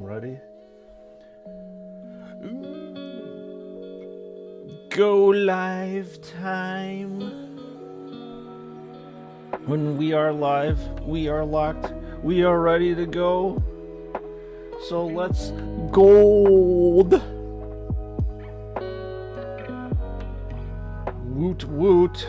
Ready? Go live time. When we are live, we are locked, we are ready to go. So let's gold. Woot woot.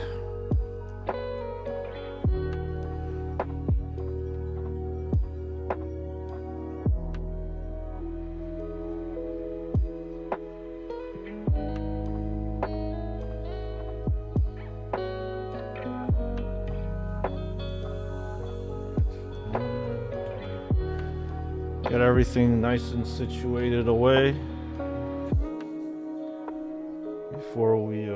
Get everything nice and situated away before we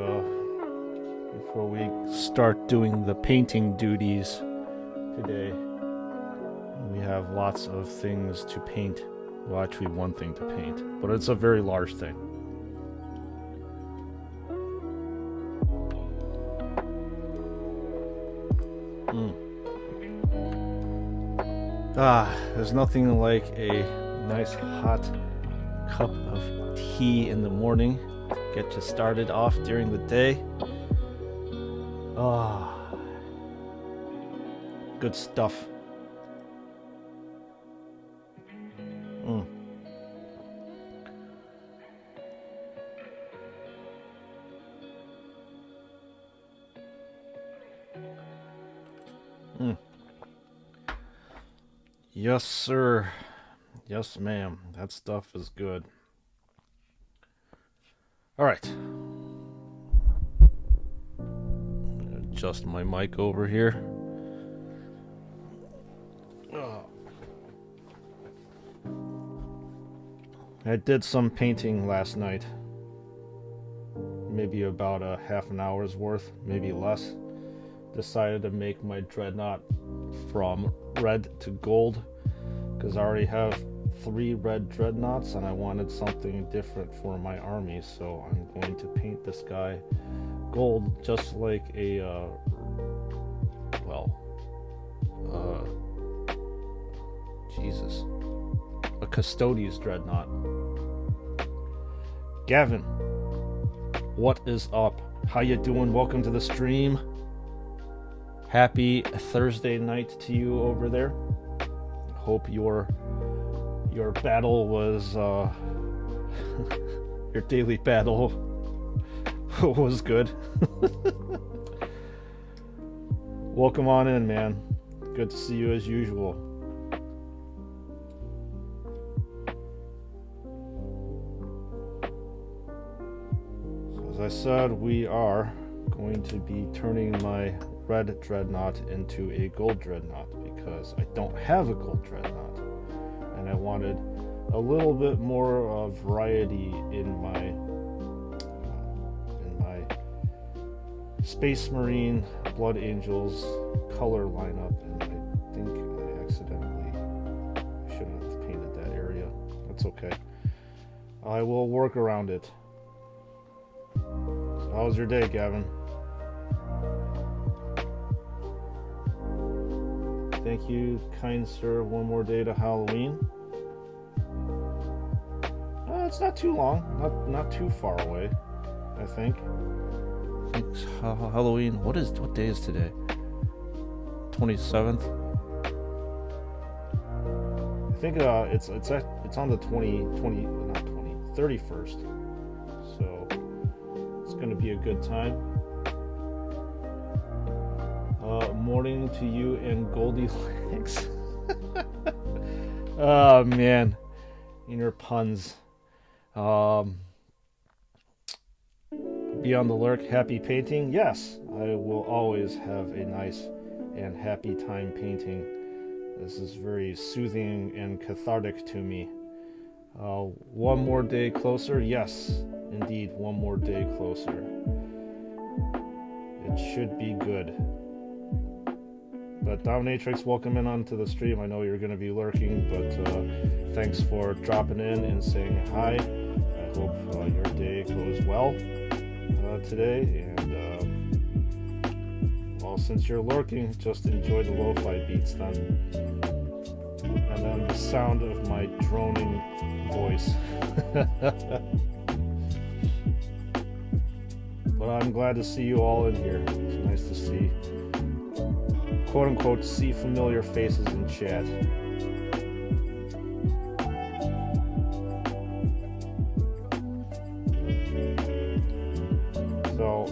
start doing the painting duties today. We have lots of things to paint. Well, actually one thing to paint, but it's a very large thing. There's nothing like a nice hot cup of tea in the morning to get you started off during the day. Good stuff. Yes, sir. Yes, ma'am. That stuff is good. All right. Adjust my mic over here. I did some painting last night. Maybe about a half an hour's worth, maybe less. Decided to make my Dreadnought from red to gold because I already have 3 red Dreadnoughts and I wanted something different for my army, so I'm going to paint this guy gold just like a a Custodes Dreadnought. Gavin, what is up? How you doing? Welcome to the stream. Happy Thursday night to you over there. Hope your battle was your daily battle was good. Welcome on in, man. Good to see you as usual. So as I said, we are going to be turning my red Dreadnought into a gold Dreadnought because I don't have a gold Dreadnought and I wanted a little bit more variety in my Space Marine Blood Angels color lineup, and I think I accidentally shouldn't have painted that area. That's okay. I will work around it. So how was your day, Gavin? Thank you, kind sir. One more day to Halloween. It's not too long. Not too far away, I think. Halloween. What day is today? 27th. I think it's on the 31st. So it's going to be a good time. Morning to you and Goldilocks. Oh man, inner puns. Be on the lurk. Happy painting. Yes, I will always have a nice and happy time painting. This is very soothing and cathartic to me. One more day closer. Yes, indeed, one more day closer. It should be good. But Dominatrix, welcome in onto the stream. I know you're going to be lurking, but thanks for dropping in and saying hi. I hope your day goes well today. And well, since you're lurking, just enjoy the lo-fi beats then. And then the sound of my droning voice. But I'm glad to see you all in here. It's nice to see, quote unquote, see familiar faces in chat. So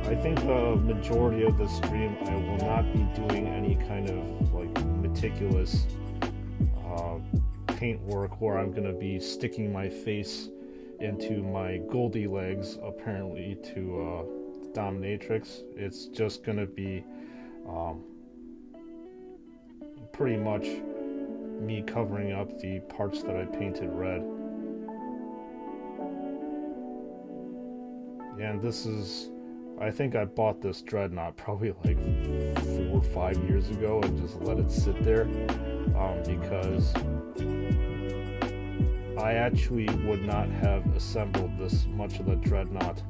I think the majority of the stream I will not be doing any kind of like meticulous paint work where I'm gonna be sticking my face into my Goldie legs apparently to dominatrix. It's just gonna be pretty much me covering up the parts that I painted red. And this is, I think I bought this Dreadnought probably like 4 or 5 years ago and just let it sit there because I actually would not have assembled this much of the Dreadnought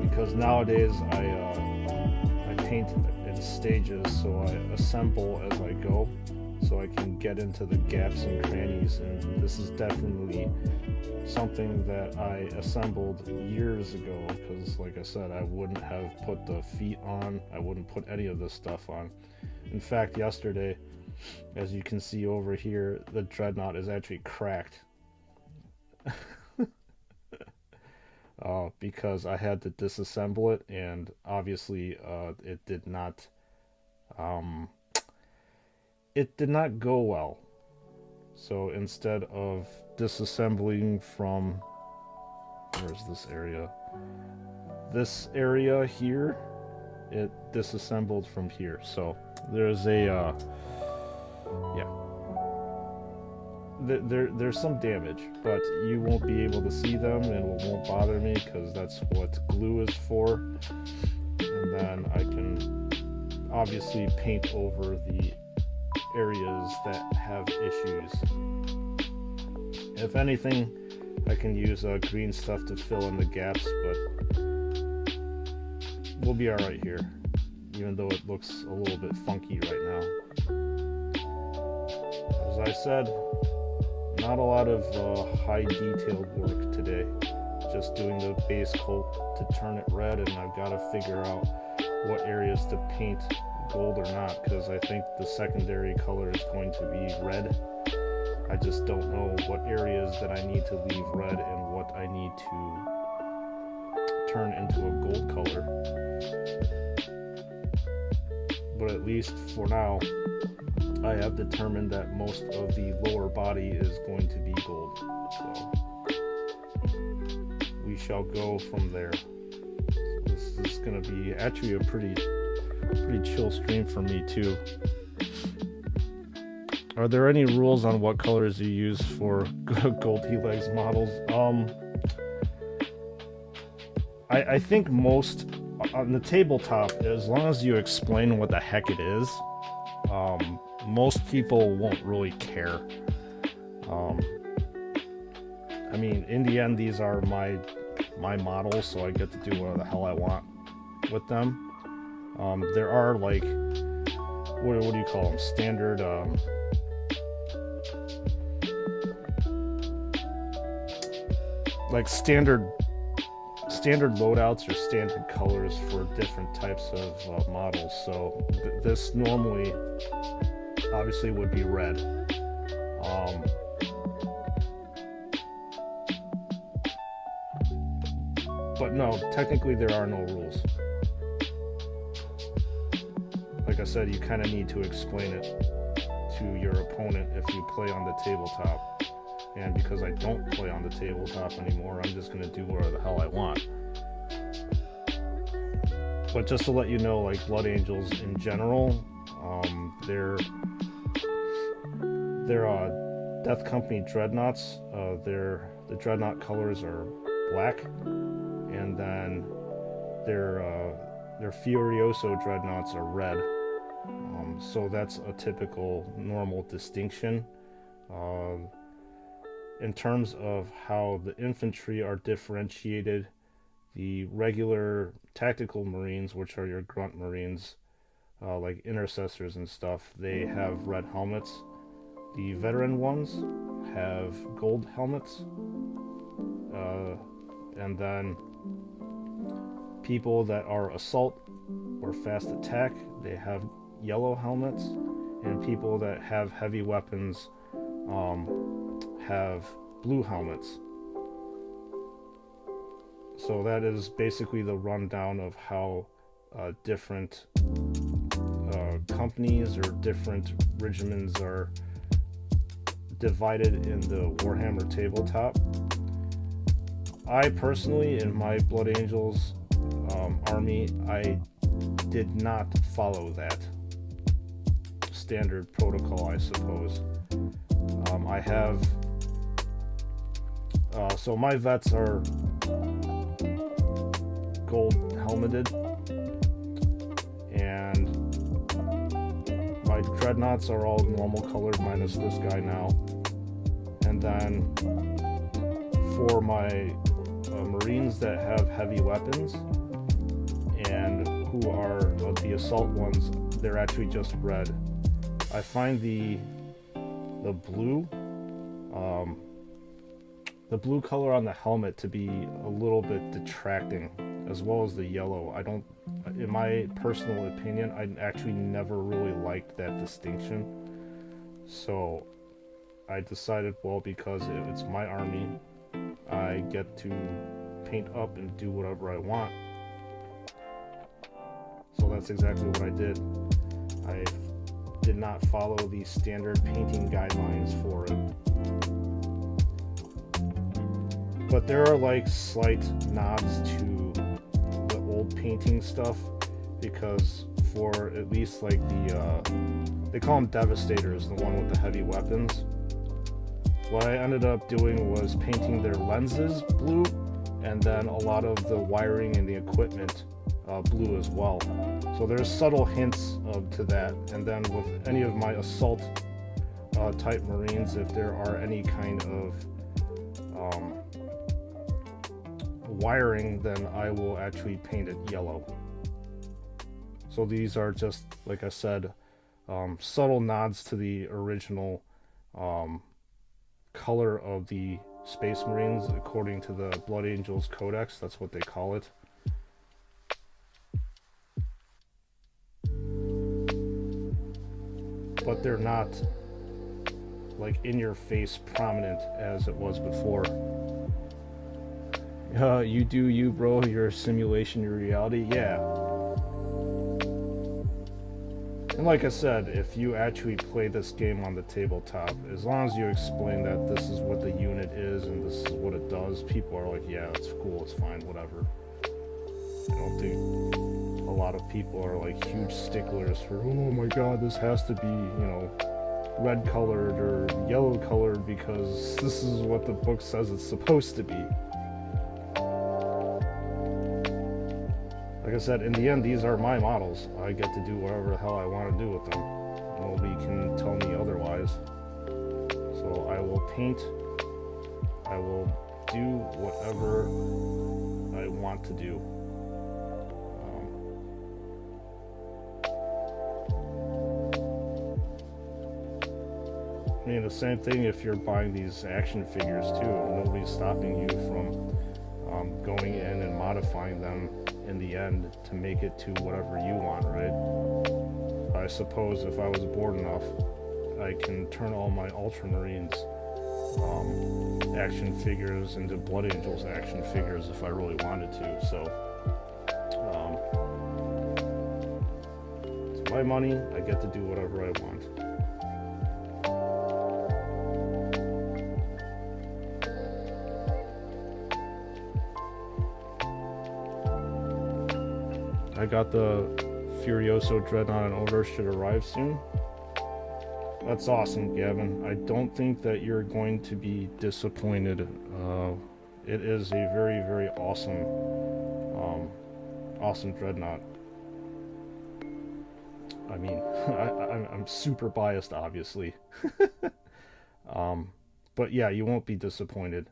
because nowadays I paint in stages, so I assemble as I go so I can get into the gaps and crannies, and this is definitely something that I assembled years ago because like I said, I wouldn't have put the feet on, I wouldn't put any of this stuff on. In fact, yesterday, as you can see over here, the Dreadnought is actually cracked because I had to disassemble it, and obviously it did not go well. So instead of disassembling from, where's this area? This area here, it disassembled from here. So there's a yeah, there's some damage, but you won't be able to see them and it won't bother me because that's what glue is for. And then I can obviously paint over the areas that have issues. If anything, I can use green stuff to fill in the gaps, but we'll be alright here, even though it looks a little bit funky right now. As I said, not a lot of high detailed work today, just doing the base coat to turn it red, and I've got to figure out what areas to paint gold or not, because I think the secondary color is going to be red. I just don't know what areas that I need to leave red and what I need to turn into a gold color. But at least for now, I have determined that most of the lower body is going to be gold. So we shall go from there. So this is going to be actually a pretty chill stream for me too. Are there any rules on what colors you use for Goldie Legs models? I think most on the tabletop, as long as you explain what the heck it is, most people won't really care. I mean, in the end, these are my models, so I get to do whatever the hell I want with them. There are like, what do you call them? Standard, like standard loadouts or standard colors for different types of models. So this normally, obviously, would be red. But no, technically there are no rules. Like I said, you kind of need to explain it to your opponent if you play on the tabletop. And because I don't play on the tabletop anymore, I'm just going to do whatever the hell I want. But just to let you know, like Blood Angels in general, they're Death Company Dreadnoughts. The Dreadnought colors are black, and then their Furioso Dreadnoughts are red. So that's a typical normal distinction. In terms of how the infantry are differentiated, the regular tactical Marines, which are your grunt Marines, like intercessors and stuff, they have red helmets. The veteran ones have gold helmets. And then people that are assault or fast attack, they have yellow helmets. And people that have heavy weapons have blue helmets. So that is basically the rundown of how different companies or different regiments are divided in the Warhammer tabletop. I personally, in my Blood Angels army, I did not follow that standard protocol, I suppose. I have so my vets are gold helmeted, and my dreadnoughts are all normal colored minus this guy now. And then for my Marines that have heavy weapons and who are the assault ones, they're actually just red. I find the blue color on the helmet to be a little bit detracting, as well as the yellow. I don't, in my personal opinion, I actually never really liked that distinction. So I decided, well, because it's my army, I get to paint up and do whatever I want. So that's exactly what I did. I did not follow the standard painting guidelines for it. But there are like slight nods to the old painting stuff, because for at least like they call them Devastators, the one with the heavy weapons. What I ended up doing was painting their lenses blue, and then a lot of the wiring and the equipment blue as well. So there's subtle hints to that. And then with any of my assault type Marines, if there are any kind of wiring, then I will actually paint it yellow. So these are just, like I said, subtle nods to the original color of the Space Marines according to the Blood Angels Codex. That's what they call it. But they're not like in your face prominent as it was before. You do you, bro. Your simulation, your reality. Yeah. And like I said, if you actually play this game on the tabletop, as long as you explain that this is what the unit is and this is what it does, people are like, yeah, it's cool, it's fine, whatever. I don't think a lot of people are like huge sticklers for, oh my god, this has to be, you know, red colored or yellow colored because this is what the book says it's supposed to be. Like I said, in the end, these are my models. I get to do whatever the hell I want to do with them. Nobody can tell me otherwise. So I will paint. I will do whatever I want to do. I mean, the same thing if you're buying these action figures too. Nobody's stopping you from going in and modifying them in the end to make it to whatever you want, right? I suppose if I was bored enough, I can turn all my Ultramarines action figures into Blood Angels action figures if I really wanted to. So it's my money. I get to do whatever I want. I got the Furioso Dreadnought and order, should arrive soon. That's awesome, Gavin. I don't think that you're going to be disappointed. It is a very, very awesome, awesome Dreadnought. I mean, I'm super biased, obviously. But yeah, you won't be disappointed.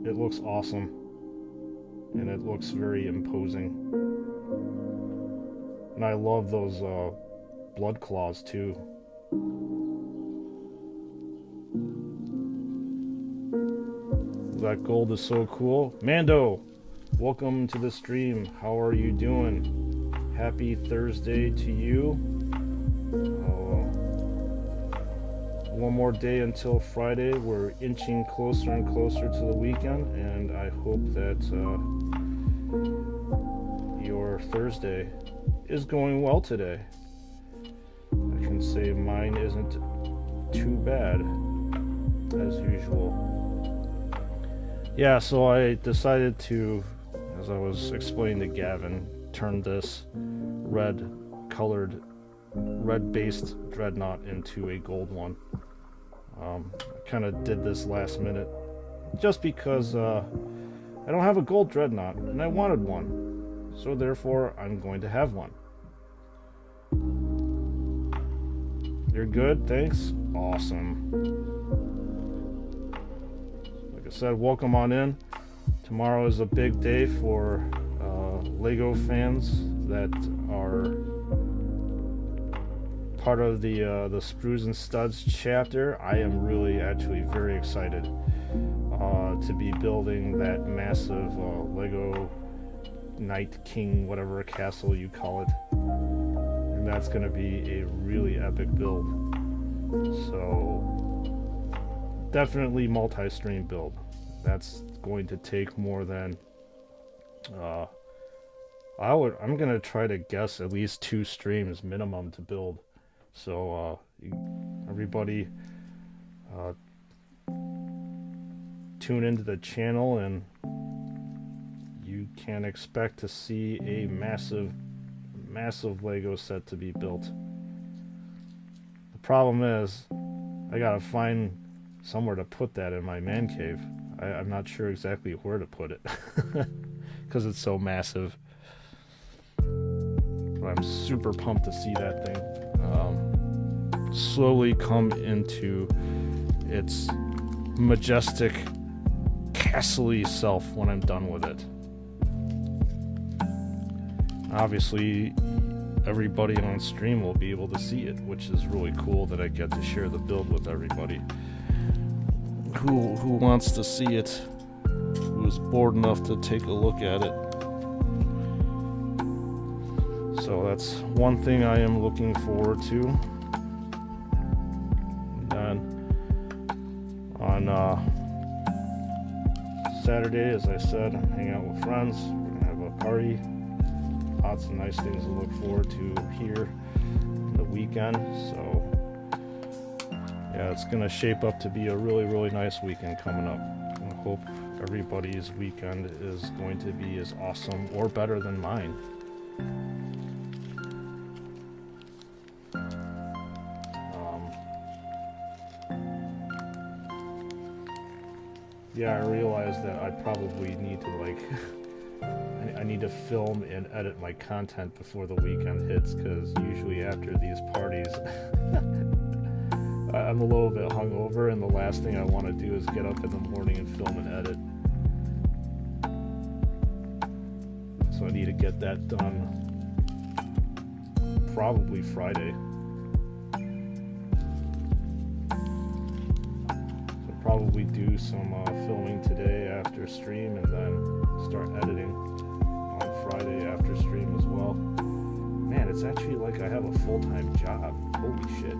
It looks awesome. And it looks very imposing. And I love those blood claws too. That gold is so cool. Mando, welcome to the stream. How are you doing? Happy Thursday to you. One more day until Friday. We're inching closer and closer to the weekend, and I hope that your Thursday is going well today. I can say mine isn't too bad, as usual. Yeah, so I decided to, as I was explaining to Gavin, turn this red-based Dreadnought into a gold one. I kind of did this last minute, just because I don't have a gold Dreadnought, and I wanted one. So therefore, I'm going to have one. You're good? Thanks? Awesome. Like I said, welcome on in. Tomorrow is a big day for LEGO fans that are part of the Sprues and Studs chapter. I am really actually very excited to be building that massive LEGO Night King, whatever castle you call it. And that's going to be a really epic build. So definitely multi-stream build. That's going to take more than I'm going to try to guess at least 2 streams minimum to build. So everybody tune into the channel, and you can expect to see a massive LEGO set to be built. The problem is I gotta find somewhere to put that in my man cave. I'm not sure exactly where to put it because it's so massive. But I'm super pumped to see that thing slowly come into its majestic castle-y self when I'm done with it. Obviously, everybody on stream will be able to see it, which is really cool that I get to share the build with everybody who wants to see it, who's bored enough to take a look at it. So that's one thing I am looking forward to. And on Saturday, as I said, hang out with friends. We're gonna have a party. Lots of nice things to look forward to here the weekend. So yeah, it's gonna shape up to be a really nice weekend coming up. I hope everybody's weekend is going to be as awesome or better than mine. Yeah, I realized that I probably need to I need to film and edit my content before the weekend hits, because usually after these parties I'm a little bit hungover, and the last thing I want to do is get up in the morning and film and edit. So I need to get that done probably Friday. So probably do some filming today after stream, and then start editing on Friday after stream as well. Man, it's actually like I have a full-time job. Holy shit.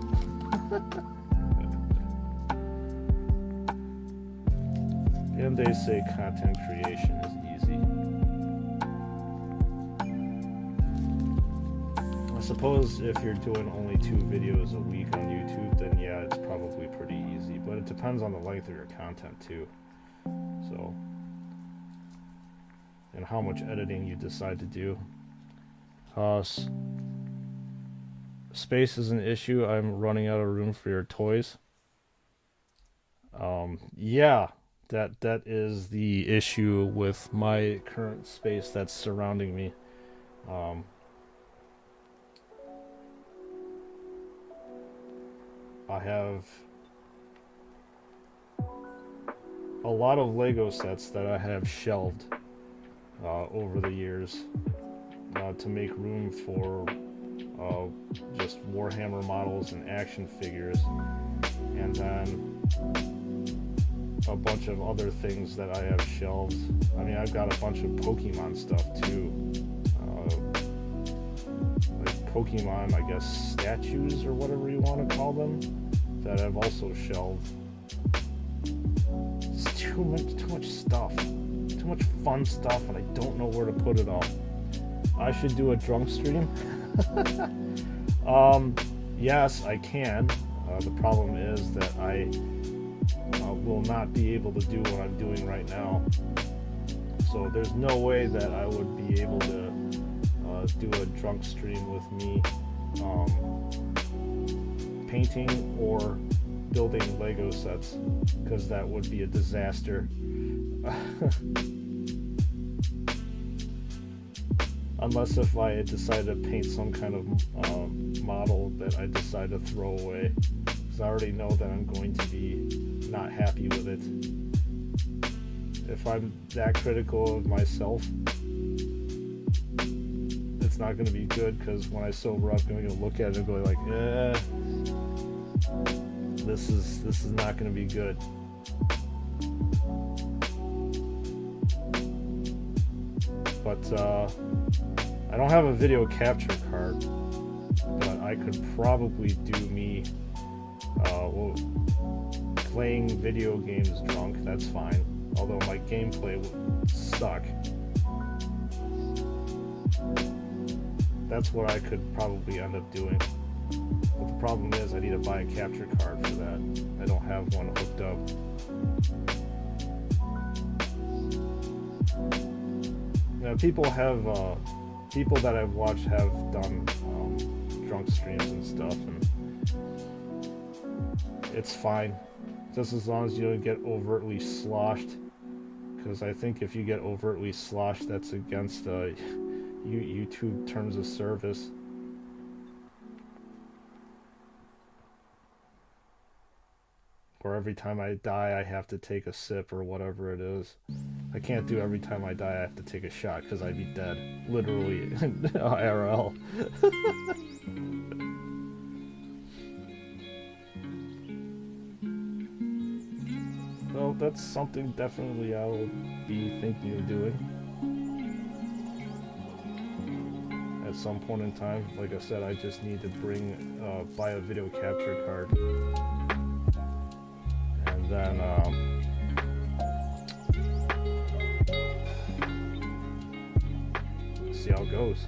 And they say content creation is easy. I suppose if you're doing only 2 videos a week on YouTube, then yeah, it's probably pretty easy. But it depends on the length of your content too. So, and how much editing you decide to do. Space is an issue. I'm running out of room for your toys. Yeah, that is the issue with my current space that's surrounding me. I have a lot of Lego sets that I have shelved over the years to make room for just Warhammer models and action figures, and then a bunch of other things that I have shelved. I mean, I've got a bunch of Pokemon stuff too, like Pokemon, I guess, statues or whatever you want to call them, that I've also shelved. It's too much stuff, too much fun stuff, and I don't know where to put it all. I should do a drunk stream. Yes, I can. The problem is that I will not be able to do what I'm doing right now. So there's no way that I would be able to do a drunk stream with me painting or building Lego sets, because that would be a disaster. Unless if I decide to paint some kind of model that I decide to throw away, because I already know that I'm going to be not happy with it. If I'm that critical of myself, it's not going to be good, because when I sober up, I'm going to look at it and go like, this is not going to be good. But I don't have a video capture card, but I could probably do me playing video games drunk. That's fine, although my gameplay would suck. That's what I could probably end up doing. But the problem is I need to buy a capture card for that. I don't have one hooked up. Now, people that I've watched have done drunk streams and stuff, and it's fine, just as long as you don't get overtly sloshed, because I think if you get overtly sloshed, that's against YouTube terms of service. Or every time I die I have to take a sip or whatever it is. I can't do every time I die I have to take a shot, because I'd be dead. Literally. IRL. So that's something definitely I will be thinking of doing at some point in time. Like I said, I just need to buy a video capture card. And then see how it goes.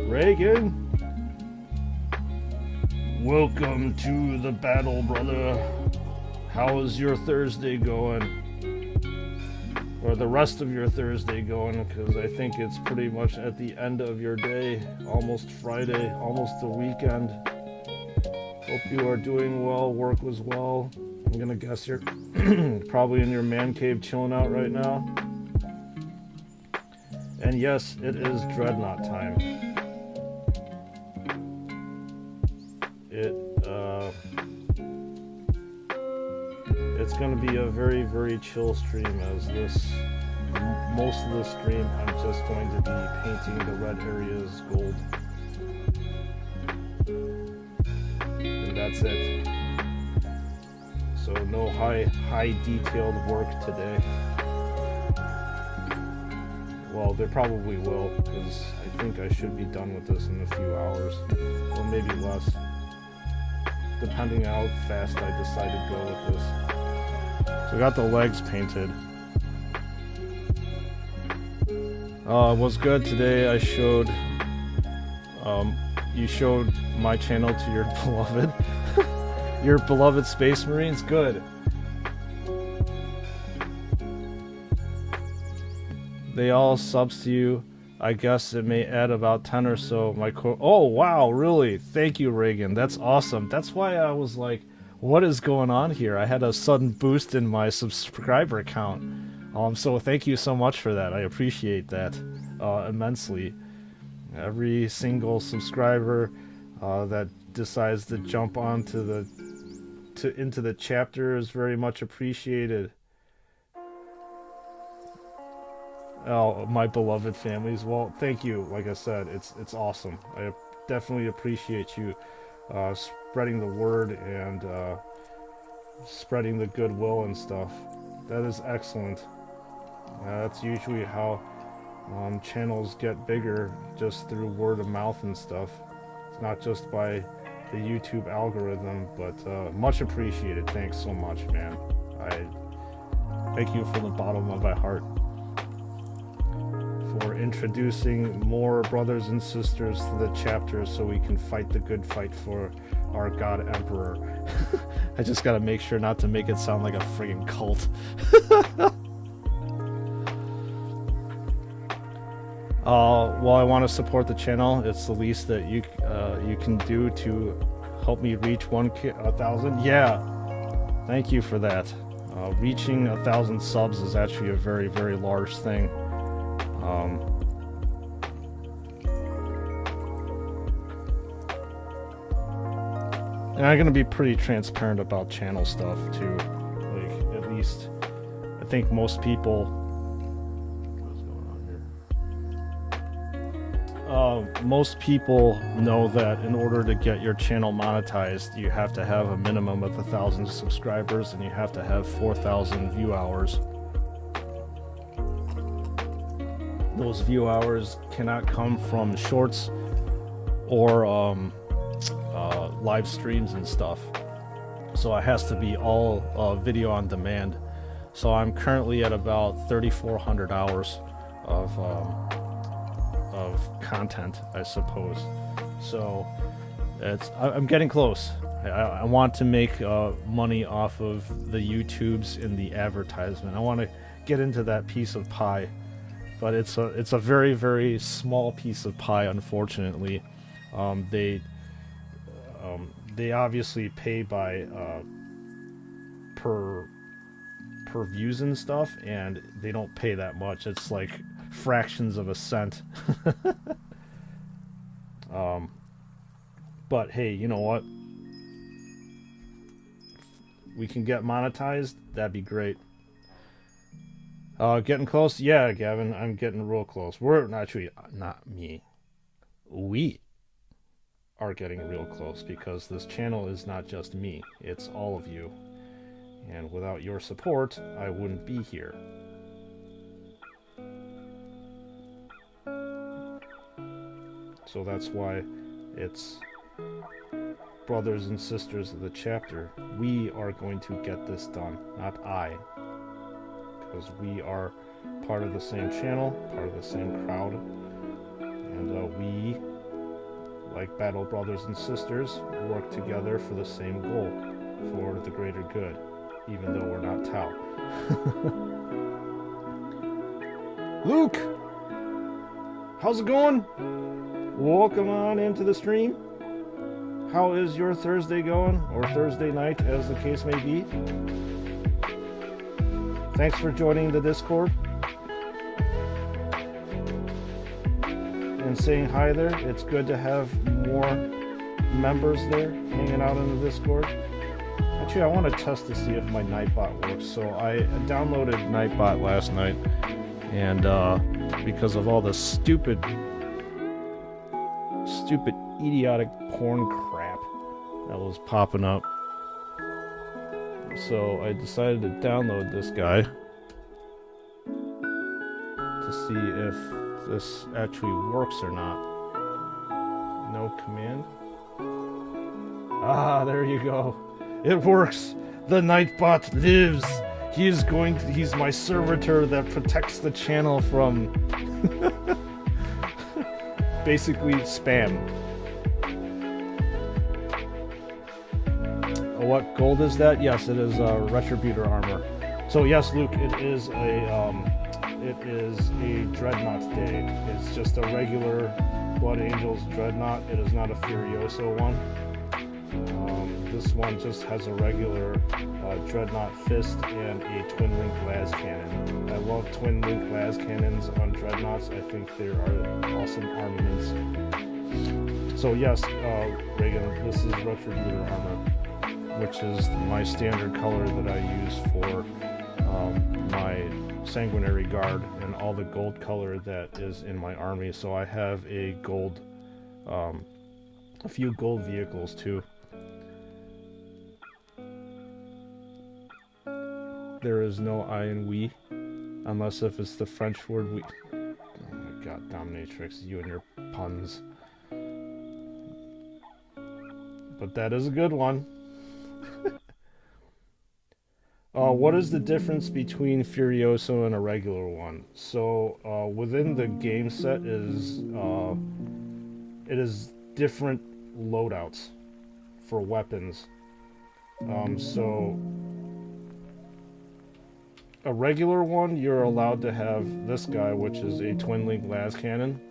Reagan, welcome to the battle, brother. How is your Thursday going? Or the rest of your Thursday going? Because I think it's pretty much at the end of your day. Almost Friday, almost the weekend. Hope you are doing well, work was well. I'm gonna guess you're probably in your man cave chilling out right now. And yes, it is Dreadnought time. It's gonna be a very, very chill stream, as most of the stream I'm just going to be painting the red areas gold. And that's it. So no high detailed work today. Well, there probably will, because I think I should be done with this in a few hours, or maybe less, depending on how fast I decide to go with this. So I got the legs painted. It was good today. I showed, you showed my channel to your beloved, your beloved Space Marines. Good. They all subs to you. I guess it may add about 10 or so. Oh wow, really? Thank you, Reagan. That's awesome. That's why I was like, what is going on here? I had a sudden boost in my subscriber count. So thank you so much for that. I appreciate that immensely. Every single subscriber that decides to jump onto into the chapter is very much appreciated. Oh, my beloved families. Well, thank you. Like I said, it's awesome. I definitely appreciate you spreading the word and spreading the goodwill and stuff. That is excellent. That's usually how channels get bigger, just through word of mouth and stuff. It's not just by the YouTube algorithm, but much appreciated. Thanks so much, man. I thank you from the bottom of my heart for introducing more brothers and sisters to the chapter so we can fight the good fight for our God Emperor. I just gotta make sure not to make it sound like a friggin' cult. Well, I want to support the channel. It's the least that you can do to help me reach 1,000. Yeah, thank you for that. Reaching 1,000 subs is actually a very, very large thing. And I'm gonna be pretty transparent about channel stuff too. Like, at least I think most people. What's going on here? Most people know that in order to get your channel monetized, you have to have a minimum of 1,000 subscribers and you have to have 4,000 view hours. Those view hours cannot come from shorts or live streams and stuff, so it has to be all video on demand. So I'm currently at about 3,400 hours of content, I suppose. So I'm getting close. I want to make money off of the YouTubes and the advertisement. I want to get into that piece of pie, but it's a very, very small piece of pie, unfortunately. They obviously pay by per views and stuff, and they don't pay that much. It's like fractions of a cent. But hey, you know what? We can get monetized. That'd be great. Getting close? Yeah, Gavin, I'm getting real close. We're actually not me. We are getting real close, because this channel is not just me, it's all of you, and without your support I wouldn't be here. So that's why it's brothers and sisters of the chapter. We are going to get this done, not I, because we are part of the same channel, part of the same crowd, and we, like battle brothers and sisters, work together for the same goal, for the greater good, even though we're not Tau. Luke! How's it going? Welcome on into the stream. How is your Thursday going? Or Thursday night, as the case may be. Thanks for joining the Discord and saying hi there. It's good to have more members there hanging out in the Discord. Actually, I want to test to see if my Nightbot works. So I downloaded Nightbot last night, and because of all the stupid idiotic porn crap that was popping up, so I decided to download this guy to see if this actually works or not. No command. Ah, there you go. It works. The Nightbot lives. He's my servitor that protects the channel from basically spam. What gold is that? Yes, it is Retributor armor. So yes, Luke, it is a Dreadnought day. It's just a regular Blood Angels Dreadnought. It is not a Furioso one. This one just has a regular Dreadnought fist and a twin link las cannon. I love twin link las cannons on Dreadnoughts. I think they are awesome armaments. So yes, Reagan, this is Retributor armor, which is my standard color that I use for my sanguinary guard and all the gold color that is in my army. So I have a gold, a few gold vehicles too. There is no I in we, unless if it's the French word we. Oh my god, Dominatrix, you and your puns. But that is a good one. What is the difference between Furioso and a regular one? So within the game set is it is different loadouts for weapons. So a regular one, you're allowed to have this guy, which is a twin-link las cannon.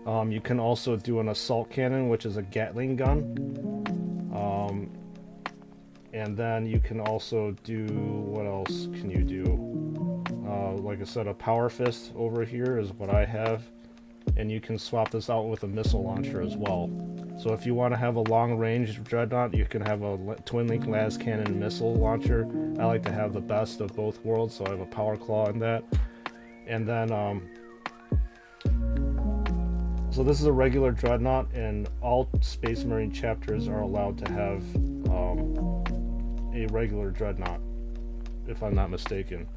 You can also do an assault cannon, which is a Gatling gun. And then you can also do, what else can you do? Like I said, a power fist over here is what I have. And you can swap this out with a missile launcher as well. So if you want to have a long-range Dreadnought, you can have a twin-link las cannon missile launcher. I like to have the best of both worlds, so I have a power claw in that. And then, so this is a regular Dreadnought, and all Space Marine chapters are allowed to have a regular Dreadnought, if I'm not mistaken.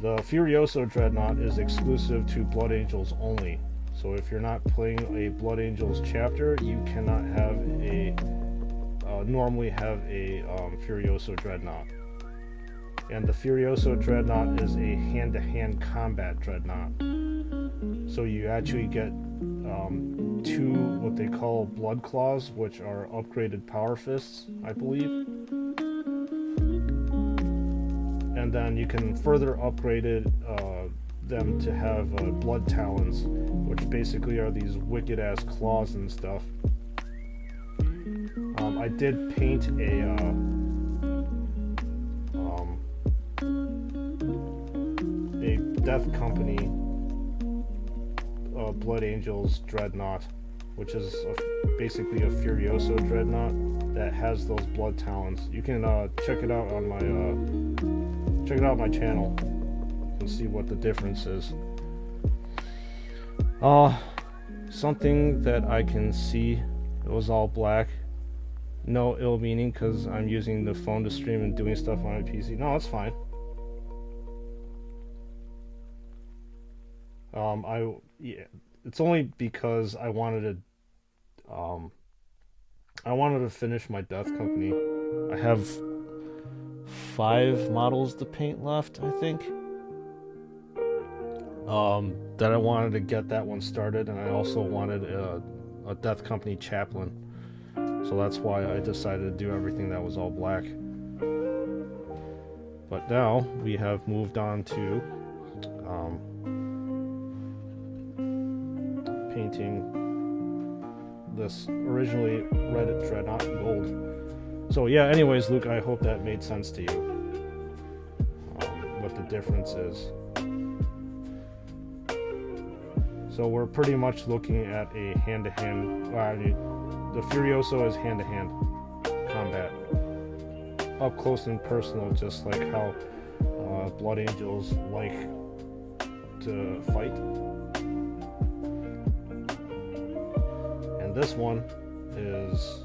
The Furioso Dreadnought is exclusive to Blood Angels only. So if you're not playing a Blood Angels chapter, you cannot have a normally have a Furioso Dreadnought. And the Furioso Dreadnought is a hand-to-hand combat Dreadnought. So you actually get two what they call Blood Claws, which are upgraded power fists, I believe. And then you can further upgrade it, them to have blood talons, which basically are these wicked ass claws and stuff. I did paint a Death Company Blood Angels Dreadnought, which is basically a Furioso Dreadnought that has those blood talons. You can check it out on my channel and see what the difference is. Something that I can see, it was all black. No ill meaning, because I'm using the phone to stream and doing stuff on my PC. No, it's fine. Yeah, it's only because I wanted to finish my Death Company. I have 5 models to paint left, I think. That I wanted to get that one started, and I also wanted a Death Company chaplain. So that's why I decided to do everything that was all black. But now we have moved on to painting this originally red Dreadnought in gold. So yeah, anyways, Luke, I hope that made sense to you. What the difference is. So we're pretty much looking at a hand-to-hand, the Furioso is hand-to-hand combat. Up close and personal, just like how Blood Angels like to fight. And this one is,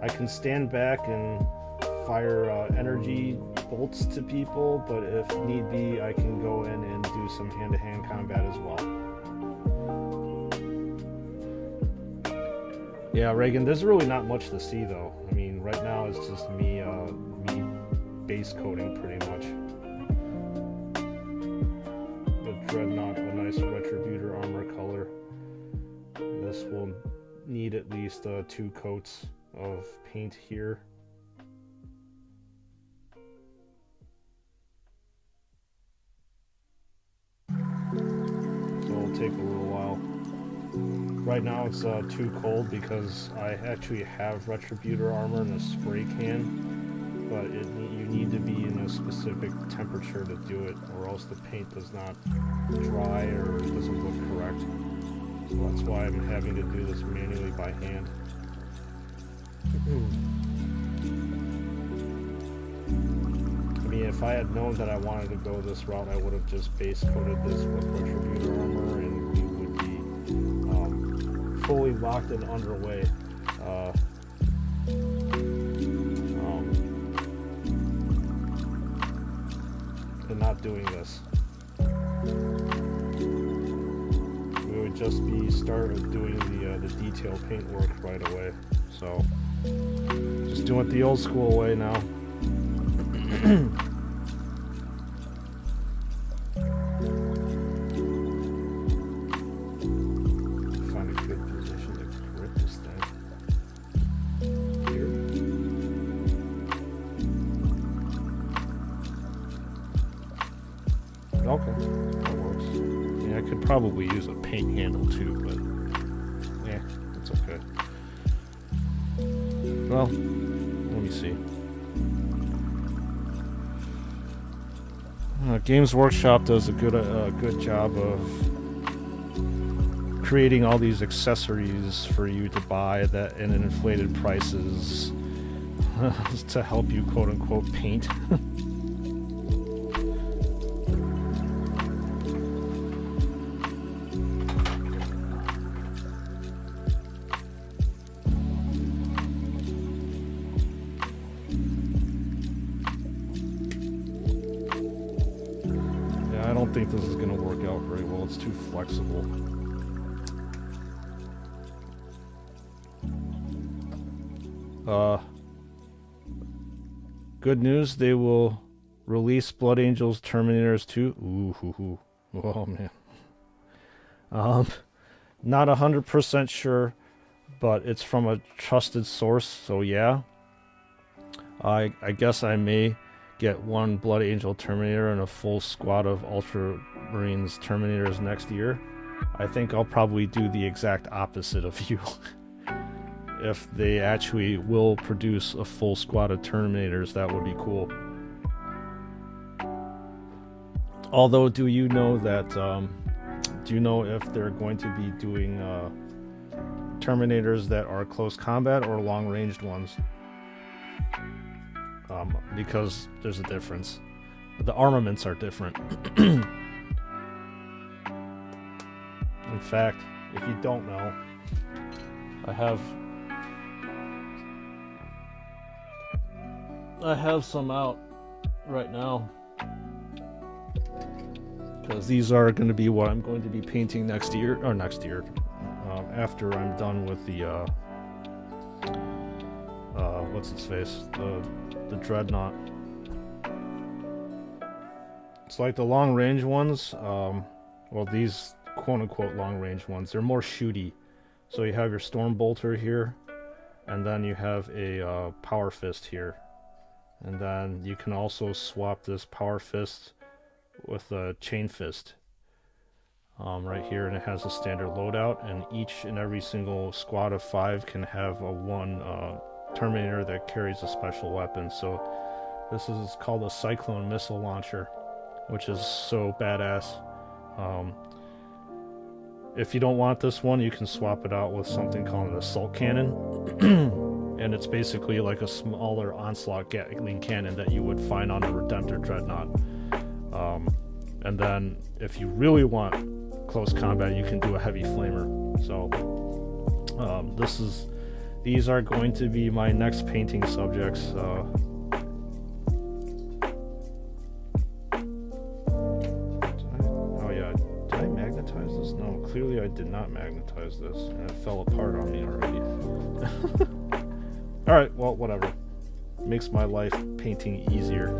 I can stand back and fire energy bolts to people, but if need be, I can go in and do some hand-to-hand combat as well. Yeah, Reagan, there's really not much to see though. I mean, right now it's just me base coating pretty much. The Dreadnought, a nice Retributor armor color. This will need at least 2 coats of paint here. So it'll take a little while. Right now it's too cold because I actually have Retributor armor in a spray can, but you need to be in a specific temperature to do it, or else the paint does not dry or it doesn't look correct. So that's why I'm having to do this manually by hand. if I had known that I wanted to go this route, I would have just base coated this with Retributor armor, and we would be fully locked and underway. And not doing this. We would just be started doing the detail paint work right away. So just doing it the old school way now. Find a good position to grip this thing. Here. Okay, that works. Yeah, I could probably use a paint handle too, but yeah, it's okay. Well, let me see. Games Workshop does a good job of creating all these accessories for you to buy that in inflated prices to help you quote unquote paint. I don't think this is going to work out very well. It's too flexible. Good news, they will release Blood Angels Terminators 2. Ooh. Oh, man. Not 100% sure, but it's from a trusted source, so yeah. I guess I may get one Blood Angel Terminator and a full squad of Ultramarines Terminators next year. I think I'll probably do the exact opposite of you. If they actually will produce a full squad of Terminators, that would be cool. Although, do you know that, do you know if they're going to be doing Terminators that are close combat or long-ranged ones? Because there's a difference. The armaments are different. In fact, if you don't know, I have some out right now, because these are going to be what I'm going to be painting next year, after I'm done with the what's its face, the Dreadnought. It's like the long range ones, well, these quote unquote long range ones, they're more shooty. So you have your Storm Bolter here, and then you have a Power Fist here. And then you can also swap this Power Fist with a Chain Fist right here, and it has a standard loadout, and each and every single squad of 5 can have a one Terminator that carries a special weapon. So this is called a Cyclone Missile Launcher, which is so badass. If you don't want this one, you can swap it out with something called an Assault Cannon. And it's basically like a smaller onslaught Gatling cannon that you would find on a Redemptor Dreadnought. And then if you really want close combat, you can do a heavy flamer. So these are going to be my next painting subjects. No, clearly I did not magnetize this, and it fell apart on me already. Alright, well, whatever. Makes my life painting easier.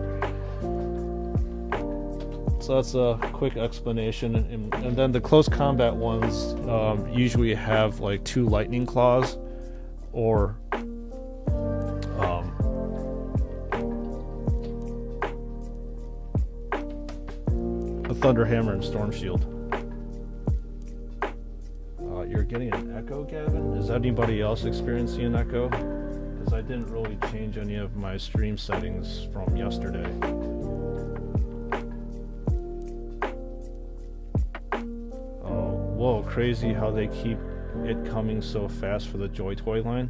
So that's a quick explanation. And then the close combat ones usually have like 2 lightning claws or a thunder hammer and storm shield. You're getting an echo, Gavin? Is anybody else experiencing an echo? Because I didn't really change any of my stream settings from yesterday. Oh, whoa, crazy how they keep it coming so fast for the Joy Toy line.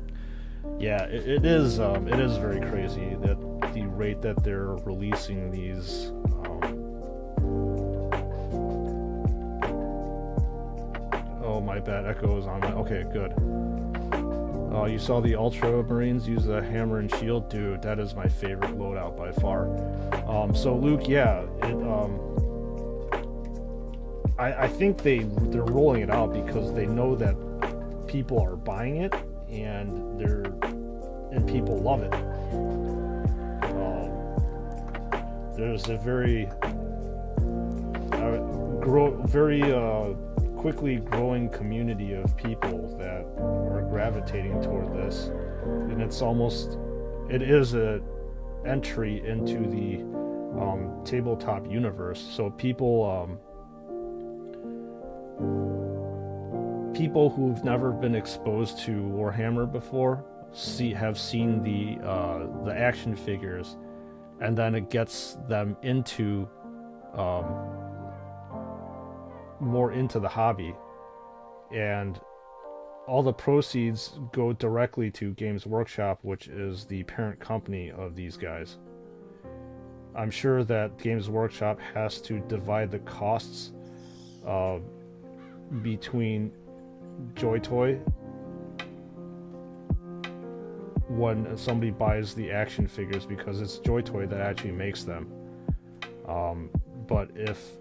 Yeah, it is very crazy that the rate that they're releasing these oh, my bad, echo is on that. Okay, good. You saw the Ultramarines use the hammer and shield? Dude, that is my favorite loadout by far. So Luke, yeah, I think they're rolling it out because they know that people are buying it and people love it. There's a very quickly growing community of people that are gravitating toward this, and it is a entry into the tabletop universe. So people who've never been exposed to Warhammer before have seen the action figures, and then it gets them into more into the hobby, and all the proceeds go directly to Games Workshop, which is the parent company of these guys. I'm sure that Games Workshop has to divide the costs between Joy Toy when somebody buys the action figures, because it's Joy Toy that actually makes them. But if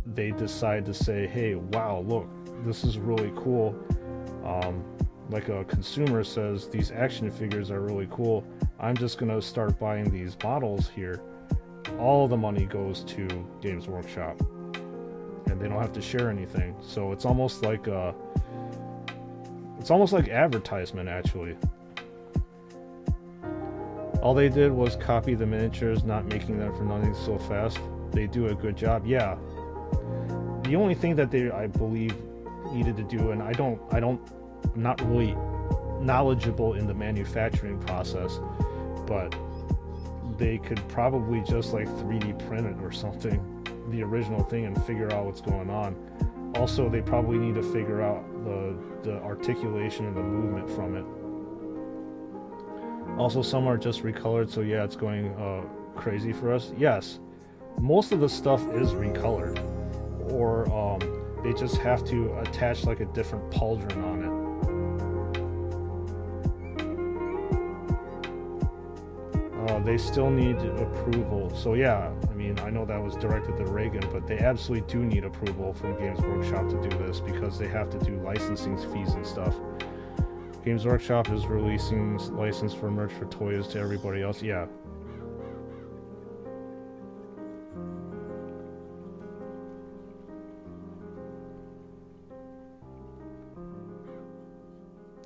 they decide to say, hey, wow, look, this is really cool, like a consumer says, these action figures are really cool, I'm just gonna start buying these models here, all the money goes to Games Workshop and they don't have to share anything. So it's almost like advertisement, actually. All they did was copy the miniatures, not making them for nothing so fast. They do a good job. Yeah, the only thing that I believe needed to do, and I'm not really knowledgeable in the manufacturing process, but they could probably just like 3D print it or something, the original thing, and figure out what's going on. Also, they probably need to figure out the articulation and the movement from it. Also, some are just recolored, so yeah, it's going crazy for us. Yes, most of the stuff is recolored, or they just have to attach like a different pauldron on it. They still need approval. So yeah, I mean, I know that was directed to Reagan, but they absolutely do need approval from Games Workshop to do this, because they have to do licensing fees and stuff. Games Workshop is releasing license for merch for toys to everybody else. Yeah.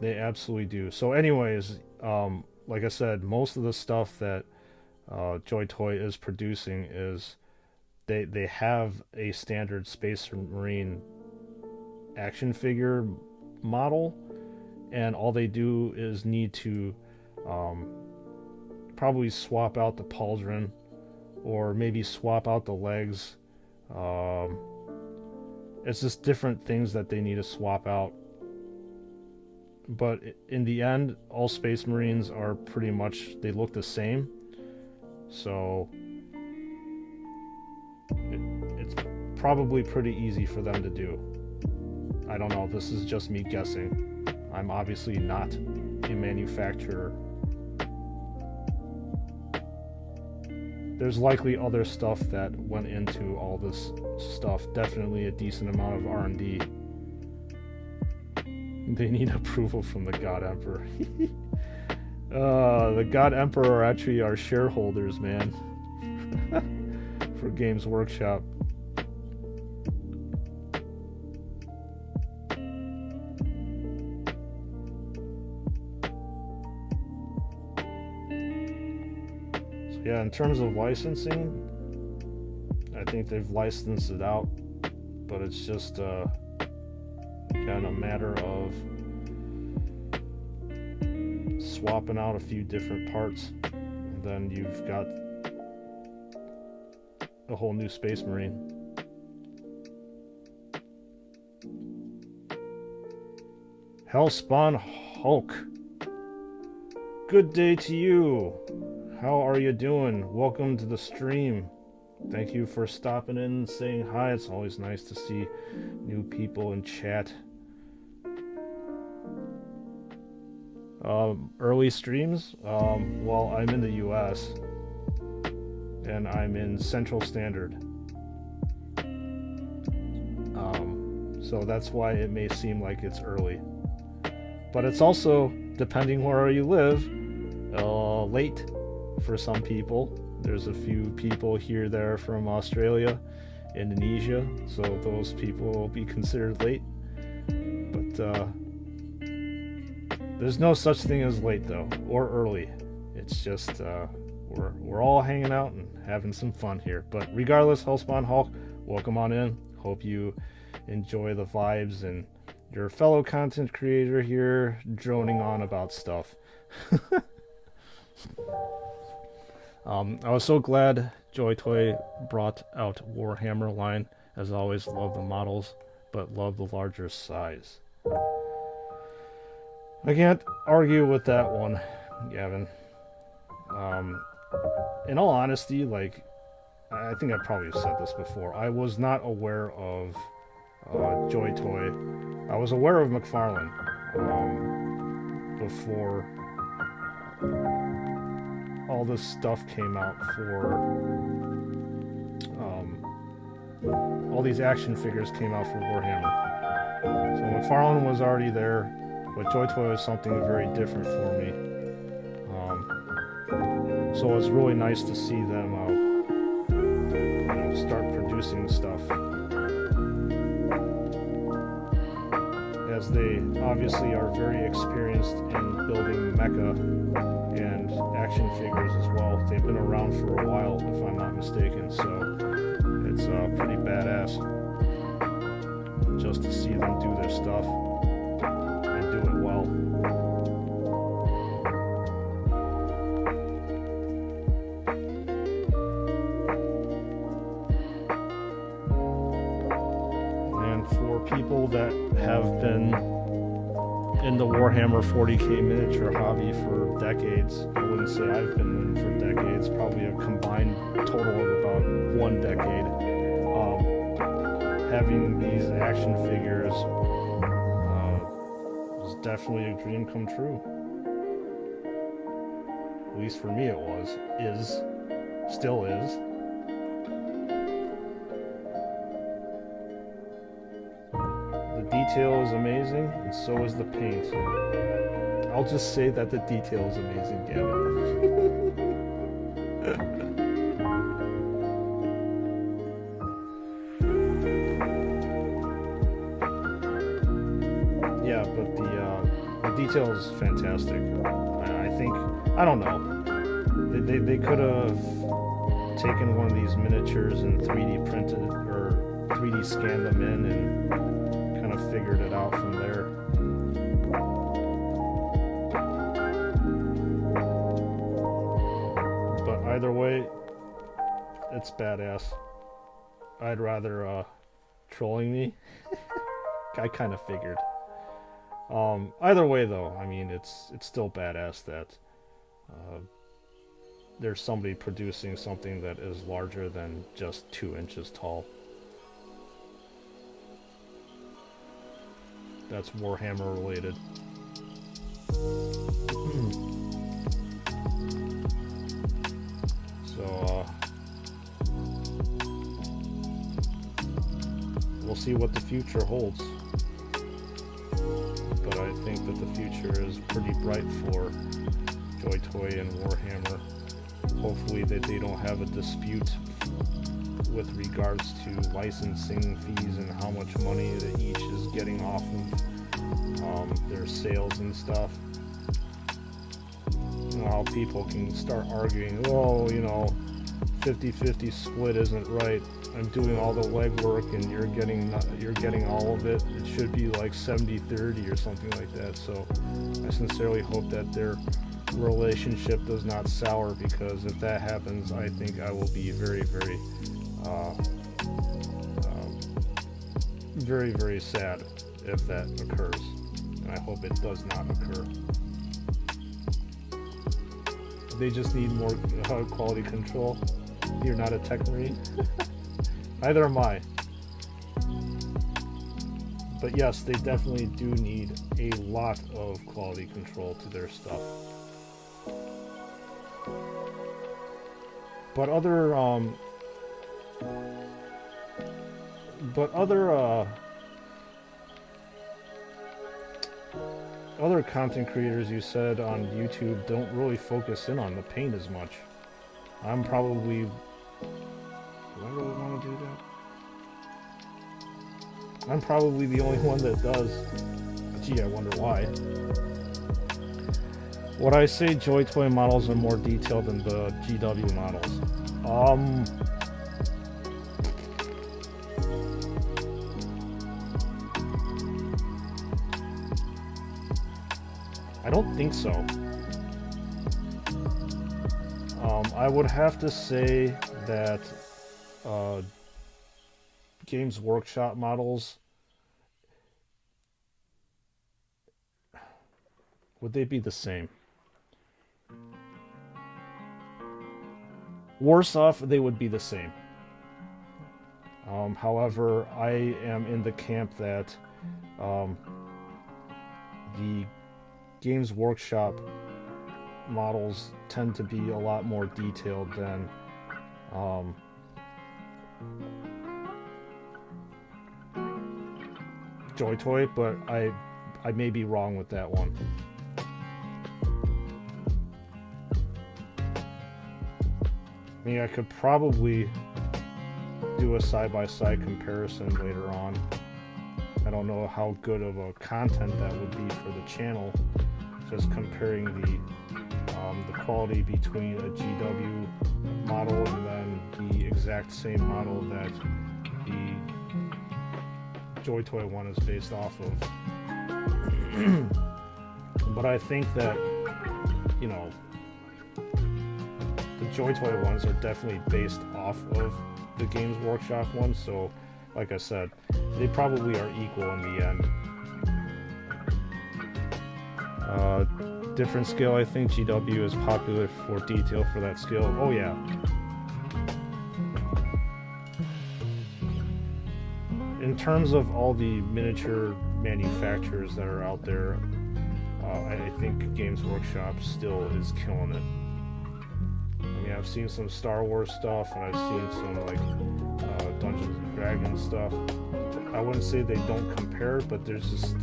They absolutely do. So anyways, like I said, most of the stuff that Joy Toy is producing is they have a standard Space Marine action figure model, and all they do is need to probably swap out the pauldron, or maybe swap out the legs. It's just different things that they need to swap out. But in the end, all Space Marines are pretty much, they look the same. So it's probably pretty easy for them to do. I don't know, this is just me guessing. I'm obviously not a manufacturer. There's likely other stuff that went into all this stuff. Definitely a decent amount of R&D. They need approval from the God Emperor. The God Emperor are actually our shareholders, man. For Games Workshop. So yeah, in terms of licensing, I think they've licensed it out, but it's just kind of a matter of swapping out a few different parts, and then you've got a whole new Space Marine. Hellspawn Hulk, good day to you. how are you doing? Welcome to the stream. Thank you for stopping in and saying hi. It's always nice to see new people in chat. Early streams? Well, I'm in the US and I'm in Central Standard. So that's why it may seem like it's early. But it's also, depending where you live, late for some people. There's a few people here that are from Australia, Indonesia, so those people will be considered late. But there's no such thing as late though, or early. It's just we're all hanging out and having some fun here. But regardless, Hellspawn Hulk, welcome on in. Hope you enjoy the vibes and your fellow content creator here droning on about stuff. I was so glad Joy Toy brought out Warhammer line. As always, love the models, but love the larger size. I can't argue with that one, Gavin. In all honesty, like, I think I probably said this before, I was not aware of Joy Toy. I was aware of McFarlane before all this stuff came out for all these action figures came out for Warhammer. So McFarlane was already there, but Joy Toy was something very different for me. So it was really nice to see them start producing stuff, as they obviously are very experienced in building mecha and action figures as well. They've been around for a while, if I'm not mistaken, so it's pretty badass just to see them do their stuff and do it well. And for people that have been in the Warhammer 40k miniature hobby for decades, I wouldn't say I've been in for decades, probably a combined total of about 1 decade. Having these action figures was definitely a dream come true. At least for me it was, still is. The detail is amazing, and so is the paint. I'll just say that the detail is amazing, Gavin. Yeah, but the detail is fantastic. I think, I don't know. They could have taken one of these miniatures and 3D printed or 3D scanned them in and kind of figured it out from there. But either way, it's badass. I'd rather trolling me. I kind of figured. Either way though, I mean, it's still badass that there's somebody producing something that is larger than just 2 inches tall. That's Warhammer related. So we'll see what the future holds. But I think that the future is pretty bright for Joy Toy and Warhammer. Hopefully that they don't have a dispute with regards to licensing fees and how much money that each is getting off of their sales and stuff. You know, how people can start arguing, oh, 50-50 split isn't right. I'm doing all the legwork and you're getting all of it. It should be like 70-30 or something like that. So I sincerely hope that their relationship does not sour, because if that happens, I think I will be very, very very, very sad if that occurs, and I hope it does not occur. They just need more quality control. You're not a tech marine. Neither am I. But yes, they definitely do need a lot of quality control to their stuff. But other other content creators, you said, on YouTube don't really focus in on the paint as much. I'm probably... Do I really want to do that? I'm probably the only one that does. Gee, I wonder why. Would I say Joy Toy models are more detailed than the GW models? I don't think so. I would have to say that Games Workshop models, would they be the same? Worse off, they would be the same. However, I am in the camp that the Games Workshop models tend to be a lot more detailed than Joy Toy, but I may be wrong with that one. I mean, I could probably do a side-by-side comparison later on. I don't know how good of a content that would be for the channel, just comparing the quality between a GW model and then the exact same model that the Joy Toy one is based off of. But I think that, you know, the Joy Toy ones are definitely based off of the Games Workshop ones, so like I said, they probably are equal in the end. Different scale, I think GW is popular for detail for that scale. Oh yeah. In terms of all the miniature manufacturers that are out there, I think Games Workshop still is killing it. I mean, I've seen some Star Wars stuff, and I've seen some like Dungeons and Dragons stuff. I wouldn't say they don't compare, but there's just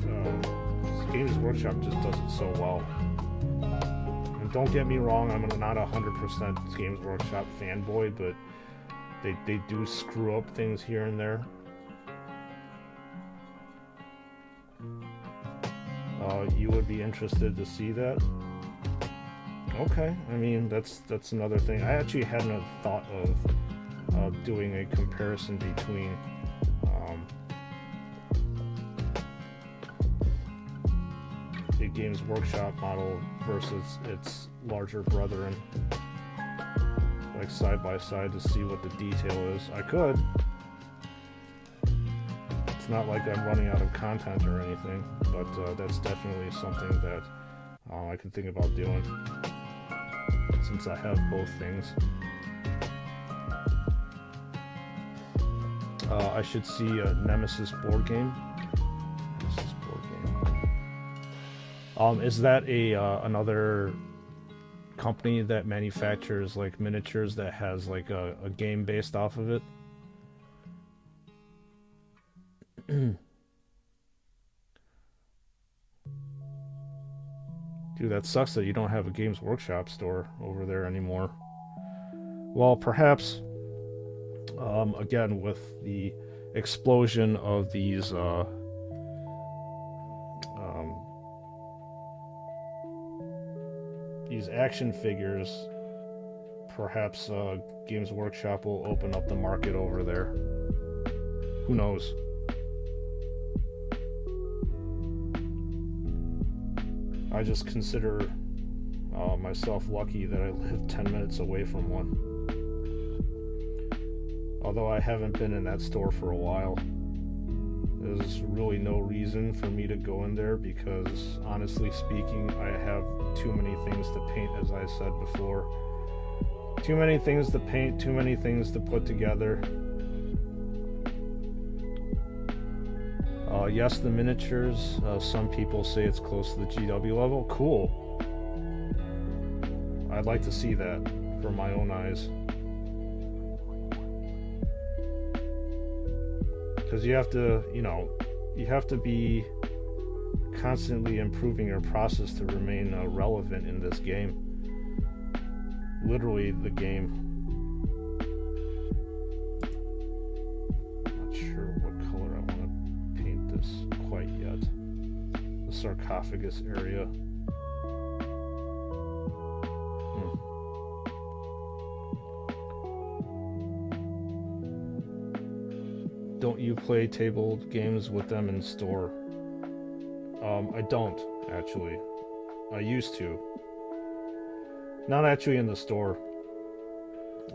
Games Workshop just does it so well. And don't get me wrong, I'm not 100% Games Workshop fanboy, but they do screw up things here and there. You would be interested to see that? Okay, I mean, that's another thing. I actually hadn't thought of doing a comparison between the Games Workshop model versus its larger brethren, like side by side, to see what the detail is. I could. It's not like I'm running out of content or anything, but that's definitely something that I could think about doing, since I have both things. I should see a Nemesis board game. Nemesis board game. Is that another company that manufactures like miniatures that has like a game based off of it? Dude, that sucks that you don't have a Games Workshop store over there anymore. Well, perhaps, again, with the explosion of these action figures, perhaps Games Workshop will open up the market over there. Who knows? I just consider myself lucky that I live 10 minutes away from one. Although I haven't been in that store for a while. there's really no reason for me to go in there because, honestly speaking, I have too many things to paint, as I said before. Too many things to paint, too many things to put together. Yes, the miniatures. Some people say it's close to the GW level. Cool. I'd like to see that for my own eyes. Because you have to, you have to be constantly improving your process to remain relevant in this game. Literally the game. Not sure what color I want to paint this quite yet. The sarcophagus area. Don't you play table games with them in store? I don't, actually. I used to. Not actually in the store.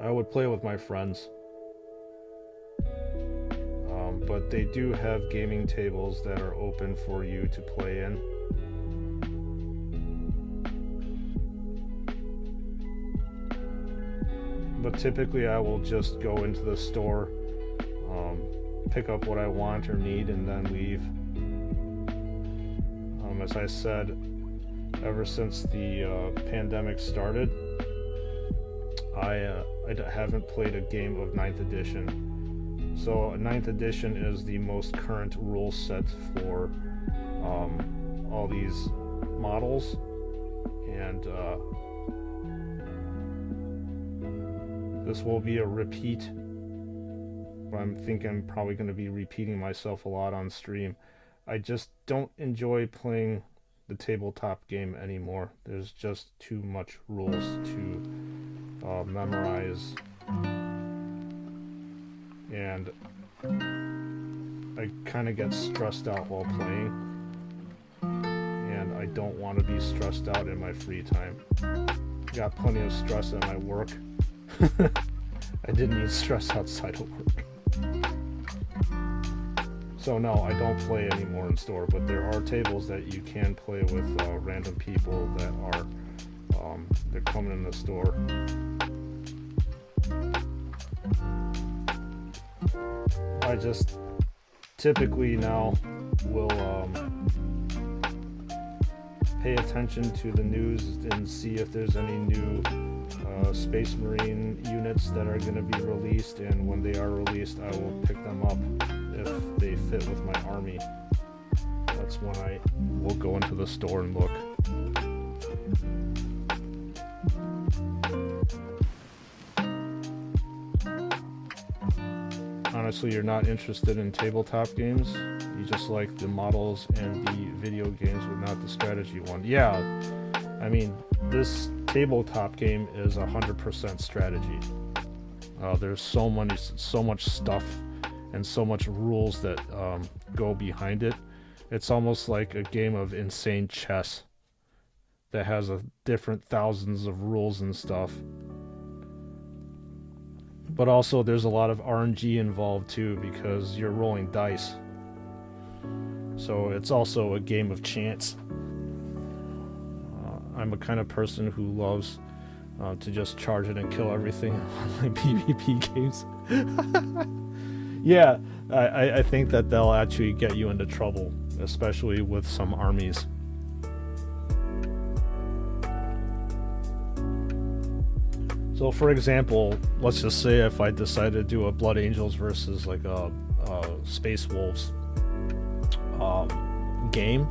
I would play with my friends. But they do have gaming tables that are open for you to play in. But typically I will just go into the store, pick up what I want or need, and then leave. As I said, ever since the pandemic started, I haven't played a game of 9th edition. So 9th edition is the most current rule set for all these models, and this will be a repeat. But I think I'm probably going to be repeating myself a lot on stream. I just don't enjoy playing the tabletop game anymore. There's just too much rules to memorize, and I kind of get stressed out while playing, and I don't want to be stressed out in my free time. Got plenty of stress at my work. I didn't need stress outside of work. So no, I don't play anymore in store, but there are tables that you can play with random people that are they're coming in the store. I just typically now will pay attention to the news and see if there's any new Space Marine units that are going to be released, and when they are released I will pick them up if they fit with my army. That's when I will go into the store and look. Honestly, you're not interested in tabletop games? You just like the models and the video games but not the strategy one? Yeah, I mean, this tabletop game is 100% strategy. There's so much stuff and so much rules that go behind it. It's almost like a game of insane chess that has different thousands of rules and stuff. But also there's a lot of RNG involved too, because you're rolling dice. So it's also a game of chance. I'm a kind of person who loves to just charge it and kill everything on my PvP games. Yeah, I think that they'll actually get you into trouble, especially with some armies. So for example, let's just say if I decided to do a Blood Angels versus like a Space Wolves game,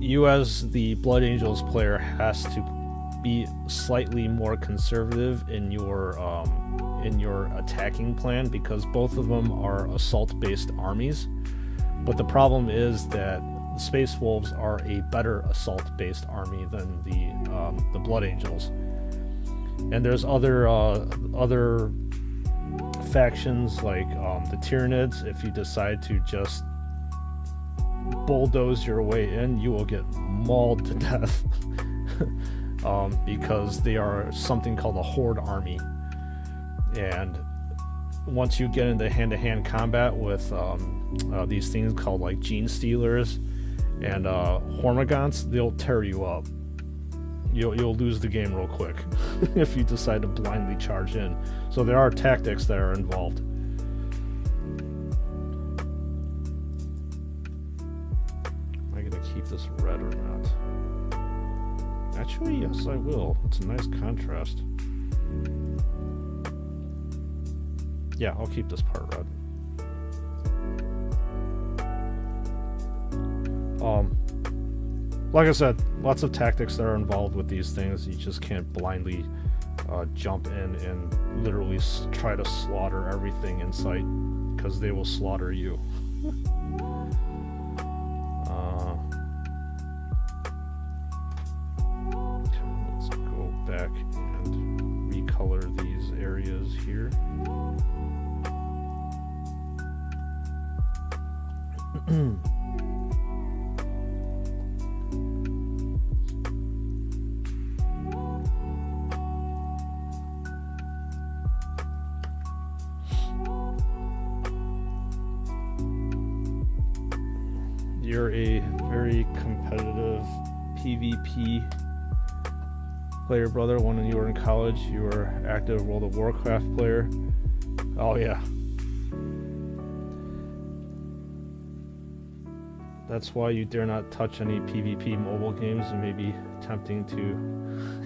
you as the Blood Angels player has to be slightly more conservative in your attacking plan, because both of them are assault-based armies. But the problem is that the Space Wolves are a better assault-based army than the Blood Angels. And there's other factions like the Tyranids. If you decide to just bulldoze your way in, you will get mauled to death. Because they are something called a horde army, and once you get into hand-to-hand combat with these things called like gene stealers and hormagaunts, they'll tear you up. You'll lose the game real quick if you decide to blindly charge in. So there are tactics that are involved. Am I gonna keep this red or not? Actually, yes, I will. It's a nice contrast. Yeah, I'll keep this part red. Like I said, lots of tactics that are involved with these things. You just can't blindly jump in and literally try to slaughter everything in sight, because they will slaughter you. Let's go back and recolor these areas here. You're a very competitive PvP player, brother. When you were in college, you were active World of Warcraft player. Oh yeah. That's why you dare not touch any PvP mobile games. It may be tempting to,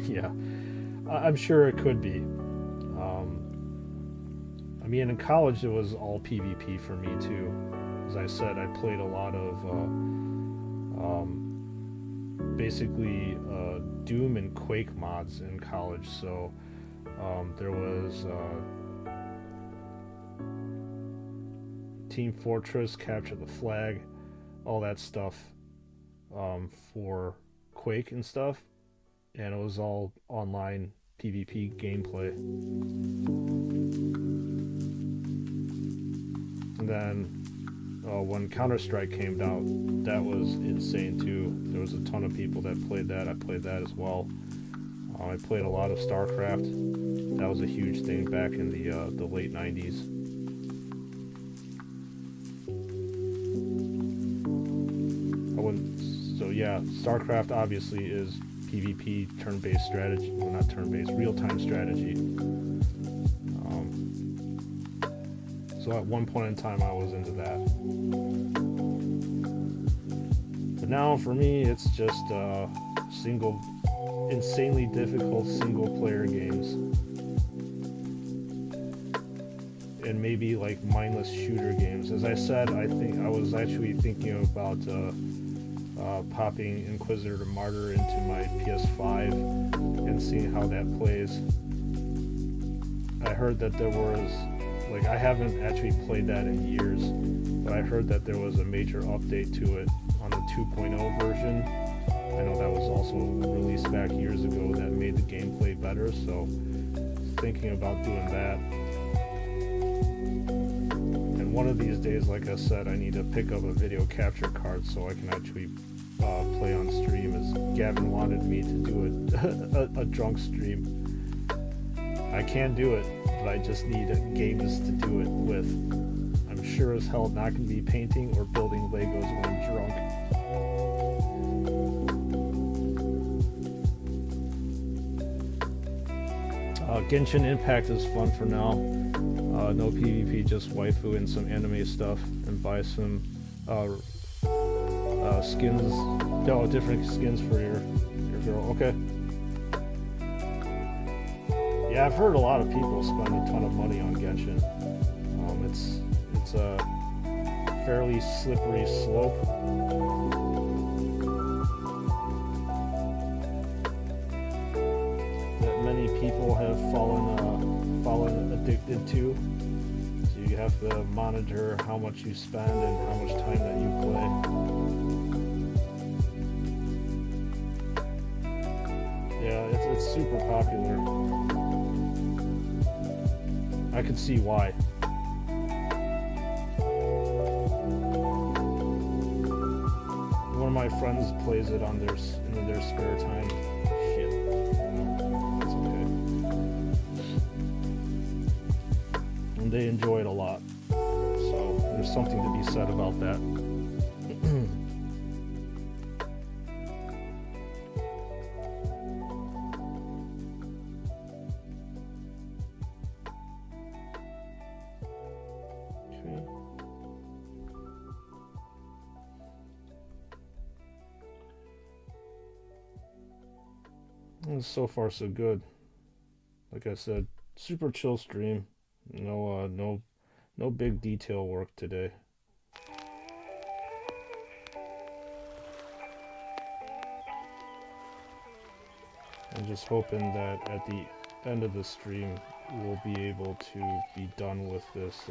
yeah. I'm sure it could be. I mean, in college it was all PvP for me too. As I said, I played a lot of basically Doom and Quake mods in college. So there was Team Fortress, Capture the Flag, all that stuff for Quake and stuff, and it was all online PvP gameplay. And then when Counter-Strike came out, that was insane too. There was a ton of people that played that. I played that as well. I played a lot of StarCraft. That was a huge thing back in the late 90s. So yeah, StarCraft obviously is PvP, turn-based strategy. Well, not turn-based, real-time strategy. So at one point in time, I was into that. But now, for me, it's just insanely difficult single-player games, and maybe like mindless shooter games. As I said, I was actually thinking about popping Inquisitor Martyr into my PS5 and seeing how that plays. I heard that there was, like, I haven't actually played that in years, but I heard that there was a major update to it on the 2.0 version. I know that was also released back years ago that made the gameplay better, so thinking about doing that. And one of these days, like I said, I need to pick up a video capture card so I can actually play on stream, as Gavin wanted me to do a drunk stream. I can do it, but I just need games to do it with. I'm sure as hell not going to be painting or building Legos when I'm drunk. Genshin Impact is fun for now. No PvP, just waifu and some anime stuff, and buy some skins. Oh, different skins for your girl. Okay. Yeah, I've heard a lot of people spend a ton of money on Genshin. It's a fairly slippery slope. That many people have fallen addicted to. So you have to monitor how much you spend and how much time that you play. Yeah, it's super popular. I could see why. One of my friends plays it on in their spare time. Shit. That's okay. And they enjoy it a lot. So there's something to be said about that. So far so good. Like I said, super chill stream. No big detail work today. I'm just hoping that at the end of the stream we'll be able to be done with this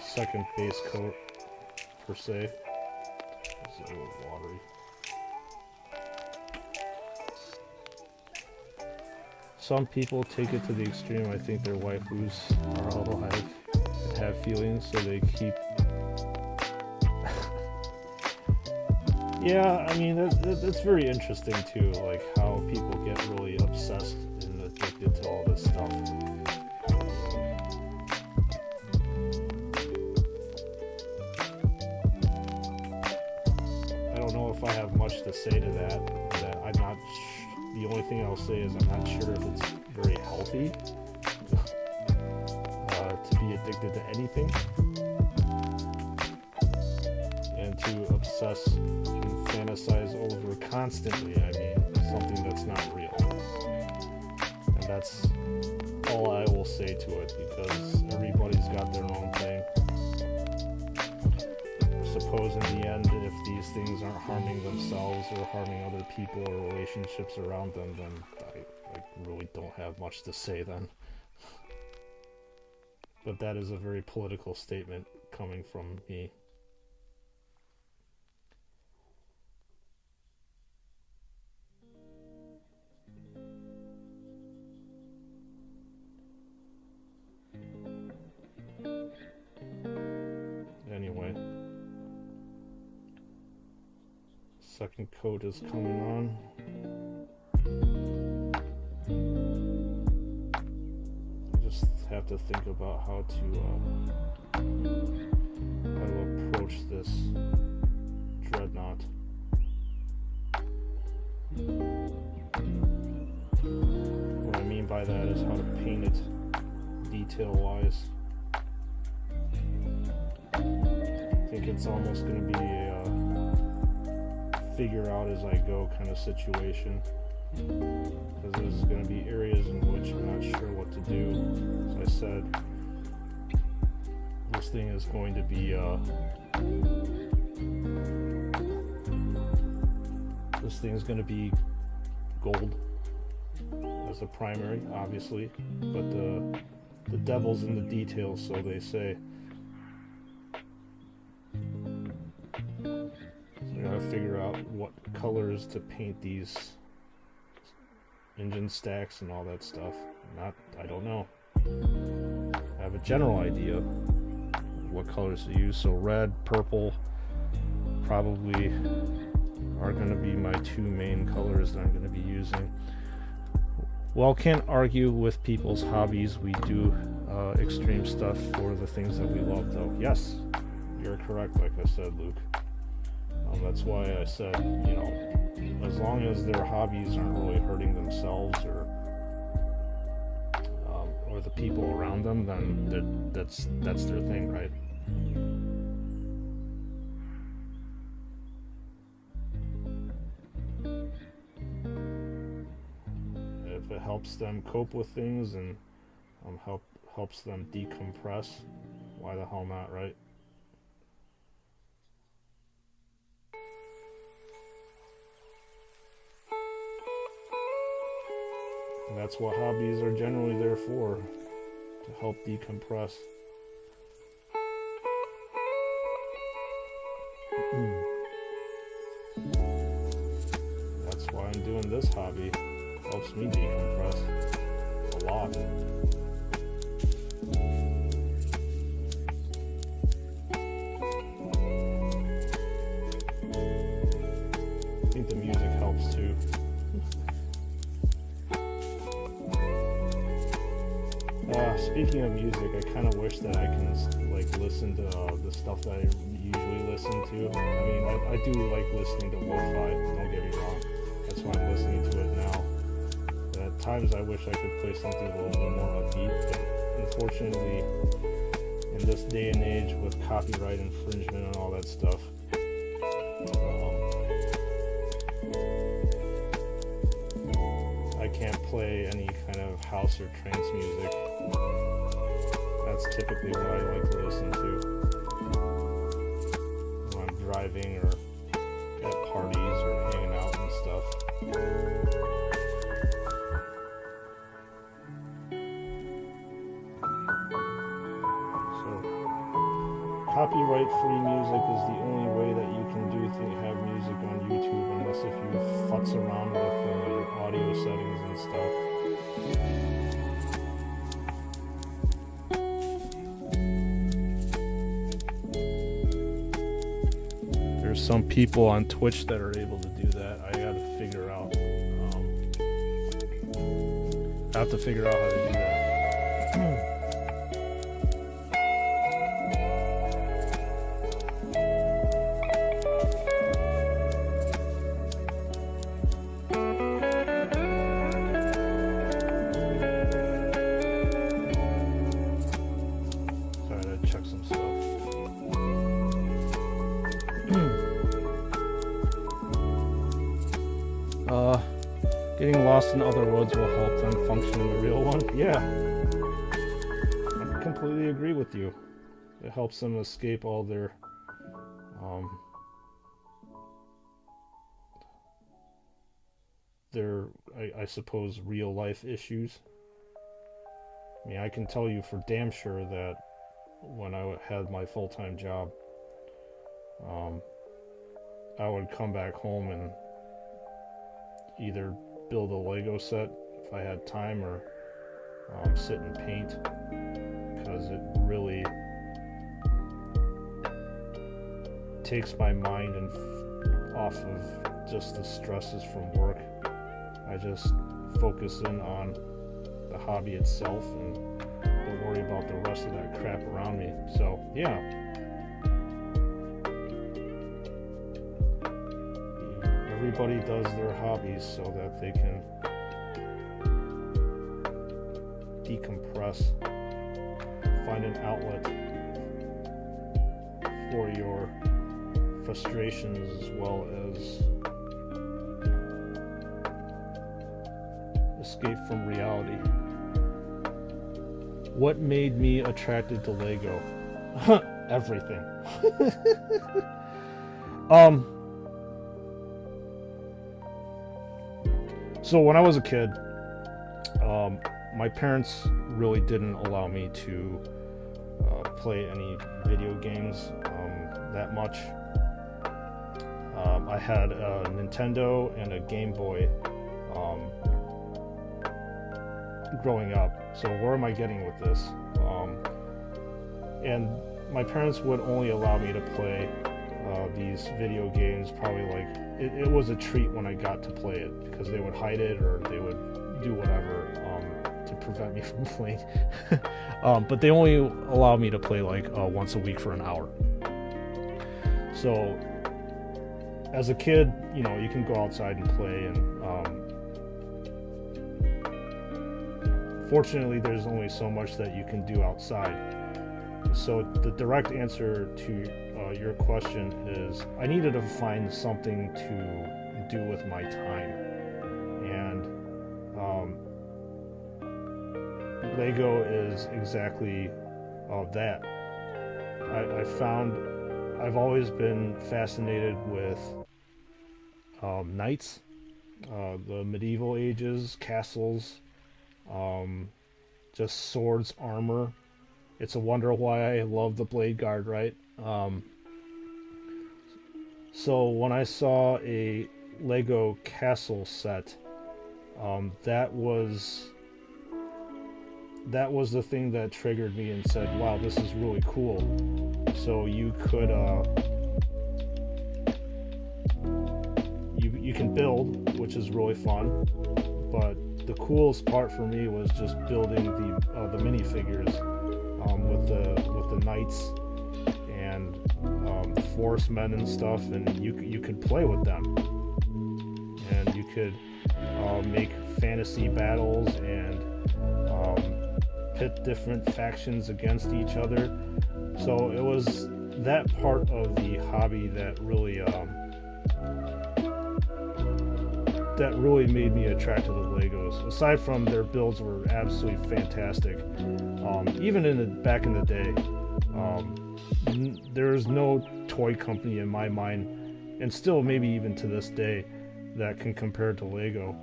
second base coat per se. It's a little watery. Some people take it to the extreme. I think their waifus are alive and have feelings, so they keep... Yeah, I mean, that's very interesting too, like how people get really obsessed and addicted to all this stuff. I don't know if I have much to say to that I'm not... The only thing I'll say is I'm not sure if it's very healthy to be addicted to anything and to obsess and fantasize over constantly. I mean, something that's not real. And that's all I will say to it, because everybody's got their own thing. Suppose in the end, if these things aren't harming themselves or harming other people or relationships around them, then I really don't have much to say then. But that is a very political statement coming from me. Anyway. Second coat is coming on. I just have to think about how to approach this Dreadnought. What I mean by that is how to paint it detail-wise. I think it's almost going to be a figure out as I go kind of situation, because there's going to be areas in which I'm not sure what to do. As I said, this thing is going to be gold as a primary, obviously, but the devil's in the details, so they say. I gotta figure out what colors to paint these engine stacks and all that stuff. I don't know. I have a general idea of what colors to use. So red, purple probably are going to be my two main colors that I'm going to be using. Well, can't argue with people's hobbies. We do extreme stuff for the things that we love, though. Yes, you're correct, like I said, Luke. That's why I said, you know, as long as their hobbies aren't really hurting themselves or the people around them, then that's their thing, right? If it helps them cope with things and helps them decompress, why the hell not, right? And that's what hobbies are generally there for, to help decompress. That's why I'm doing this hobby. It helps me decompress a lot. I think the music helps too. speaking of music, I kind of wish that I can like listen to the stuff that I usually listen to. I mean, I do like listening to lo-fi, don't get me wrong. That's why I'm listening to it now. And at times I wish I could play something a little bit more upbeat, but unfortunately, in this day and age with copyright infringement and all that stuff, I can't play any kind of house or trance music. That's typically what I like to listen to when I'm driving or at parties or hanging out and stuff. So, copyright-free music is the only way that you can have music on YouTube, unless if you futz around with your audio settings and stuff. There's some people on Twitch that are able to do that. I gotta figure out. I have to figure out how to do that. Getting lost in other woods will help them function in the real one. Yeah, I completely agree with you. It helps them escape all their I suppose real life issues. I mean, I can tell you for damn sure that when I had my full-time job, I would come back home and either build a Lego set if I had time, or sit and paint, because it really takes my mind off of just the stresses from work. I just focus in on the hobby itself and don't worry about the rest of that crap around me. So yeah, everybody does their hobbies so that they can decompress, find an outlet for your frustrations as well as escape from reality. What made me attracted to Lego? Everything. So when I was a kid, my parents really didn't allow me to play any video games that much. I had a Nintendo and a Game Boy growing up. So where am I getting with this? And my parents would only allow me to play these video games probably like it was a treat when I got to play it, because they would hide it or they would do whatever to prevent me from playing. But they only allow me to play like once a week for an hour. So as a kid, you know, you can go outside and play, and fortunately there's only so much that you can do outside. So the direct answer to your question is I needed to find something to do with my time, and Lego is exactly that. I found I've always been fascinated with knights, the medieval ages, castles, just swords, armor. It's a wonder why I love the Blade Guard, right? So when I saw a Lego castle set, that was the thing that triggered me and said, wow, this is really cool. So you could you can build, which is really fun, but the coolest part for me was just building the minifigures with the knights and the forest men and stuff, and you could play with them, and you could make fantasy battles and pit different factions against each other. So it was that part of the hobby that really made me attracted to Legos. Aside from their builds were absolutely fantastic. Even back in the day, there's no toy company in my mind, and still maybe even to this day, that can compare to Lego.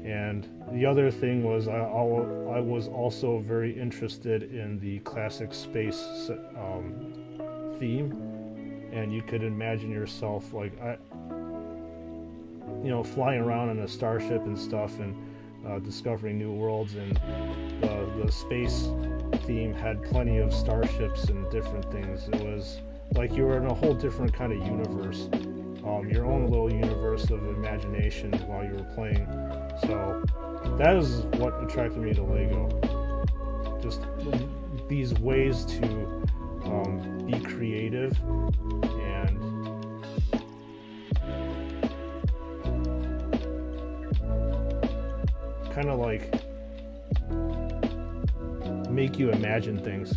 And the other thing was I was also very interested in the classic space theme, and you could imagine yourself like flying around in a starship and stuff, and discovering new worlds. And the space theme had plenty of starships and different things. It was like you were in a whole different kind of universe, your own little universe of imagination while you were playing. So that is what attracted me to Lego. Just these ways to be creative and kind of like make you imagine things.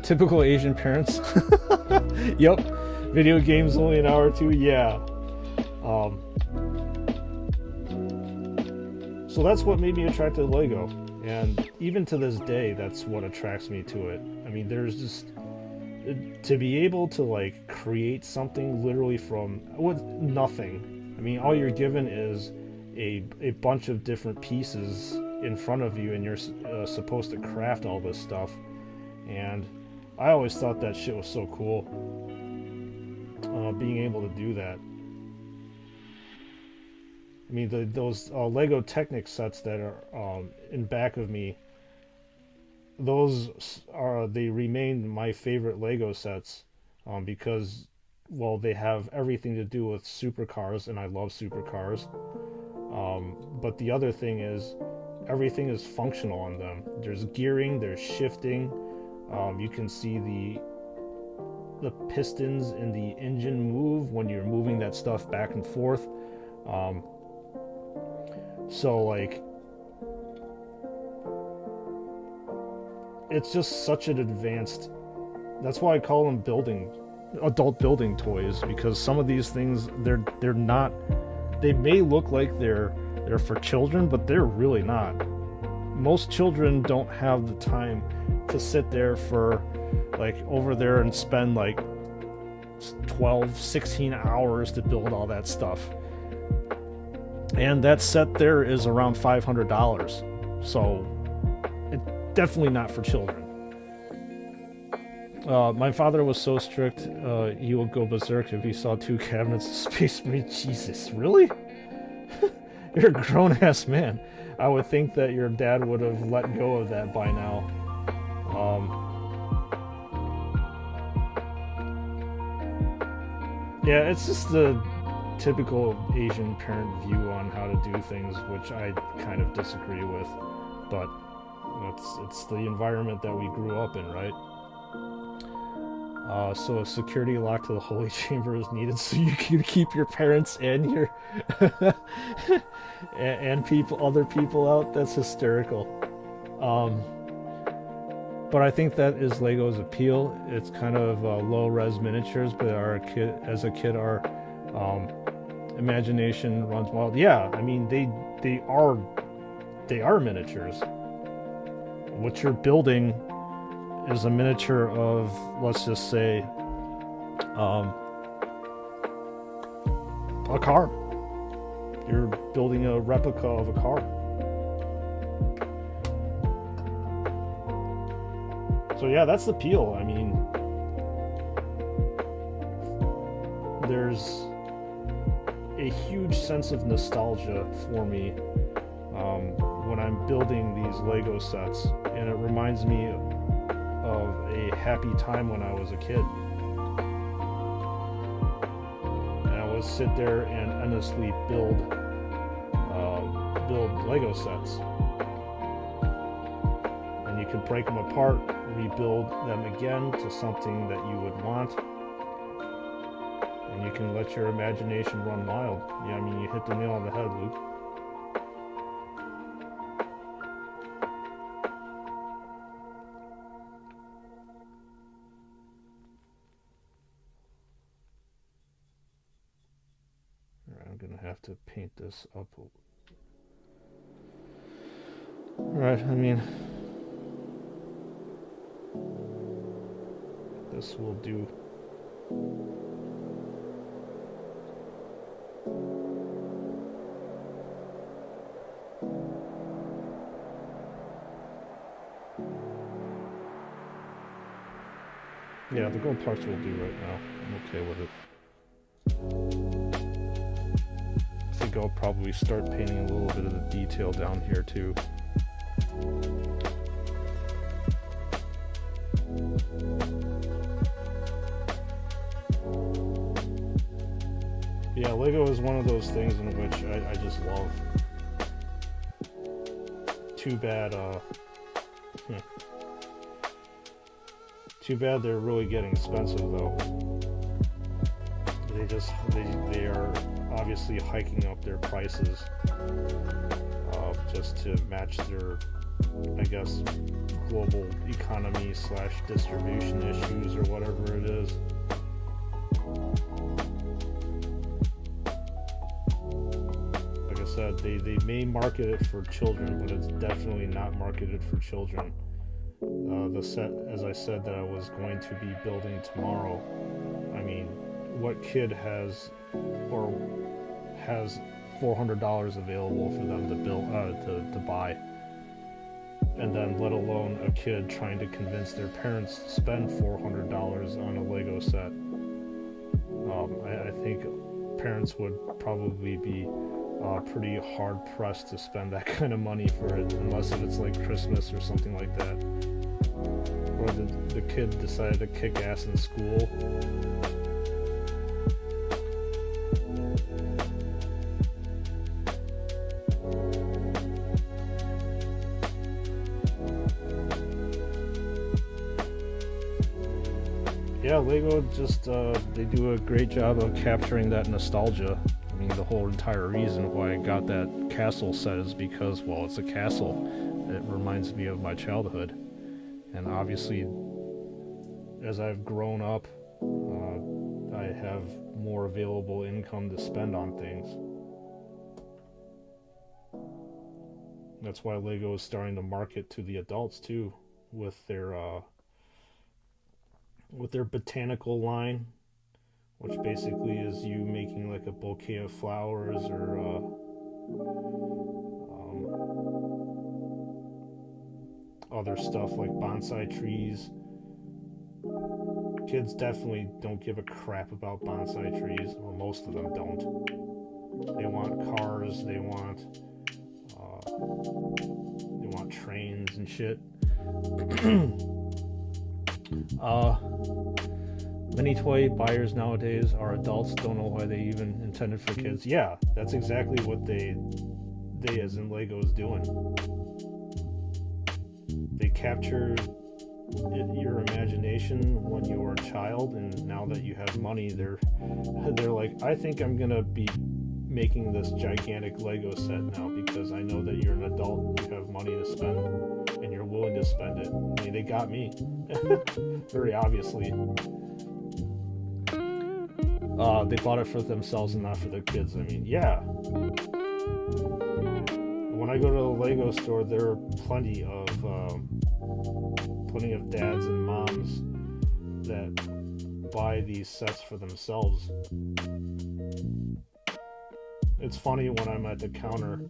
Typical Asian parents. Yep. Video games only an hour or two. Yeah. So that's what made me attracted to Lego, and even to this day, that's what attracts me to it. I mean, there's just to be able to like create something literally from nothing. I mean, all you're given is a bunch of different pieces in front of you, and you're supposed to craft all this stuff. And I always thought that shit was so cool, being able to do that. I mean, those Lego Technic sets that are in back of me, they remain my favorite Lego sets, because, well, they have everything to do with supercars, and I love supercars. But the other thing is, everything is functional on them. There's gearing, there's shifting. You can see the pistons in the engine move when you're moving that stuff back and forth. So like, it's just such an advanced, that's why I call them adult building toys, because some of these things, they're not, they may look like they're for children, but they're really not. Most children don't have the time to sit there for like over there and spend like 12-16 hours to build all that stuff. And that set there is around $500, so it's definitely not for children. My father was so strict, he would go berserk if he saw 2 cabinets of Space Marine. Jesus, really? You're a grown-ass man. I would think that your dad would have let go of that by now. Yeah, it's just the typical Asian parent view on how to do things, which I kind of disagree with, but it's the environment that we grew up in, right? So a security lock to the holy chamber is needed so you can keep your parents and your and other people out. That's hysterical. But I think that is Lego's appeal. It's kind of low-res miniatures, but as a kid, our imagination runs wild. Yeah, I mean they are miniatures. What you're building is a miniature of, let's just say, a car. You're building a replica of a car. So yeah, that's the appeal. I mean, there's a huge sense of nostalgia for me when I'm building these Lego sets, and it reminds me of a happy time when I was a kid. And I would sit there and endlessly build build Lego sets. And you can break them apart, rebuild them again to something that you would want. And you can let your imagination run wild. Yeah, I mean, you hit the nail on the head, Luke. I'm gonna have to paint this up. Alright, I mean, this will do. Yeah, the gold parts will do right now. I'm okay with it. I think I'll probably start painting a little bit of the detail down here too. Yeah, Lego is one of those things in which I just love. Too bad, too bad they're really getting expensive though. They are obviously hiking up their prices just to match their, I guess, global economy / distribution issues or whatever it is. Like I said, they may market it for children, but it's definitely not marketed for children. The set, as I said, that I was going to be building tomorrow, I mean, what kid has $400 available for them to build, to buy? And then let alone a kid trying to convince their parents to spend $400 on a Lego set. I think parents would probably be pretty hard pressed to spend that kind of money for it, unless if it's like Christmas or something like that. Or the kid decided to kick ass in school. Yeah, Lego just, they do a great job of capturing that nostalgia. I mean, the whole entire reason why I got that castle set is because, well, it's a castle. It reminds me of my childhood. And obviously, as I've grown up, I have more available income to spend on things. That's why Lego is starting to market to the adults too, with their botanical line, which basically is you making like a bouquet of flowers or other stuff like bonsai trees. Kids definitely don't give a crap about bonsai trees. Well, most of them don't. They want cars, they want trains and shit. Many toy buyers nowadays are adults, don't know why they even intended for kids. Yeah, that's exactly what they as in Lego is doing. They capture your imagination when you were a child, and now that you have money, they're like, I think I'm gonna be making this gigantic Lego set now because I know that you're an adult, you have money to spend, and you're willing to spend it. I mean, they got me. Very obviously. They bought it for themselves and not for their kids. I mean, yeah. When I go to the Lego store, there are plenty of dads and moms that buy these sets for themselves. It's funny when I'm at the counter,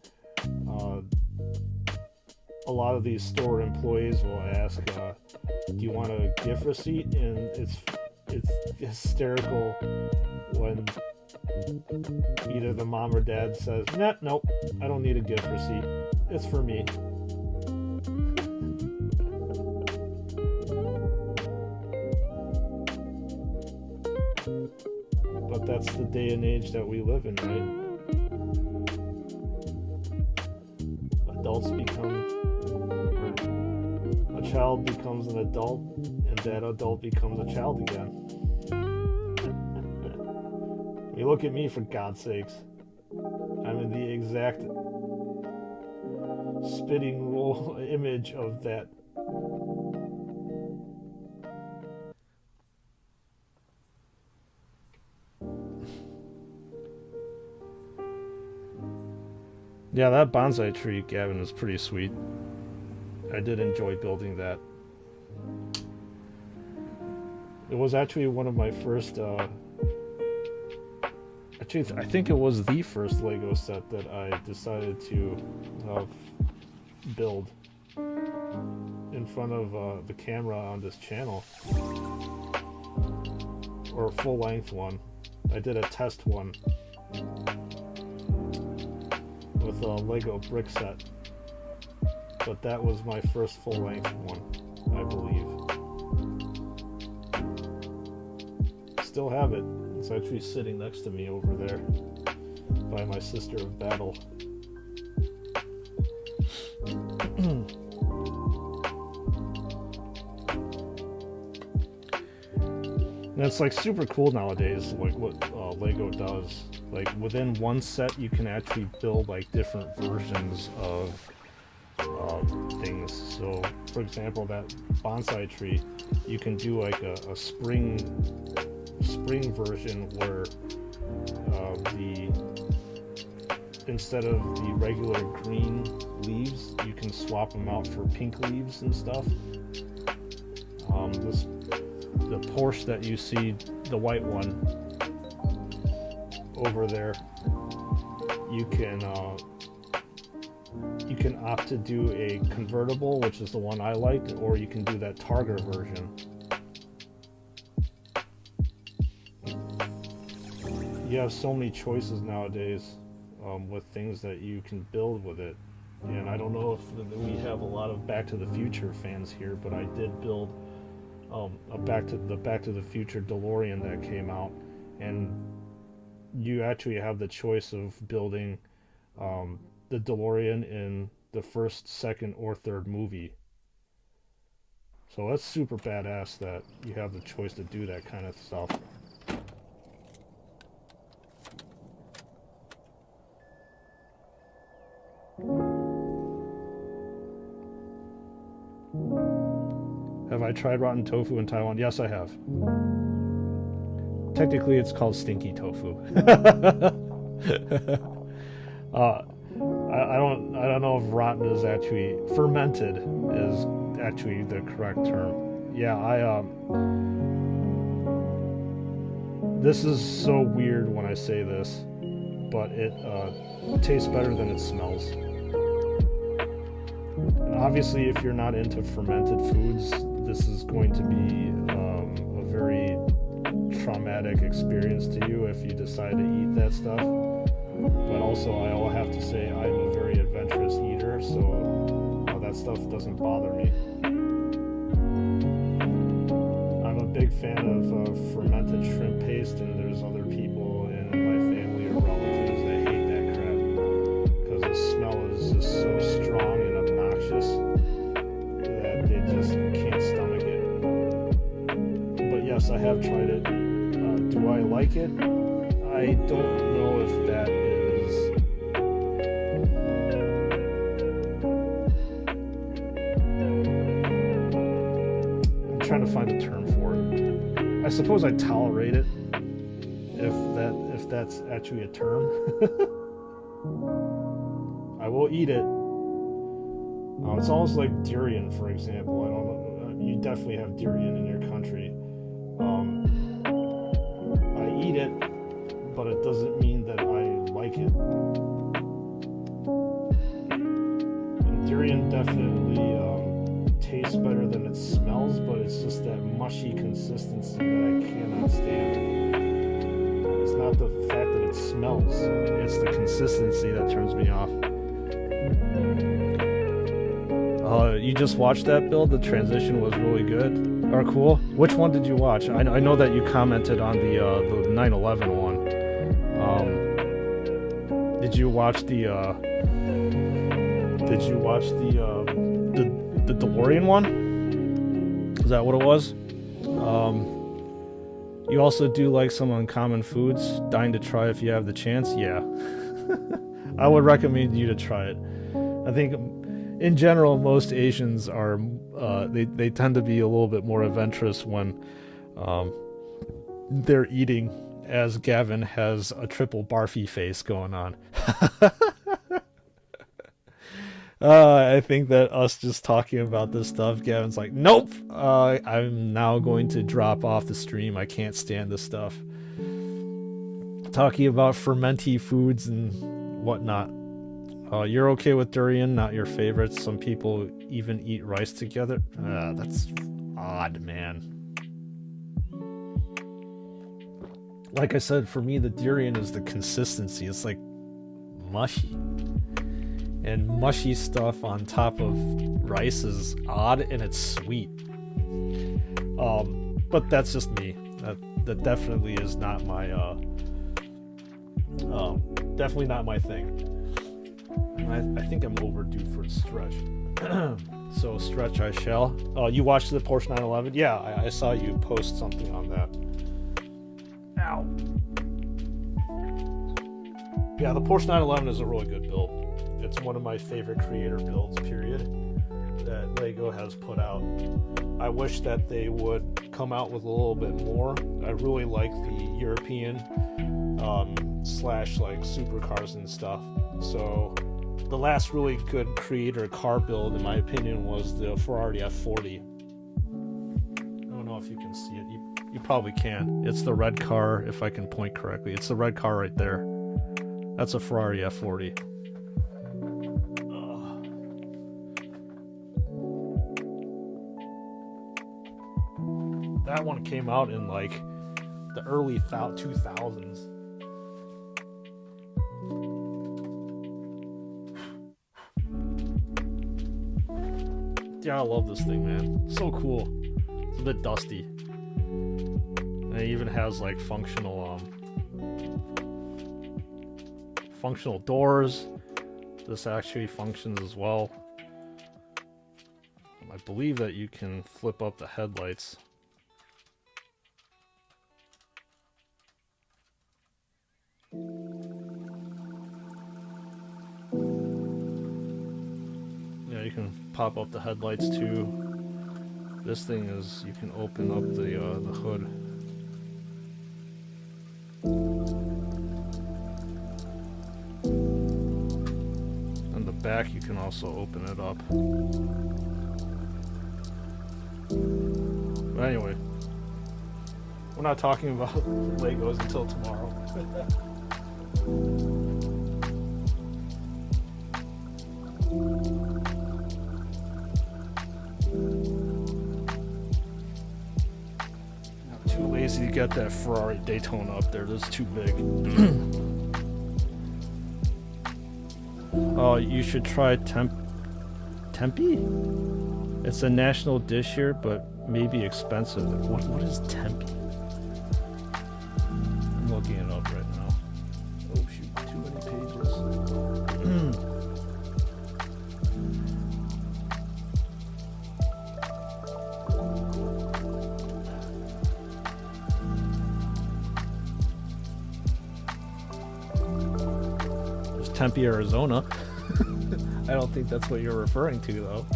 a lot of these store employees will ask, do you want a gift receipt? And it's hysterical when either the mom or dad says, nope, I don't need a gift receipt. It's for me. But that's the day and age that we live in, right? adults become, or a child becomes an adult, and that adult becomes a child again. You look at me, for God's sakes. I'm in the exact spitting roll image of that. Yeah, that bonsai tree, Gavin, is pretty sweet. I did enjoy building that. It was actually one of my first, actually, I think it was the first Lego set that I decided to build in front of the camera on this channel. Or a full-length one. I did a test one with a Lego brick set, but that was my first full-length one, I believe. Still have it. It's actually sitting next to me over there by my Sister of Battle. And it's like super cool nowadays, like what Lego does. Like within one set, you can actually build like different versions of things. So, for example, that bonsai tree, you can do like a spring version where instead of the regular green leaves, you can swap them out for pink leaves and stuff. The Porsche that you see, the white one over there, you can opt to do a convertible, which is the one I liked, or you can do that Targa version. You have so many choices nowadays with things that you can build with it. And I don't know if we have a lot of Back to the Future fans here, but I did build a Back to the Future DeLorean that came out, and you actually have the choice of building the DeLorean in the first, second, or third movie. So that's super badass that you have the choice to do that kind of stuff. Have I tried rotten tofu in Taiwan? Yes, I have. Technically, it's called stinky tofu. I don't know if rotten is actually fermented is actually the correct term. Yeah, this is so weird when I say this, but it tastes better than it smells. And obviously, if you're not into fermented foods, this is going to be a very traumatic experience to you if you decide to eat that stuff. But also, I will have to say I'm a very adventurous eater, so that stuff doesn't bother me. I'm a big fan of fermented shrimp paste, and there's other people in my family or relatives that hate that crap because the smell is just so strong and obnoxious that they just can't stomach it. But yes, I have tried it. Do I like it? I don't know if that is... I'm trying to find a term for it. I suppose I tolerate it, if that's actually a term. I will eat it. It's almost like durian, for example. I don't know. You definitely have durian in your country. I eat it, but it doesn't mean that I like it. And durian definitely tastes better than it smells, but it's just that mushy consistency that I cannot stand. It's not the fact that it smells, it's the consistency that turns me off. You just watched that build? The transition was really good or cool? Which one did you watch? I know that you commented on the 9/11 one. Did you watch the Did you watch the DeLorean one? Is that what it was? You also do like some uncommon foods. Dying to try if you have the chance? Yeah. I would recommend you to try it. I think in general most Asians are they tend to be a little bit more adventurous when they're eating, as Gavin has a triple barfy face going on. I think that us just talking about this stuff, Gavin's like, nope, I'm now going to drop off the stream. I can't stand this stuff. Talking about fermenty foods and whatnot. You're okay with durian, not your favorite. Some people even eat rice together. That's odd, man. Like I said, for me, the durian is the consistency. It's like mushy. And mushy stuff on top of rice is odd and it's sweet. But that's just me. That definitely is not my definitely not my thing. And I think I'm overdue for a stretch. So stretch I shall. You watched the Porsche 911? Yeah, I saw you post something on that. Ow. Yeah, the Porsche 911 is a really good build. It's one of my favorite creator builds, period, that LEGO has put out. I wish that they would come out with a little bit more. I really like the European slash like supercars and stuff. So the last really good creator car build, in my opinion, was the Ferrari F40. I don't know if you can see it. You probably can. It's the red car, if I can point correctly. It's the red car right there. That's a Ferrari F40. That one came out in like the early 2000s. Yeah, I love this thing, man. So cool. It's a bit dusty. And it even has like functional doors. This actually functions as well. I believe that you can flip up the headlights. Yeah, you can pop up the headlights too. This thing is, you can open up the hood. On the back you can also open it up. But anyway, we're not talking about Legos until tomorrow. I'm too lazy to get that Ferrari Daytona up there. That's too big. Oh, you should try Tempe? It's a national dish here, but maybe expensive. What is Tempe? I'm looking it up right now. Oh shoot, too many pages. There's Tempe, Arizona. I don't think that's what you're referring to, though.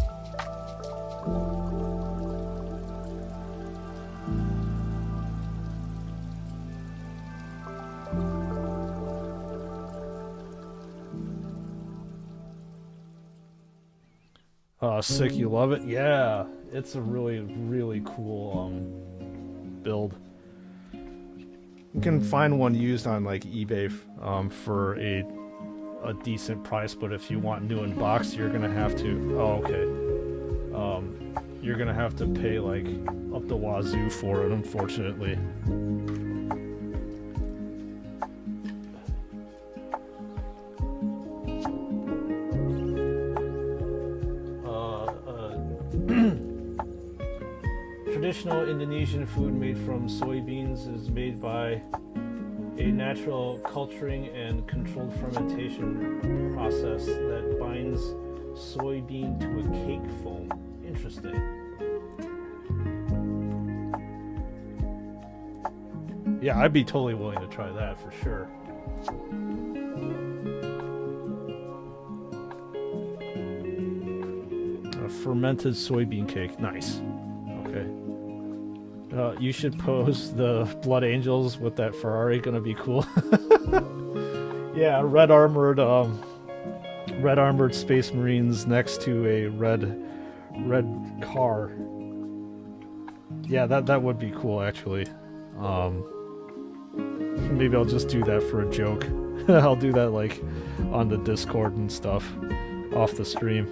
Sick, you love it? Yeah, it's a really, really cool build. You can find one used on like eBay for a decent price, but if you want new in box, you're gonna have to. Oh, okay. You're gonna have to pay like up the wazoo for it, unfortunately. Traditional Indonesian food made from soybeans is made by a natural culturing and controlled fermentation process that binds Soybean to a cake foam. Interesting. Yeah, I'd be totally willing to try that for sure. A fermented soybean cake. Nice. Okay. You should pose the Blood Angels with that Ferrari. Gonna be cool. Yeah, red armored Space Marines next to a red car. Yeah, that would be cool actually. Maybe I'll just do that for a joke. I'll do that like on the Discord and stuff off the stream.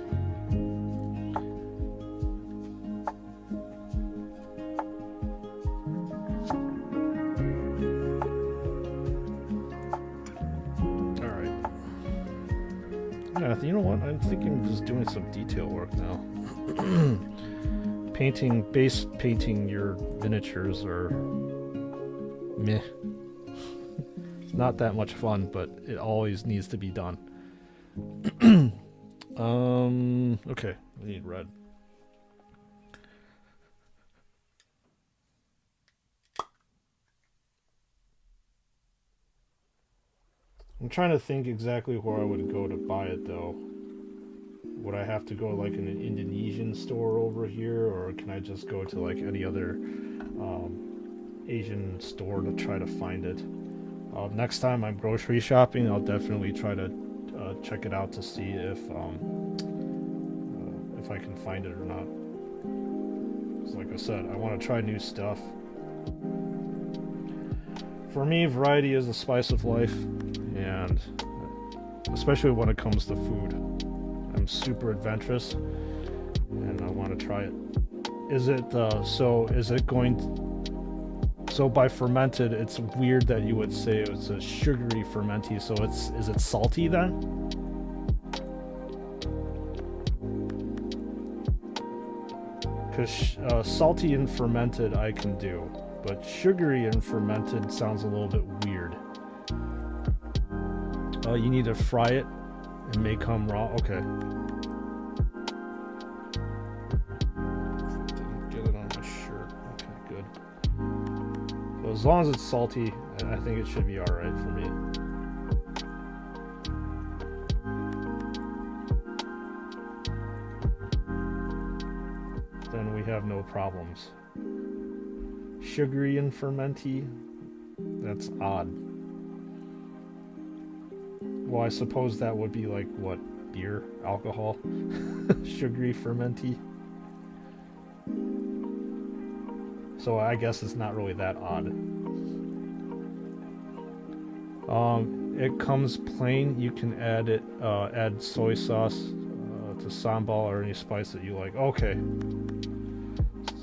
You know what? I'm thinking of just doing some detail work now. Base painting your miniatures are meh. Not that much fun, but it always needs to be done. Okay, I need red. I'm trying to think exactly where I would go to buy it though. Would I have to go like in an Indonesian store over here, or can I just go to like any other Asian store to try to find it? Next time I'm grocery shopping, I'll definitely try to check it out to see if I can find it or not. 'Cause like I said, I want to try new stuff. For me, variety is the spice of life, and especially when it comes to food. I'm super adventurous, and I want to try it. Is it so by fermented, it's weird that you would say it's a sugary fermenty, so is it salty then? Because salty and fermented I can do, but sugary and fermented sounds a little bit weird. You need to fry it. It may come raw. Okay. Didn't get it on my shirt. Okay, good. So as long as it's salty, I think it should be alright for me. Then we have no problems. Sugary and fermenty? That's odd. Well, I suppose that would be like, what, beer? Alcohol? Sugary fermenty? So I guess it's not really that odd. It comes plain. You can add soy sauce to sambal or any spice that you like. Okay.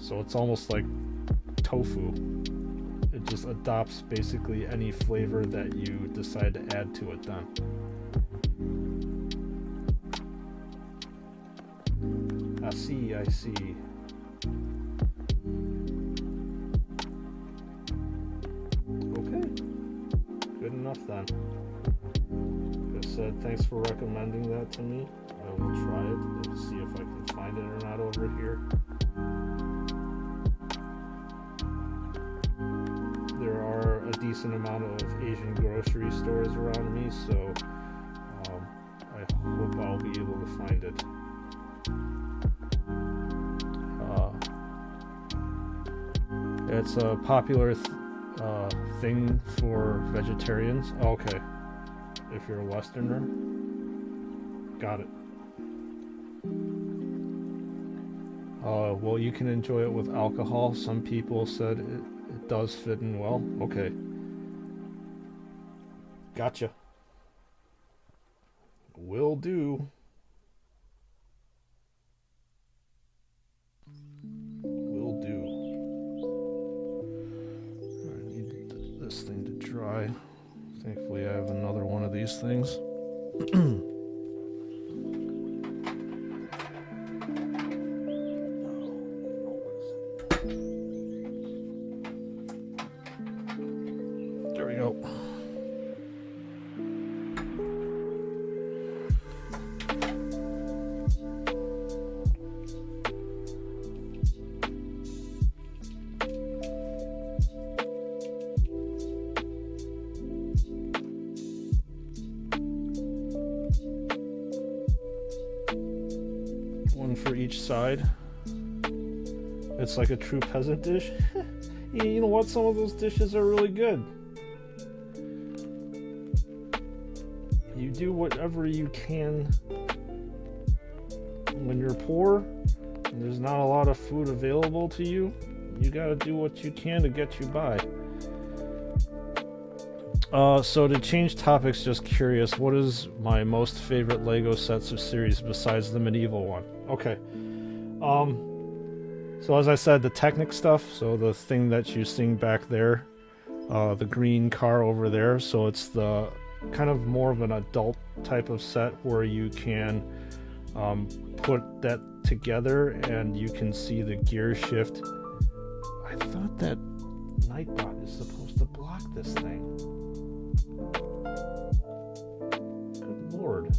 So it's almost like tofu. It just adopts basically any flavor that you decide to add to it then. I see. Okay. Good enough then. Like I said, thanks for recommending that to me. I will try it and see if I can find it or not over here. There are a decent amount of Asian grocery stores around me, so I hope I'll be able to find it. It's a popular thing for vegetarians. Okay. If you're a Westerner. Got it. Well, you can enjoy it with alcohol. Some people said it does fit in well. Okay. Gotcha. Will do. Will do. I need this thing to dry. Thankfully, I have another one of these things. There we go. one for each side. It's like a true peasant dish. You know what? Some of those dishes are really good. You do whatever you can when you're poor and there's not a lot of food available to you. You gotta do what you can to get you by. So to change topics, just curious, what is my most favorite Lego sets of series besides the medieval one? Okay. So as I said, the Technic stuff, so the thing that you see back there, the green car over there, so it's the kind of more of an adult type of set where you can put that together and you can see the gear shift. I thought that Nightbot is supposed to block this thing. Good lord.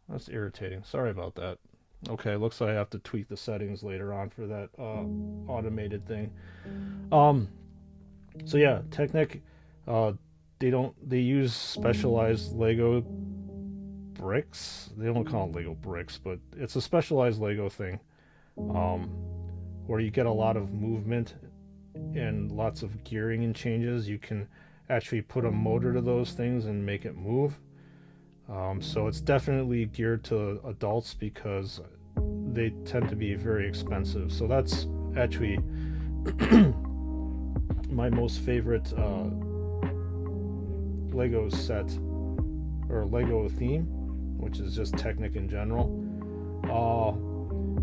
That's irritating. Sorry about that. Okay, looks like I have to tweak the settings later on for that automated thing. So yeah, Technic, they use specialized Lego bricks. They don't call them Lego bricks, but it's a specialized Lego thing, where you get a lot of movement and lots of gearing and changes. You can actually put a motor to those things and make it move. So it's definitely geared to adults because they tend to be very expensive. So that's actually my most favorite Lego set or Lego theme, which is just Technic in general.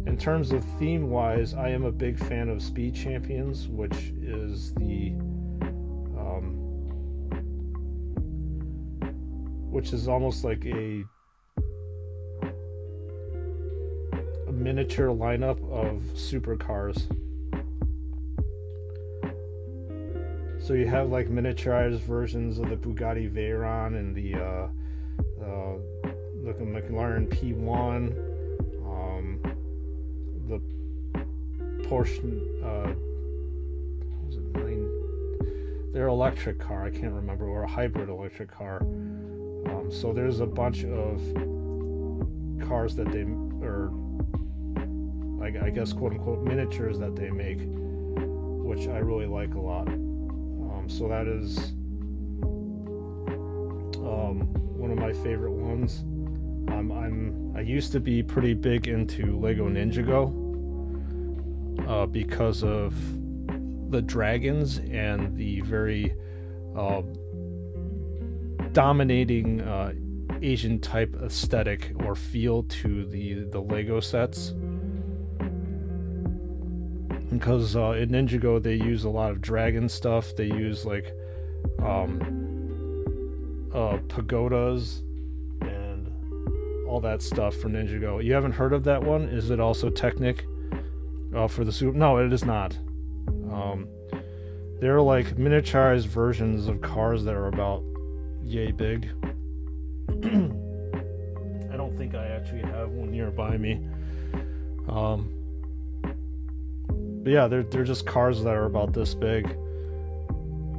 In terms of theme wise, I am a big fan of Speed Champions, which is which is almost like a miniature lineup of supercars. So you have like miniaturized versions of the Bugatti Veyron and the McLaren P1, the Porsche, what was it, their electric car, I can't remember, or a hybrid electric car. So there's a bunch of cars that they, or I guess quote unquote miniatures that they make, which I really like a lot. So that is one of my favorite ones. I used to be pretty big into Lego Ninjago because of the dragons and the very dominating Asian type aesthetic or feel to the Lego sets. Because in Ninjago they use a lot of dragon stuff. They use like pagodas and all that stuff for Ninjago. You haven't heard of that one? Is it also Technic for the Super? No, it is not. They're like miniaturized versions of cars that are about yay big. I don't think I actually have one nearby me. But yeah, they're just cars that are about this big,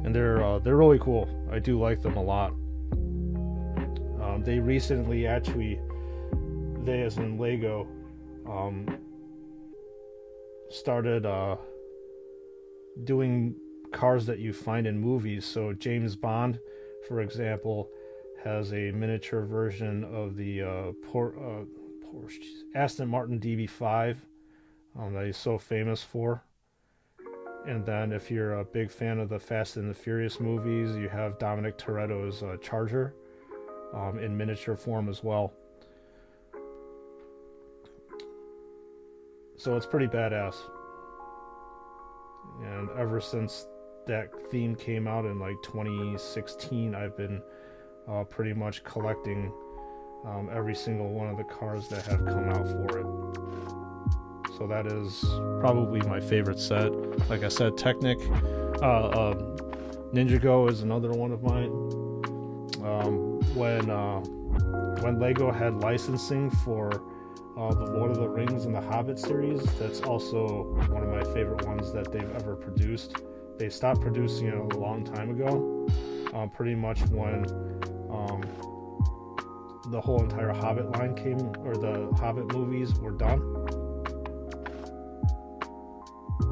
and they're really cool. I do like them a lot. They recently actually, they as in Lego, started doing cars that you find in movies. So James Bond, for example, has a miniature version of the Porsche Aston Martin DB5 that he's so famous for. And then if you're a big fan of the Fast and the Furious movies, you have Dominic Toretto's Charger in miniature form as well. So it's pretty badass. And ever since that theme came out in like 2016, I've been pretty much collecting every single one of the cars that have come out for it. So that is probably my favorite set. Like I said, Technic, Ninjago is another one of mine. When Lego had licensing for the Lord of the Rings and the Hobbit series. That's also one of my favorite ones that they've ever produced. They stopped producing it a long time ago, pretty much when the whole entire Hobbit line came, or the Hobbit movies were done.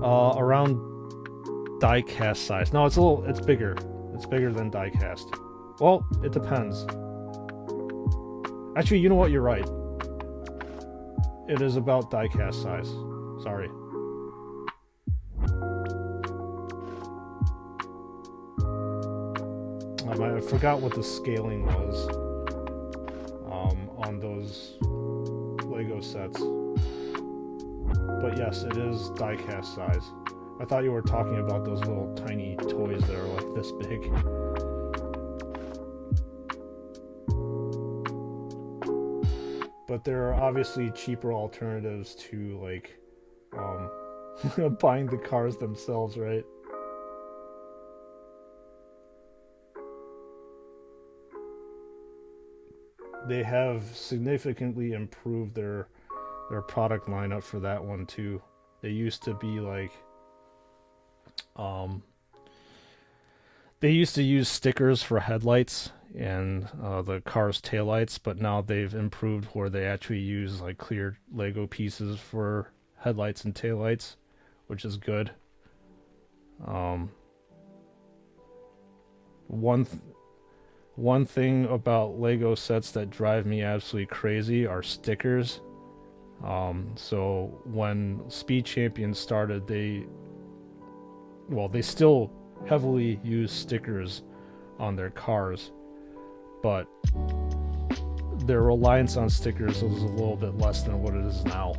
Around die-cast size. No, it's bigger. It's bigger than die-cast. Well, it depends. Actually, you know what? You're right. It is about die-cast size. Sorry. I forgot what the scaling was on those Lego sets. But yes, it is die-cast size. I thought you were talking about those little tiny toys that are like this big. But there are obviously cheaper alternatives to, like, buying the cars themselves, right? They have significantly improved their product lineup for that one too. They used to be like, they used to use stickers for headlights and the car's taillights, but now they've improved where they actually use like clear Lego pieces for headlights and taillights, which is good. One thing about Lego sets that drive me absolutely crazy are stickers. So when Speed Champions started, they still heavily use stickers on their cars, but their reliance on stickers was a little bit less than what it is now.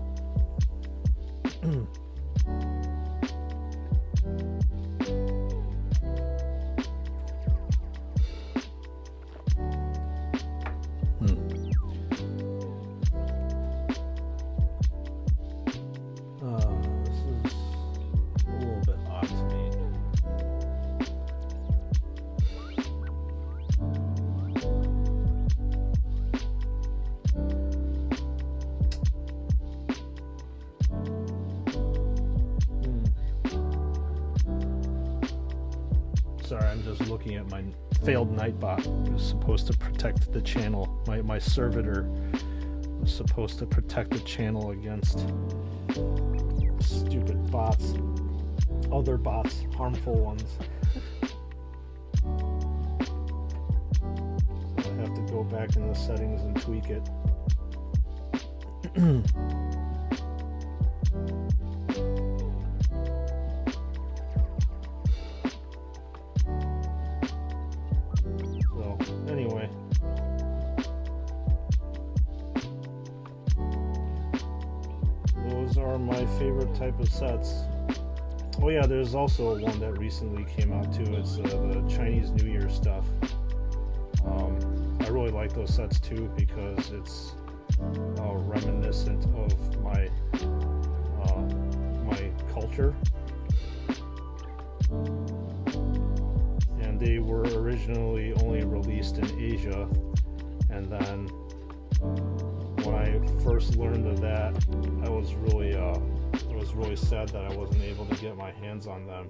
Sorry, I'm just looking at my failed Nightbot. It was supposed to protect the channel. My servitor was supposed to protect the channel against stupid bots. Other bots, harmful ones. So I have to go back in the settings and tweak it. Anyway, those are my favorite type of sets. Oh yeah, there's also one that recently came out too. It's the Chinese New Year stuff. I really like those sets too because it's reminiscent of my culture. And they were originally only released in Asia, and then when I first learned of that, I was really sad that I wasn't able to get my hands on them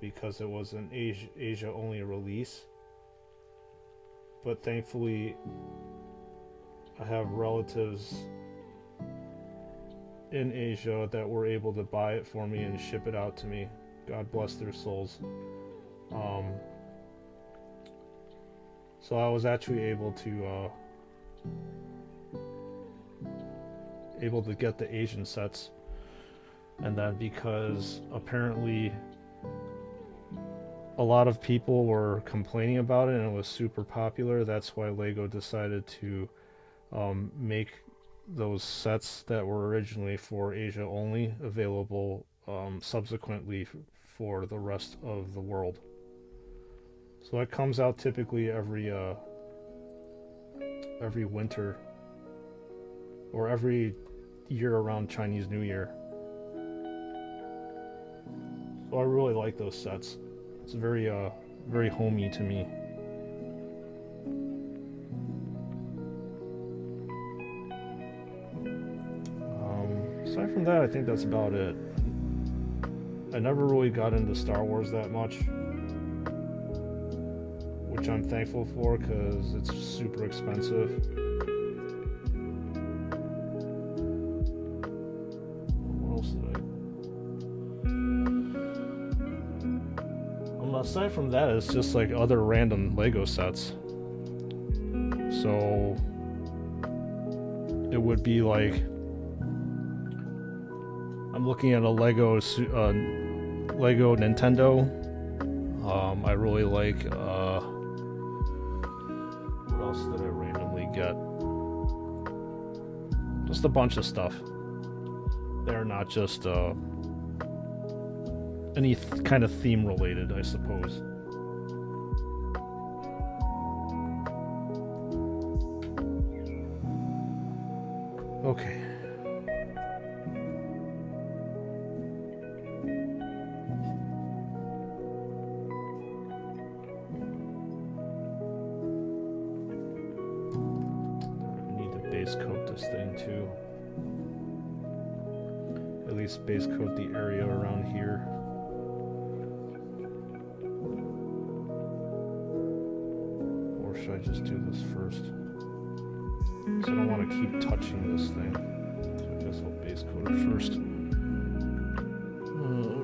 because it was an Asia only release. But thankfully, I have relatives in Asia that were able to buy it for me and ship it out to me. God bless their souls. So I was actually able to get the Asian sets, and then because apparently a lot of people were complaining about it and it was super popular, that's why Lego decided to make those sets that were originally for Asia only available subsequently for the rest of the world. So it comes out typically every winter or every year around Chinese New Year. So I really like those sets. It's very homey to me. Aside from that, I think that's about it. I never really got into Star Wars that much, which I'm thankful for because it's super expensive. What else did I... aside from that, it's just like other random Lego sets. So it would be like I'm looking at a Lego Nintendo. I really like. What else did I randomly get? Just a bunch of stuff. They're not just any kind of theme related, I suppose. Okay. Base coat this thing too. At least base coat the area around here. Or should I just do this first? So I don't want to keep touching this thing. So I guess I'll base coat it first.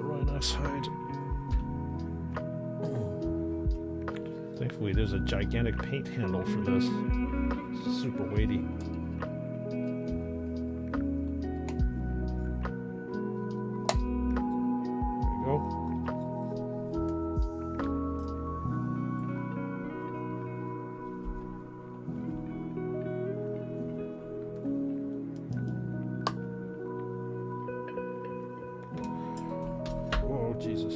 Right outside. Thankfully there's a gigantic paint handle for this. It's super weighty. Jesus.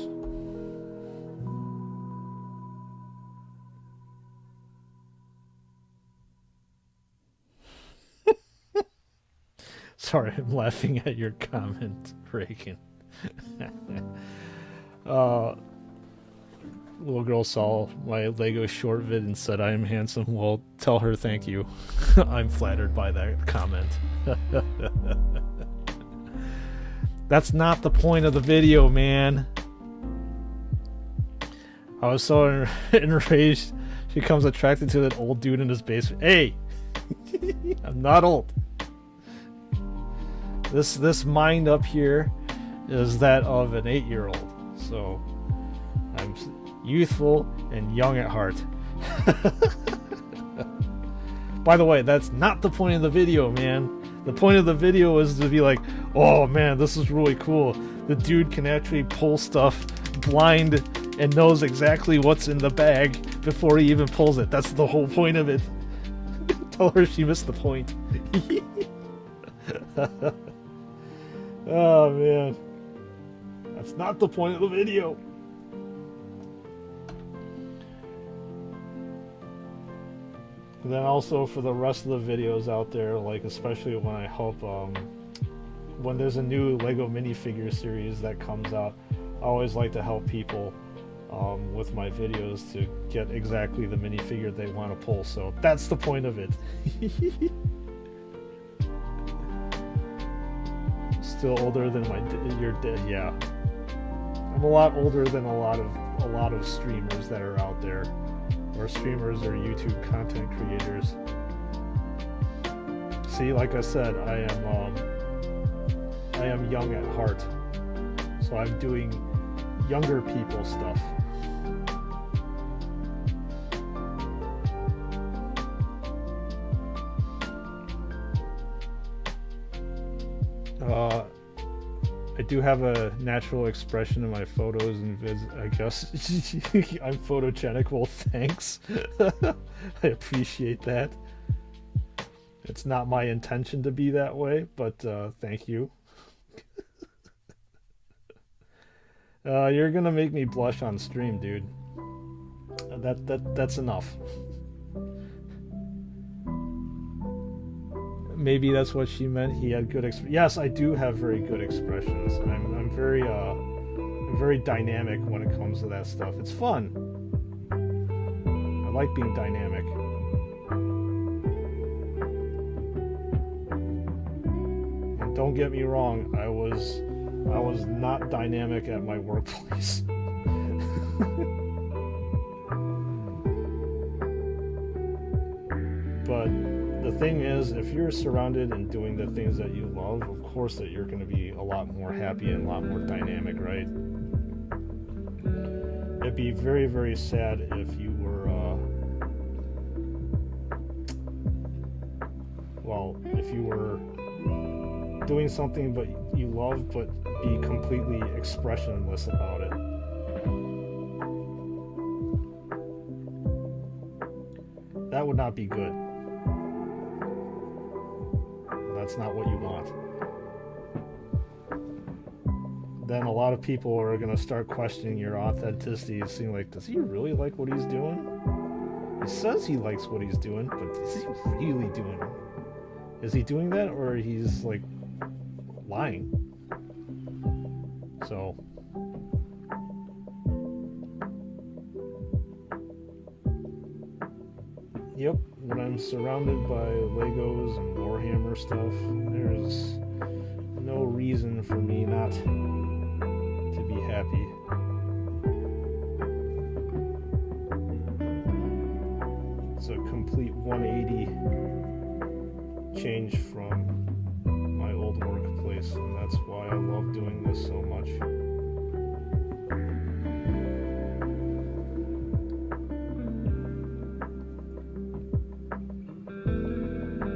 Sorry, I'm laughing at your comment, Reagan. Little girl saw my Lego short vid and said I am handsome. Well, tell her thank you. I'm flattered by that comment. That's not the point of the video, man. I was so enraged. She comes attracted to that old dude in his basement. Hey! I'm not old. This mind up here is that of an 8-year-old. So I'm youthful and young at heart. By the way, that's not the point of the video, man. The point of the video is to be like, oh man, this is really cool. The dude can actually pull stuff blind and knows exactly what's in the bag before he even pulls it. That's the whole point of it. Tell her she missed the point. Oh man. That's not the point of the video. And then also for the rest of the videos out there, like especially when I help, when there's a new Lego minifigure series that comes out, I always like to help people with my videos to get exactly the minifigure they want to pull. So that's the point of it. Still older than your dad, yeah. I'm a lot older than a lot of streamers that are out there. Or streamers or YouTube content creators. See, like I said, I am young at heart, so I'm doing younger people stuff. I do have a natural expression in my photos and vids, I guess. I'm photogenic, well thanks. I appreciate that. It's not my intention to be that way, but thank you. You're gonna make me blush on stream, dude. That's enough. Maybe that's what she meant. He had good yes, I do have very good expressions. I'm very dynamic when it comes to that stuff. It's fun. I like being dynamic. And don't get me wrong, I was not dynamic at my workplace. But the thing is, if you're surrounded and doing the things that you love, of course that you're going to be a lot more happy and a lot more dynamic, right? It'd be very, very sad if you were, if you were doing something but you love, but be completely expressionless about it. That would not be good. That's not what you want. Then a lot of people are going to start questioning your authenticity and seeing like, does he really like what he's doing? He says he likes what he's doing, but is he really doing it? Is he doing that, or he's like lying? So yep, when I'm surrounded by Legos and Warhammer stuff, there's no reason for me not to be happy. It's a complete 180 change from my old workplace, and that's why I love doing this so much.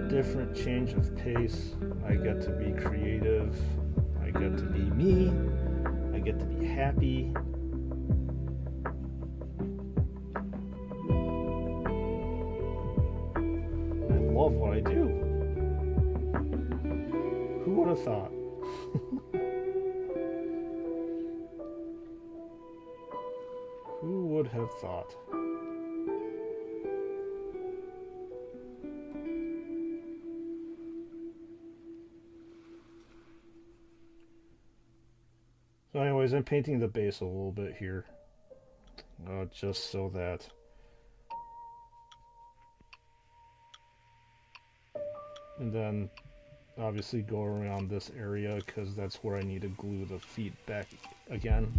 Different change of pace. I get to be creative. I get to be me. I get to be happy. I love what I do. Who would have thought? Who would have thought? So anyways, I'm painting the base a little bit here, just so that and then obviously go around this area because that's where I need to glue the feet back again.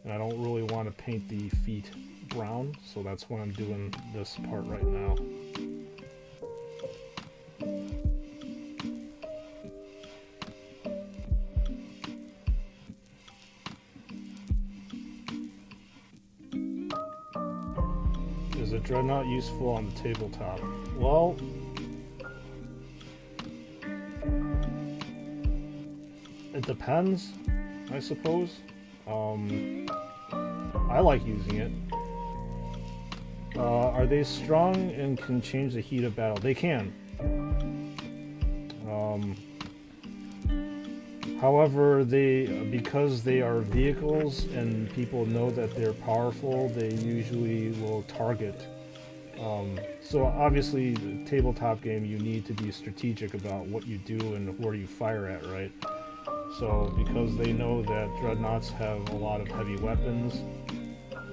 And I don't really want to paint the feet brown, so that's why I'm doing this part right now. Is a Dreadnought useful on the tabletop? Well, it depends, I suppose. I like using it. Are they strong and can change the heat of battle? They can. However, because they are vehicles and people know that they're powerful, they usually will target. So obviously, the tabletop game, you need to be strategic about what you do and where you fire at, right? So because they know that Dreadnoughts have a lot of heavy weapons,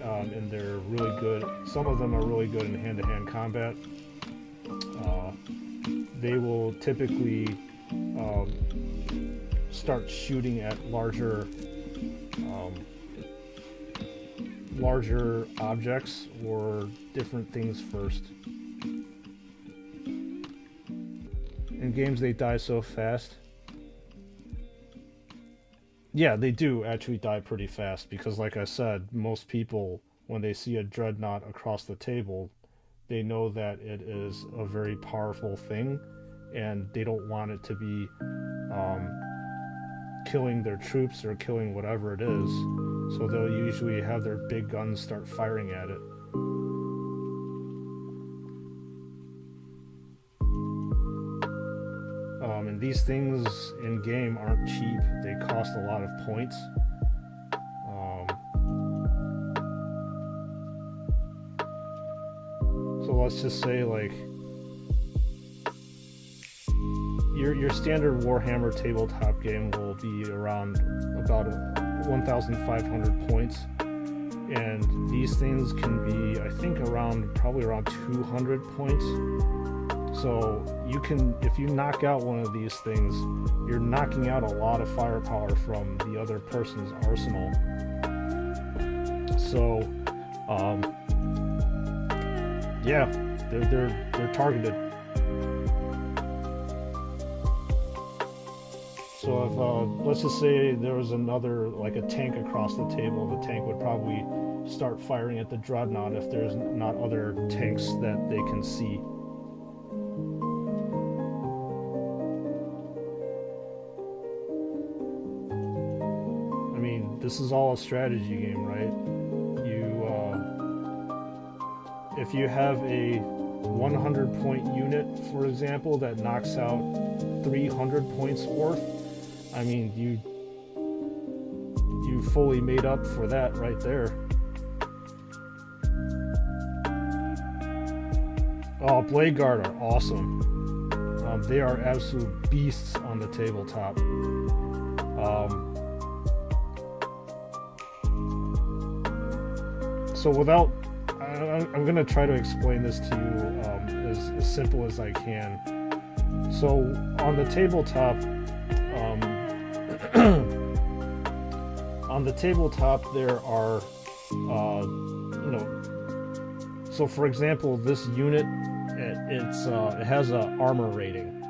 and they're really good, some of them are really good in hand-to-hand combat, they will typically start shooting at larger objects or different things first. In games they die so fast. Yeah, they do actually die pretty fast because, like I said, most people, when they see a Dreadnought across the table, they know that it is a very powerful thing and they don't want it to be killing their troops or killing whatever it is, so they'll usually have their big guns start firing at it. And these things in game aren't cheap. They cost a lot of points. So let's just say, like, your standard Warhammer tabletop game will be around about 1,500 points, and these things can be, I think, probably around 200 points. So you can, if you knock out one of these things, you're knocking out a lot of firepower from the other person's arsenal. So yeah, they're targeted. So if let's just say there was another, like a tank across the table, the tank would probably start firing at the Dreadnought if there's not other tanks that they can see. I mean, this is all a strategy game, right? If you have a 100 point unit, for example, that knocks out 300 points worth, I mean, you fully made up for that right there. Oh, Blade Guard are awesome. They are absolute beasts on the tabletop. So I'm going to try to explain this to you as simple as I can. So on the tabletop, there are, so for example, this unit, it has a armor rating,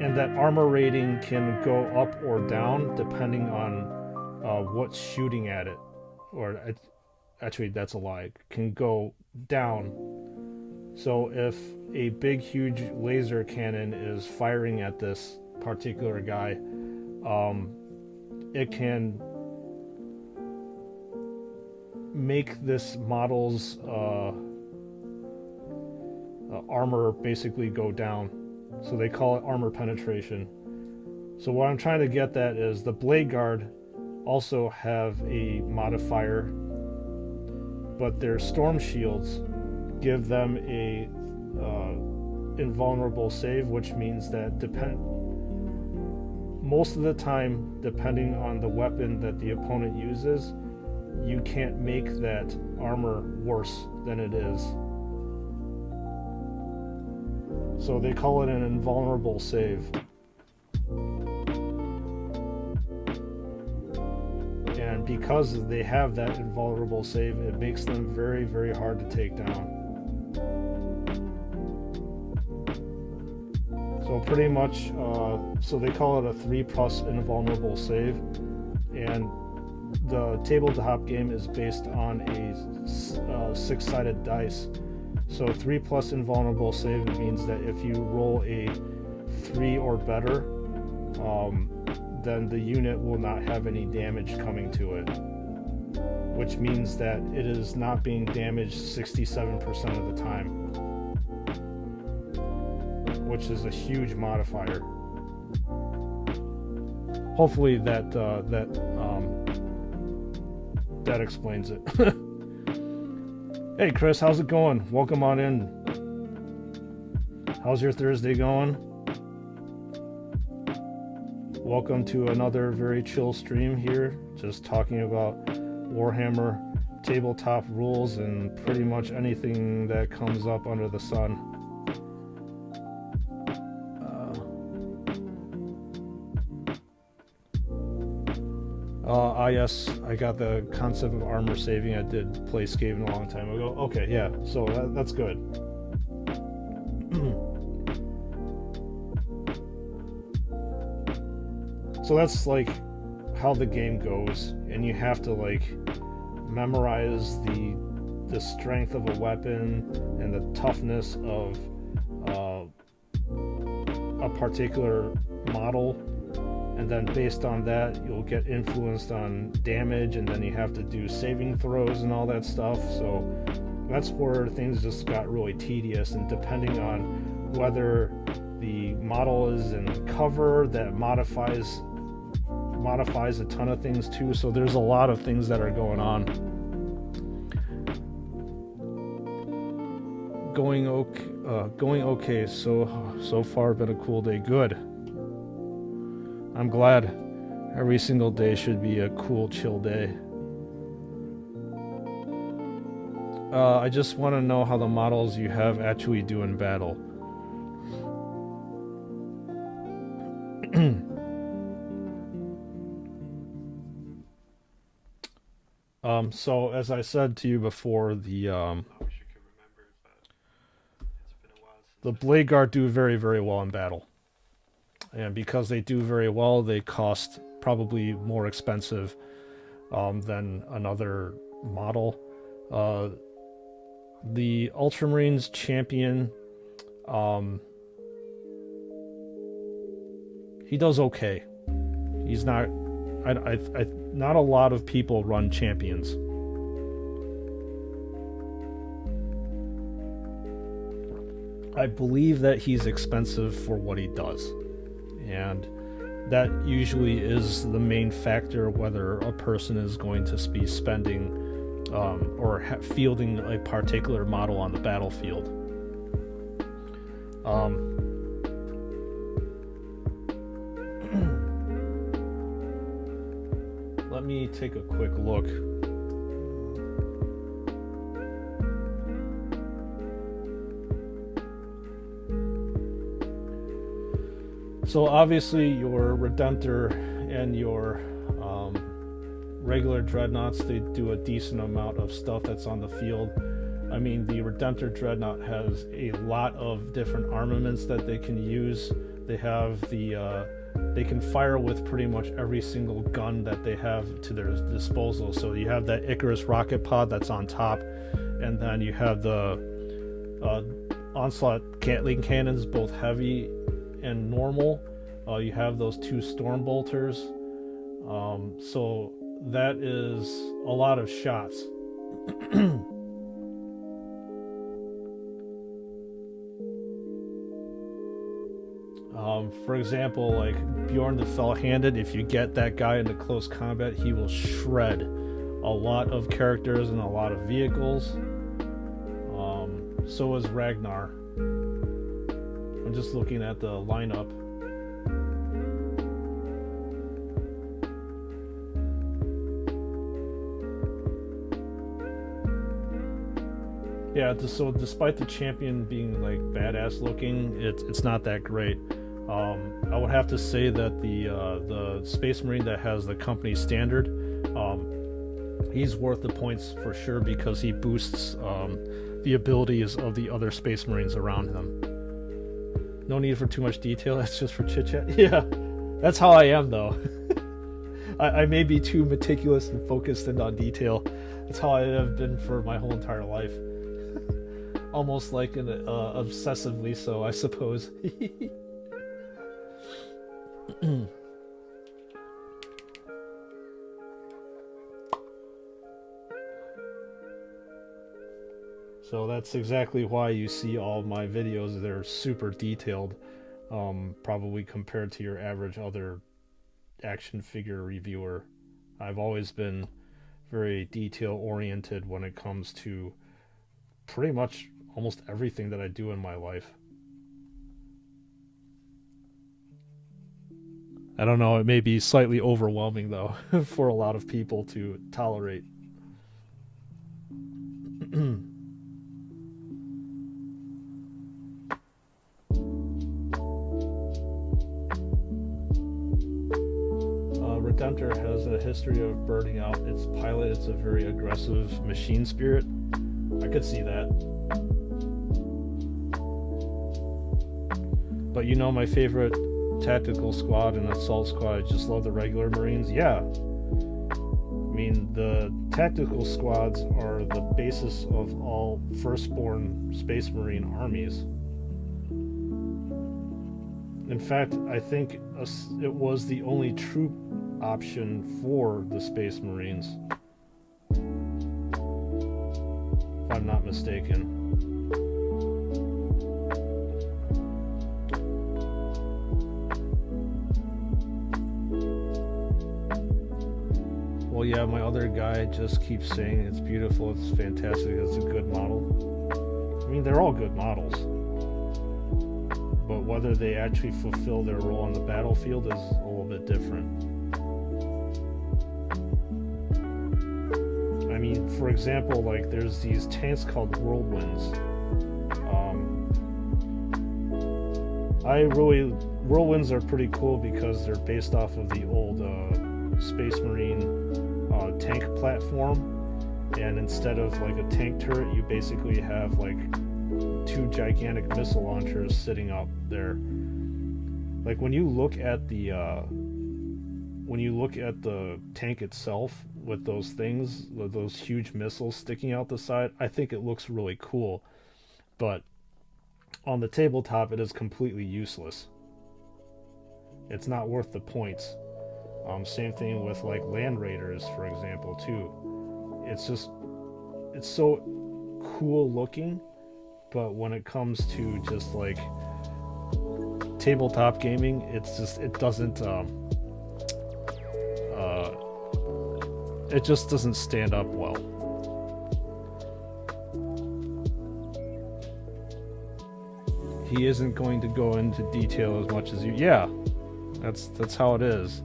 and that armor rating can go up or down depending on what's shooting at it, or actually that's a lie, it can go down. So if a big huge laser cannon is firing at this particular guy, it can make this model's armor basically go down. So they call it armor penetration. So what I'm trying to get at is the Blade Guard also have a modifier, but their storm shields give them a invulnerable save, which means that most of the time, depending on the weapon that the opponent uses, you can't make that armor worse than it is. So they call it an invulnerable save. And because they have that invulnerable save, it makes them very, very hard to take down. So pretty much, so they call it a 3+ invulnerable save, and the tabletop game is based on a 6-sided dice. So 3+ invulnerable save means that if you roll a 3 or better, then the unit will not have any damage coming to it, which means that it is not being damaged 67% of the time, which is a huge modifier. Hopefully that explains it. Hey Chris, how's it going? Welcome on in. How's your Thursday going? Welcome to another very chill stream here, just talking about Warhammer tabletop rules and pretty much anything that comes up under the sun. Yes, I got the concept of armor saving. I did play Skaven a long time ago. Okay, yeah, so that's good. So that's like how the game goes, and you have to like memorize the strength of a weapon and the toughness of a particular model. And then based on that, you'll get influenced on damage, and then you have to do saving throws and all that stuff. So that's where things just got really tedious, and depending on whether the model is in cover, that modifies a ton of things too. So there's a lot of things that are going on. Going okay. So far been a cool day. Good. I'm glad. Every single day should be a cool, chill day. I just want to know how the models you have actually do in battle. So as I said to you before, the Blade Guard do very, very well in battle. And because they do very well, they cost probably more expensive than another model. The Ultramarines champion, he does okay. He's not... not a lot of people run champions. I believe that he's expensive for what he does. And that usually is the main factor whether a person is going to be spending or fielding a particular model on the battlefield. Let me take a quick look. So obviously your Redemptor and your regular Dreadnoughts, they do a decent amount of stuff that's on the field. I mean, the Redemptor Dreadnought has a lot of different armaments that they can use. They have they can fire with pretty much every single gun that they have to their disposal. So you have that Icarus rocket pod that's on top, and then you have the Onslaught Gatling cannons, both heavy and normal. You have those two storm bolters. So that is a lot of shots. For example, like Bjorn the Fell-Handed, if you get that guy into close combat, he will shred a lot of characters and a lot of vehicles. So is Ragnar. I'm just looking at the lineup. Yeah, so despite the champion being like badass looking, it's not that great. I would have to say that the Space Marine that has the company standard, he's worth the points for sure because he boosts the abilities of the other Space Marines around him. No need for too much detail, that's just for chit chat. Yeah, that's how I am though. I may be too meticulous and focused and on detail. That's how I have been for my whole entire life. Almost like an obsessively so, I suppose. So that's exactly why you see all my videos. They're super detailed, probably compared to your average other action figure reviewer. I've always been very detail oriented when it comes to pretty much almost everything that I do in my life. I don't know, it may be slightly overwhelming though for a lot of people to tolerate. Redemptor has a history of burning out its pilot. It's a very aggressive machine spirit. I could see that. But you know my favorite tactical squad and assault squad, I just love the regular Marines. Yeah. I mean, the tactical squads are the basis of all firstborn Space Marine armies. In fact, I think it was the only troop option for the Space Marines, if I'm not mistaken. Well, yeah, my other guy just keeps saying it's beautiful, it's fantastic, it's a good model. I mean, they're all good models. But whether they actually fulfill their role on the battlefield is a little bit different. I mean, for example, like there's these tanks called whirlwinds. Whirlwinds are pretty cool because they're based off of the old Space Marine tank platform, and instead of like a tank turret, you basically have like two gigantic missile launchers sitting up there. Like when you look at the tank itself with those things, with those huge missiles sticking out the side, I think it looks really cool, but on the tabletop it is completely useless. It's not worth the points. Same thing with like Land Raiders, for example, too. It's so cool looking, but when it comes to just like tabletop gaming, it just doesn't stand up well. He isn't going to go into detail as much as you. Yeah, that's how it is.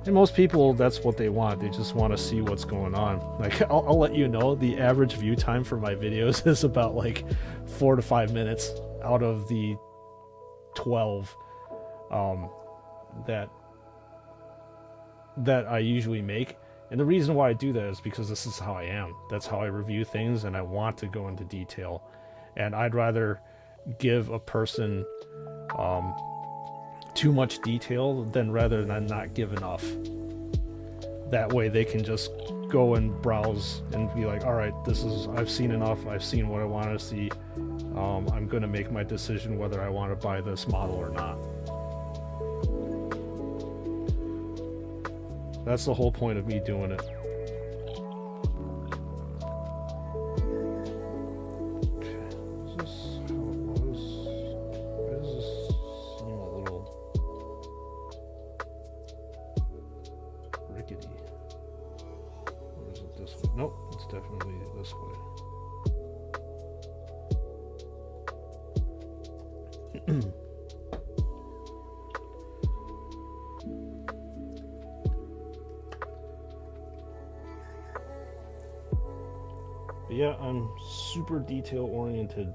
And most people, that's what they want. They just want to see what's going on. Like, I'll let you know, the average view time for my videos is about like 4 to 5 minutes out of the 12 that I usually make. And the reason why I do that is because this is how I am. That's how I review things, and I want to go into detail. And I'd rather give a person too much detail than rather than not give enough. That way they can just go and browse and be like, alright, I've seen enough, I've seen what I want to see, I'm going to make my decision whether I want to buy this model or not. That's the whole point of me doing it. Yeah, I'm super detail oriented.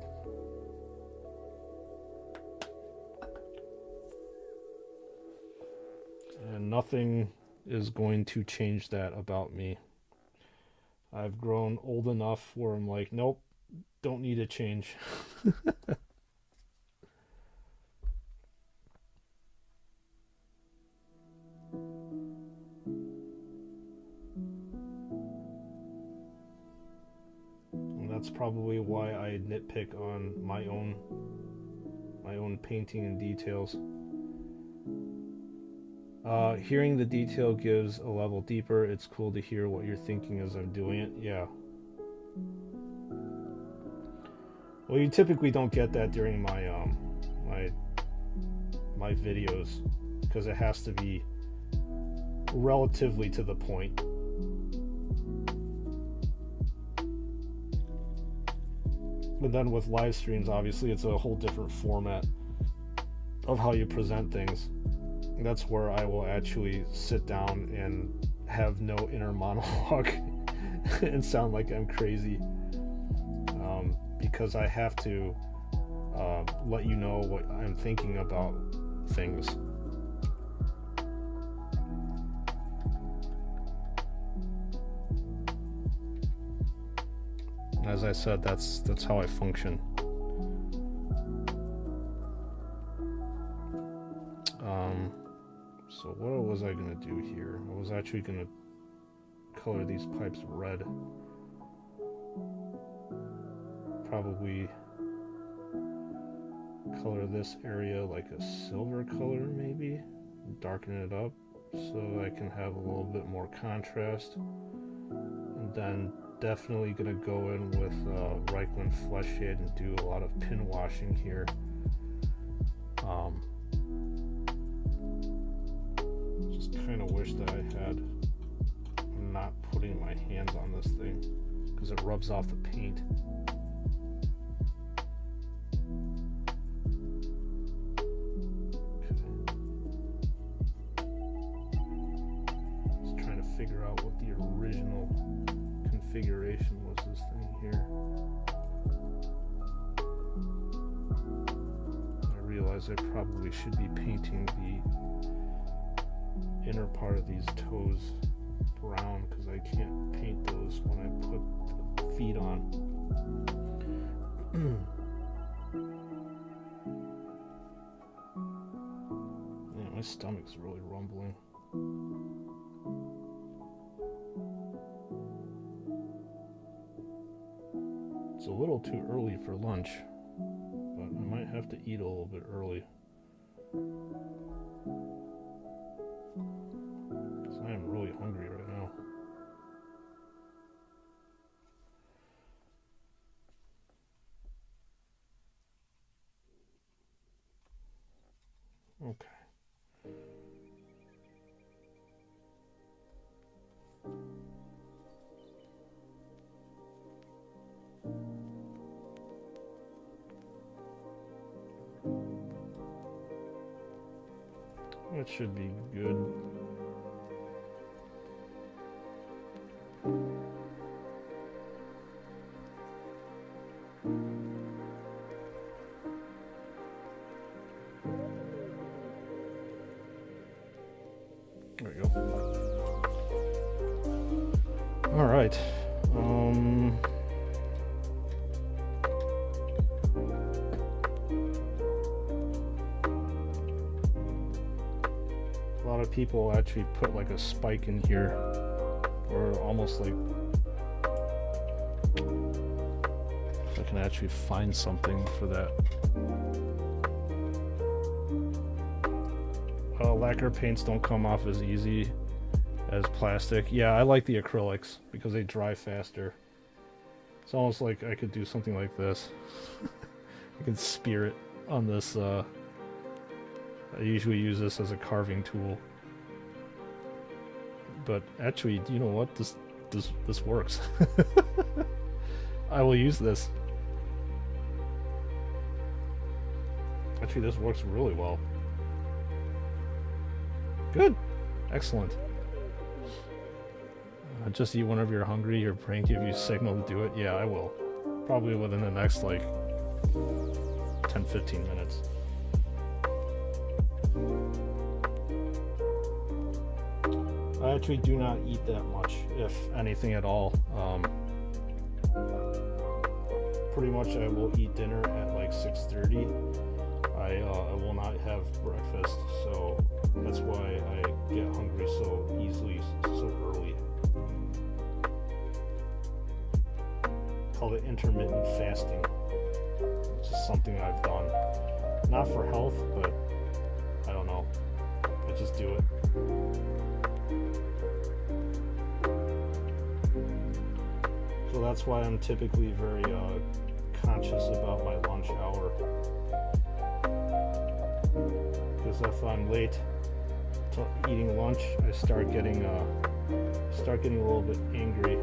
And nothing is going to change that about me. I've grown old enough where I'm like, nope, don't need a change. That's probably why I nitpick on my own painting and details. Hearing the detail gives a level deeper. It's cool to hear what you're thinking as I'm doing it. Yeah. Well, you typically don't get that during my my videos because it has to be relatively to the point. But then with live streams, obviously, it's a whole different format of how you present things. That's where I will actually sit down and have no inner monologue and sound like I'm crazy, because I have to let you know what I'm thinking about things. As I said, that's how I function. So what was I gonna do here? I was actually gonna color these pipes red. Probably color this area like a silver color, maybe. Darken it up so I can have a little bit more contrast. And then definitely gonna go in with Reichland Flesh Shade and do a lot of pin washing here. Just kind of wish that I had not putting my hands on this thing because it rubs off the paint. configuration was this thing here? I realize I probably should be painting the inner part of these toes brown because I can't paint those when I put the feet on. Yeah, my stomach's really rumbling. It's a little too early for lunch, but I might have to eat a little bit early. Because I am really hungry right now. Okay. That should be good. There we go. All right. A lot of people actually put like a spike in here, or almost like I can actually find something for that. Lacquer paints don't come off as easy as plastic. Yeah, I like the acrylics because they dry faster. It's almost like I could do something like this. I can spear it on this. I usually use this as a carving tool. But actually, you know what? This works. I will use this. Actually, this works really well. Good. Excellent. Just eat whenever you're hungry. Your brain gives you a signal to do it. Yeah, I will. Probably within the next, like, 10-15 minutes. I actually do not eat that much, if anything at all. Pretty much I will eat dinner at like 6:30. I will not have breakfast, so that's why I get hungry so easily, so early. Call it intermittent fasting, which is something I've done. Not for health, but I don't know. I just do it. So that's why I'm typically very conscious about my lunch hour. Because if I'm late to eating lunch, I start getting a little bit angry.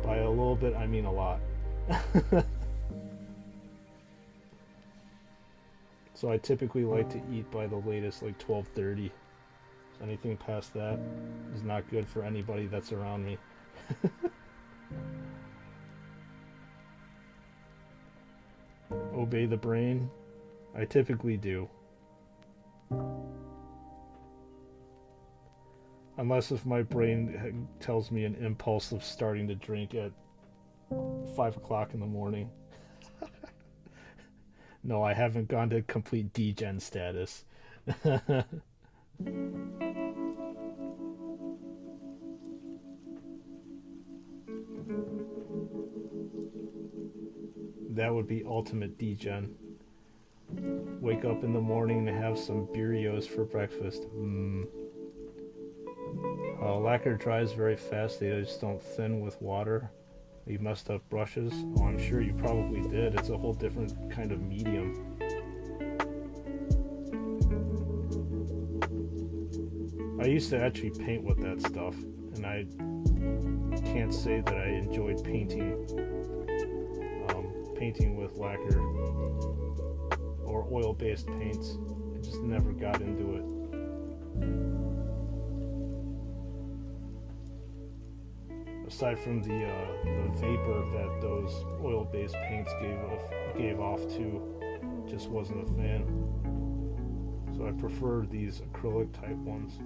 By a little bit, I mean a lot. So I typically like to eat by the latest like 12:30. So anything past that is not good for anybody that's around me. Obey the brain. I typically do. Unless if my brain tells me an impulse of starting to drink at 5 o'clock in the morning. No, I haven't gone to complete degen status. That would be ultimate degen. Wake up in the morning and have some Cheerios for breakfast. Lacquer dries very fast. They just don't thin with water. You messed up brushes. Oh, I'm sure you probably did. It's a whole different kind of medium. I used to actually paint with that stuff, and I can't say that I enjoyed painting with lacquer or oil-based paints. I just never got into it. aside from the vapor that those oil-based paints gave off too, just wasn't a fan. So I prefer these acrylic type ones.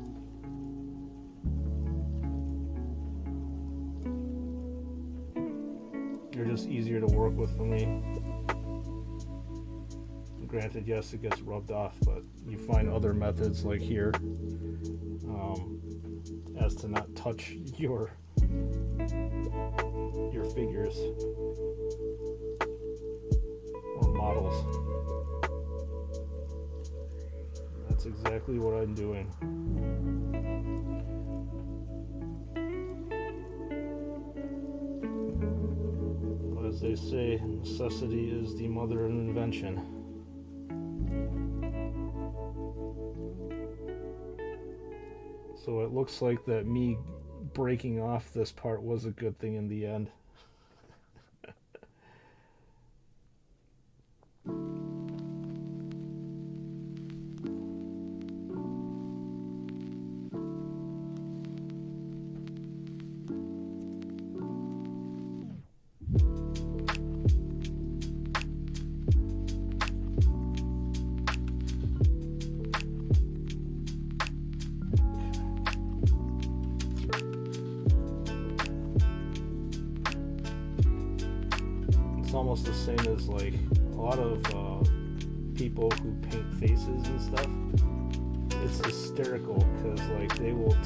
They're just easier to work with for me. Granted, yes, it gets rubbed off, but you find other methods like here as to not touch your figures or models. That's exactly what I'm doing. As they say, necessity is the mother of invention. So it looks like that me breaking off this part was a good thing in the end. It's almost the same as like a lot of people who paint faces and stuff. It's hysterical because like they will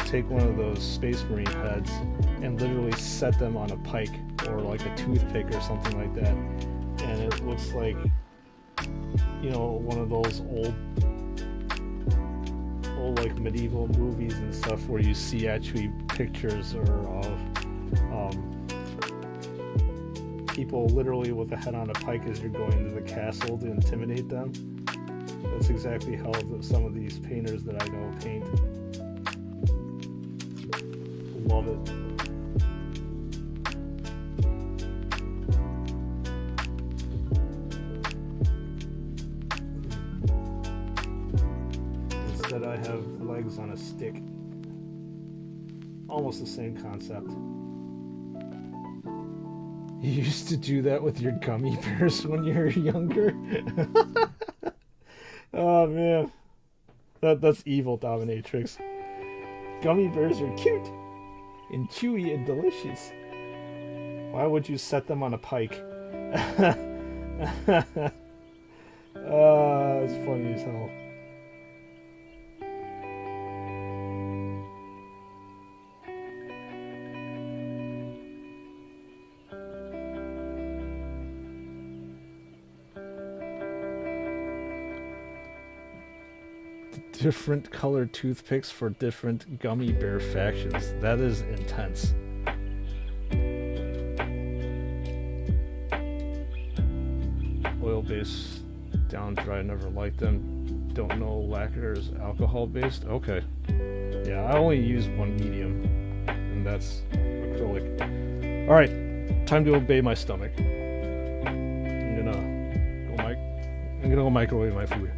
take one of those Space Marine heads and literally set them on a pike or like a toothpick or something like that, and it looks like, you know, one of those old like medieval movies and stuff where you see actually pictures or of people literally with a head on a pike as you're going to the castle to intimidate them. That's exactly how some of these painters that I know paint. Love it. Instead I have legs on a stick. Almost the same concept. You used to do that with your gummy bears when you were younger? Oh man. That's evil, dominatrix. Gummy bears are cute and chewy and delicious. Why would you set them on a pike? It's funny as hell. Different colored toothpicks for different gummy bear factions. That is intense. Oil based, down dry, never liked them. Don't know lacquer is alcohol based. Okay. Yeah, I only use one medium, and that's acrylic. Alright, time to obey my stomach. I'm gonna go microwave my food.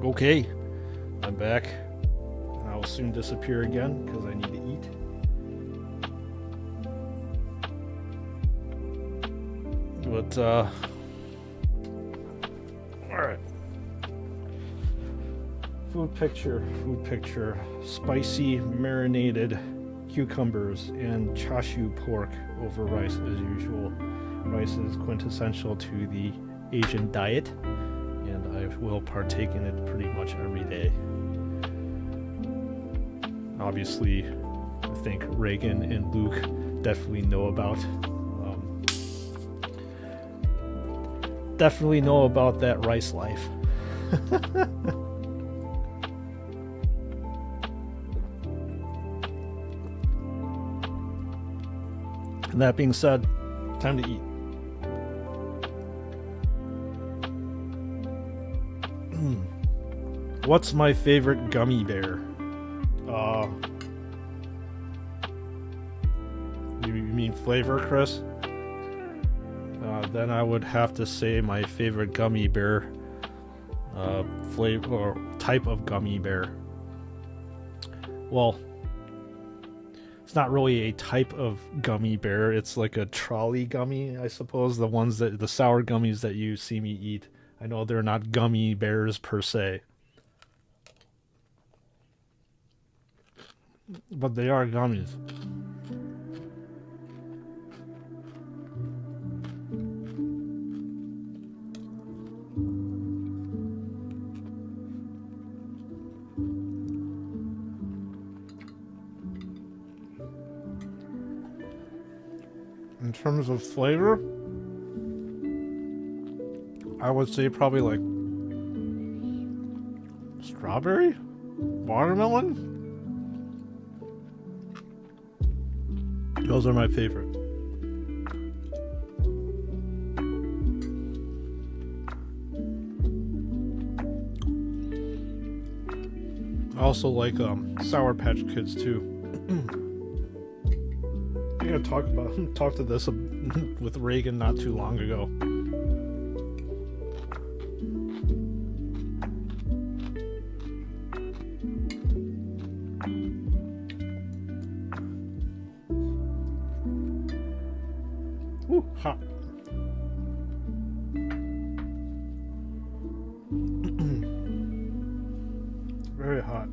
Okay, I'm back. I will soon disappear again because I need to eat. But, alright. Food picture. Spicy marinated cucumbers and chashu pork over rice as usual. Rice is quintessential to the Asian diet, and I will partake in it pretty much every day. Obviously, I think Reagan and Luke definitely know about that rice life. And that being said, time to eat. What's my favorite gummy bear? You mean flavor, Chris? Then I would have to say my favorite gummy bear flavor or type of gummy bear. Well, it's not really a type of gummy bear. It's like a trolley gummy, I suppose. The sour gummies that you see me eat. I know they're not gummy bears per se, but they are gummies. In terms of flavor, I would say probably like strawberry, watermelon. Those are my favorite. I also like Sour Patch Kids too. I talked to this with Reagan not too long ago. Ooh, hot. Very hot.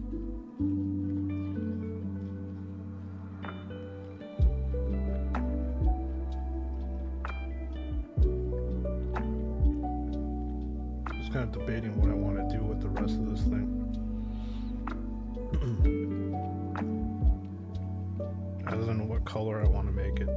Kind of debating what I want to do with the rest of this thing. I don't know what color I want to make it.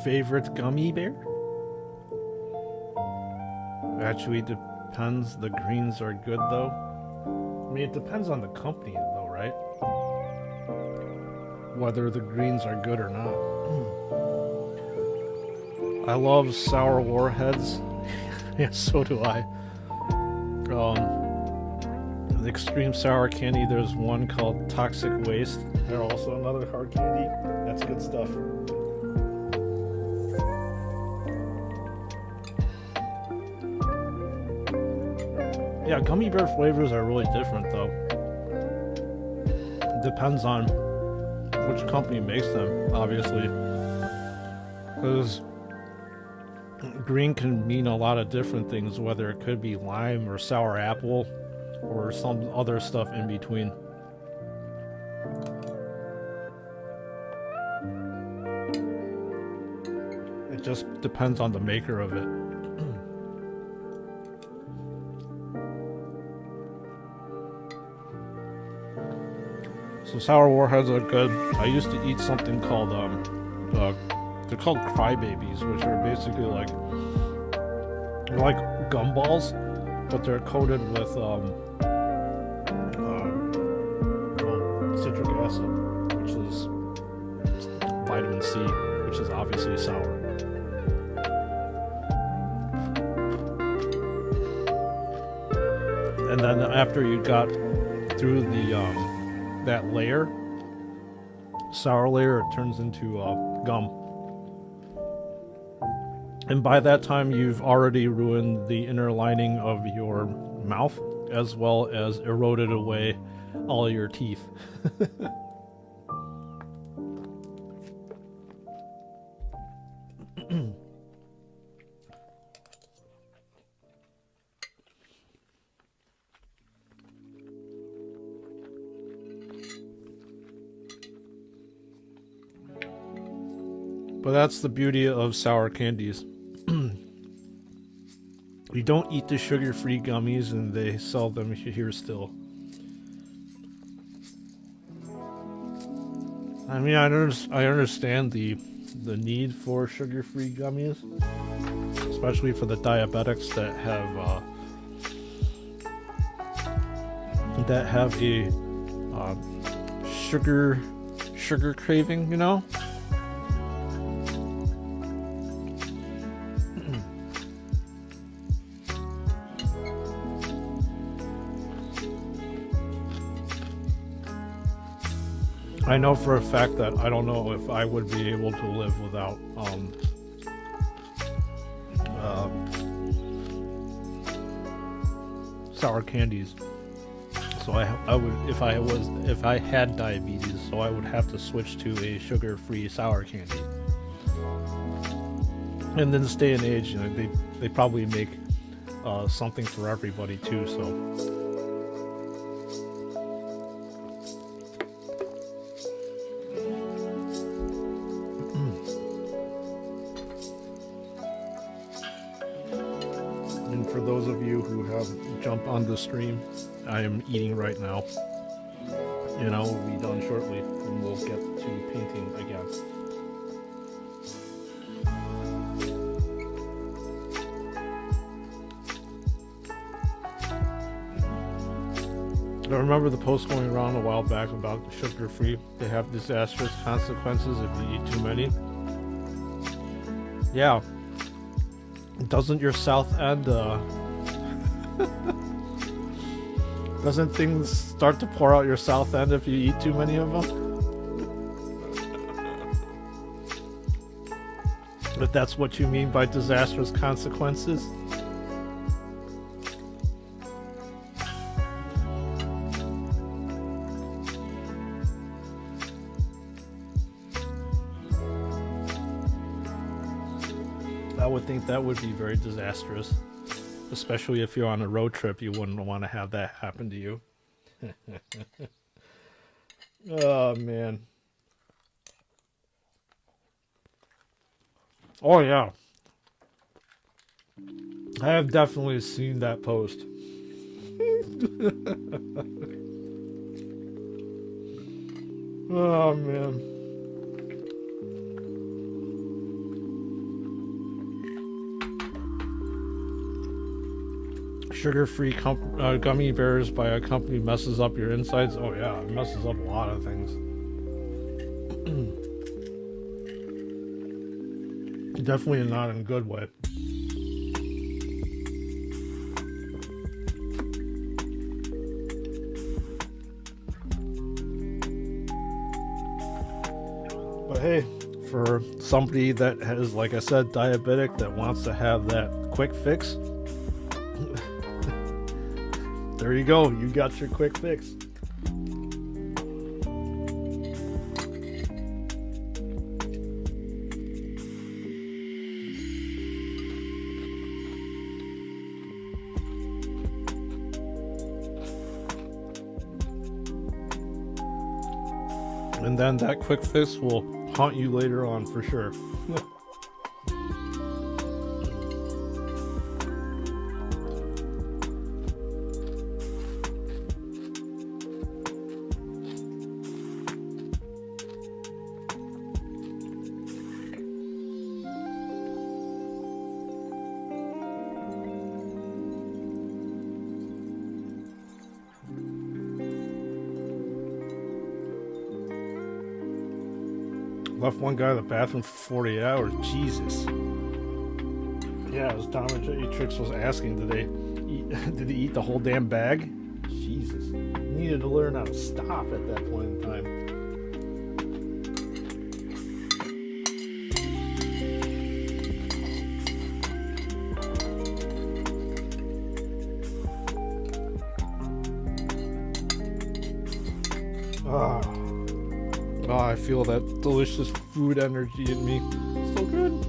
Favorite gummy bear? Actually depends. The greens are good though. I mean, it depends on the company though, right? Whether the greens are good or not. I love sour warheads. Yeah, so do I. The extreme sour candy, there's one called Toxic Waste. They're also another hard candy. That's good stuff. Yeah, gummy bear flavors are really different though. It depends on which company makes them, obviously. Because green can mean a lot of different things, whether it could be lime or sour apple or some other stuff in between. It just depends on the maker of it. So sour warheads are good. I used to eat something called they're called crybabies, which are basically like gumballs, but they're coated with citric acid, which is vitamin C, which is obviously sour. And then after you got through the that layer, sour layer, it turns into gum. And by that time, you've already ruined the inner lining of your mouth, as well as eroded away all your teeth. But that's the beauty of sour candies. You don't eat the sugar-free gummies, and they sell them here still. I mean, I understand the need for sugar-free gummies, especially for the diabetics that have a sugar craving, you know. I know for a fact that I don't know if I would be able to live without sour candies. So I would, if I had diabetes, so I would have to switch to a sugar-free sour candy. And in this day and age, you know, they probably make something for everybody too. So. For those of you who have jumped on the stream, I am eating right now. And I will be done shortly, and we'll get to painting again. I remember the post going around a while back about the sugar-free. They have disastrous consequences if you eat too many. Yeah. Doesn't your south end, doesn't things start to pour out your south end if you eat too many of them? If that's what you mean by disastrous consequences. I would think that would be very disastrous, especially if you're on a road trip. You wouldn't want to have that happen to you. Oh man. Oh yeah, I have definitely seen that post. Oh man. Sugar-free gummy bears by a company messes up your insides. Oh yeah, it messes up a lot of things. Definitely not in a good way. But hey, for somebody that has, like I said, diabetic, that wants to have that quick fix, there you go, you got your quick fix. And then that quick fix will haunt you later on for sure. Left one guy in the bathroom for 48 hours. Jesus. Yeah, as Dominatrix was asking, did he eat the whole damn bag? Jesus. He needed to learn how to stop at that point in time. Oh, I feel that delicious food energy in me. So good.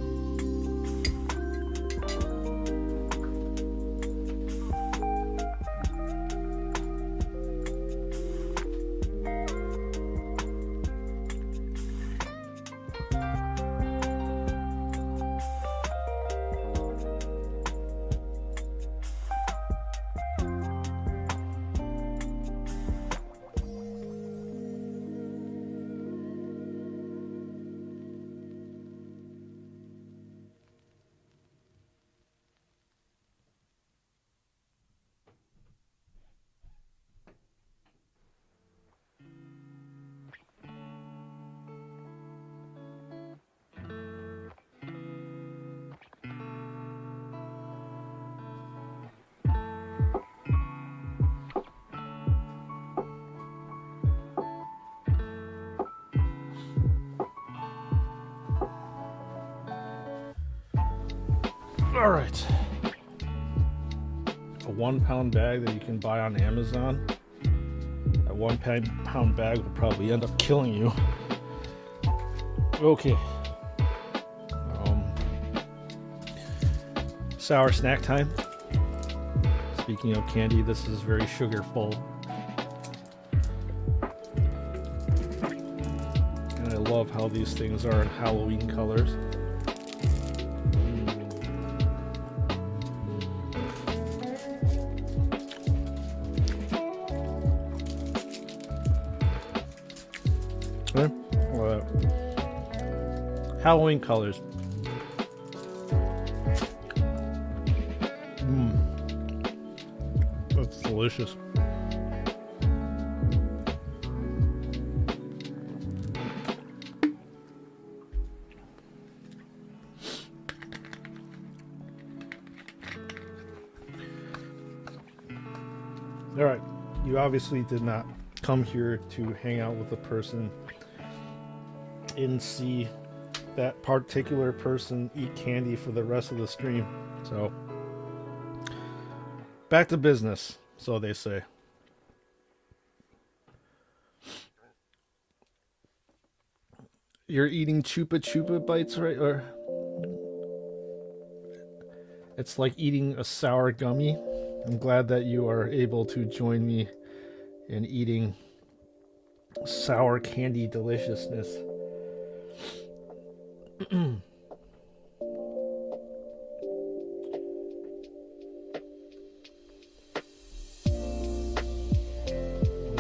All right. A 1 pound bag that you can buy on Amazon. That 1 pound bag will probably end up killing you. Okay. Sour snack time. Speaking of candy, this is very sugar full. And I love how these things are in Halloween colors. Halloween colors. That's delicious. All right, you obviously did not come here to hang out with a person and see that particular person eat candy for the rest of the stream. So back to business, so they say. You're eating Chupa Chupa bites, right? Or it's like eating a sour gummy. I'm glad that you are able to join me in eating sour candy deliciousness.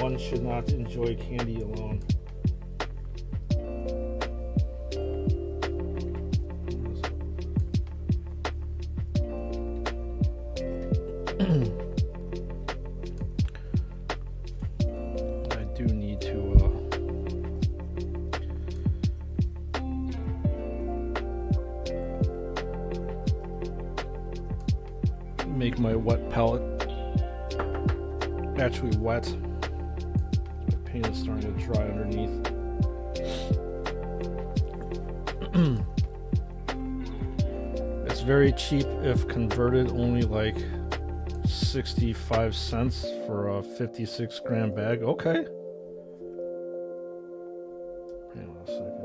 One should not enjoy candy alone. I do need to make my wet palette actually wet. My paint is starting to dry underneath. It's very cheap if converted, only like 65 cents for a 56 gram bag. Okay. Hang on a second.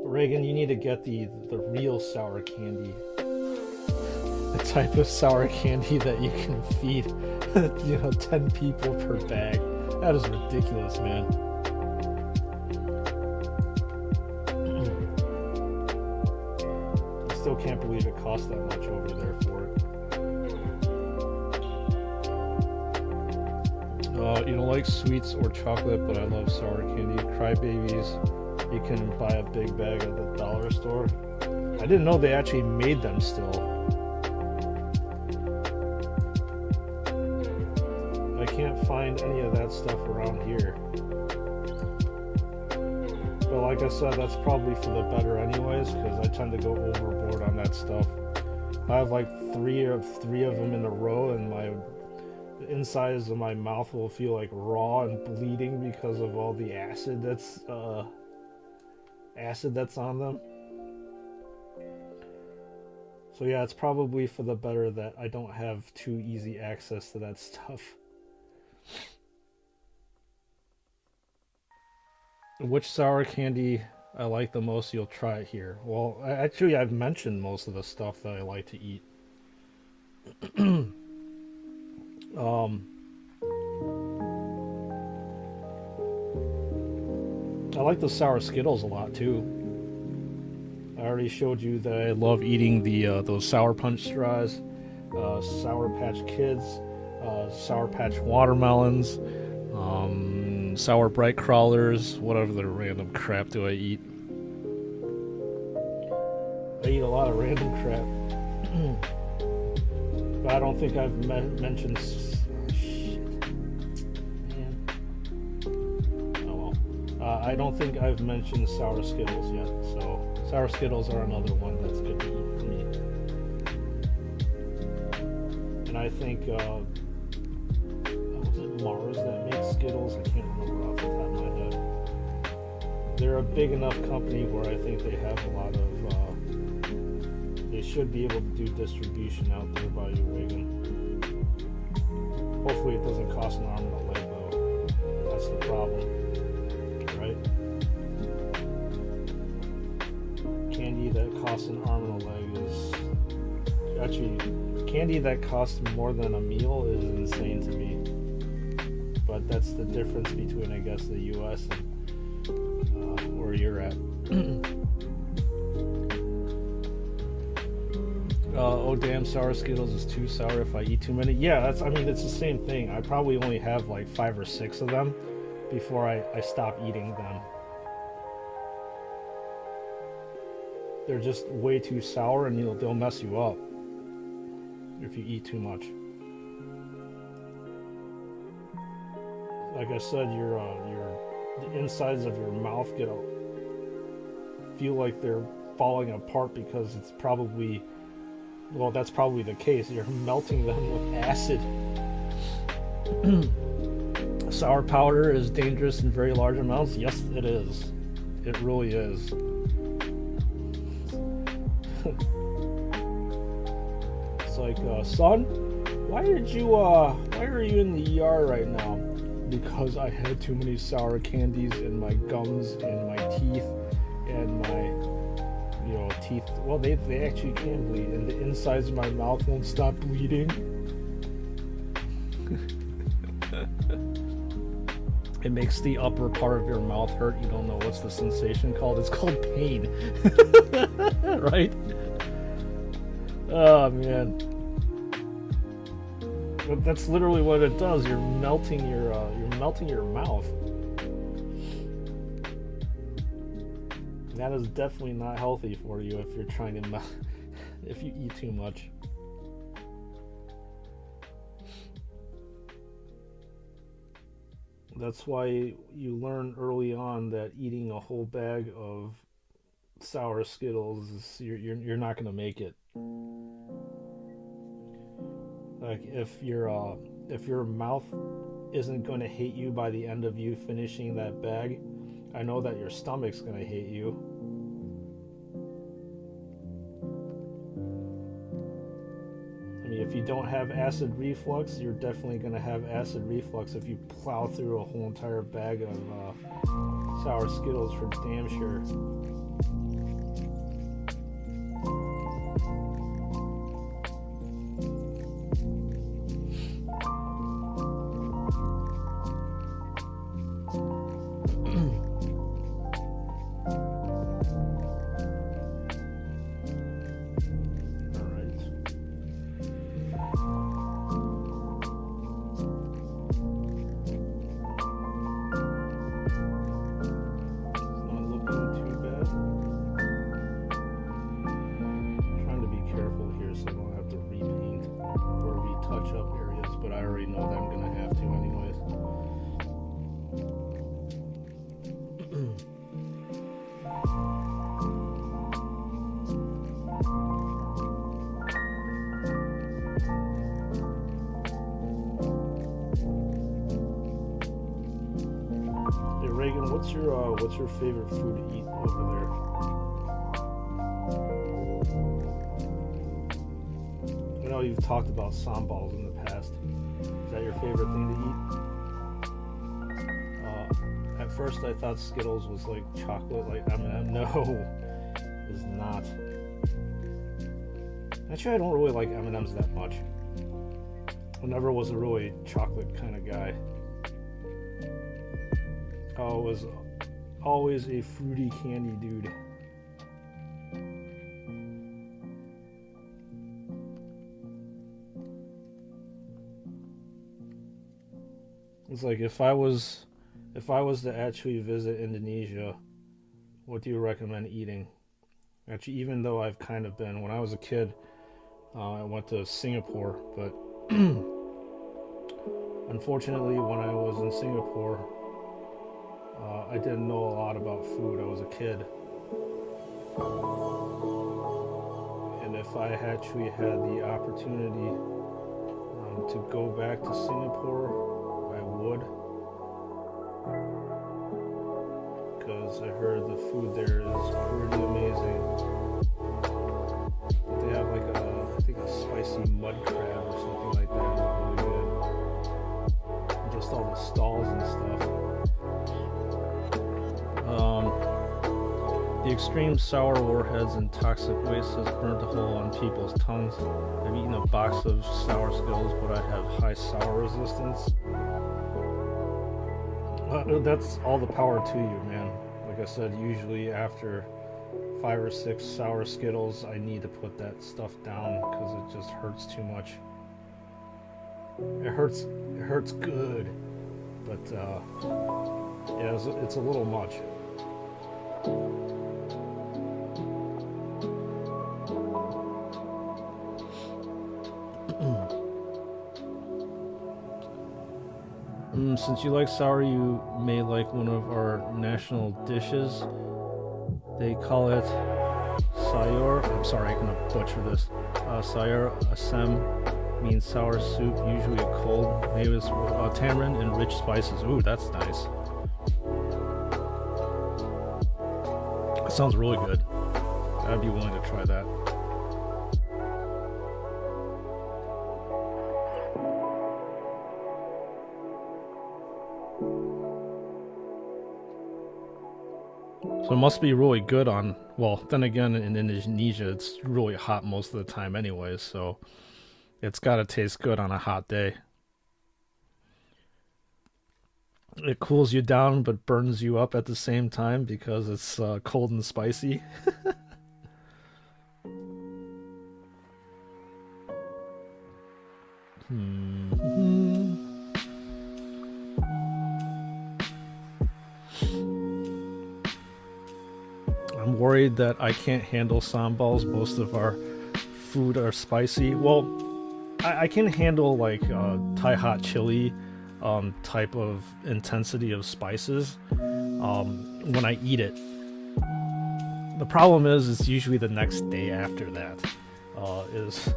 Reagan, you need to get the real sour candy. The type of sour candy that you can feed, 10 people per bag. That is ridiculous, man. I still can't believe it costs that much over there for it. You don't like sweets or chocolate, but I love sour candy. Crybabies, you can buy a big bag at the dollar store. I didn't know they actually made them still. I can't find any of that stuff around here. But like I said, that's probably for the better anyways, because I tend to go overboard on that stuff. I have like three of them in a row, and the insides of my mouth will feel like raw and bleeding because of all the acid that's on them. So yeah, it's probably for the better that I don't have too easy access to that stuff. Which sour candy I like the most, you'll try it here. Well, actually I've mentioned most of the stuff that I like to eat. I like the sour Skittles a lot too. I already showed you that I love eating those Sour Punch straws, Sour Patch Kids, Sour Patch Watermelons, Sour Bright Crawlers, whatever the random crap do I eat. I eat a lot of random crap. But I don't think I've mentioned... I don't think I've mentioned Sour Skittles yet, so Sour Skittles are another one that's good to eat for me. And I think, was it Mars that makes Skittles? I can't remember off the top of my head. They're a big enough company where I think they have a lot of, they should be able to do distribution out there by you, Reagan. Hopefully it doesn't cost an arm and a leg, though. That's the problem. Right? Candy that costs an arm and a leg is actually candy that costs more than a meal is insane to me. But that's the difference between, I guess, the US and where you're at. Oh damn, sour Skittles is too sour if I eat too many. Yeah, it's the same thing. I probably only have like 5 or 6 of them before I stop eating them. They're just way too sour, and they'll mess you up if you eat too much. Like I said, the insides of your mouth feel like they're falling apart because it's probably, well, that's probably the case. You're melting them with acid. Sour powder is dangerous in very large amounts. Yes, it is. It really is. It's like, son, why are you in the ER right now? Because I had too many sour candies in my gums and my teeth and my, teeth. Well, they actually can bleed, and the insides of my mouth won't stop bleeding. It makes the upper part of your mouth hurt. You don't know what's the sensation called. It's called pain. Right? Oh, man. But that's literally what it does. You're melting your mouth. That is definitely not healthy for you if you're trying to if you eat too much. That's why you learn early on that eating a whole bag of sour Skittles is you're not gonna make it. Like if your mouth isn't gonna hate you by the end of you finishing that bag, I know that your stomach's gonna hate you. I mean, if you don't have acid reflux, you're definitely gonna have acid reflux if you plow through a whole entire bag of sour Skittles for damn sure. what's your favorite food to eat over there? I know you've talked about samballs in the past. Is that your favorite thing to eat? At first I thought Skittles was like chocolate, like M&M. No, it's not. Actually, I don't really like M&Ms that much. I never was a really chocolate kind of guy. I was always a fruity candy dude. It's like if I was to actually visit Indonesia, what do you recommend eating? Actually, even though I've kind of been, when I was a kid, I went to Singapore, but unfortunately, when I was in Singapore, I didn't know a lot about food. I was a kid. And if I actually had the opportunity to go back to Singapore, I would. Because I heard the food there is pretty amazing. They have like I think a spicy mud crab or something like that. Really good. And just all the stalls and stuff. The extreme sour warheads and toxic waste has burnt a hole on people's tongues. I've eaten a box of sour Skittles, but I have high sour resistance. That's all the power to you, man. Like I said, usually after 5 or 6 sour Skittles, I need to put that stuff down because it just hurts too much. It hurts good, but yeah, it's a little much. Since you like sour, you may like one of our national dishes. They call it sayur. I'm sorry, I'm gonna butcher this. Sayur asem means sour soup, usually cold, made with tamarind and rich spices. Ooh, that's nice. That sounds really good. I'd be willing to try that. So it must be really good on, well, then again, in Indonesia, it's really hot most of the time anyways, so it's got to taste good on a hot day. It cools you down but burns you up at the same time because it's cold and spicy. I'm worried that I can't handle samballs. Most of our food are spicy. Well, I can handle like Thai hot chili type of intensity of spices when I eat it. The problem is it's usually the next day after that is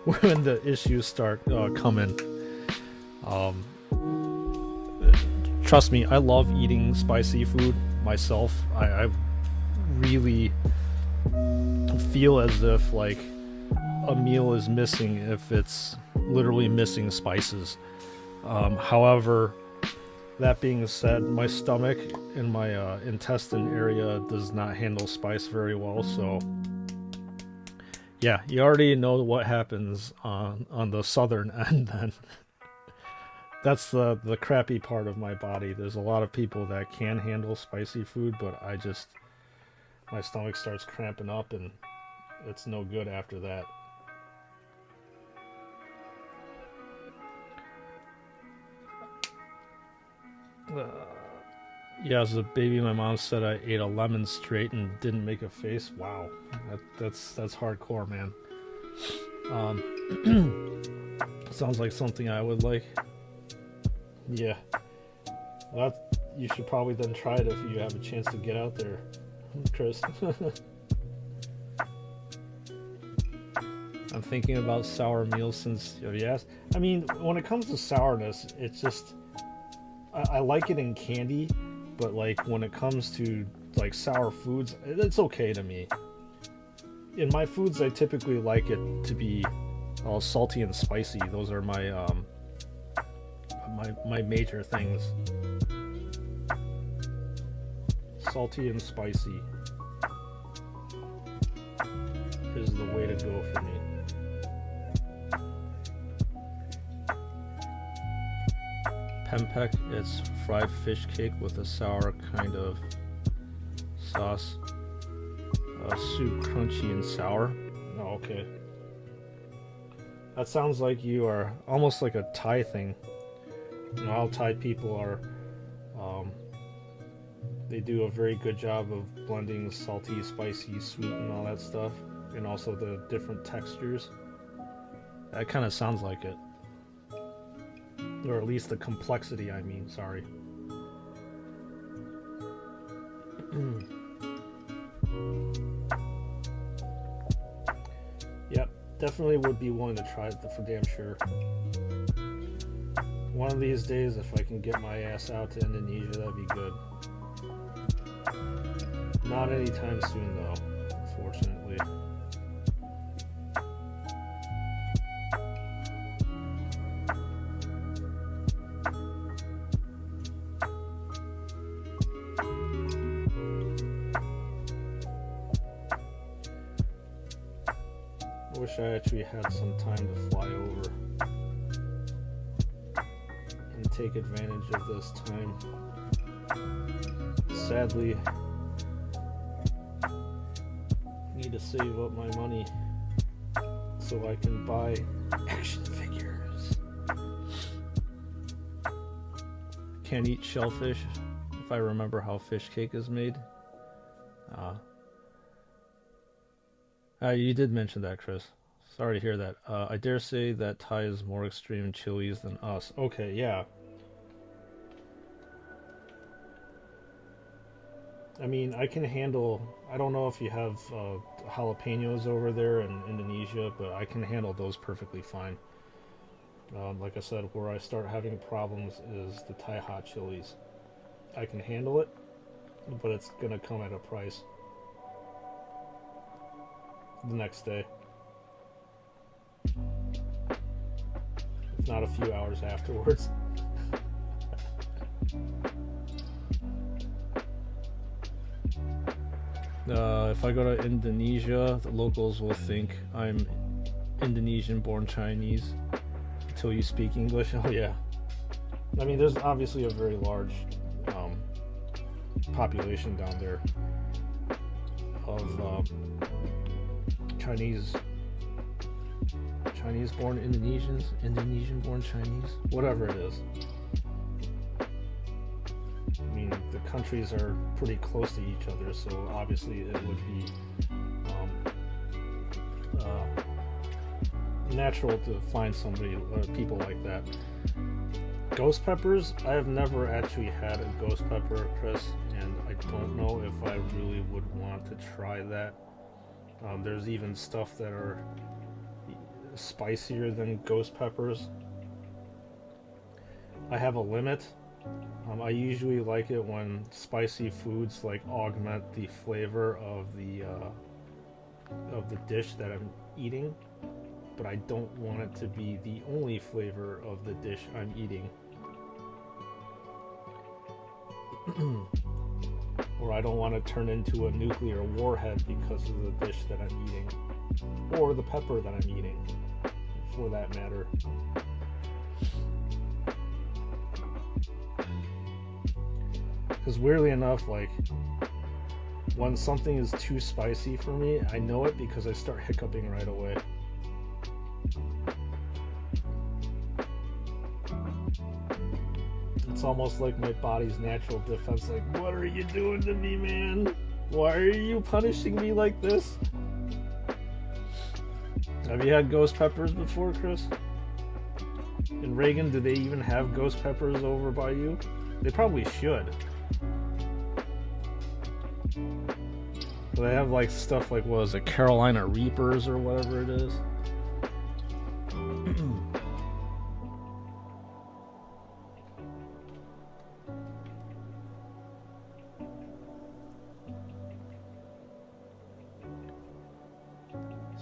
when the issues start coming. Trust me, I love eating spicy food myself. I really feel as if like a meal is missing if it's literally missing spices. However, that being said, my stomach and my intestine area does not handle spice very well, so yeah, you already know what happens on the southern end then. That's the crappy part of my body. There's a lot of people that can handle spicy food, but my stomach starts cramping up and it's no good after that. Yeah, as a baby, my mom said I ate a lemon straight and didn't make a face. Wow, that's hardcore, man. Sounds like something I would like. Yeah, well, you should probably then try it if you have a chance to get out there, Chris. I'm thinking about sour meals since you asked. I mean, when it comes to sourness, it's just I like it in candy, but like when it comes to like sour foods, it's okay to me. In my foods, I typically like it to be all salty and spicy. Those are my my major things. Salty and spicy is the way to go for me. Pempek, it's fried fish cake with a sour kind of sauce. Soup, crunchy and sour. Oh, okay. That sounds like you are almost like a Thai thing. You know how Thai people are, they do a very good job of blending salty, spicy, sweet and all that stuff, and also the different textures. That kind of sounds like it. Or at least the complexity, I mean, sorry. Yep, definitely would be willing to try it for damn sure. One of these days, if I can get my ass out to Indonesia, that'd be good. Not anytime soon, though, unfortunately. I wish I actually had some time to fly over and take advantage of this time. Sadly, I need to save up my money so I can buy action figures. Can't eat shellfish, if I remember how fish cake is made. You did mention that, Chris. Sorry to hear that. I dare say that Thai is more extreme in chilies than us. Okay, yeah. I mean, I can handle... I don't know if you have jalapenos over there in Indonesia, but I can handle those perfectly fine. Like I said, where I start having problems is the Thai hot chilies. I can handle it, but it's gonna come at a price. The next day, if not a few hours afterwards. If I go to Indonesia, the locals will think I'm Indonesian born Chinese until you speak English. Oh yeah, I mean there's obviously a very large population down there of Chinese born Indonesians, Indonesian born Chinese, whatever it is. I mean, the countries are pretty close to each other, so obviously it would be natural to find somebody, people like that. Ghost peppers, I have never actually had a ghost pepper, Chris, and I don't know if I really would want to try that. There's even stuff that are spicier than ghost peppers. I have a limit. I usually like it when spicy foods like augment the flavor of the dish that I'm eating, but I don't want it to be the only flavor of the dish I'm eating. Or I don't want to turn into a nuclear warhead because of the dish that I'm eating. Or the pepper that I'm eating, for that matter. Because weirdly enough, like, when something is too spicy for me, I know it because I start hiccuping right away. It's almost like my body's natural defense, like, what are you doing to me, man? Why are you punishing me like this? Have you had ghost peppers before, Chris? In Reagan, do they even have ghost peppers over by you? They probably should. They have like stuff like, what is it, Carolina Reapers or whatever it is.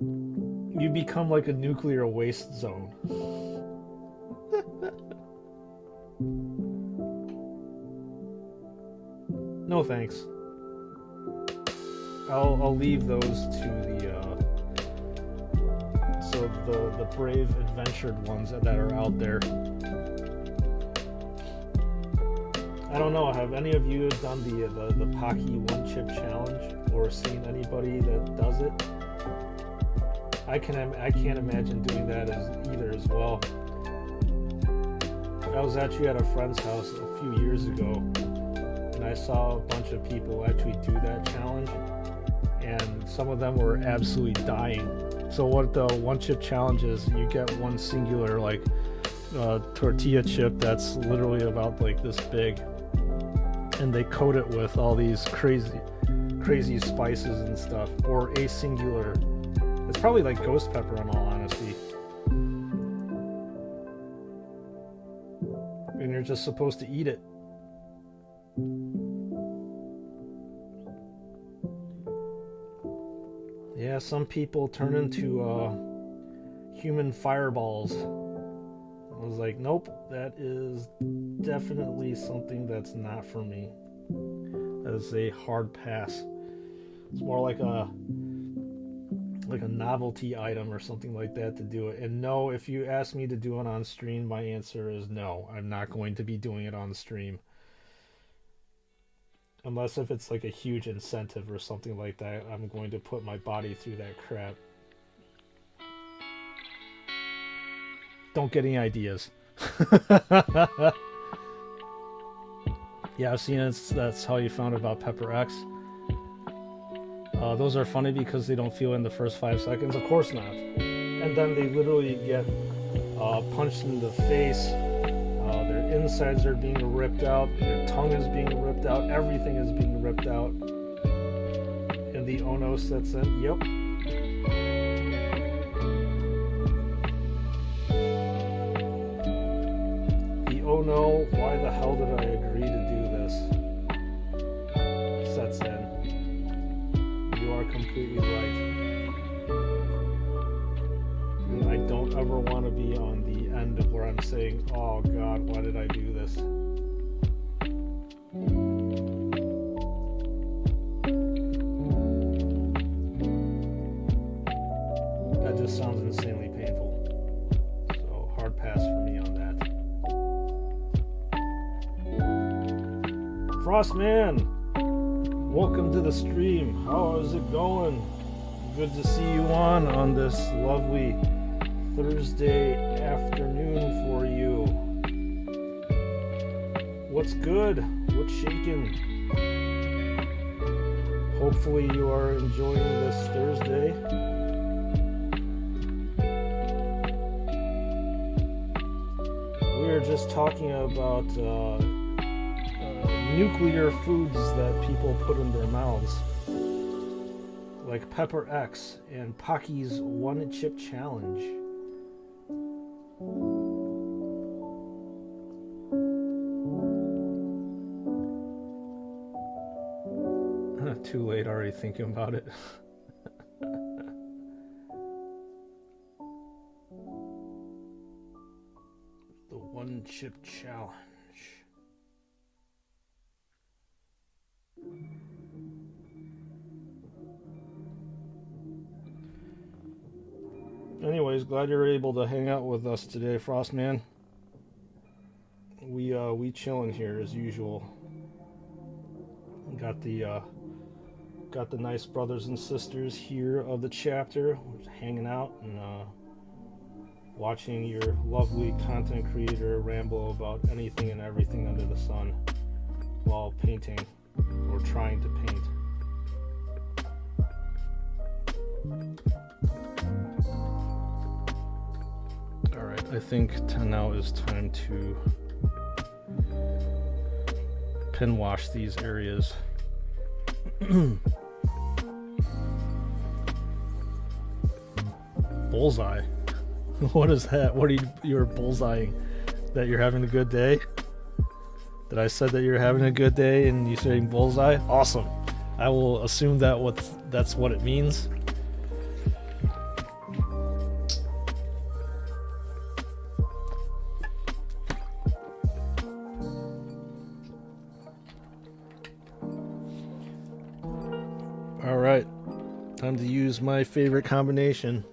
You become like a nuclear waste zone. No thanks. I'll leave those to the brave adventured ones that are out there. I don't know, have any of you done the Pocky one chip challenge or seen anybody that does it? I can't imagine doing that either as well. I was actually at a friend's house a few years ago and I saw a bunch of people actually do that challenge, and some of them were absolutely dying. So what the one chip challenge is, you get one singular like tortilla chip that's literally about like this big, and they coat it with all these crazy spices and stuff, or a singular, it's probably like ghost pepper in all honesty, and you're just supposed to eat it. Yeah, some people turn into human fireballs. I was like, nope, that is definitely something that's not for me. That is a hard pass. It's more like a novelty item or something like that to do it. And no, if you ask me to do it on stream, my answer is no. I'm not going to be doing it on stream. Unless if it's like a huge incentive or something like that, I'm going to put my body through that crap. Don't get any ideas. Yeah, I've seen it. That's how you found about Pepper X. Those are funny because they don't feel in the first 5 seconds. Of course not. And then they literally get punched in the face. Their insides are being ripped out. Their tongue is being ripped out. Everything is being ripped out. And the Ono sets in. Yep. The oh no, why the hell did I agree to do this? Sets in. You are completely right. And I don't ever want to be on the end of where I'm saying, oh God, why did I do this? That just sounds insanely painful. So hard pass for me on that. Frostman, welcome to the stream. How is it going? Good to see you on this lovely Thursday afternoon for you. What's good? What's shaking? Hopefully you are enjoying this Thursday. We are just talking about nuclear foods that people put in their mouths, like Pepper X and Pocky's One Chip Challenge. Too late, already thinking about it. The One Chip Challenge. Anyways, glad you're able to hang out with us today, Frostman. We chilling here as usual. Got the nice brothers and sisters here of the chapter, hanging out and watching your lovely content creator ramble about anything and everything under the sun while painting or trying to paint. Alright, I think now is time to pin wash these areas. Bullseye. What is that? What are you're bullseyeing? That you're having a good day? That I said that you're having a good day and you're saying bullseye? Awesome. I will assume that's what it means. Alright, time to use my favorite combination.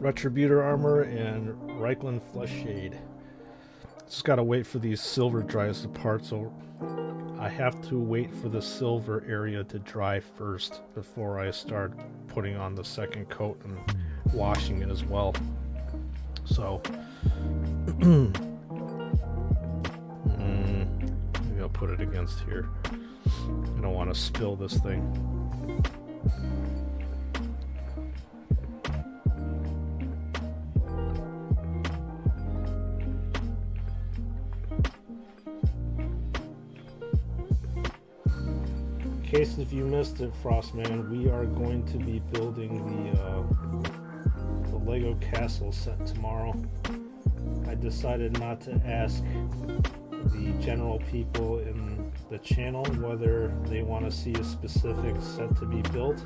Retributor armor and Reichland Flesh Shade. Just gotta wait for these silver dries apart, so I have to wait for the silver area to dry first before I start putting on the second coat and washing it as well. So maybe I'll put it against here. I don't want to spill this thing. In case if you missed it, Frostman, we are going to be building the Lego castle set tomorrow. I decided not to ask the general people in the channel whether they want to see a specific set to be built.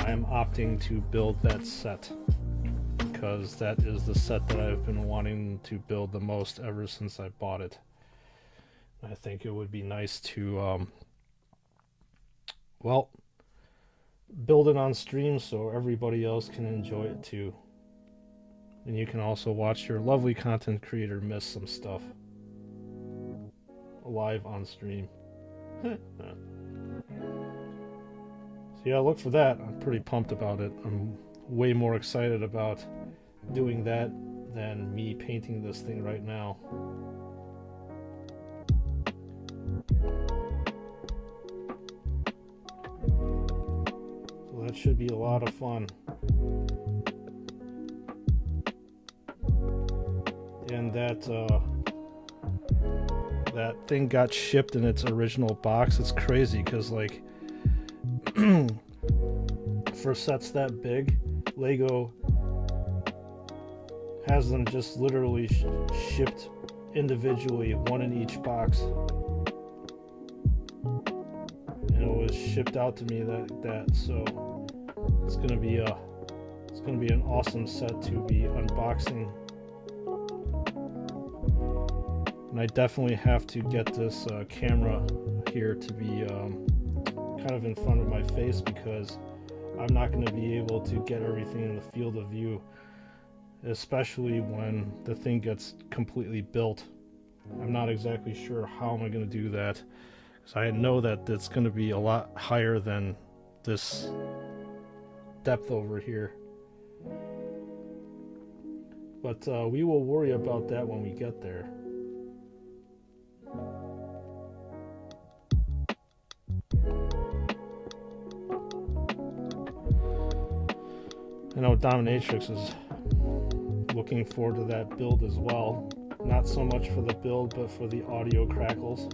I am opting to build that set because that is the set that I've been wanting to build the most ever since I bought it. I think it would be nice to well, build it on stream so everybody else can enjoy it too. And you can also watch your lovely content creator miss some stuff live on stream. So yeah, look for that. I'm pretty pumped about it. I'm way more excited about doing that than me painting this thing right now. So that should be a lot of fun. And that thing got shipped in its original box. It's crazy because, like, for sets that big, Lego has them just literally shipped individually, one in each box. And it was shipped out to me like that, so it's gonna be an awesome set to be unboxing. And I definitely have to get this camera here to be kind of in front of my face because I'm not going to be able to get everything in the field of view, especially when the thing gets completely built. I'm not exactly sure how am I going to do that, because I know that it's going to be a lot higher than this depth over here. But we will worry about that when we get there. I know Dominatrix is looking forward to that build as well. Not so much for the build, but for the audio crackles.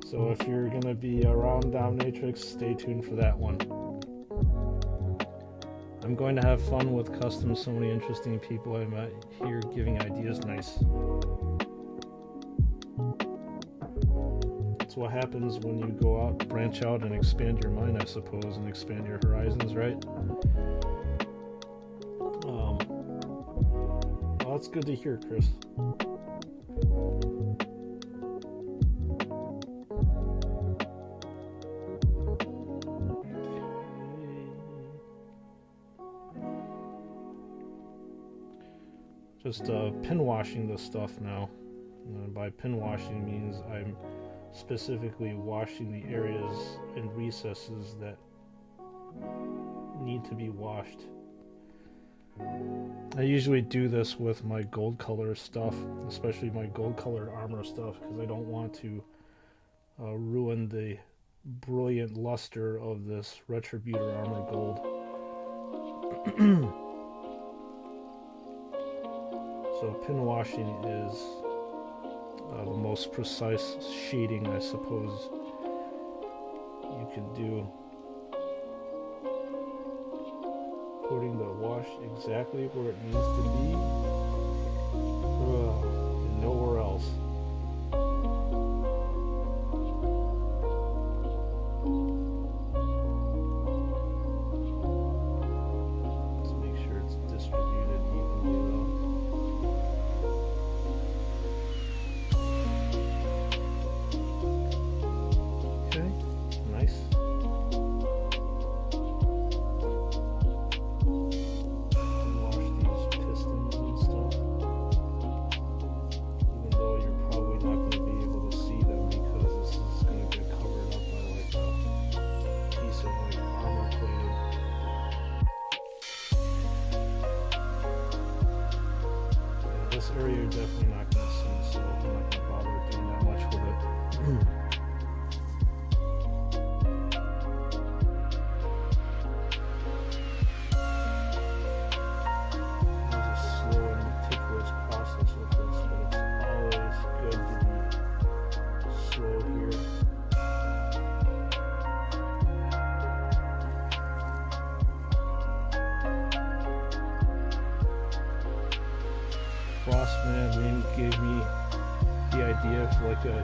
So if you're gonna be around Dominatrix, stay tuned for that one. I'm going to have fun with custom. So many interesting people I met here giving ideas. Nice. That's what happens when you go out, branch out, and expand your mind, I suppose, and expand your horizons, right? Well, that's good to hear, Chris. Just pin washing this stuff now. By pin washing means I'm specifically washing the areas and recesses that need to be washed. I usually do this with my gold color stuff, especially my gold colored armor stuff, because I don't want to ruin the brilliant luster of this Retributor armor gold. So pin washing is the most precise shading, I suppose, you can do. Putting the wash exactly where it needs to be, nowhere else. Let's make sure it's distributed evenly though. this area you're definitely not going to see, so I'm not going to bother doing that much with it. Frostman gave me the idea of like a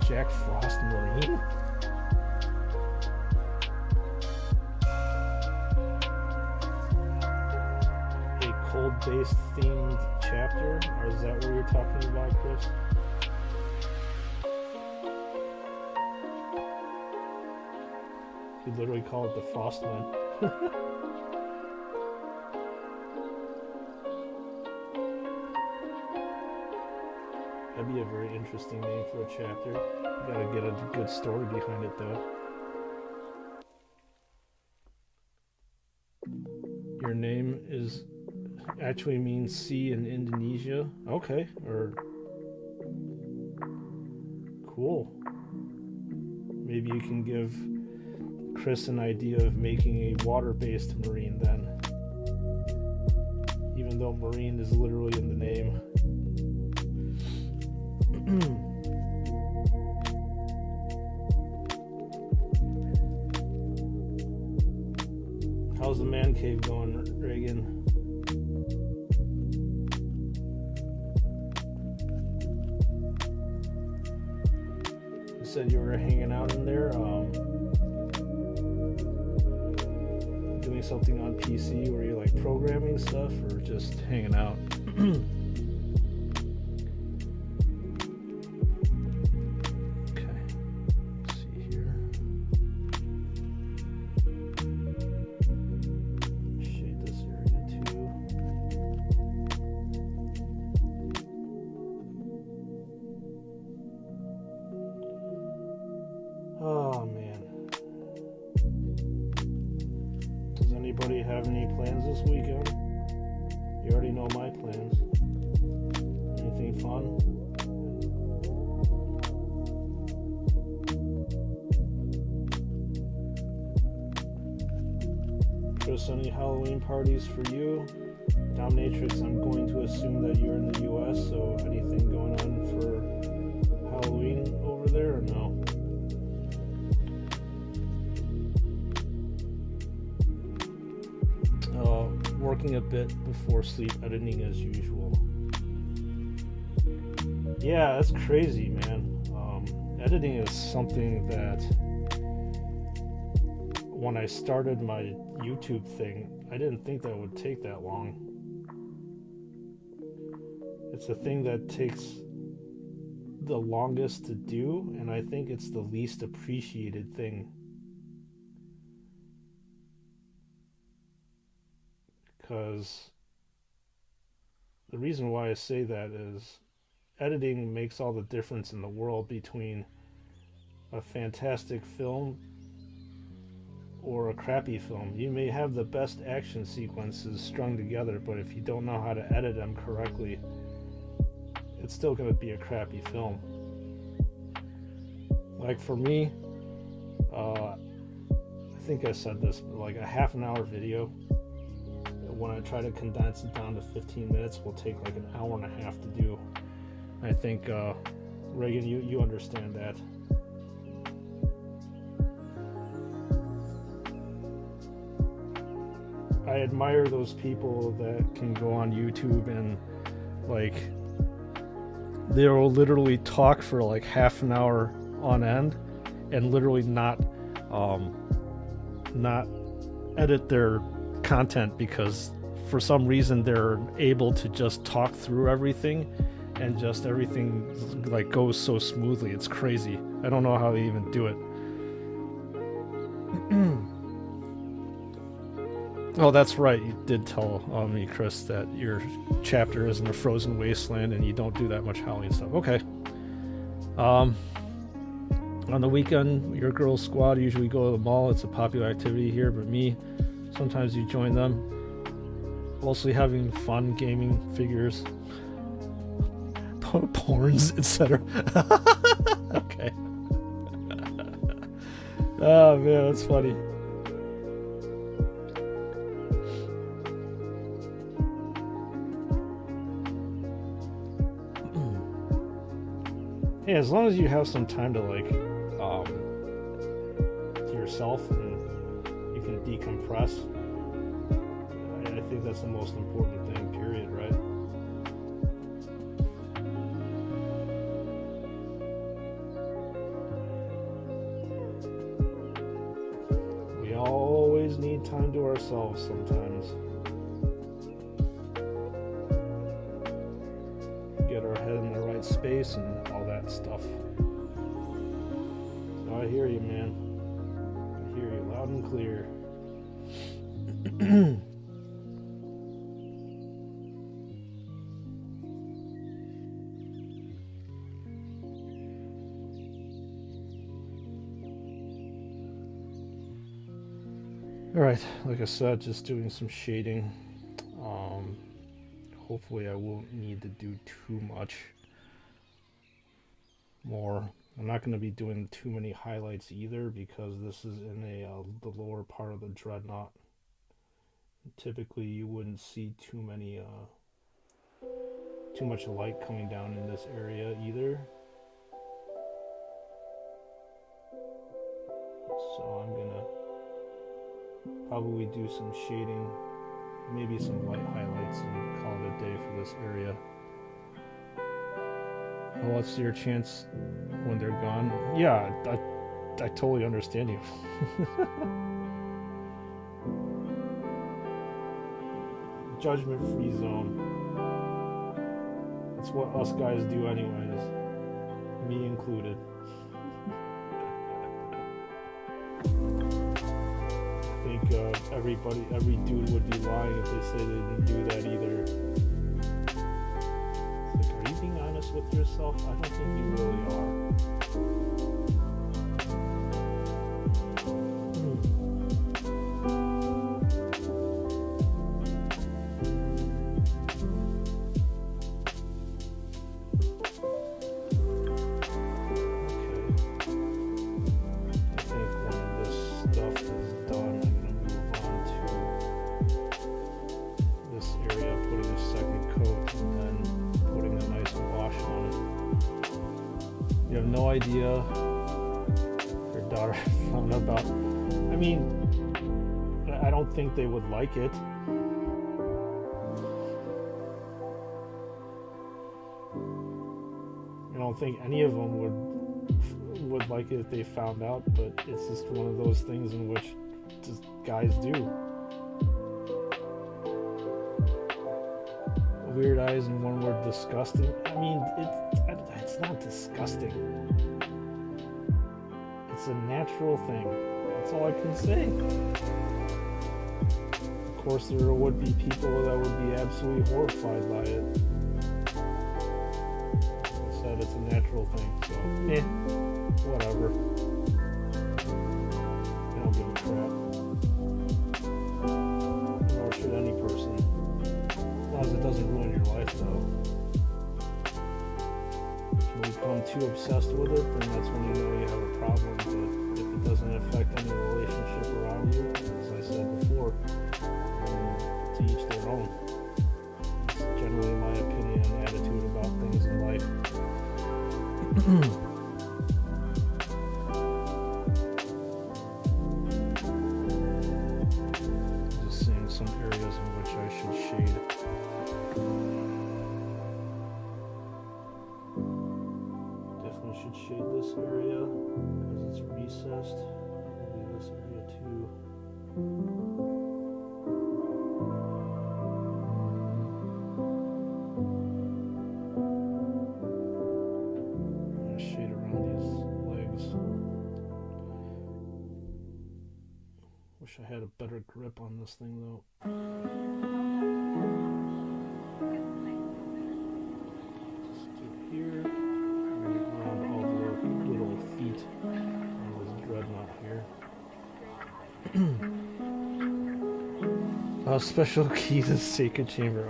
Jack Frost Marine. A cold-based themed chapter, or is that what you're talking about, Chris? You literally call it the Frostman. That'd be a very interesting name for a chapter. You gotta get a good story behind it, though. Your name is actually means sea in Indonesia. Okay, or cool. Maybe you can give Chris an idea of making a water-based marine then. Even though marine is literally in the name. How's the man cave going, Reagan? You said you were hanging out in there, doing something on PC where you're like programming stuff, or just hanging out? Oh man. Does anybody have any plans this weekend? You already know my plans. Anything fun? Chris, any Halloween parties for you? Dominatrix, I'm going to assume that you're in the US, so anything going on for Halloween over there or no? Working a bit before sleep, editing as usual. Yeah, that's crazy, man. Editing is something that when I started my YouTube thing, I didn't think that would take that long. It's a thing that takes the longest to do, and I think it's the least appreciated thing. Because the reason why I say that is editing makes all the difference in the world between a fantastic film or a crappy film. You may have the best action sequences strung together, but if you don't know how to edit them correctly, it's still going to be a crappy film. Like for me, I think I said this, but like a half an hour video, when I try to condense it down to 15 minutes, will take like an hour and a half to do. I think, Reagan, you understand that. I admire those people that can go on YouTube and like they'll literally talk for like half an hour on end and literally not edit their content, because for some reason they're able to just talk through everything and just everything like goes so smoothly. It's crazy. I don't know how they even do it. Oh, that's right. You did tell me, Chris, that your chapter is in a frozen wasteland and you don't do that much Halloween stuff. Okay. On the weekend, your girls' squad usually go to the mall. It's a popular activity here, but me, sometimes you join them. Mostly having fun gaming figures. Porns, etc. Okay. Oh man, that's funny. Hey, as long as you have some time to like to yourself and you can decompress, I think that's the most important thing, period, right? We always need time to ourselves sometimes. Get our head in the right space and all that stuff. So I hear you, man. I hear you loud and clear. Alright, like I said, just doing some shading. Hopefully I won't need to do too much more. I'm not going to be doing too many highlights either because this is in the lower part of the Dreadnought. Typically you wouldn't see too much light coming down in this area either. So I'm going to probably do some shading, maybe some light highlights, and call it a day for this area. Well, what's your chance when they're gone? Yeah, I totally understand you. Judgment-free zone. That's what us guys do anyways. Me included. I think every dude would be lying if they say they didn't do that either. It's like, are you being honest with yourself? I don't think you really are. Idea your daughter found out about. I mean, I don't think they would like it. I don't think any of them would like it if they found out, but it's just one of those things in which just guys do. Weird eyes and one word, disgusting. I mean, it's not disgusting. It's a natural thing. That's all I can say. Of course, there would be people that would be absolutely horrified by it. Like I said, it's a natural thing, so whatever. I don't give a crap. Nor should any person. As long as it doesn't ruin your life, though. If you become too obsessed with it, then that's when you know you have a problem. But if it doesn't affect any relationship around you, as I said before, to each their own. It's generally my opinion and attitude about things in life. Just seeing some areas in which I should shade. Definitely should shade this area because it's recessed. Maybe this area too. I'm gonna shade around these legs. Wish I had a better grip on this thing though. Just do it here. Around all the little feet on this Dreadnought here. Special key to the sacred chamber.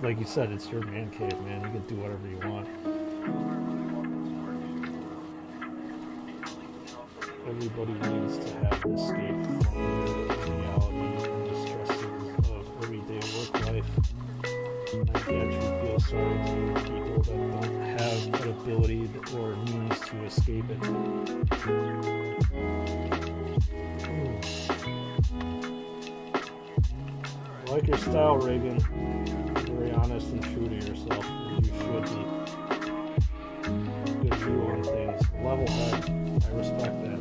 Like you said, it's your man cave, man. You can do whatever you want. Everybody needs to have an escape from reality and the stresses of everyday work life. And I actually feel sorry to people that don't have that ability or means to escape it. I like your style, Reagan. Very honest and true to yourself. You should be. Good view on things. Level head. I respect that.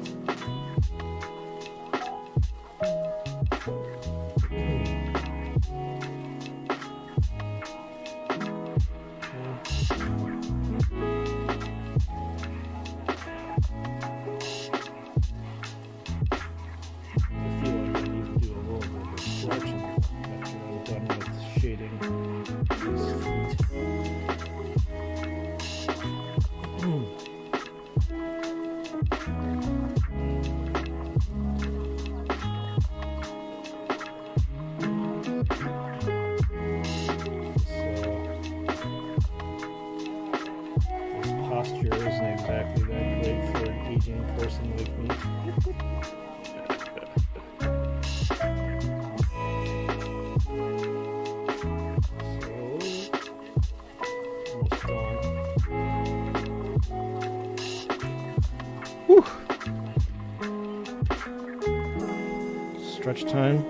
Stretch time.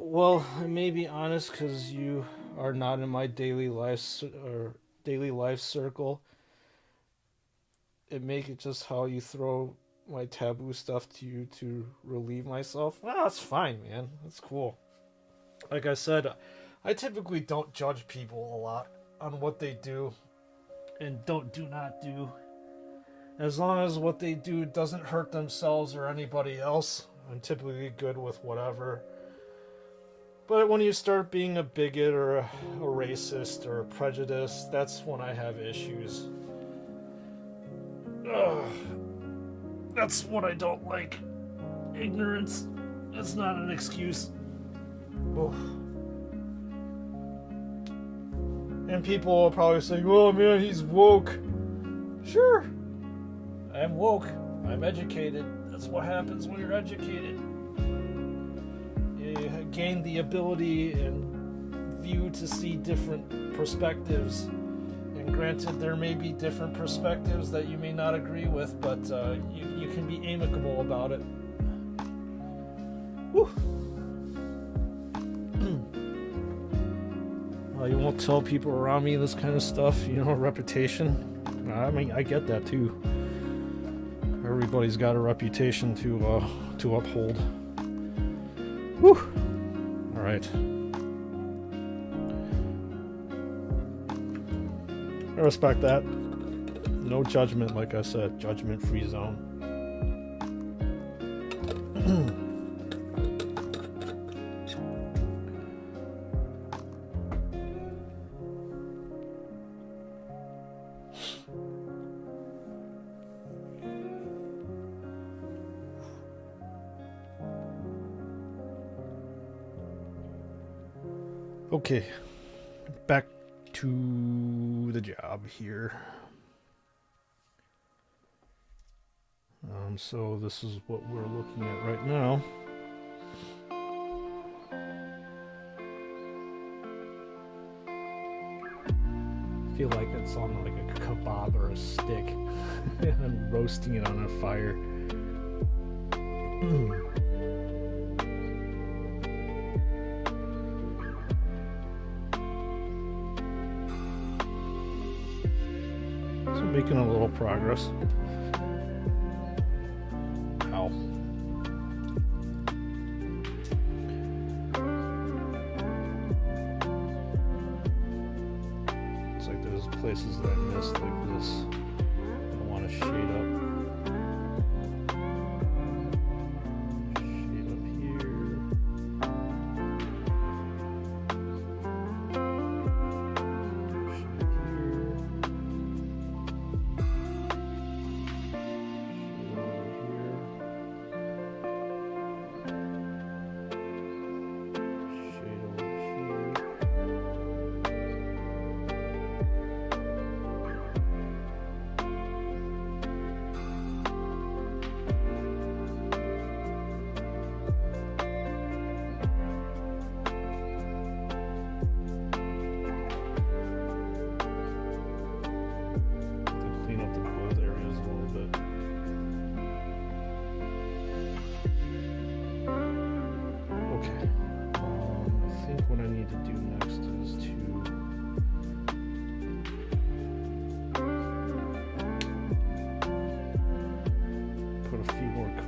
Well, I may be honest because you are not in my daily life circle. It make it just how you throw my taboo stuff to you to relieve myself. Well, that's fine, man. That's cool. Like I said, I typically don't judge people a lot on what they do and do not do. As long as what they do doesn't hurt themselves or anybody else, I'm typically good with whatever. But when you start being a bigot or a racist or a prejudiced, that's when I have issues. That's what I don't like. Ignorance is not an excuse. Oof. And people will probably say, oh man, he's woke. Sure, I'm woke. I'm educated. That's what happens when you're educated. You gain the ability and view to see different perspectives. And granted, there may be different perspectives that you may not agree with, but you can be amicable about it. Whew. You won't tell people around me this kind of stuff, reputation. I mean, I get that too. Everybody's got a reputation to uphold. Whew. All right. I respect that. No judgment, like I said. Judgment-free zone. Okay, back to the job here. So this is what we're looking at right now. I feel like it's on like a kebab or a stick. And I'm roasting it on a fire. So making a little progress. Ow. It's like there's places that I missed like this. I want to shade up. Shade up here.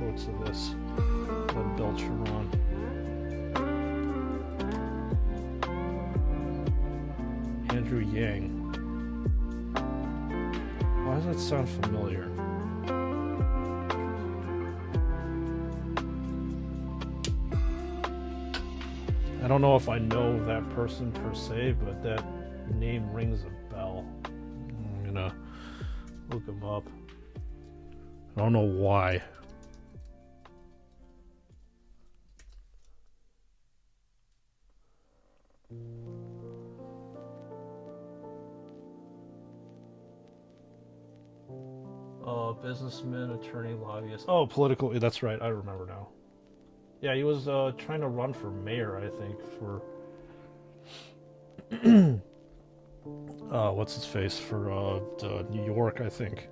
quotes of this Belcheron. Andrew Yang. Why does that sound familiar? I don't know if I know that person per se, but that name rings a bell. I'm gonna look him up. I don't know why. Businessman, attorney, lobbyist. Oh, political. That's right. I remember now. Yeah, he was trying to run for mayor, I think, for what's his face, for New York, I think.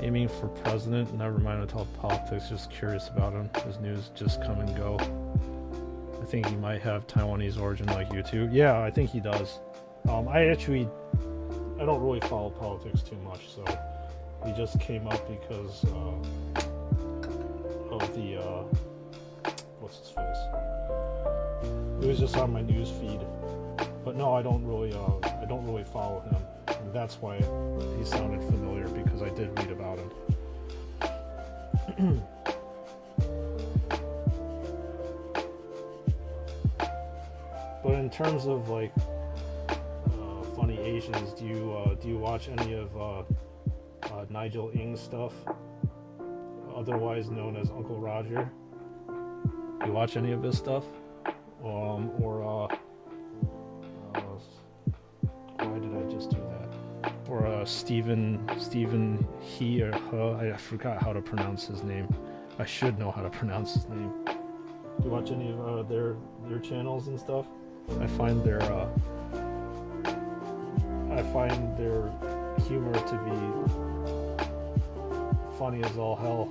Aiming for president. Never mind, I talk politics. Just curious about him. His news just come and go. I think he might have Taiwanese origin like you too. Yeah, I think he does. I don't really follow politics too much, so he just came up because of the what's his face? It was just on my news feed, but no, I don't really follow him, and that's why he sounded familiar, because I did read about him. But in terms of like funny Asians, do you watch any of Nigel Ng's stuff, otherwise known as Uncle Roger? Do you watch any of his stuff? Why did I just do that? Or Stephen he or her, I forgot how to pronounce his name. I should know how to pronounce his name. Do you watch any of their channels and stuff? I find their humor to be funny as all hell.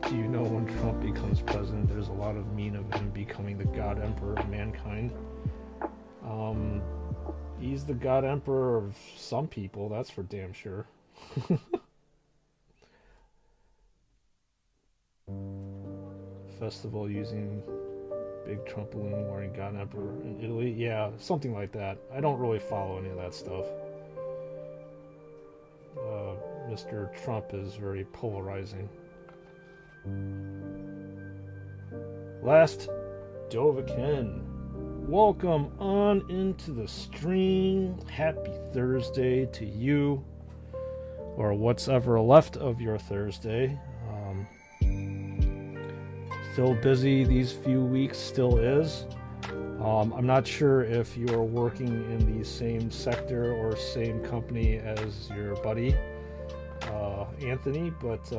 Do you know when Trump becomes president, there's a lot of meme of him becoming the God Emperor of mankind? He's the God Emperor of some people, that's for damn sure. Festival using big Trump balloon wearing God Emperor in Italy? Yeah, something like that. I don't really follow any of that stuff. Mr. Trump is very polarizing. Last Dovakin. Welcome on into the stream. Happy Thursday to you, or what's ever left of your Thursday. Still busy these few weeks, still is. I'm not sure if you're working in the same sector or same company as your buddy Anthony, but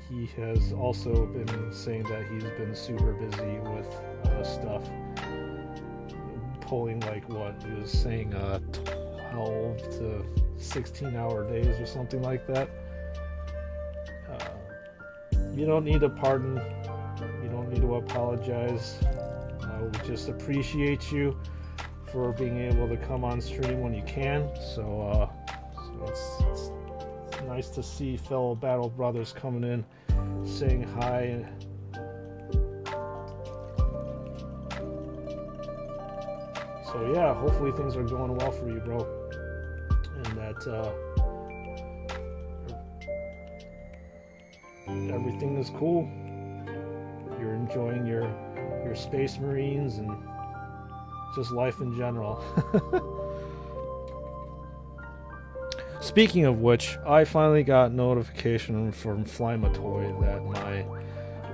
he has also been saying that he's been super busy with stuff. Pulling like what he was saying 12 to 16-hour days or something like that. You don't need a pardon, you don't need to apologize. We just appreciate you for being able to come on stream when you can. So it's nice to see fellow battle brothers coming in, saying hi. So yeah, hopefully things are going well for you, bro, and that everything is cool. You're enjoying your Space Marines and just life in general. Speaking of which, I finally got notification from Flimatoy that my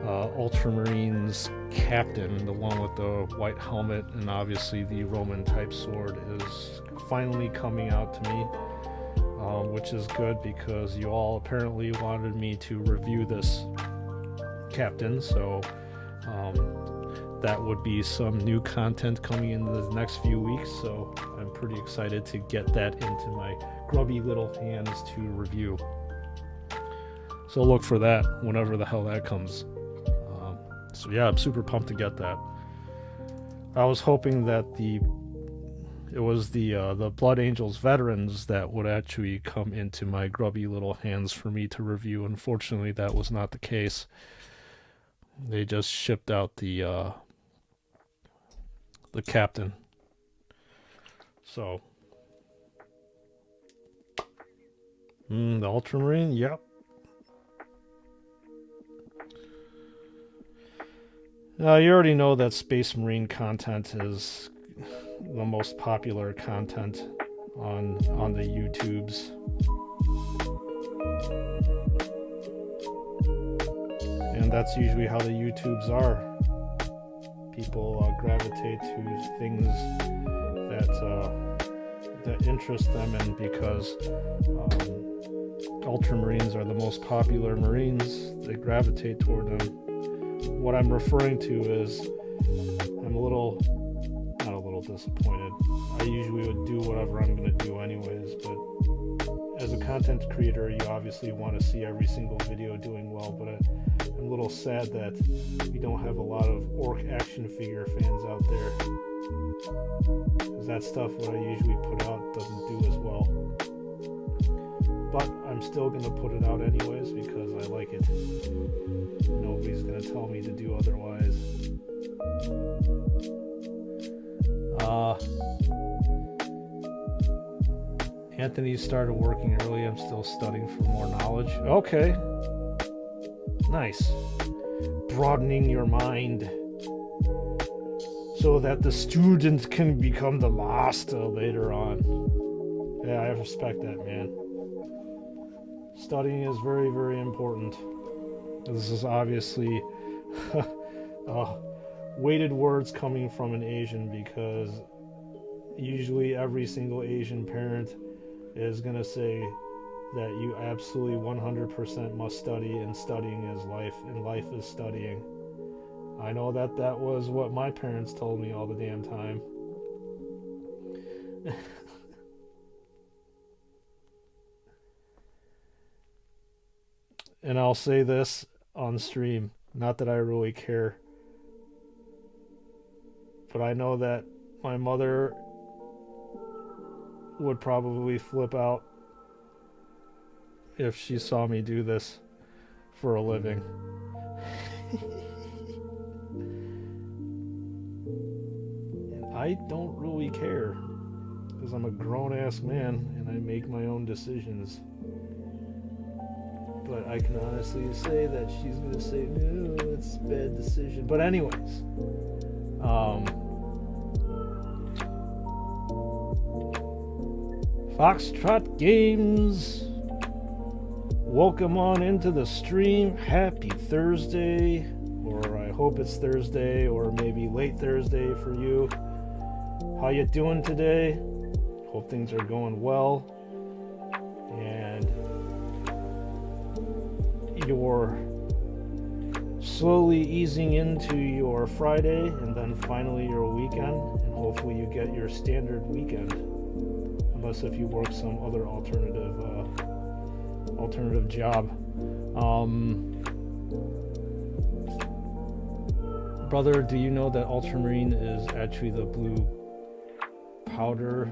Ultramarines captain, the one with the white helmet and obviously the Roman type sword, is finally coming out to me, which is good because you all apparently wanted me to review this captain, so that would be some new content coming in the next few weeks, so I'm pretty excited to get that into my grubby little hands to review. So look for that whenever the hell that comes. So yeah, I'm super pumped to get that. I was hoping that it was the Blood Angels veterans that would actually come into my grubby little hands for me to review. Unfortunately, that was not the case. They just shipped out the captain. So the Ultramarine, yep. You already know that Space Marine content is the most popular content on the YouTubes. And that's usually how the YouTubes are. People gravitate to things that interest them, and because Ultramarines are the most popular Marines, they gravitate toward them. What I'm referring to is I'm not a little disappointed. I usually would do whatever I'm going to do anyways, but as a content creator, you obviously want to see every single video doing well, but I'm a little sad that we don't have a lot of orc action figure fans out there, because that stuff what I usually put out doesn't do as well. But I'm still going to put it out anyways because I like it. Nobody's going to tell me to do otherwise. Anthony started working early. I'm still studying for more knowledge. Okay. Nice. Broadening your mind so that the student can become the master later on. Yeah, I respect that, man. Studying is very, very important. This is obviously weighted words coming from an Asian, because usually every single Asian parent is going to say that you absolutely 100% must study, and studying is life, and life is studying. I know that was what my parents told me all the damn time. And I'll say this on stream, not that I really care, but I know that my mother would probably flip out if she saw me do this for a living. And I don't really care, because I'm a grown-ass man and I make my own decisions. But I can honestly say that she's going to say, no, it's a bad decision. But anyways, Foxtrot Games, welcome on into the stream. Happy Thursday, or I hope it's Thursday, or maybe late Thursday for you. How you doing today? Hope things are going well. And you're slowly easing into your Friday, and then finally your weekend, and hopefully you get your standard weekend, unless if you work some other alternative job. Brother, do you know that Ultramarine is actually the blue powder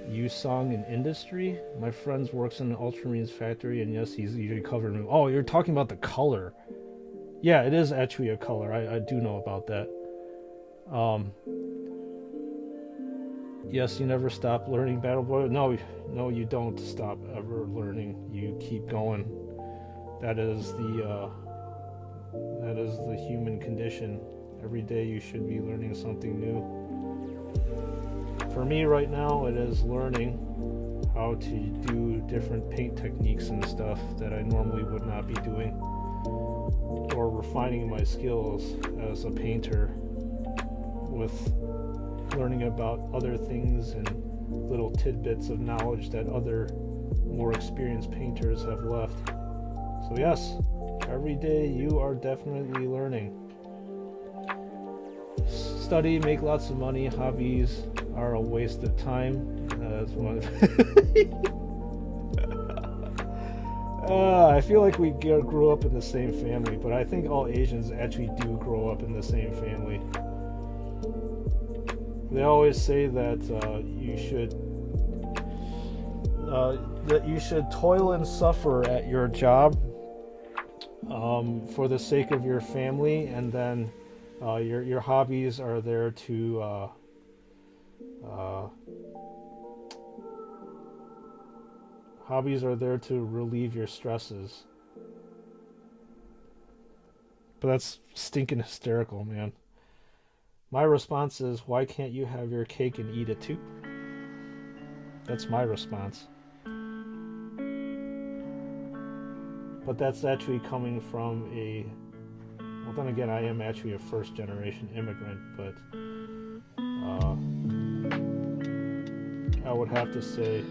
Yusong in industry? My friend works in an Ultramarines factory, and yes, he's usually covered in... Oh, you're talking about the color. Yeah, it is actually a color. I do know about that. Yes, you never stop learning Battle Boy. No, you don't stop ever learning. You keep going. That is the human condition. Every day you should be learning something new. For me right now, it is learning how to do different paint techniques and stuff that I normally would not be doing, or refining my skills as a painter with learning about other things and little tidbits of knowledge that other more experienced painters have left. So yes, every day you are definitely learning. Study, make lots of money. Hobbies are a waste of time. That's one. I feel like we grew up in the same family, but I think all Asians actually do grow up in the same family. They always say that you should toil and suffer at your job for the sake of your family, and then your hobbies are there to relieve your stresses. But that's stinking hysterical, man. My response is, why can't you have your cake and eat it too? That's my response. But that's actually coming from well, then again, I am actually a first generation immigrant, but I would have to say,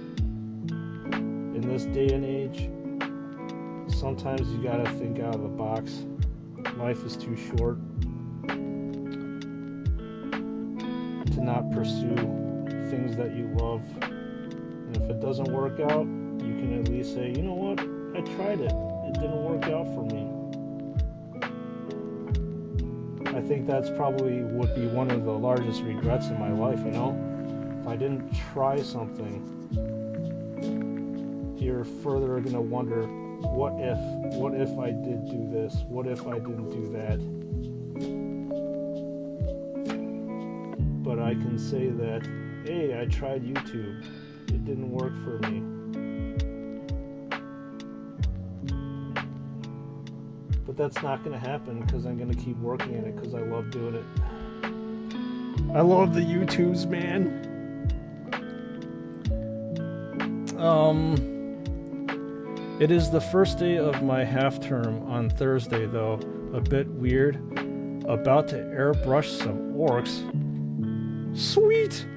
in this day and age, sometimes you gotta think out of the box. Life is too short to not pursue things that you love. And if it doesn't work out, you can at least say, you know what, I tried it. It didn't work out for me. I think that's probably would be one of the largest regrets in my life, you know? If I didn't try something, you're further going to wonder, what if I did do this? What if I didn't do that? But I can say that, hey, I tried YouTube. It didn't work for me. But that's not going to happen because I'm going to keep working at it because I love doing it. I love the YouTubes, man. It is the first day of my half term on Thursday, though. A bit weird. About to airbrush some orcs. Sweet!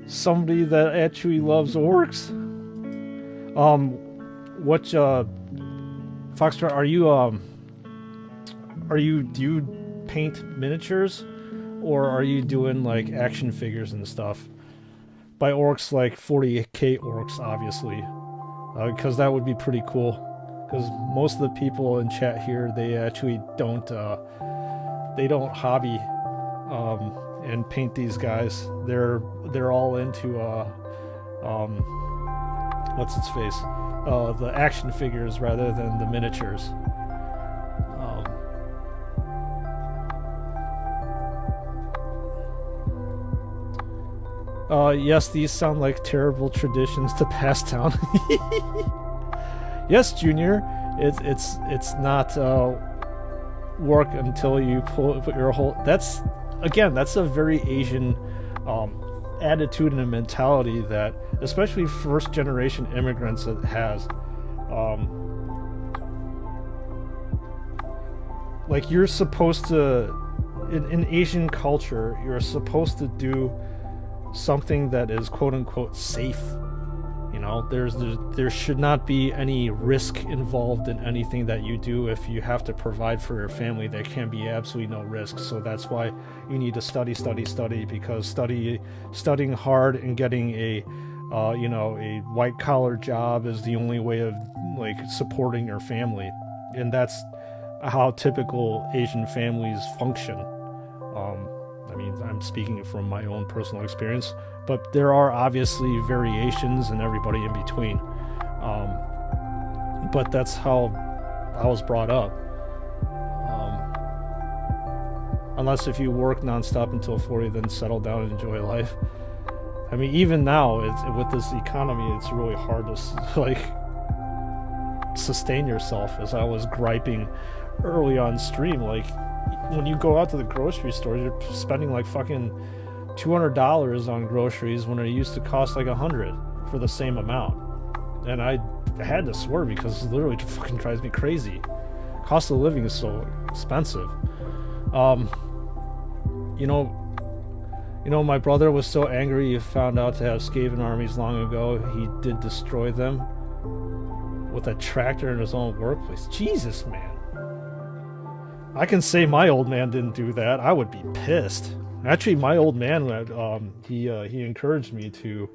Somebody that actually loves orcs. Foxtrot, do you paint miniatures? Or are you doing like action figures and stuff? By orcs, like 40k orcs, obviously. Because that would be pretty cool. Because most of the people in chat here, they actually don't hobby and paint these guys. They're all into what's its face? The action figures rather than the miniatures. Yes, these sound like terrible traditions to pass down. Yes, Junior, it's not work until you put your whole. That's a very Asian attitude and a mentality that, especially first generation immigrants, it has. Like you're supposed to, in Asian culture, you're supposed to do something that is quote unquote safe. You know, there should not be any risk involved in anything that you do. If you have to provide for your family, there can be absolutely no risk. So that's why you need to study, because studying hard and getting a white collar job is the only way of like supporting your family. And that's how typical Asian families function. I mean, I'm speaking from my own personal experience, but there are obviously variations and everybody in between. But that's how I was brought up. Unless if you work nonstop until 40, then settle down and enjoy life. I mean, even now, with this economy, it's really hard to sustain yourself. As I was griping early on stream, like, when you go out to the grocery store, you're spending like fucking $200 on groceries when it used to cost like $100 for the same amount. And I had to swear because it literally fucking drives me crazy. Cost of living is so expensive. My brother was so angry he found out to have Skaven armies long ago. He did destroy them with a tractor in his own workplace. Jesus, man. I can say my old man didn't do that. I would be pissed. Actually, my old man, he encouraged me to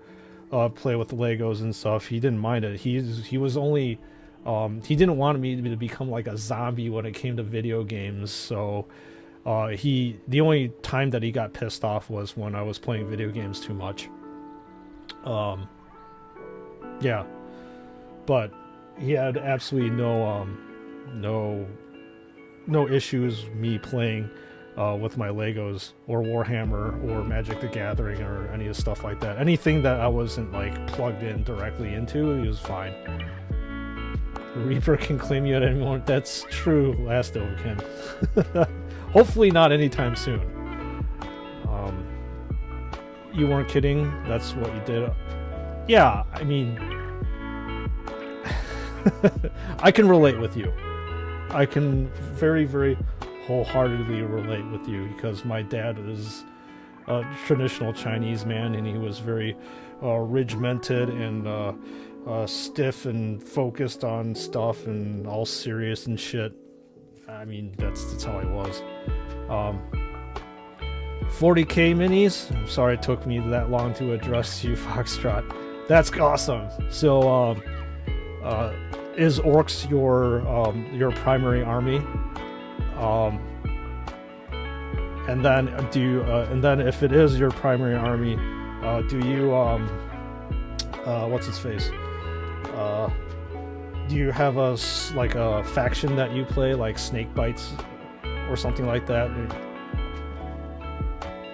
play with the Legos and stuff. He didn't mind it. He was only He didn't want me to become like a zombie when it came to video games, so the only time that he got pissed off was when I was playing video games too much. Yeah, but he had absolutely no issues me playing with my Legos or Warhammer or Magic the Gathering or any of stuff like that. Anything that I wasn't like plugged in directly into, he was fine. Reaper can claim you at any moment. That's true, Last Overkin. Hopefully not anytime soon. You weren't kidding. That's what you did. Yeah, I mean, I can relate with you. I can very, very wholeheartedly relate with you because my dad is a traditional Chinese man, and he was very regimented and stiff and focused on stuff and all serious and shit. I mean, that's how I was. 40k minis. I'm sorry it took me that long to address you, Foxtrot. That's awesome. So, is orcs your primary army? And then and then if it is your primary army, do you what's his face? Do you have a faction that you play, like Snake Bites or something like that?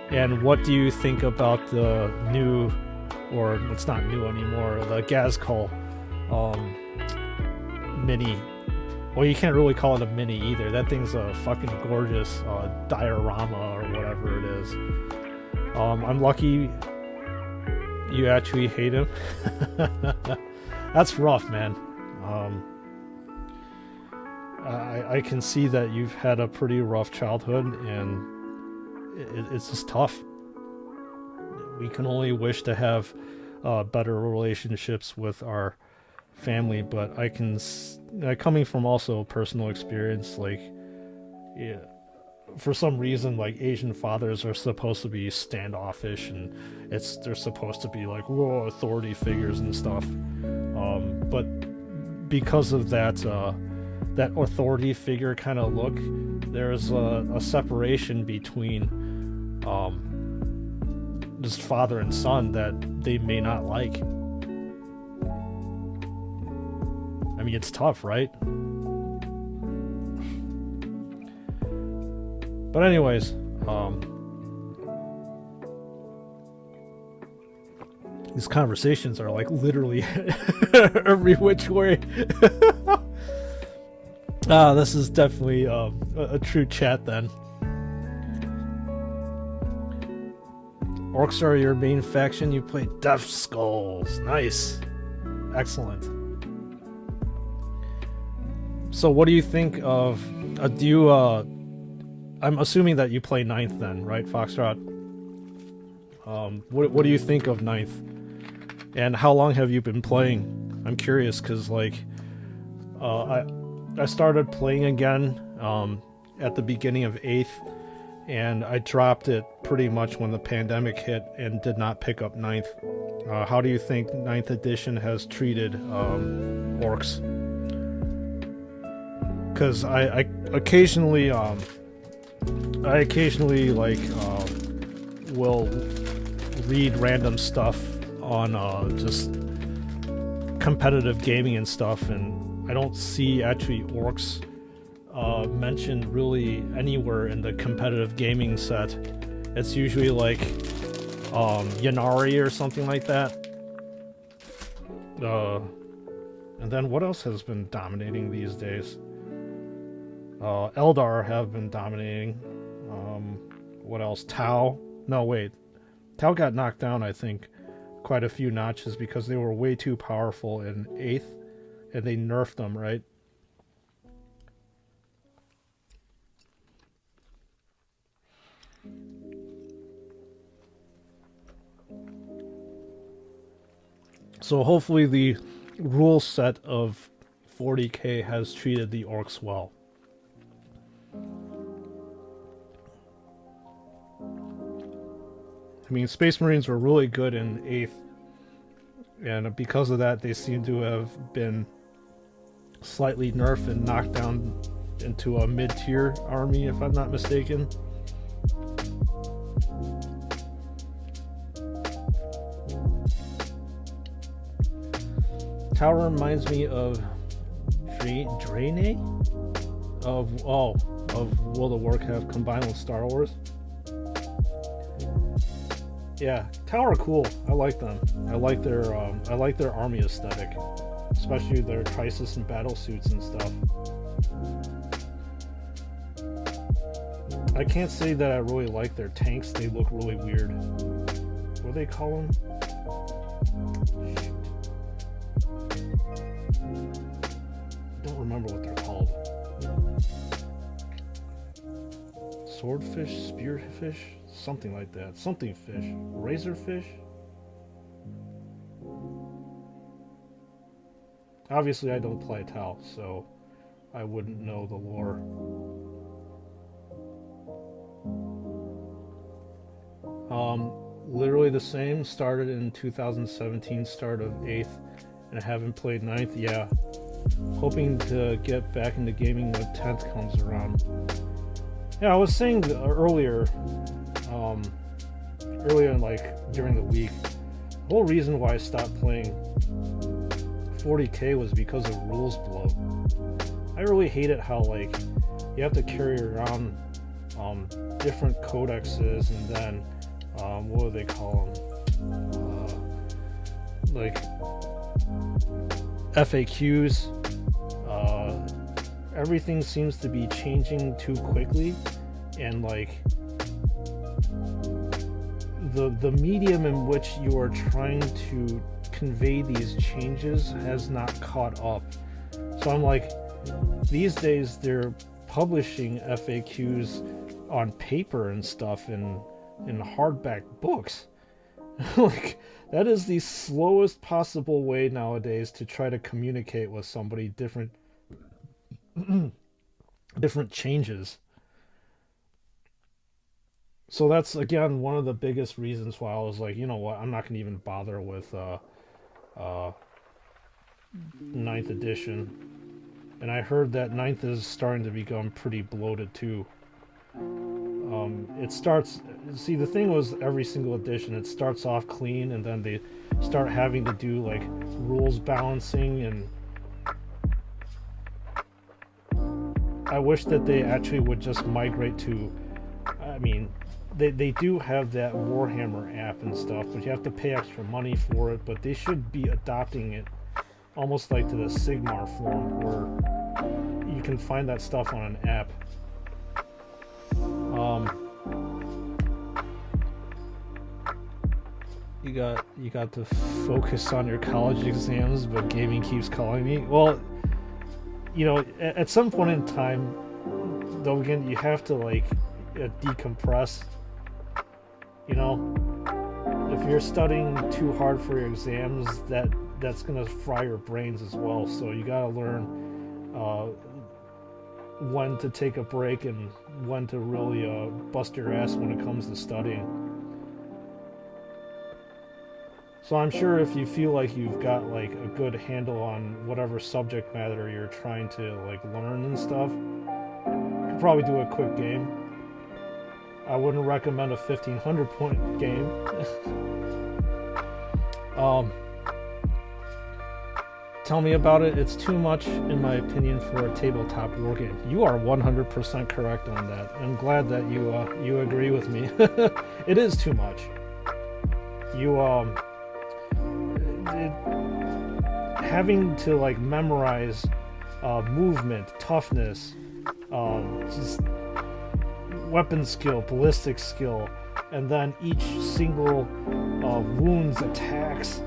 And what do you think about the new, or it's not new anymore, the Gazkul mini? Well, you can't really call it a mini either. That thing's a fucking gorgeous diorama or whatever it is. I'm lucky you actually hate him. That's rough, man. I can see that you've had a pretty rough childhood, and it's just tough. We can only wish to have better relationships with our family, but I can, coming from also personal experience, like, yeah, for some reason, like, Asian fathers are supposed to be standoffish, and they're supposed to be like, whoa, authority figures and stuff. But because of that authority figure kind of look, there's a separation between just father and son that they may not like. I mean, it's tough, right? But anyways, these conversations are like literally every which way. This is definitely a true chat then. Orcs are your main faction. You play Death Skulls. Nice. Excellent. So what do you think of... I'm assuming that you play 9th then, right, Foxtrot? What do you think of 9th? And how long have you been playing? I'm curious, because, like, I started playing again at the beginning of 8th, and I dropped it pretty much when the pandemic hit and did not pick up 9th. How do you think 9th edition has treated orcs? Because I occasionally like will read random stuff on just competitive gaming and stuff, and I don't see actually orcs mentioned really anywhere in the competitive gaming set. It's usually like Yanari or something like that. And then what else has been dominating these days? Eldar have been dominating. What else? Tau? No, wait. Tau got knocked down, I think, quite a few notches because they were way too powerful in 8th, and they nerfed them, right? So hopefully the rule set of 40k has treated the orcs well. I mean, Space Marines were really good in 8th, and because of that, they seem to have been slightly nerfed and knocked down into a mid-tier army, if I'm not mistaken. Tower reminds me of Draenei of World of Warcraft combined with Star Wars. Yeah, Tower are cool. I like them. I like their army aesthetic, especially their crisis and battle suits and stuff. I can't say that I really like their tanks. They look really weird. What do they call them? Don't remember what they're called. Swordfish, spearfish, something like that. Something fish. Razorfish? Obviously I don't play Tau, so I wouldn't know the lore. Literally the same. Started in 2017, start of 8th, and I haven't played 9th. Yeah, hoping to get back into gaming when 10th comes around. Yeah, I was saying earlier, like during the week, the whole reason why I stopped playing 40k was because of rules bloat. I really hated how like you have to carry around different codexes, and then what do they call them? Like FAQs. Everything seems to be changing too quickly, and like the medium in which you are trying to convey these changes has not caught up. So I'm like, these days they're publishing FAQs on paper and stuff in hardback books. Like, that is the slowest possible way nowadays to try to communicate with somebody different changes. So that's again one of the biggest reasons why I was like, you know what, I'm not gonna even bother with 9th edition. And I heard that 9th is starting to become pretty bloated too. It starts, see, the thing was, every single edition it starts off clean, and then they start having to do like rules balancing, and I wish that they actually would just migrate to, I mean, they do have that Warhammer app and stuff, but you have to pay extra money for it, but they should be adopting it almost like to the Sigmar form, where you can find that stuff on an app. You got to focus on your college exams, but gaming keeps calling me. Well, you know, at some point in time, though, again, you have to like decompress. You know, if you're studying too hard for your exams, that's gonna fry your brains as well. So you gotta learn when to take a break and when to really bust your ass when it comes to studying. So I'm sure if you feel like you've got like a good handle on whatever subject matter you're trying to like learn and stuff, you could probably do a quick game. I wouldn't recommend a 1500 point game. Tell me about it. It's too much, in my opinion, for a tabletop war game. You are 100% correct on that. I'm glad that you agree with me. It is too much. Having to like memorize movement, toughness, just weapon skill, ballistic skill, and then each single wounds, attacks.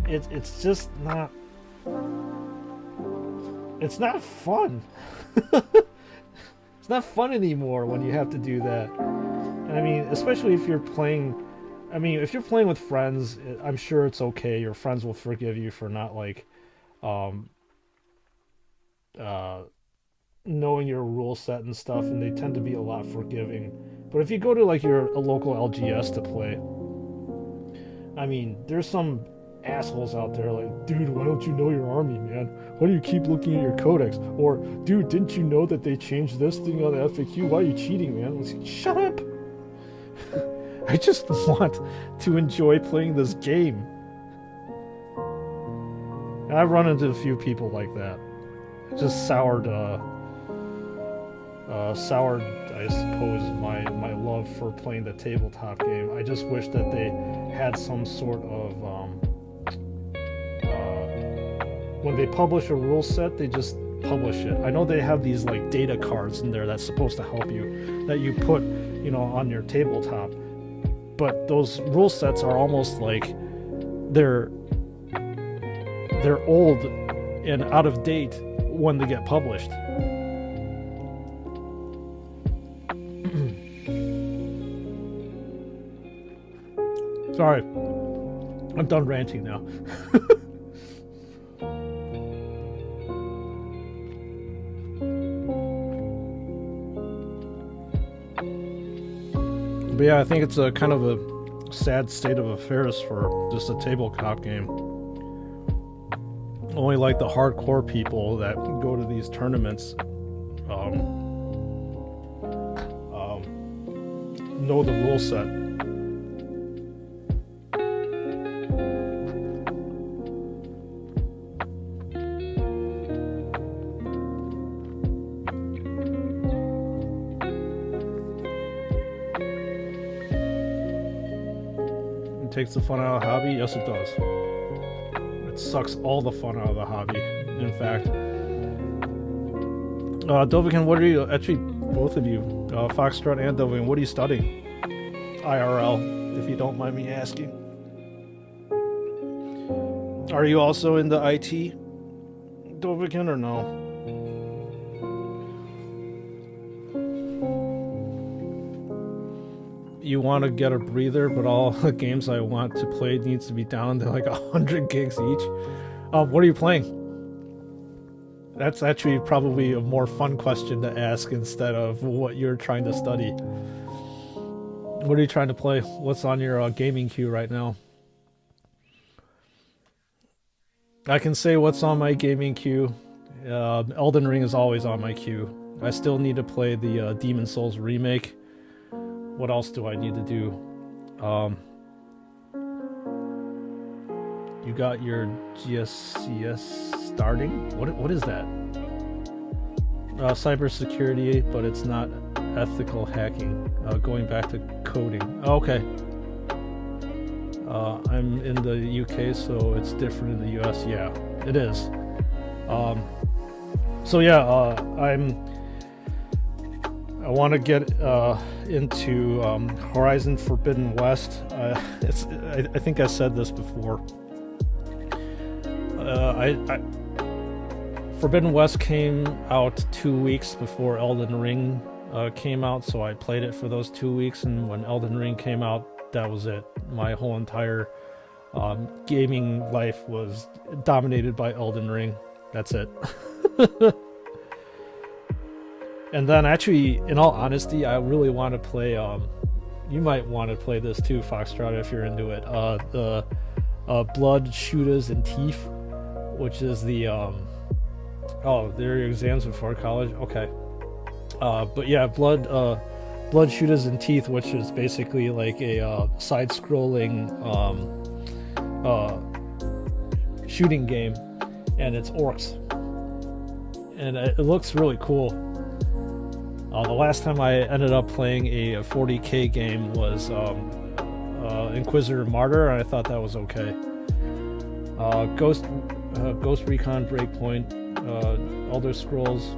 It's just not. It's not fun. It's not fun anymore when you have to do that. And I mean, especially if you're playing. I mean, if you're playing with friends, I'm sure it's okay. Your friends will forgive you for not like, knowing your rule set and stuff, and they tend to be a lot forgiving. But if you go to like a local LGS to play, I mean, there's some assholes out there like, dude, why don't you know your army, man? Why do you keep looking at your codex? Or, dude, didn't you know that they changed this thing on the FAQ? Why are you cheating, man? Like, shut up! I just want to enjoy playing this game. And I've run into a few people like that. Just soured, I suppose, my love for playing the tabletop game. I just wish that they had some sort of, when they publish a rule set, they just publish it. I know they have these like data cards in there that's supposed to help you, that you put, you know, on your tabletop. But those rule sets are almost like they're old and out of date when they get published. Sorry, I'm done ranting now. But yeah, I think it's a kind of a sad state of affairs for just a tabletop game. Only like the hardcore people that go to these tournaments know the rule set. Takes the fun out of the hobby? Yes, it does. It sucks all the fun out of the hobby, in fact. Dovahkiin, what are you... Actually, both of you, Foxtrot and Dovahkiin, what are you studying? IRL, if you don't mind me asking. Are you also into IT, Dovahkiin, or no? You want to get a breather, but all the games I want to play needs to be down to like 100 gigs each. What are you playing? That's actually probably a more fun question to ask instead of what you're trying to study. What are you trying to play? What's on your gaming queue right now? I can say what's on my gaming queue. Elden Ring is always on my queue. I still need to play the Demon Souls remake. What else do I need to do? You got your GSCS starting? What is that? Cybersecurity, but it's not ethical hacking. Going back to coding. Oh, okay. I'm in the UK, so it's different in the US. Yeah, it is. So yeah, I want to get into Horizon Forbidden West. I think I said this before. Forbidden West came out 2 weeks before Elden Ring came out, so I played it for those 2 weeks, and when Elden Ring came out, that was it. My whole entire gaming life was dominated by Elden Ring. That's it. And then actually, in all honesty, I really want to play, you might want to play this too, Foxtrot, if you're into it, the Blood, Shooters, and Teeth, which is the, oh, there are your exams before college? Okay. But yeah, Blood, Shooters, and Teeth, which is basically like a side-scrolling shooting game, and it's orcs. And it looks really cool. The last time I ended up playing a 40k game was Inquisitor Martyr, and I thought that was okay. Ghost Recon Breakpoint, Elder Scrolls,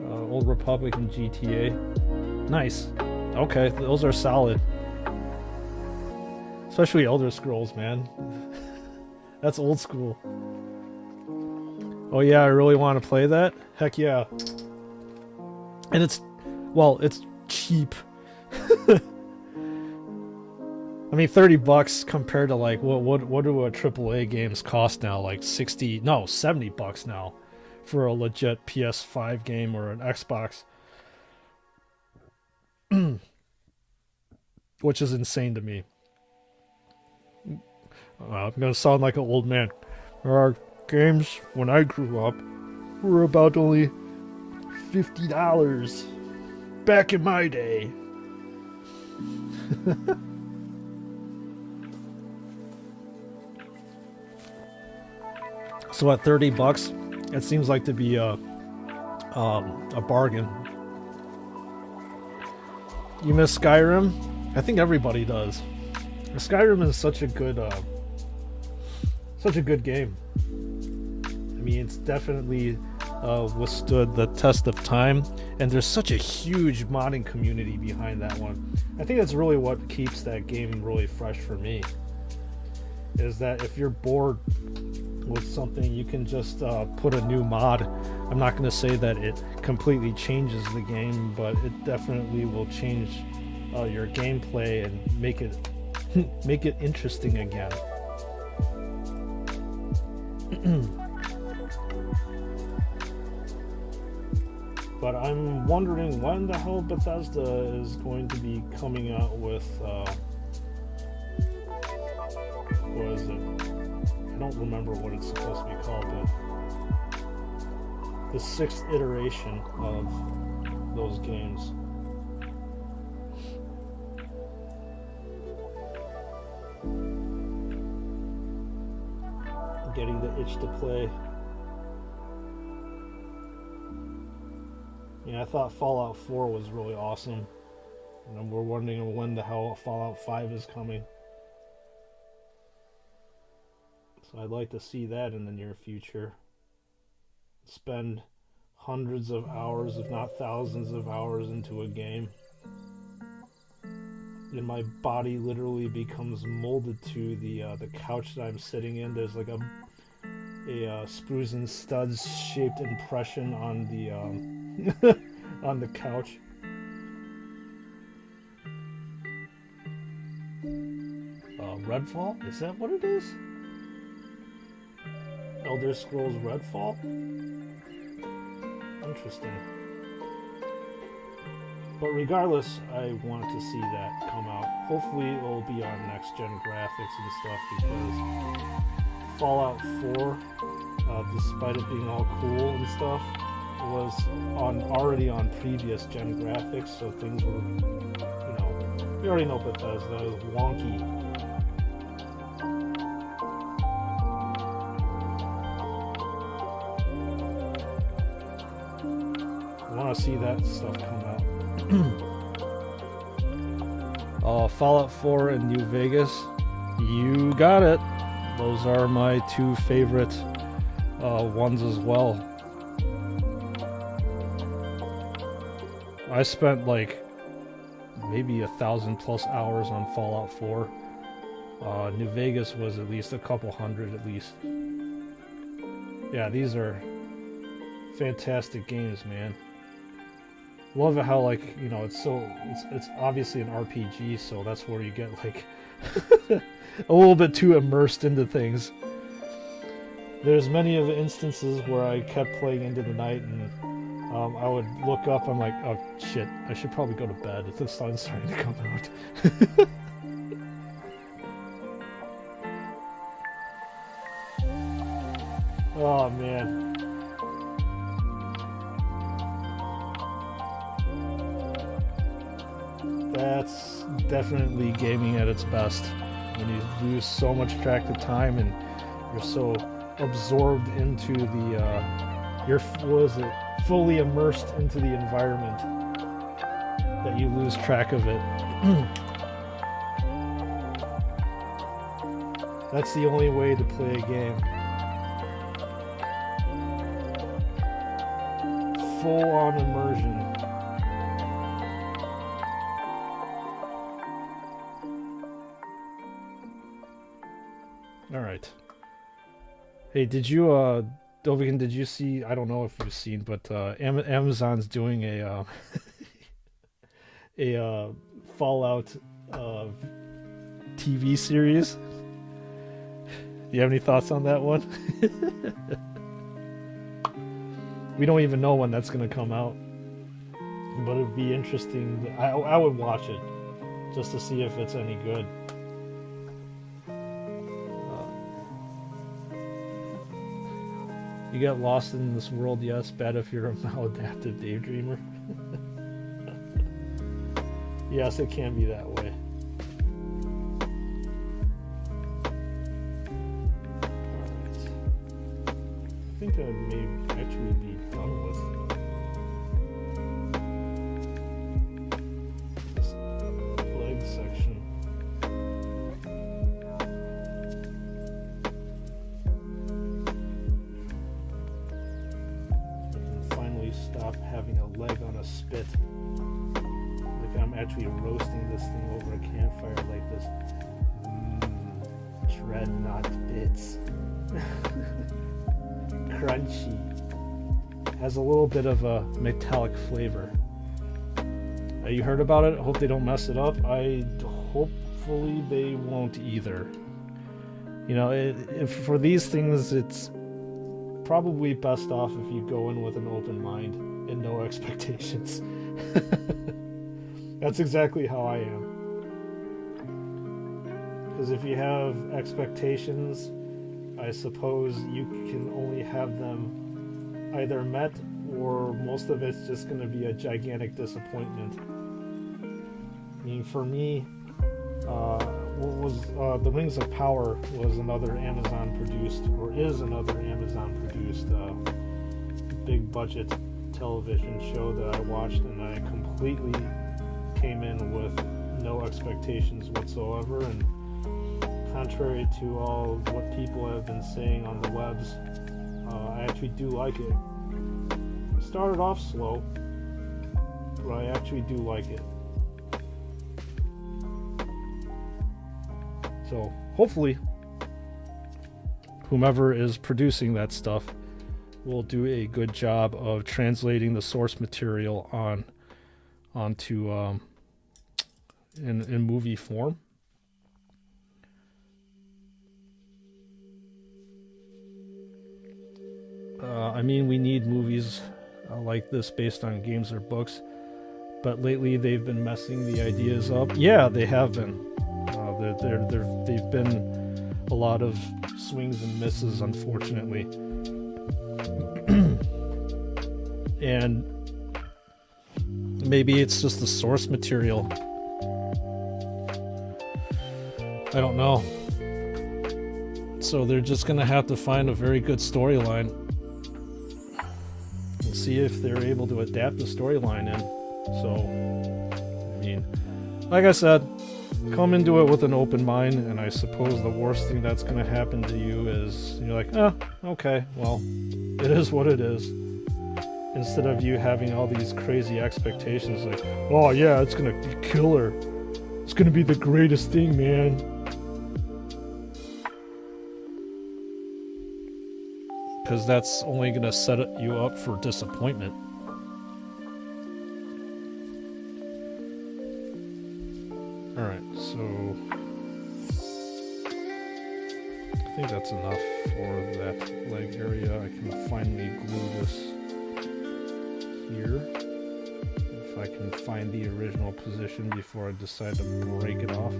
Old Republic, and GTA. Nice. Okay, those are solid. Especially Elder Scrolls, man. That's old school. Oh yeah, I really want to play that? Heck yeah. And it's, well, it's cheap. I mean, $30 compared to like what do AAA games cost now? Like $70 now for a legit PS5 game or an Xbox, which is insane to me. I'm gonna sound like an old man. Our games when I grew up were about only $50 back in my day. So at $30, it seems like to be a bargain. You miss Skyrim? I think everybody does. Skyrim is such a good game. I mean, it's definitely withstood the test of time, and there's such a huge modding community behind that one. I think that's really what keeps that game really fresh for me, is that if you're bored with something, you can just put a new mod. I'm not going to say that it completely changes the game, but it definitely will change your gameplay and make it make it interesting again. But I'm wondering when the hell Bethesda is going to be coming out with what is it? I don't remember what it's supposed to be called, but the 6th iteration of those games. Getting the itch to play. Yeah, I thought Fallout 4 was really awesome. And we're wondering when the hell Fallout 5 is coming. So I'd like to see that in the near future. Spend hundreds of hours, if not thousands of hours into a game. And my body literally becomes molded to the couch that I'm sitting in. There's like a Sprues and Studs shaped impression on the on the couch. Redfall? Is that what it is? Elder Scrolls Redfall? Interesting. But regardless, I want to see that come out. Hopefully it'll be on next gen graphics and stuff, because Fallout 4, despite it being all cool and stuff, was already on previous gen graphics, so things were, we already know Bethesda is wonky. I want to see that stuff come out. Fallout 4 and New Vegas, you got it. Those are my two favorite ones as well. I spent like maybe 1,000+ hours on Fallout 4. New Vegas was at least a couple hundred at least. Yeah, these are fantastic games, man. Love it how, like, it's obviously an RPG, so that's where you get like a little bit too immersed into things. There's many of the instances where I kept playing into the night, and I would look up, I'm like, oh shit, I should probably go to bed if the sun's starting to come out. Oh man. That's definitely gaming at its best. When you lose so much track of time and you're so absorbed into the, fully immersed into the environment that you lose track of it. That's the only way to play a game. Full-on immersion. Alright. Hey, did you, Dovigan, did you see, I don't know if you've seen, but Amazon's doing a Fallout TV series? Do you have any thoughts on that one? We don't even know when that's going to come out, but it'd be interesting. I would watch it just to see if it's any good. you get lost in this world, yes, bad if you're a maladaptive daydreamer. Yes, it can be that way. Alright. I think I may actually be done with this leg section. Stop having a leg on a spit. Like I'm actually roasting this thing over a campfire like this. Dreadnought bits. Crunchy. Has a little bit of a metallic flavor. You heard about it? I hope they don't mess it up. Hopefully they won't either. You know, for these things, it's probably best off if you go in with an open mind and no expectations. That's exactly how I am. Because if you have expectations, I suppose you can only have them either met, or most of it's just going to be a gigantic disappointment. I mean, for me, The Wings of Power was another Amazon produced, or is another Amazon produced big budget television show that I watched, and I completely came in with no expectations whatsoever, and contrary to all what people have been saying on the webs, I actually do like it. It started off slow, but I actually do like it. So hopefully whomever is producing that stuff will do a good job of translating the source material onto in movie form. I mean, we need movies like this based on games or books, but lately they've been messing the ideas up. Yeah, they have been. They've been a lot of swings and misses, unfortunately. And maybe it's just the source material. I don't know. So they're just gonna have to find a very good storyline and see if they're able to adapt the storyline in. So, I mean, like I said, come into it with an open mind, and I suppose the worst thing that's going to happen to you is you're like, okay, well, it is what it is. Instead of you having all these crazy expectations like, oh yeah, it's going to be killer. It's going to be the greatest thing, man. Because that's only going to set you up for disappointment. Alright, so I think that's enough for that leg area. I can finally glue this here. If I can find the original position before I decide to break it off.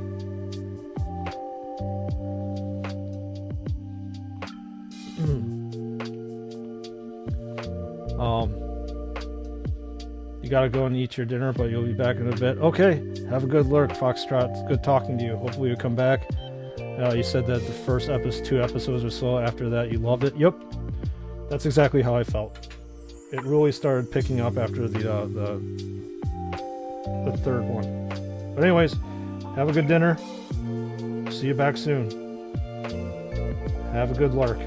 You gotta go and eat your dinner, but you'll be back in a bit. Okay, have a good lurk, Foxtrot. It's good talking to you. Hopefully you'll come back. You said that the first 2 episodes or so after that you loved it. Yep, that's exactly how I felt. It really started picking up after the third one. But anyways, have a good dinner. See you back soon. Have a good lurk.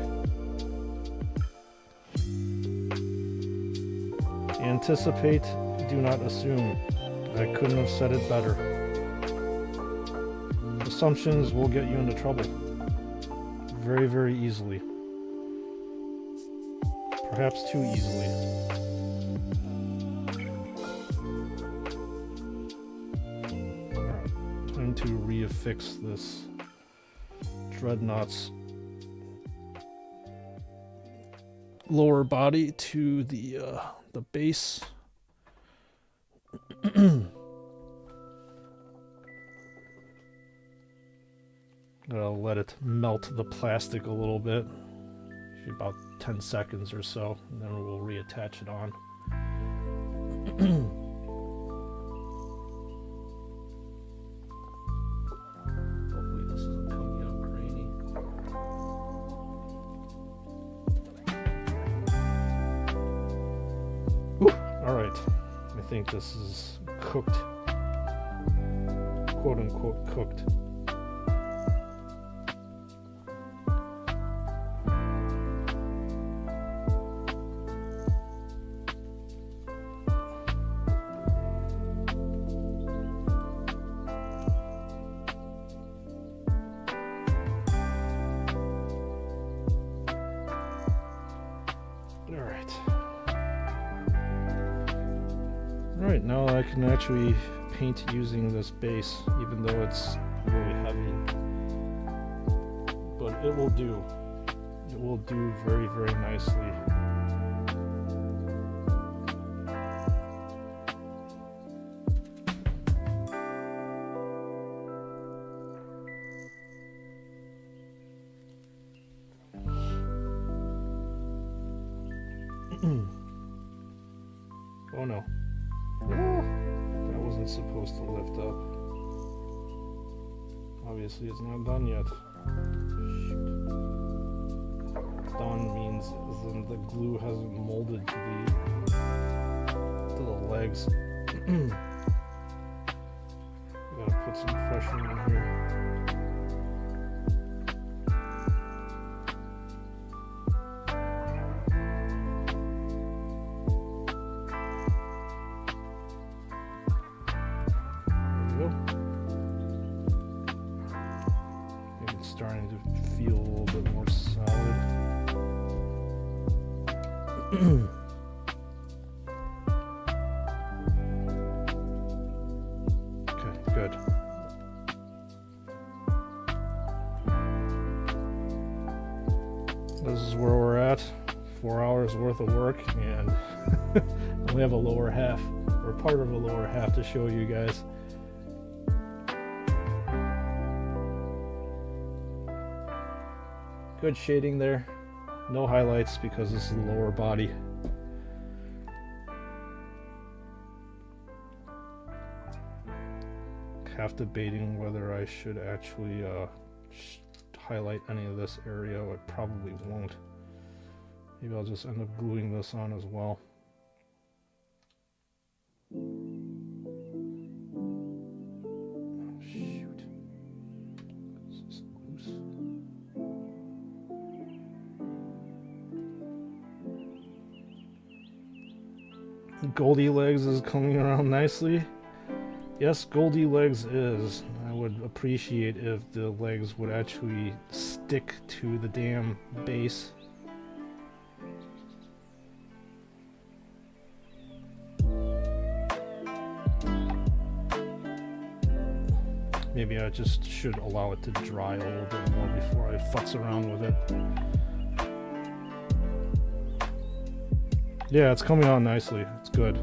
Anticipate, do not assume. I couldn't have said it better. Assumptions will get you into trouble very, very easily. Perhaps too easily. Alright, time to reaffix this Dreadnought's lower body to the base. I'll let it melt the plastic a little bit. About 10 seconds or so, and then we'll reattach it on. Hopefully this isn't coming out grainy. Alright, I think this is cooked, quote unquote cooked. Alright, now I can actually paint using this base, even though it's really heavy. But it will do. It will do very, very nicely. Oh no. That wasn't supposed to lift up. Obviously it's not done yet. Shoot. Done means then the glue hasn't molded to the legs. Gotta put some pressure on here. Starting to feel a little bit more solid. Okay, good. This is where we're at. 4 hours worth of work, and we have a lower half, or part of a lower half to show you guys. Good shading there. No highlights because this is the lower body. Half debating whether I should actually highlight any of this area. It probably won't. Maybe I'll just end up gluing this on as well. Goldie Legs is coming around nicely. Yes, Goldie Legs is. I would appreciate if the legs would actually stick to the damn base. Maybe I just should allow it to dry a little bit more before I futz around with it. Yeah, it's coming on nicely. It's good.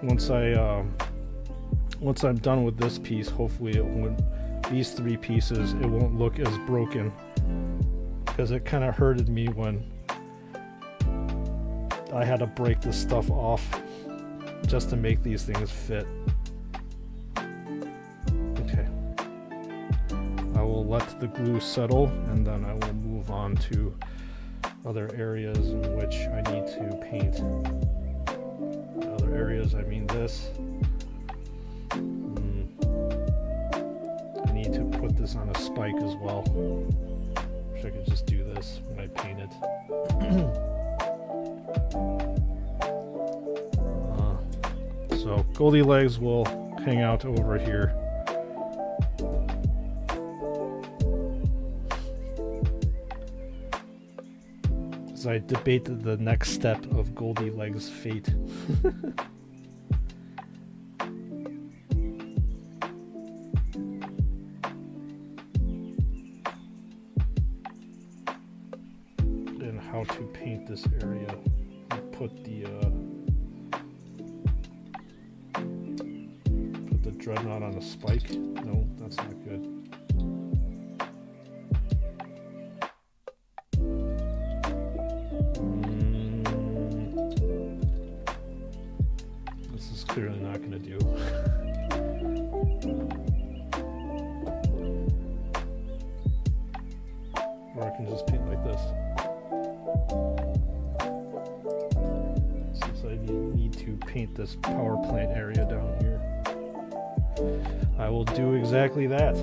Once I'm done with this piece, hopefully these 3 pieces, it won't look as broken, because it kind of hurted me when I had to break this stuff off just to make these things fit. Okay. I will let the glue settle, and then I will move on to other areas in which I need to paint. Other areas, I mean this. I need to put this on a spike as well. Wish I could just do this when I paint it. So Goldie Legs will hang out over here. I debated the next step of Goldie Legs' fate. And how to paint this area. Put the Dreadnought on a spike. No, that's not good. This is clearly not going to do. Or I can just paint like this. Since I need to paint this power plant area down here, I will do exactly that.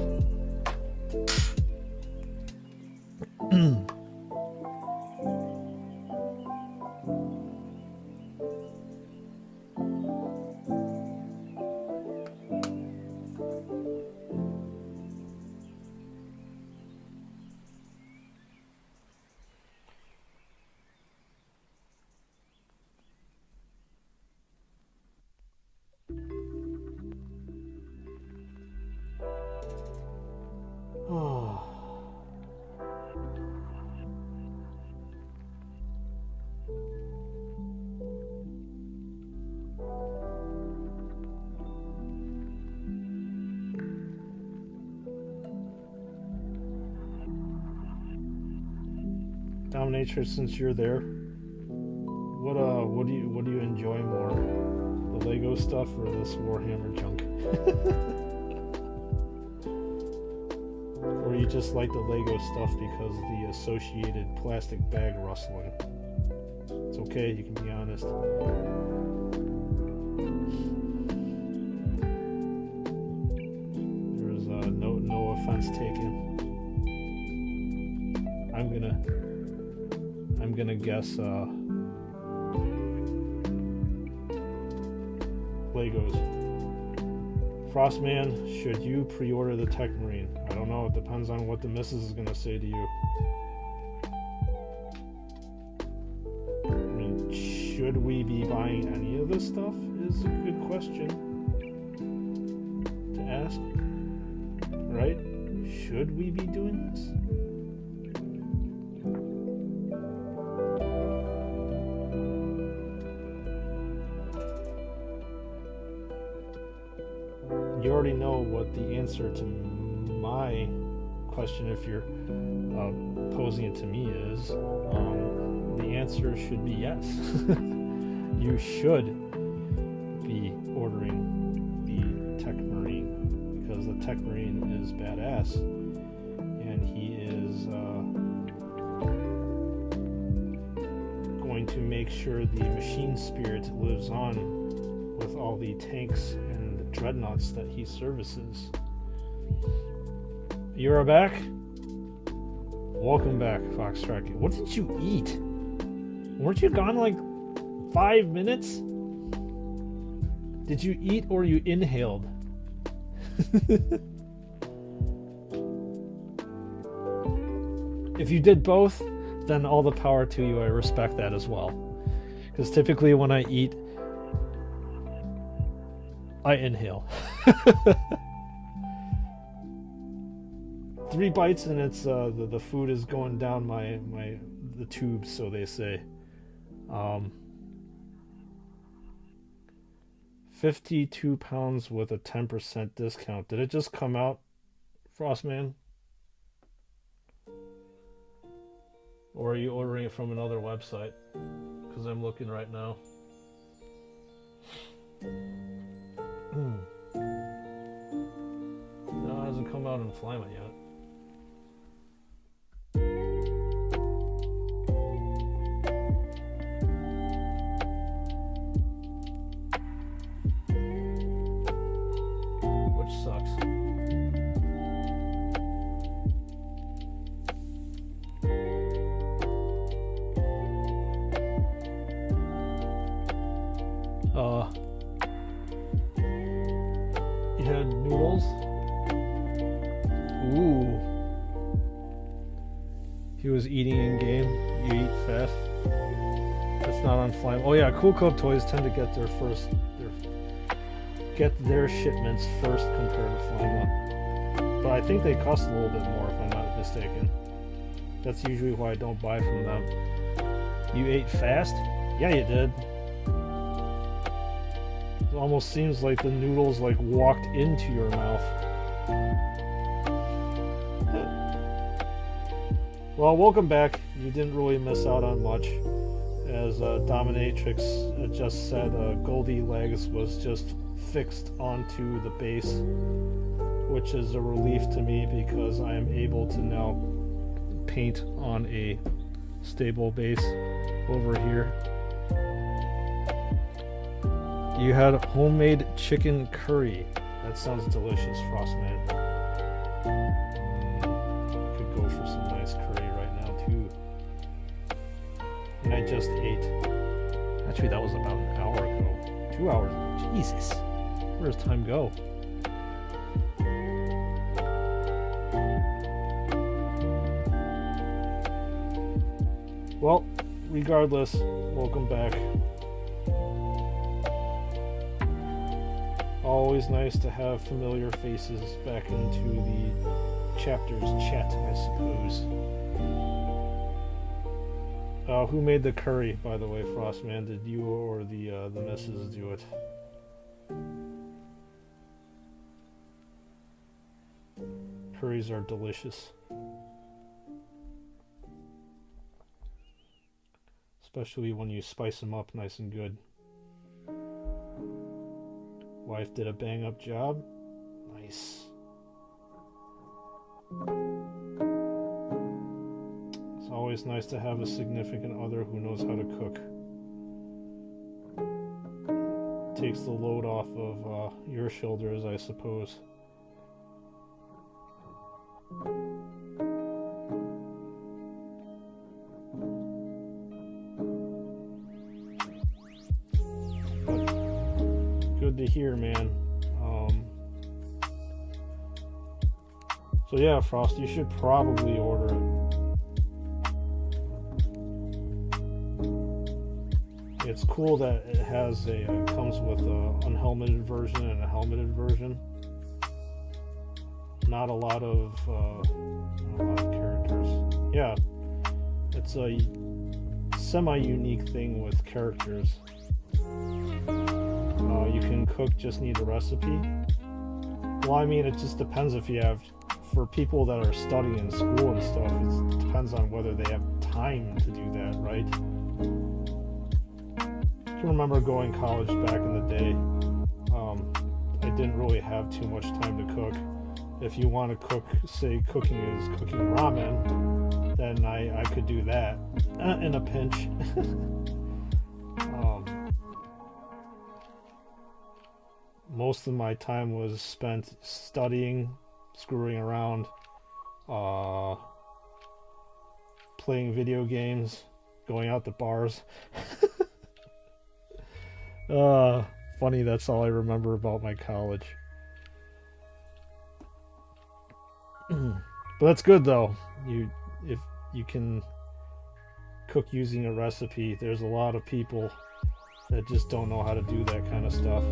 Dominatrix, since you're there, what do you enjoy more, the Lego stuff or this Warhammer junk? Or you just like the Lego stuff because of the associated plastic bag rustling? It's okay, you can be honest. There is no offense taken. I'm gonna guess Legos. Frostman, should you pre-order the Tech Marine? I don't know, it depends on what the missus is gonna say to you. I mean, should we be buying any of this stuff is a good question to ask, right? Should we be doing this? You already know what the answer to my question, if you're posing it to me, is. The answer should be yes. You should be ordering the Tech Marine because the Tech Marine is badass, and he is going to make sure the machine spirit lives on with all the tanks and Dreadnoughts that he services. You're back? Welcome back, Foxtrack. What did you eat? Weren't you gone like 5 minutes? Did you eat or you inhaled? If you did both, then all the power to you. I respect that as well. Because typically when I eat, I inhale. 3 bites and it's the food is going down the tubes, so they say. 52 pounds with a 10% discount. Did it just come out, Frostman? Or are you ordering it from another website? Because I'm looking right now. No, it hasn't come out in Flama yet. Which sucks. You had noodles? Ooh. He was eating in game. You eat fast. That's not on Flame. Oh yeah, Cool Cub Toys tend to get their shipments first compared to Flame. But I think they cost a little bit more if I'm not mistaken. That's usually why I don't buy from them. You ate fast? Yeah, you did. It almost seems like the noodles like walked into your mouth. Well, welcome back. You didn't really miss out on much. As Dominatrix just said, Goldie Legs was just fixed onto the base, which is a relief to me because I am able to now paint on a stable base over here. You had homemade chicken curry. That sounds delicious, Frostman. Could go for some nice curry right now too. And I just ate. Actually, that was about an hour ago. 2 hours. Jesus. Where does time go? Well, regardless, welcome back. Always nice to have familiar faces back into the chapter's chat, I suppose. Who made the curry, by the way, Frostman? Did you or the missus do it? Curries are delicious. Especially when you spice them up nice and good. Wife did a bang-up job. Nice. It's always nice to have a significant other who knows how to cook. Takes the load off of your shoulders, I suppose. Good to hear, man. So yeah, Frost, you should probably order it. It's cool that it has a comes with a unhelmeted version and a helmeted version. Not a lot of characters. Yeah, it's a semi-unique thing with characters. You can cook, just need a recipe. Well, I mean, it just depends if you have, for people that are studying in school and stuff, it depends on whether they have time to do that, right? I can remember going to college back in the day. I didn't really have too much time to cook. If you want to cook, say cooking is cooking ramen, then I could do that in a pinch. Most of my time was spent studying, screwing around, playing video games, going out to bars. Funny, that's all I remember about my college. But that's good though. If you can cook using a recipe, there's a lot of people that just don't know how to do that kind of stuff.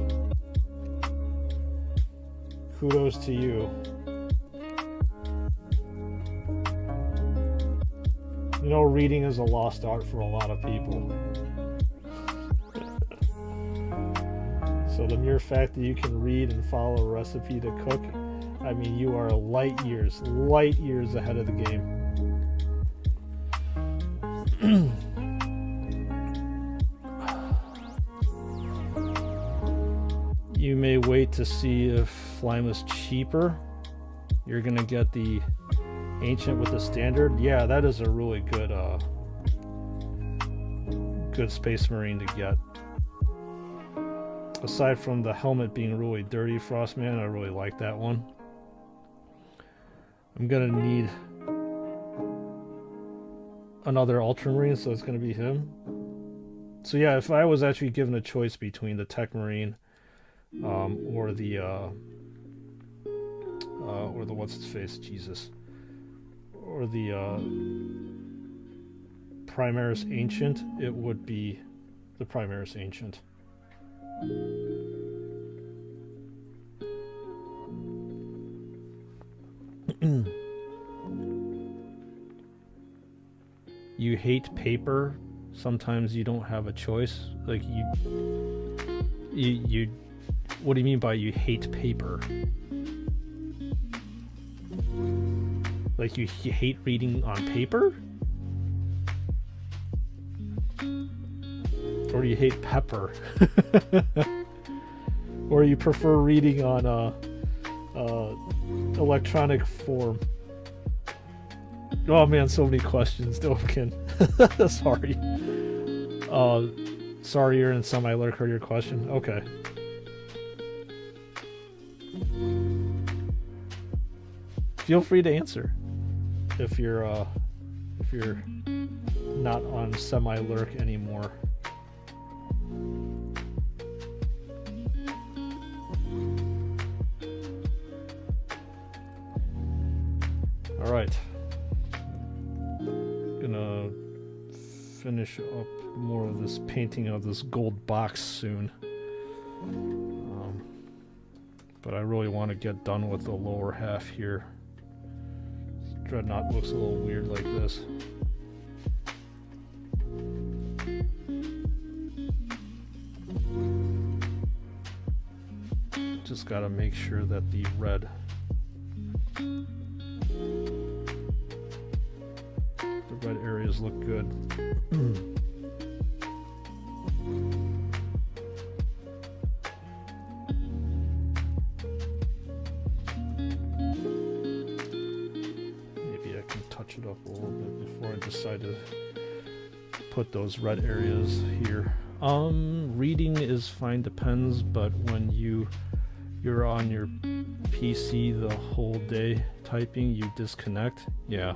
Kudos to you. You know, reading is a lost art for a lot of people. So the mere fact that you can read and follow a recipe to cook, I mean, you are light years ahead of the game. You may wait to see if Flame is cheaper. You're gonna get the Ancient with the Standard. Yeah, that is a really good good Space Marine to get. Aside from the helmet being really dirty, Frostman, I really like that one. I'm gonna need another Ultramarine, so it's gonna be him. So yeah, if I was actually given a choice between the Tech Marine or the what's its face, Jesus, or the Primaris Ancient, it would be the Primaris Ancient. You hate paper. Sometimes you don't have a choice. Like you what do you mean by you hate paper? Like you hate reading on paper? Or you hate pepper. Or you prefer reading on electronic form. Oh man, so many questions, Dovkin. Sorry. Sorry you're in semi-lurk, heard your question. Okay. Feel free to answer if you're not on semi-lurk anymore. All right. Gonna finish up more of this painting of this gold box soon. But I really want to get done with the lower half here. Dreadnought looks a little weird like this. Just gotta make sure that the red areas look good. Maybe I can touch it up a little bit before I decide to put those red areas here. Reading is fine, depends, but when you're on your PC the whole day typing, you disconnect. Yeah.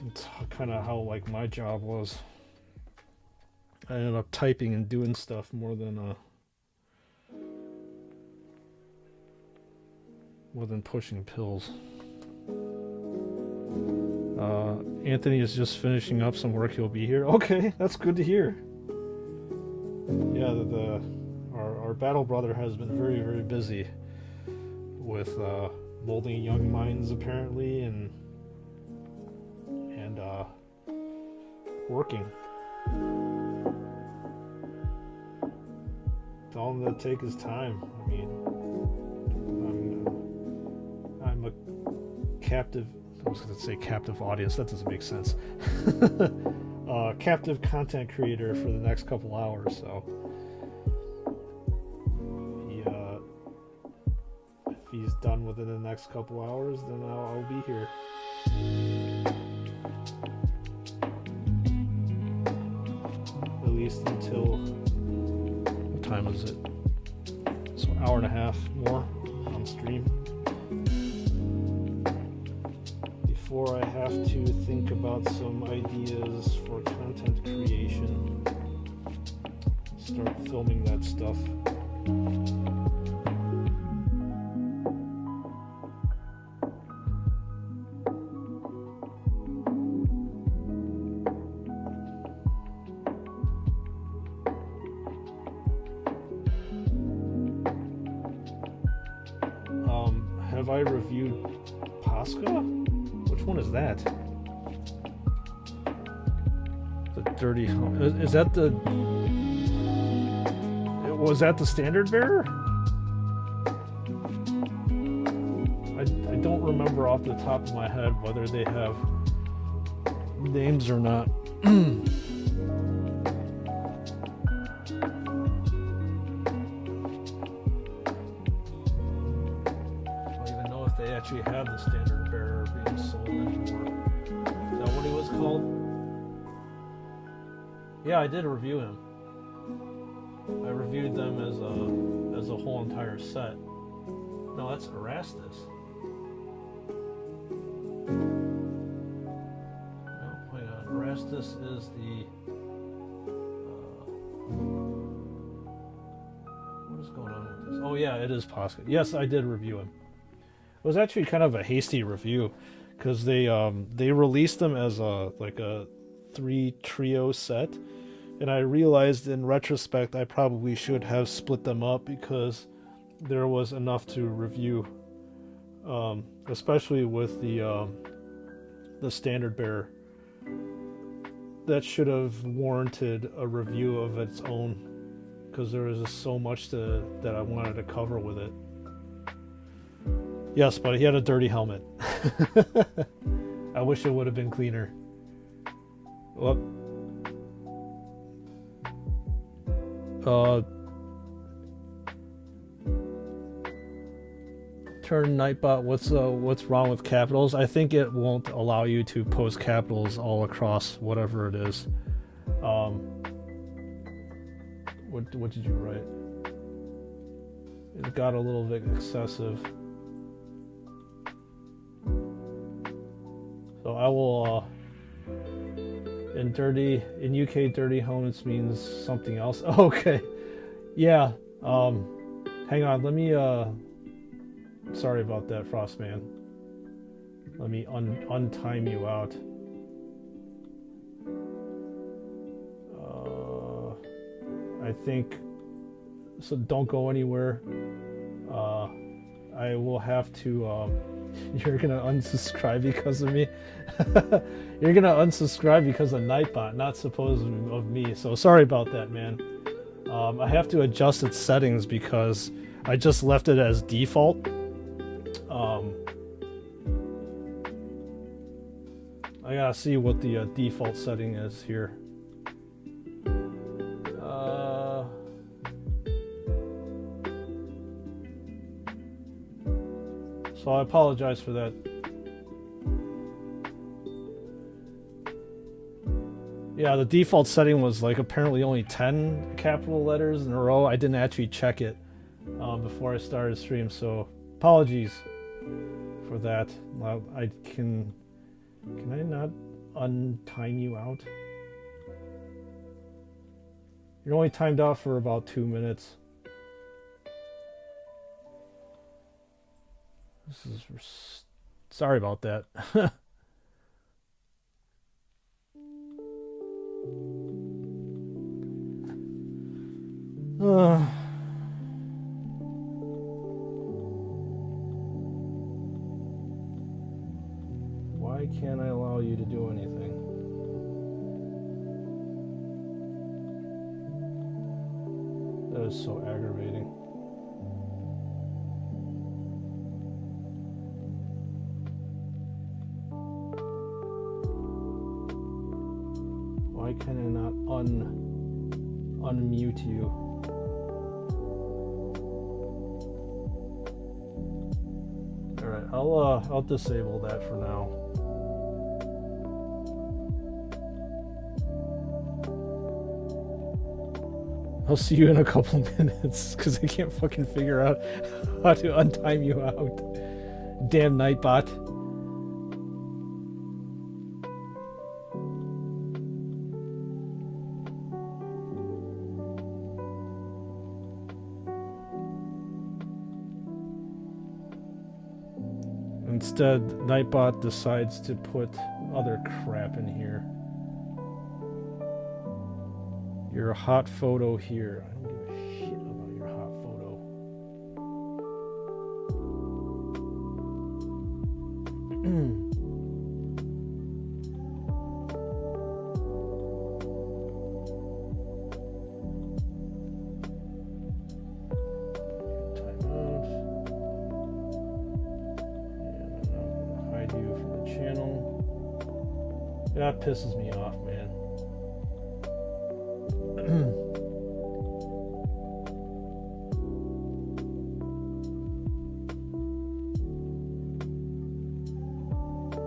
It's kind of how like my job was. I ended up typing and doing stuff more than pushing pills. Anthony is just finishing up some work. He'll be here. Okay, that's good to hear. Yeah, our battle brother has been very, very busy with molding young minds apparently and working. All that take is time. I mean, I'm a captive. I was going to say captive audience. That doesn't make sense. Captive content creator for the next couple hours. So, if he's done within the next couple hours, then I'll be here. At least until, what time is it? So an hour and a half more on stream. Before I have to think about some ideas for content creation. Start filming that stuff. Have I reviewed Pascha? Which one is that? The dirty. Is that the? Was that the standard bearer? I don't remember off the top of my head whether they have names or not. Actually have the standard bearer being sold anymore. Is that what he was called? Yeah, I did review him. I reviewed them as a whole entire set. No, that's Erastus. No, wait on. Erastus is the what is going on with this? Oh yeah, it is Pascha. Yes, I did review him. It was actually kind of a hasty review because they released them as a 3 trio set, and I realized in retrospect I probably should have split them up because there was enough to review, especially with the standard bearer. That should have warranted a review of its own because there was just so much that I wanted to cover with it. Yes, but he had a dirty helmet. I wish it would have been cleaner. Well, Turn Nightbot. What's wrong with capitals? I think it won't allow you to post capitals all across whatever it is. What did you write? It got a little bit excessive. So I will in UK dirty homes means something else. Okay. Yeah. Hang on, let me sorry about that, Frostman. Let me untime you out. I think so. Don't go anywhere. I will have to. You're gonna unsubscribe because of me. You're gonna unsubscribe because of Nightbot, not supposed of me. So sorry about that, man. I have to adjust its settings because I just left it as default. I gotta see what the default setting is here. So I apologize for that. Yeah, the default setting was like apparently only 10 capital letters in a row. I didn't actually check it before I started stream, so apologies for that. I can I not untime you out? You're only timed out for about 2 minutes. This is sorry about that. Why can't I allow you to do anything? That is so aggravating. Why can I not unmute you? Alright, I'll disable that for now. I'll see you in a couple minutes because I can't fucking figure out how to untime you out. Damn Nightbot. Instead, Nightbot decides to put other crap in here. Your hot photo here. I don't give a shit about your hot photo. Time out. And I'm not gonna hide you from the channel. That pisses me off, man.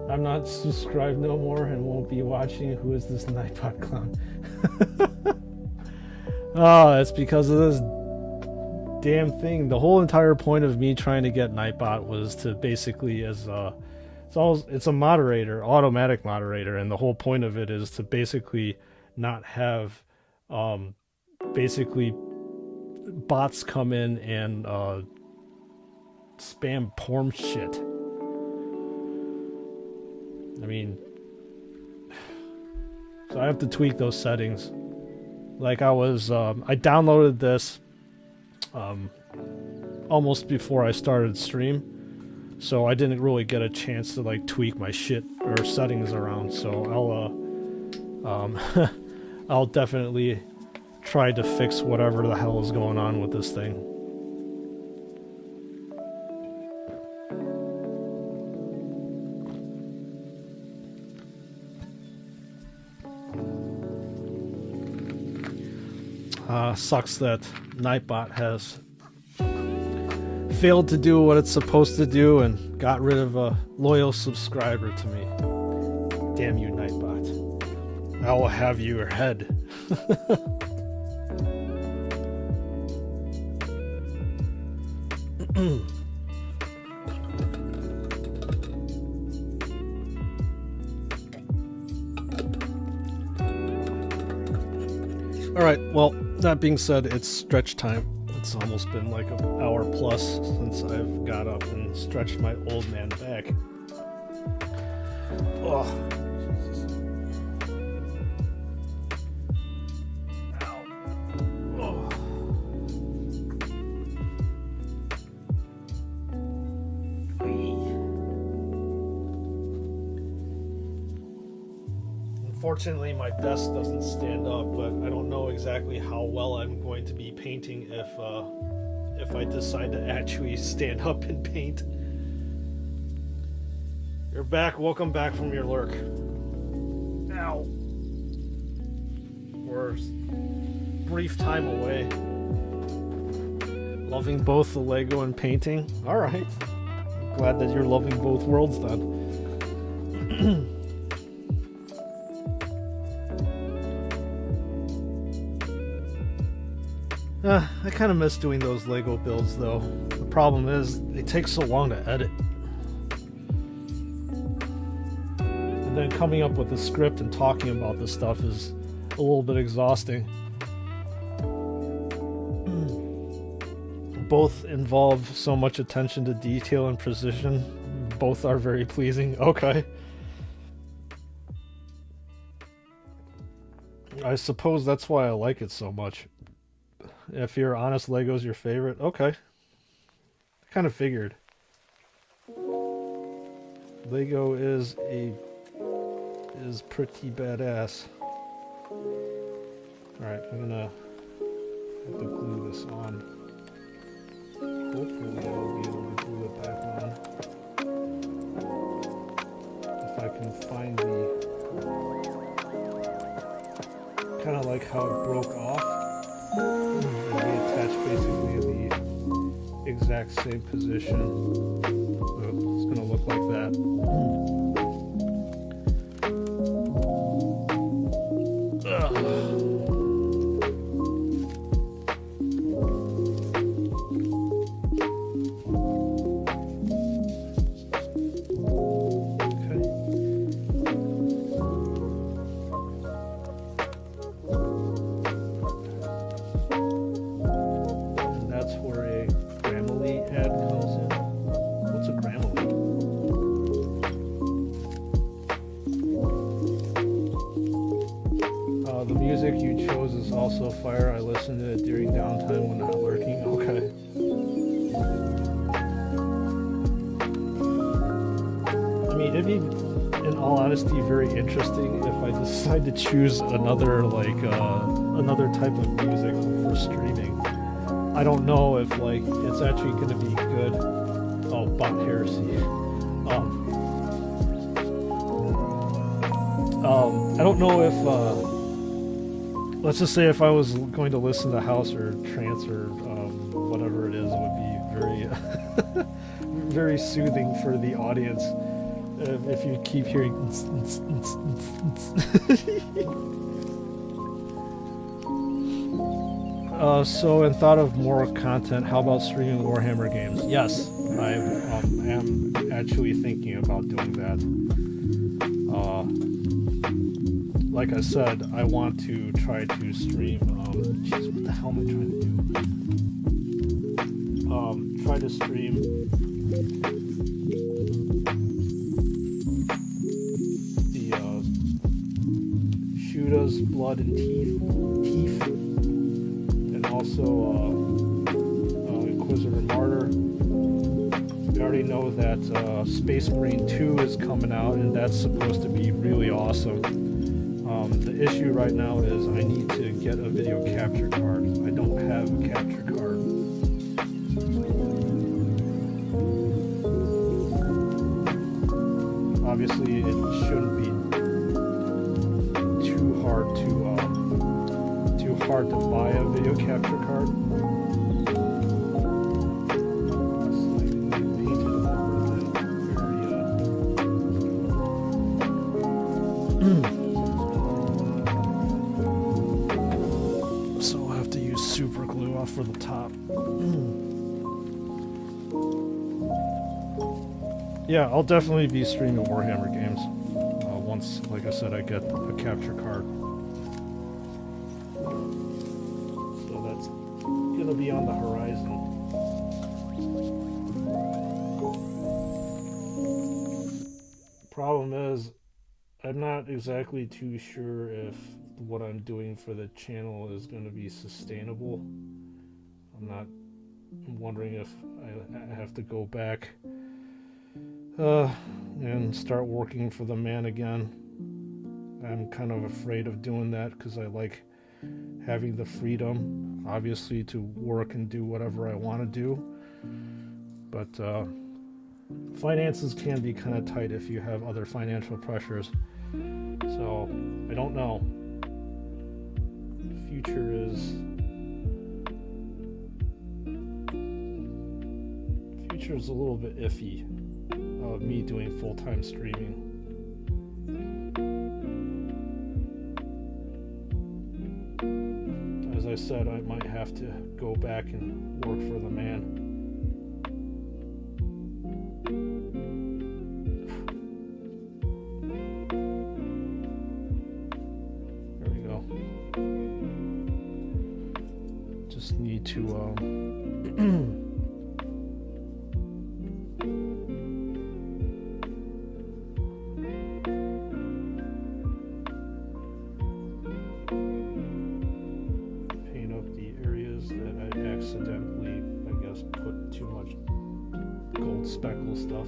I'm not subscribed no more and won't be watching. Who is this Nightbot clown? Oh, it's because of this damn thing. The whole entire point of me trying to get Nightbot was to basically it's a moderator, automatic moderator, and the whole point of it is to basically not have basically bots come in and spam porn shit. I mean, so I have to tweak those settings. Like I downloaded this almost before I started stream, so I didn't really get a chance to like tweak my shit or settings around. So I'll definitely try to fix whatever the hell is going on with this thing. Sucks that Nightbot has failed to do what it's supposed to do and got rid of a loyal subscriber to me. Damn you, Nightbot. I will have your head. Alright, well, that being said, it's stretch time. It's almost been like an hour plus since I've got up and stretched my old man back. Oh. Ow. Oh. Unfortunately, my desk doesn't stand up, but I don't know exactly how well I'm going to be painting if I decide to actually stand up and paint. You're back. Welcome back from your lurk. Ow. We're a brief time away. Loving both the Lego and painting. All right. Glad that you're loving both worlds then. I kind of miss doing those Lego builds though. The problem is they take so long to edit. And then coming up with a script and talking about this stuff is a little bit exhausting. Both involve so much attention to detail and precision. Both are very pleasing. Okay. I suppose that's why I like it so much. If you're honest, Lego's your favorite. Okay. I kind of figured. Lego is pretty badass. Alright, I'm gonna have to glue this on. Hopefully I'll be able to glue it back on. If I can find the... kind of like how it broke off. And reattach basically the exact same position. So it's going to look like that. Fire. I listen to it during downtime when not working. Okay. I mean, it'd be, in all honesty, very interesting if I decide to choose another another type of music for streaming. I don't know if it's actually going to be good. Oh, bot heresy. I don't know if. Let's just say if I was going to listen to house or trance or whatever it is, it would be very, very soothing for the audience if you keep hearing. So, in thought of more content, how about streaming Warhammer games? Yes, I am actually thinking about doing that. Like I said, I want to try to stream, jeez, what the hell am I trying to do? Try to stream the, Shoota's Blood and Teeth, and also, Inquisitor Martyr. We already know that, Space Marine 2 is coming out, and that's supposed to be really awesome. The issue right now is I need to get a video capture card. I don't have a capture card. Obviously, it shouldn't be too hard hard to buy a video capture card. So I'll have to use super glue off for the top. Yeah, I'll definitely be streaming Warhammer games once, like I said, I get a capture card. So that's gonna be on the horizon. Problem is, I'm not exactly too sure if what I'm doing for the channel is going to be sustainable. I'm wondering if I have to go back and start working for the man again. I'm kind of afraid of doing that because I like having the freedom, obviously, to work and do whatever I want to do. But finances can be kind of tight if you have other financial pressures. So I don't know. The future is a little bit iffy of me doing full-time streaming. As I said, I might have to go back and work for the man. Just need to paint up the areas that I accidentally, I guess, put too much gold speckle stuff.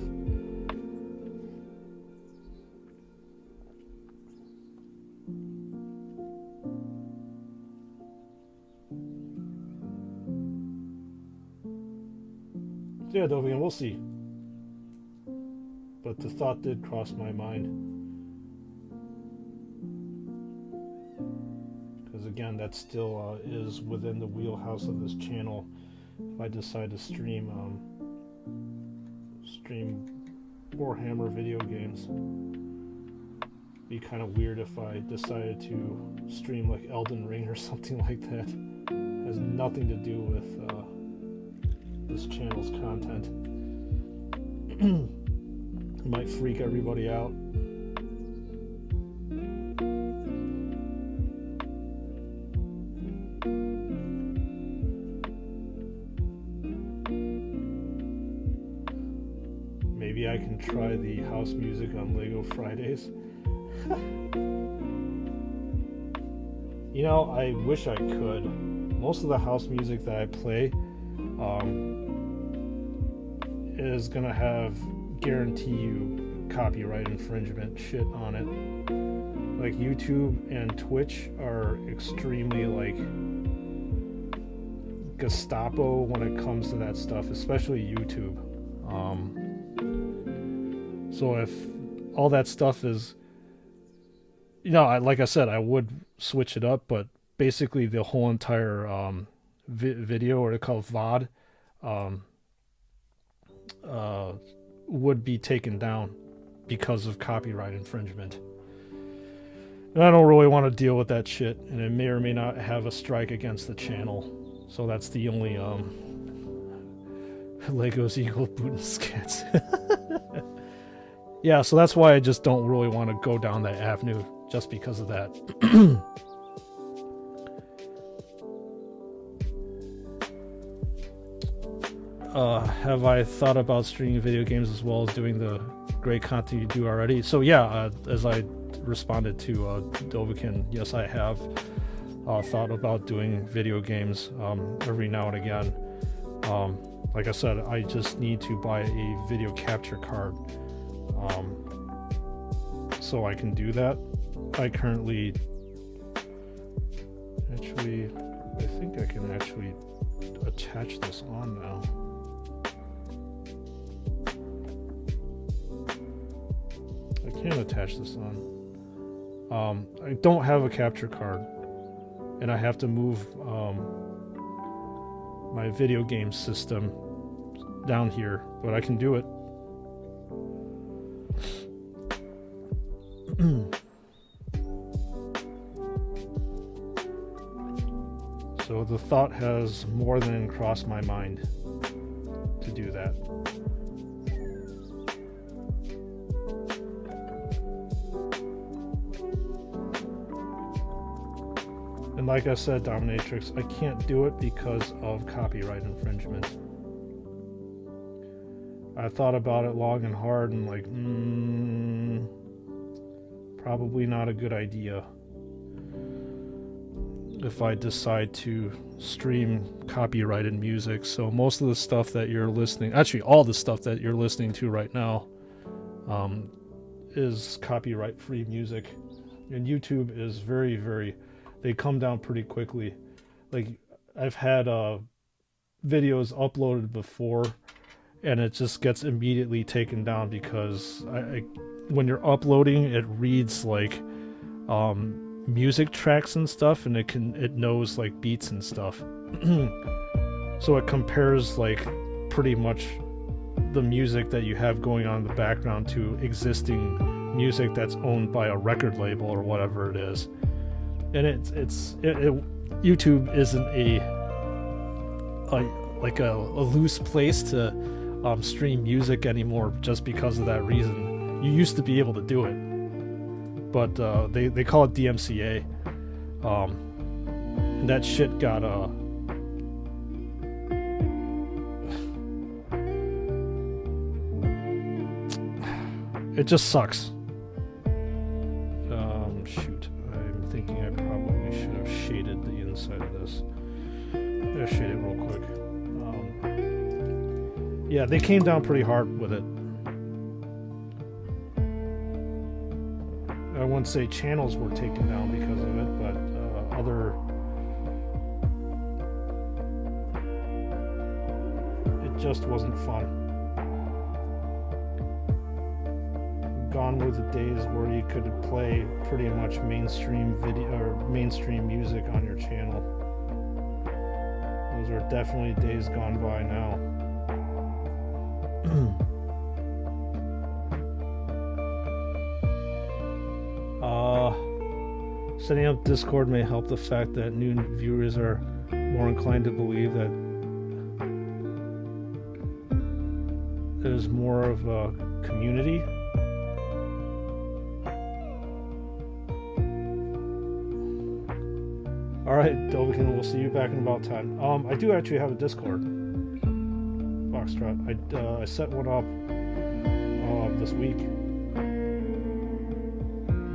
Yeah, Dovian, we'll see. But the thought did cross my mind. Because again, that still is within the wheelhouse of this channel. If I decide to stream Warhammer video games, it'd be kind of weird if I decided to stream like Elden Ring or something like that. It has nothing to do with this channel's content. Might freak everybody out. Maybe I can try the house music on Lego Fridays. You know, I wish I could. Most of the house music that I play is gonna have, guarantee you, copyright infringement shit on it. Like YouTube and Twitch are extremely like Gestapo when it comes to that stuff, especially YouTube. So if all that stuff is, you know, like I said, I would switch it up, but basically the whole entire video, or they call it VOD, would be taken down because of copyright infringement. And I don't really want to deal with that shit, and it may or may not have a strike against the channel. So that's the only Legos equal Putin skits. Yeah, so that's why I just don't really want to go down that avenue, just because of that. Have I thought about streaming video games as well as doing the great content you do already? So yeah, as I responded to Dovikin, yes, I have thought about doing video games every now and again. Like I said, I just need to buy a video capture card so I can do that. I currently, actually, I think I can actually attach this on now. I can attach this on. I don't have a capture card, and I have to move my video game system down here, but I can do it. So the thought has more than crossed my mind to do that. And like I said, Dominatrix, I can't do it because of copyright infringement. I thought about it long and hard and like, probably not a good idea if I decide to stream copyrighted music. So most of the stuff that you're listening, actually all the stuff that you're listening to right now, is copyright free music. And YouTube is very, very, they come down pretty quickly. Like I've had videos uploaded before and it just gets immediately taken down because when you're uploading, it reads like music tracks and stuff, and it knows like beats and stuff. So it compares like pretty much the music that you have going on in the background to existing music that's owned by a record label or whatever it is. And YouTube isn't a loose place to stream music anymore just because of that reason. You used to be able to do it, but they call it DMCA, and that shit got it just sucks. Shoot, I'm thinking I probably should have shaded the inside of this. I'll shade it real quick. Yeah, they came down pretty hard with it. I wouldn't say channels were taken down because of it, but it just wasn't fun. Gone were the days where you could play pretty much mainstream video or mainstream music on your channel. Those are definitely days gone by now. Setting up Discord may help the fact that new viewers are more inclined to believe that there's more of a community. Alright, Dovikin, we'll see you back in about time. I do actually have a Discord. Foxtrot. I set one up this week.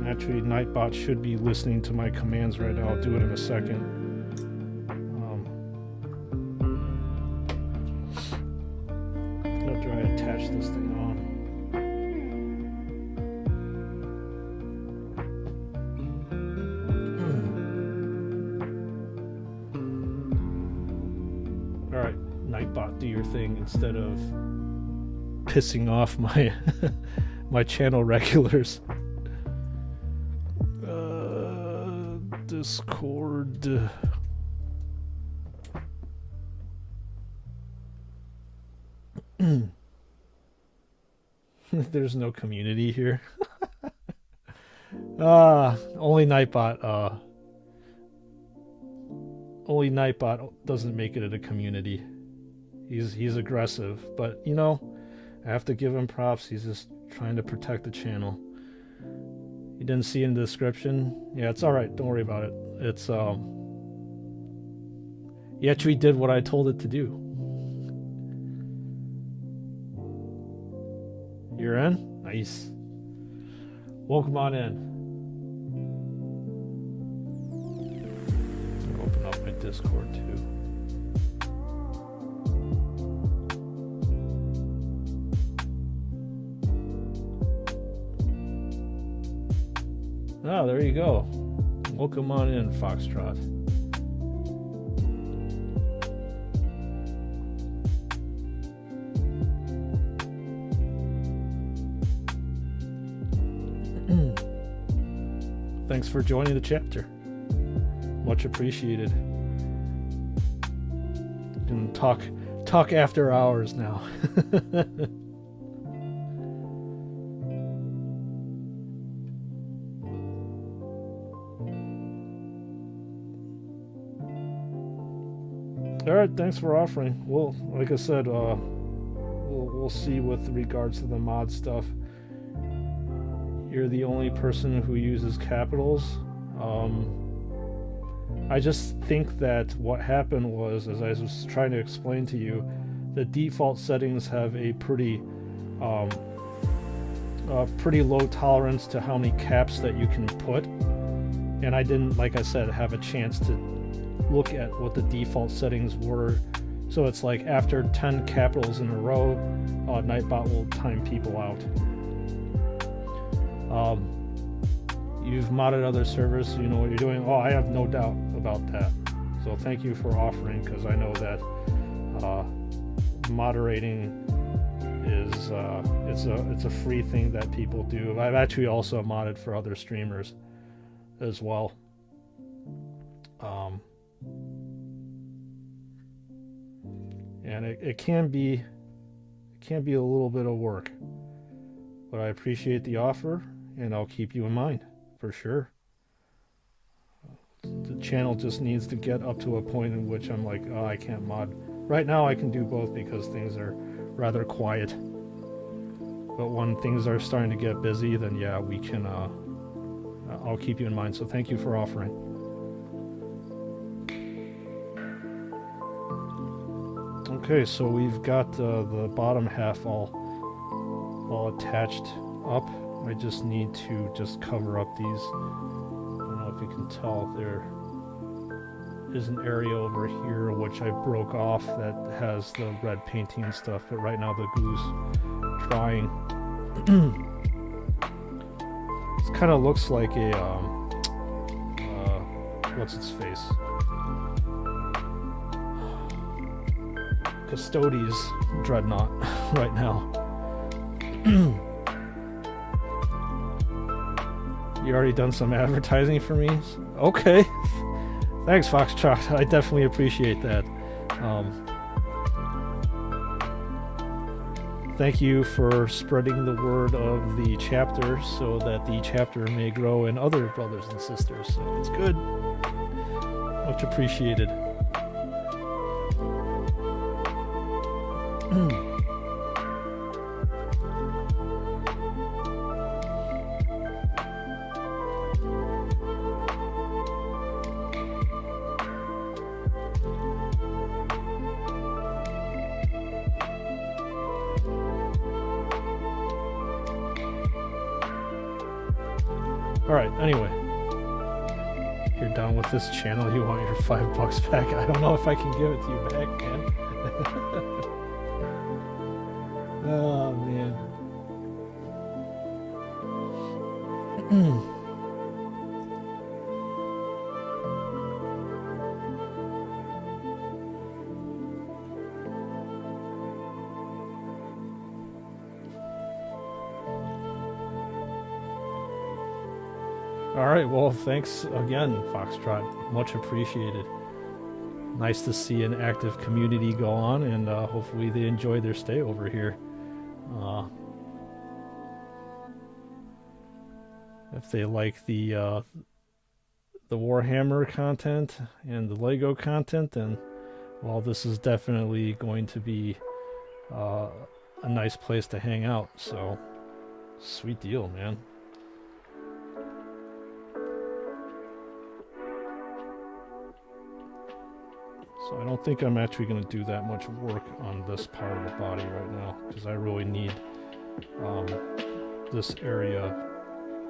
Actually, Nightbot should be listening to my commands right now. I'll do it in a second. After I attach this thing on. Alright, Nightbot, do your thing instead of pissing off my my channel regulars. Discord. There's no community here. Only Nightbot. Only Nightbot doesn't make it a community. He's aggressive, but you know, I have to give him props. He's just trying to protect the channel. You didn't see in the description? Yeah, it's alright. Don't worry about it. It's, he actually did what I told it to do. You're in? Nice. Welcome on in. I'll open up my Discord too. Oh, there you go. Welcome on in, Foxtrot. Thanks for joining the chapter. Much appreciated. And talk after hours now. All right, thanks for offering. Well, like I said, we'll see with regards to the mod stuff. You're the only person who uses capitals. I just think that what happened was, as I was trying to explain to you, the default settings have a pretty low tolerance to how many caps that you can put, and I didn't, like I said, have a chance to look at what the default settings were. So it's like after 10 capitals in a row, Nightbot will time people out. You've modded other servers, so you know what you're doing. Oh, I have no doubt about that. So thank you for offering, because I know that moderating is it's a free thing that people do. I've actually also modded for other streamers as well. And it can be a little bit of work, but I appreciate the offer, and I'll keep you in mind for sure. The channel just needs to get up to a point in which I'm like, oh, I can't mod. Right now I can do both because things are rather quiet. But when things are starting to get busy, then yeah, we can, I'll keep you in mind. So thank you for offering. Okay, so we've got the bottom half all attached up. I just need to just cover up these. I don't know if you can tell, there is an area over here which I broke off that has the red painting and stuff, but right now the glue's drying. It kind of looks like a what's its face? Custodes Dreadnought right now. You already done some advertising for me? Okay. Thanks, Foxtrot. I definitely appreciate that. Thank you for spreading the word of the chapter so that the chapter may grow in other brothers and sisters. So it's good. Much appreciated. Alright, anyway. You're done with this channel, you want your $5 back? I don't know if I can give it to you back, man. Oh, man. Alright, well, thanks again, Foxtrot. Much appreciated. Nice to see an active community go on, and hopefully they enjoy their stay over here. If they like the Warhammer content and the Lego content, then, well, this is definitely going to be a nice place to hang out. So, sweet deal, man. So I don't think I'm actually going to do that much work on this part of the body right now, because I really need this area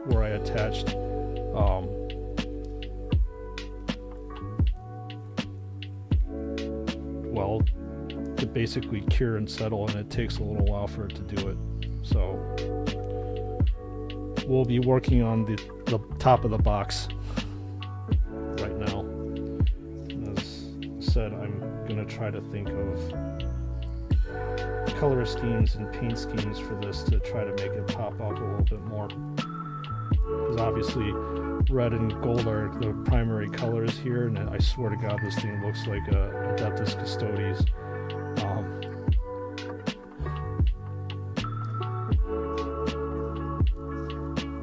where I attached well, to basically cure and settle, and it takes a little while for it to do it. So we'll be working on the top of the box right now. Said, I'm gonna try to think of color schemes and paint schemes for this to try to make it pop up a little bit more. because obviously red and gold are the primary colors here, and I swear to God this thing looks like a Adeptus Custodes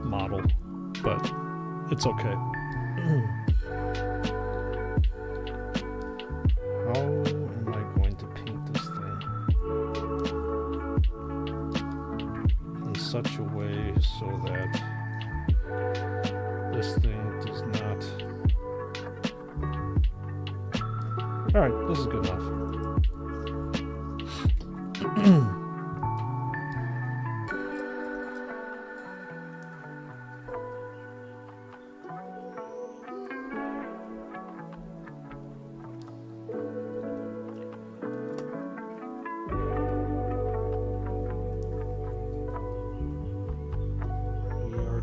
model, but it's okay. How am I going to paint this thing in such a way so that this thing does not... Alright, this is good enough.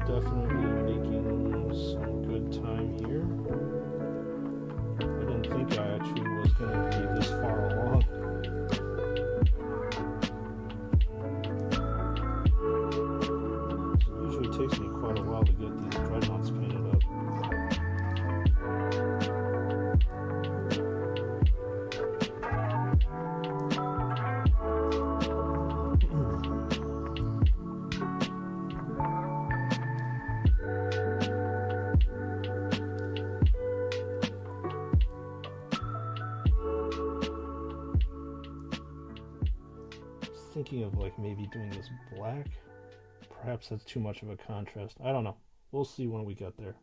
Definitely making some good time here. I didn't think I actually was going to be this far along. It usually takes me quite a while to get these dreadnoughts painted up. Thinking of like maybe doing this black. Perhaps that's too much of a contrast. I don't know. We'll see when we get there.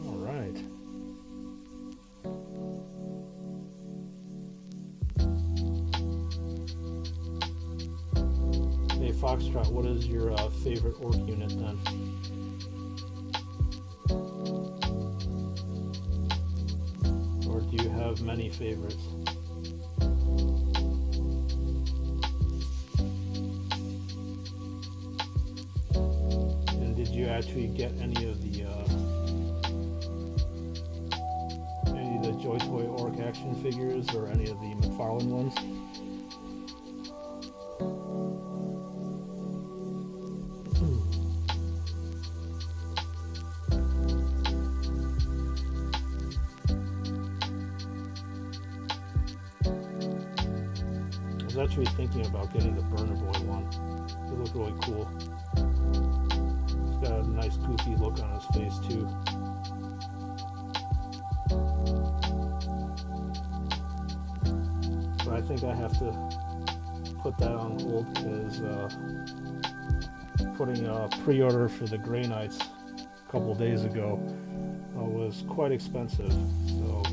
All right. Foxtrot, what is your favorite orc unit then? Or do you have many favorites? And did you actually get any of the Joy Toy orc action figures or any of the McFarlane ones? I was actually thinking about getting the Burner Boy one. They look really cool. He's got a nice goofy look on his face too. But I think I have to put that on hold because putting a pre-order for the Grey Knights a couple days ago was quite expensive. So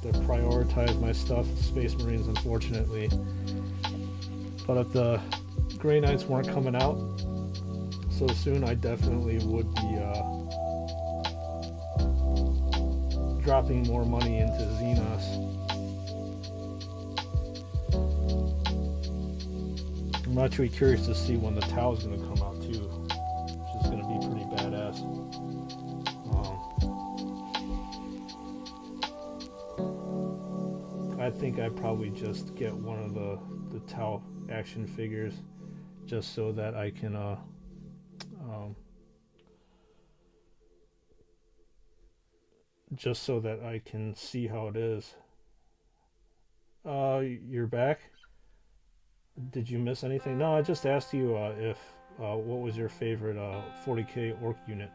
to prioritize my stuff, Space Marines, unfortunately. But if the Grey Knights weren't coming out so soon, I definitely would be dropping more money into Xenos. I'm actually curious to see when the Tau is going to come out too, which is going to be pretty badass. I think I'd probably just get one of the Tau action figures just so that I can see how it is. You're back? Did you miss anything? No, I just asked you if what was your favorite 40k orc unit,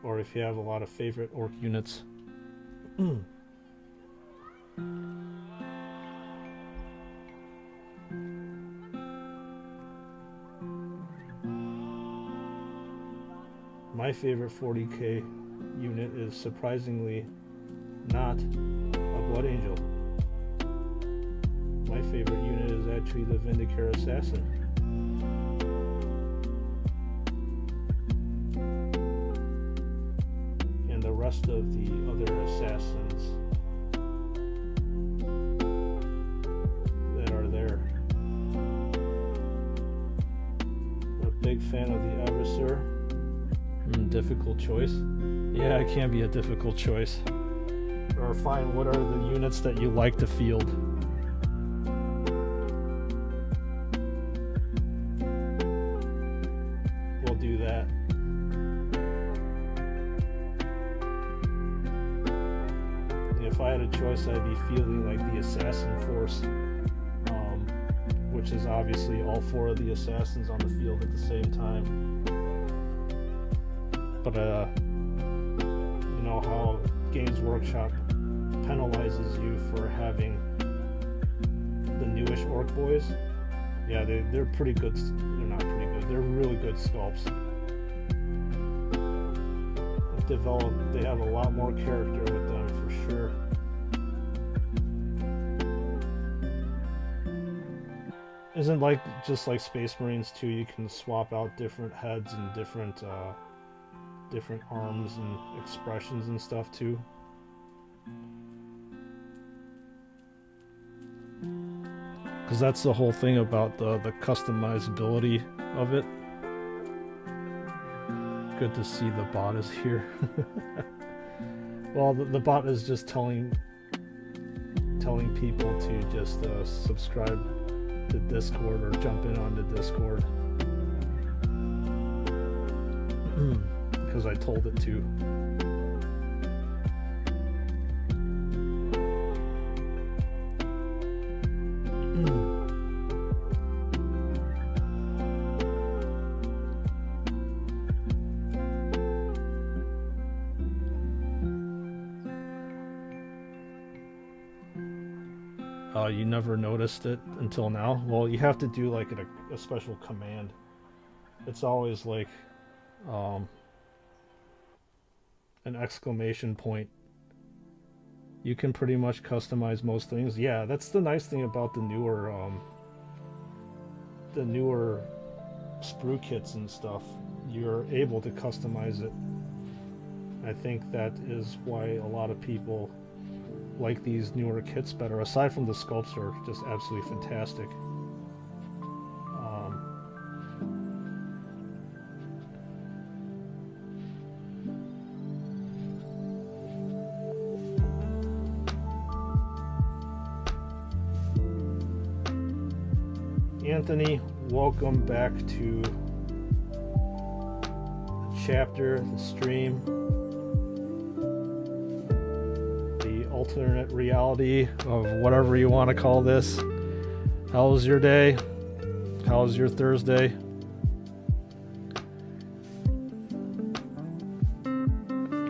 or if you have a lot of favorite orc units. My favorite 40k unit is surprisingly not a Blood Angel. My favorite unit is actually the Vindicare Assassin. And the rest of the other assassins that are there. difficult choice. Yeah, it can be a difficult choice. Or find what are the units that you like to field. We'll do that. If I had a choice, I'd be fielding like the assassin force, which is obviously all 4 of the assassins on the field at the same time. But you know how Games Workshop penalizes you for having the newish orc boys? Yeah, they're pretty good. They're not pretty good. They're really good sculpts. They have a lot more character with them for sure. Isn't like just like Space Marines too? You can swap out different heads and different arms and expressions and stuff too. Because that's the whole thing about the customizability of it. Good to see the bot is here. Well, the bot is just telling people to just subscribe to Discord or jump in onto Discord. Because I told it to. You never noticed it until now? Well, you have to do like a special command. It's always like an exclamation point. You can pretty much customize most things. Yeah, that's the nice thing about the newer sprue kits and stuff. You're able to customize it. I think that is why a lot of people like these newer kits better. Aside from the sculpts are just absolutely fantastic. Anthony, welcome back to the chapter, the stream, the alternate reality of whatever you want to call this. How was your day? How was your Thursday?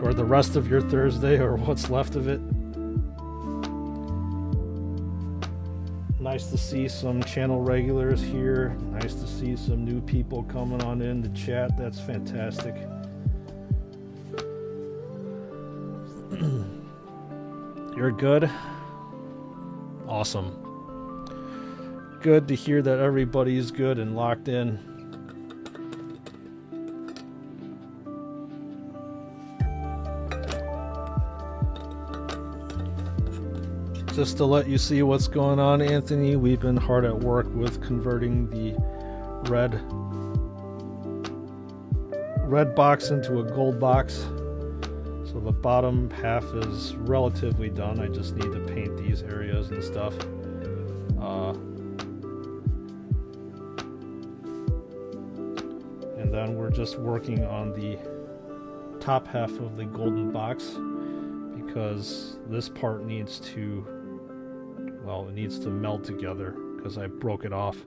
Or the rest of your Thursday, or what's left of it? Nice to see some channel regulars here. Nice to see some new people coming on in the chat. That's fantastic. You're good? Awesome. Good to hear that everybody's good and locked in. Just to let you see what's going on, Anthony, we've been hard at work with converting the red box into a gold box. So the bottom half is relatively done. I just need to paint these areas and stuff. And then we're just working on the top half of the golden box, because this part needs to, well, it needs to meld together because I broke it off.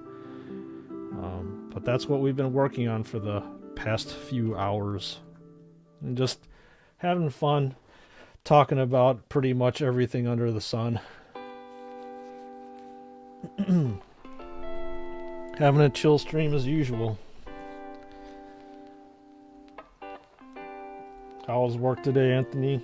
But that's what we've been working on for the past few hours. And just having fun talking about pretty much everything under the sun. Having a chill stream as usual. How was work today, Anthony?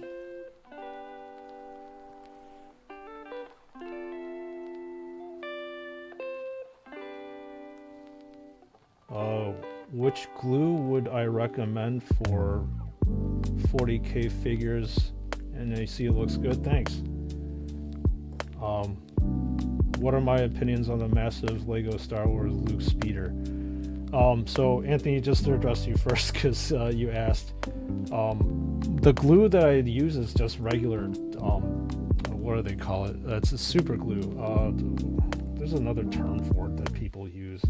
Which glue would I recommend for 40k figures? And I see it looks good. Thanks. What are my opinions on the massive Lego Star Wars Luke speeder? So Anthony, just to address you first, because you asked, the glue that I use is just regular, what do they call it? It's a super glue. There's another term for it that people use.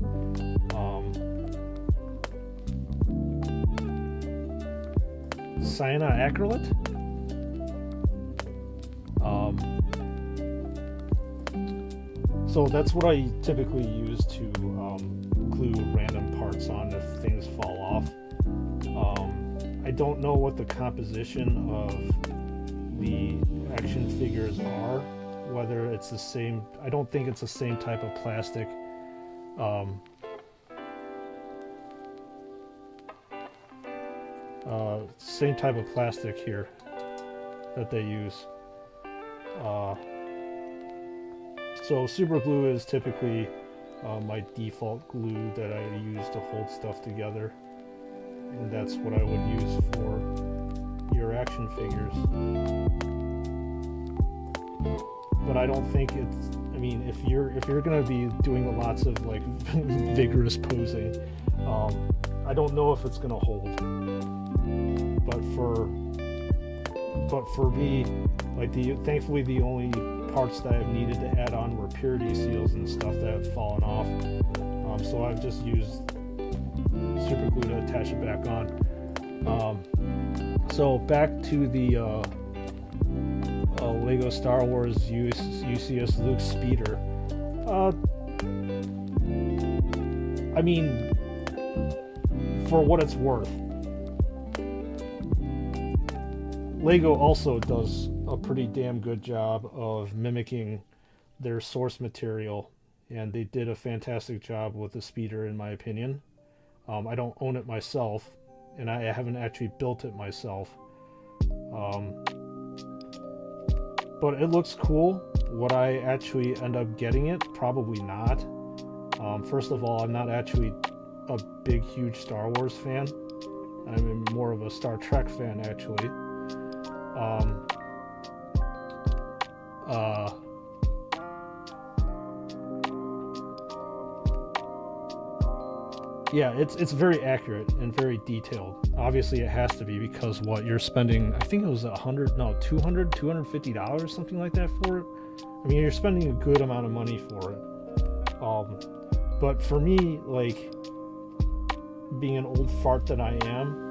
Cyanoacrylate. So that's what I typically use to glue random parts on if things fall off. I don't know what the composition of the action figures are, whether it's the same. I don't think it's the same type of plastic. Same type of plastic here that they use. So super glue is typically my default glue that I use to hold stuff together, and that's what I would use for your action figures. But I don't think it's, I mean, if you're gonna be doing lots of like vigorous posing, I don't know if it's gonna hold. But for me, like thankfully the only parts that I've needed to add on were purity seals and stuff that have fallen off. So I've just used super glue to attach it back on. So back to the Lego Star Wars UCS Luke Speeder. I mean, for what it's worth, Lego also does a pretty damn good job of mimicking their source material, and they did a fantastic job with the speeder, in my opinion. I don't own it myself, and I haven't actually built it myself. But it looks cool. Would I actually end up getting it? Probably not. First of all, I'm not actually a big, huge Star Wars fan. I'm more of a Star Trek fan, actually. Yeah, it's very accurate and very detailed. Obviously it has to be, because what you're spending, I think it was $250, something like that for it. I mean, you're spending a good amount of money for it. But for me, like, being an old fart that I am,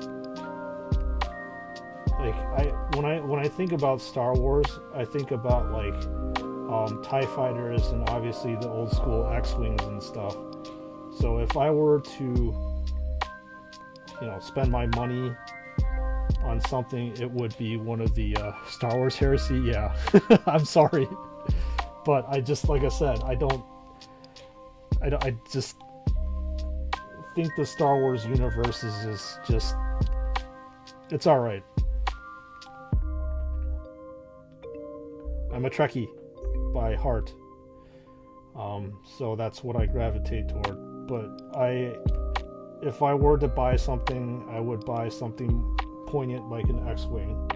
like, when I think about Star Wars, I think about like TIE fighters and obviously the old school X-Wings and stuff. So if I were to, spend my money on something, it would be one of the Star Wars Heresy. Yeah, I'm sorry, but I just, like I said, I just think the Star Wars universe is just, it's all right. I'm a Trekkie by heart, so that's what I gravitate toward. But if I were to buy something, I would buy something poignant like an X-Wing.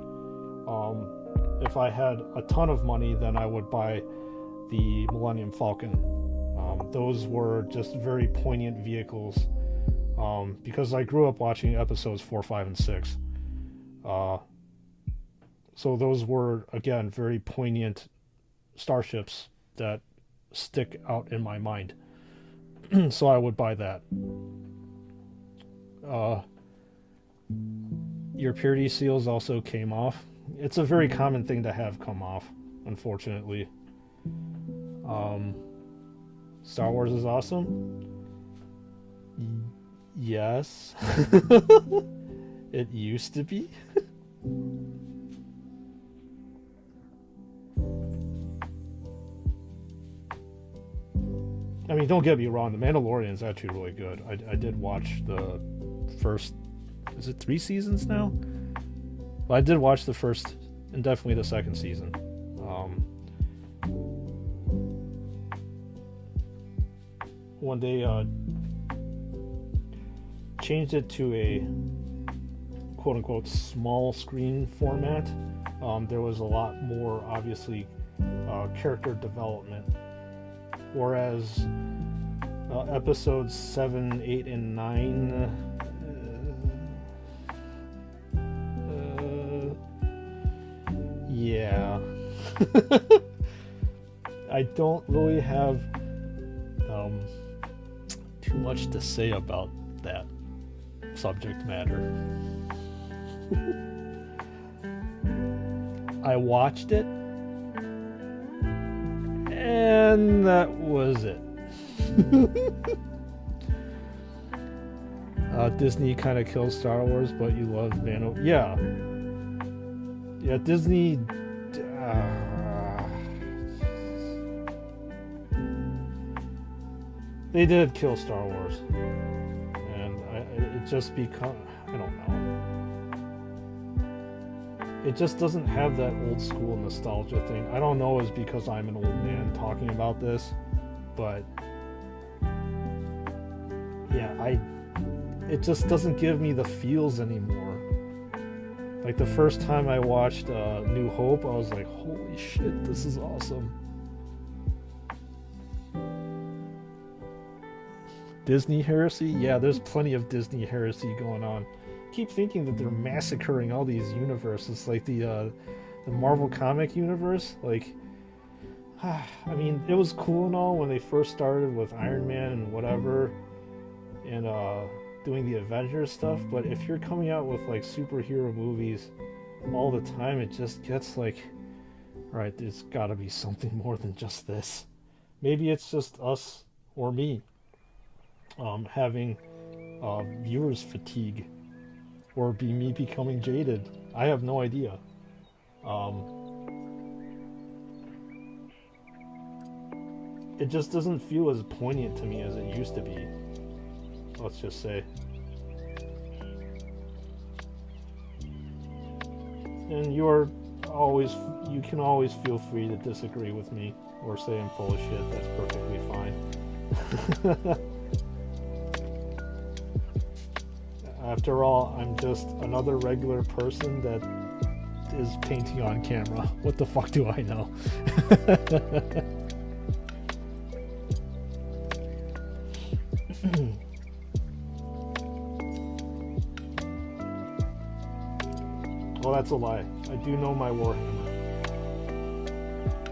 If I had a ton of money, then I would buy the Millennium Falcon. Those were just very poignant vehicles, because I grew up watching episodes 4, 5, and 6. So those were, again, very poignant starships that stick out in my mind. So I would buy that. Your purity seals also came off. It's a very common thing to have come off, unfortunately. Star Wars is awesome. Yes. It used to be. I mean, don't get me wrong, The Mandalorian is actually really good. I did watch the first, is it 3 seasons now? Well, I did watch the first and definitely the second season. When they changed it to a quote-unquote small screen format, there was a lot more, obviously, character development. Whereas Episodes 7, 8, and 9. Yeah. I don't really have too much to say about that subject matter. I watched it, and that was it. Disney kind of kills Star Wars, but you love Van. Yeah, Disney. They did kill Star Wars, and it just become, I don't know. It just doesn't have that old school nostalgia thing. I don't know, it's because I'm an old man talking about this, but yeah, it just doesn't give me the feels anymore. Like the first time I watched New Hope, I was like, holy shit, this is awesome. Disney heresy? Yeah, there's plenty of Disney heresy going on. I keep thinking that they're massacring all these universes, like the Marvel comic universe. Like, I mean, it was cool and all when they first started with Iron Man and whatever, and doing the Avengers stuff, but if you're coming out with like superhero movies all the time, it just gets like, alright, there's gotta be something more than just this. Maybe it's just us or me having viewers fatigue, or be me becoming jaded. I have no idea. It just doesn't feel as poignant to me as it used to be, let's just say. And you can always feel free to disagree with me or say I'm full of shit. That's perfectly fine. After all, I'm just another regular person that is painting on camera. What the fuck do I know? Well, that's a lie. I do know my Warhammer.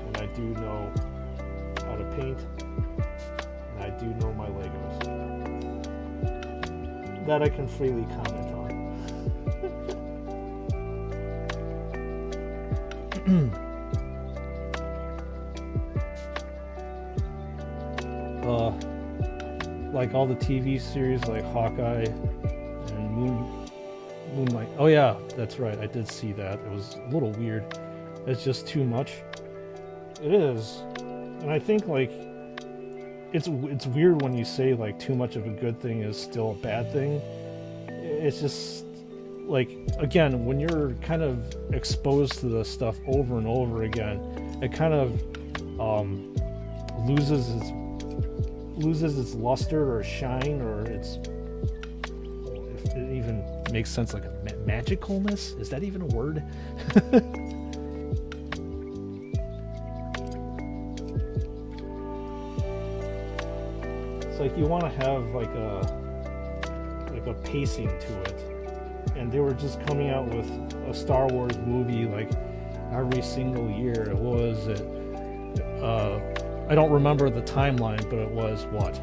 And I do know how to paint. And I do know my Legos. That I can freely comment on. Like all the TV series like Hawkeye and Moonlight. Oh yeah, that's right. I did see that. It was a little weird. It's just too much. It is. And I think like it's weird when you say like too much of a good thing is still a bad thing. It's just like, again, when you're kind of exposed to this stuff over and over again, it kind of loses its luster or shine, or its, if it even makes sense, like a magicalness. Is that even a word? It's like you want to have like a pacing to it, and they were just coming out with a Star Wars movie like every single year. What was it? I don't remember the timeline, but it was what?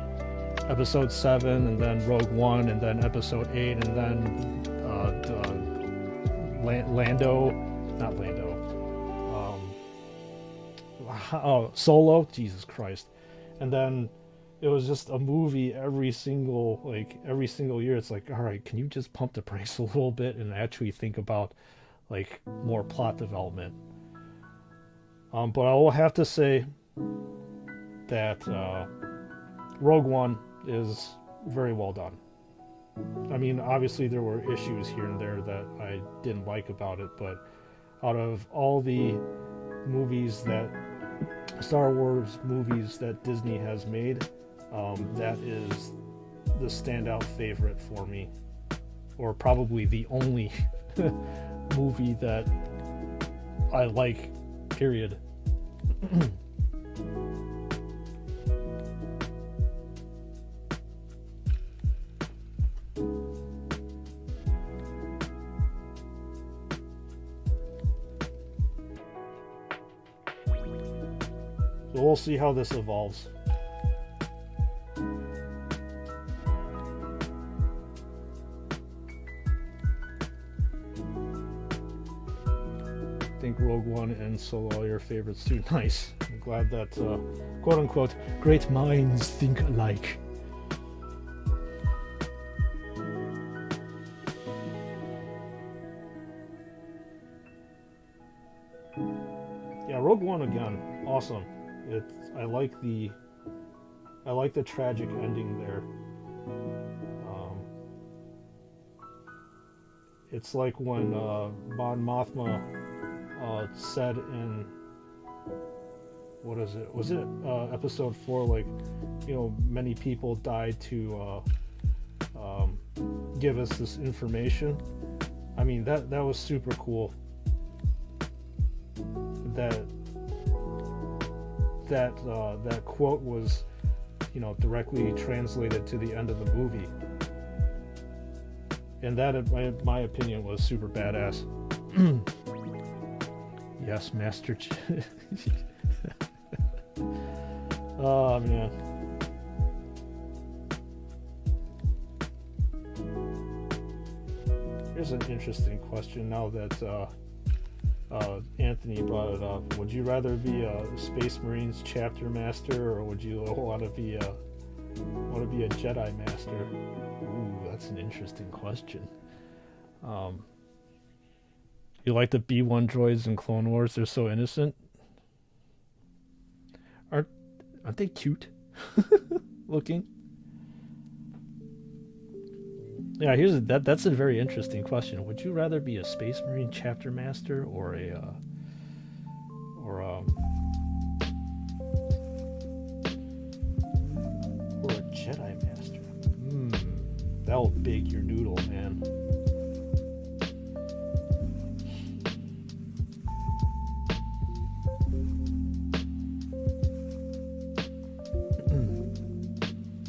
Episode 7, and then Rogue One, and then Episode 8, and then Solo, Jesus Christ. And then it was just a movie every single year. It's like, all right, can you just pump the brakes a little bit and actually think about like more plot development? But I will have to say that Rogue One is very well done. I mean, obviously there were issues here and there that I didn't like about it, but out of all the Star Wars movies that Disney has made, that is the standout favorite for me, or probably the only movie that I like, period. we'll see how this evolves. I think Rogue One and Solo are your favorites too. Nice. I'm glad that quote unquote great minds think alike. Yeah, Rogue One again, awesome. I like the tragic ending there. It's like when Mon Mothma said in, what is it? Was it episode 4? Like, you know, many people died to give us this information. I mean, that was super cool. That quote was, you know, directly translated to the end of the movie, and that, in my opinion, was super badass. Yes, Master. Oh man. Here's an interesting question now that Anthony brought it up. Would you rather be a Space Marines chapter master, or would you want to be a Jedi master? Ooh, that's an interesting question. You like the B1 droids in Clone Wars? They're so innocent. Aren't they cute looking? Yeah, that's a very interesting question. Would you rather be a Space Marine chapter master or a Jedi master? That'll bake your noodle, man.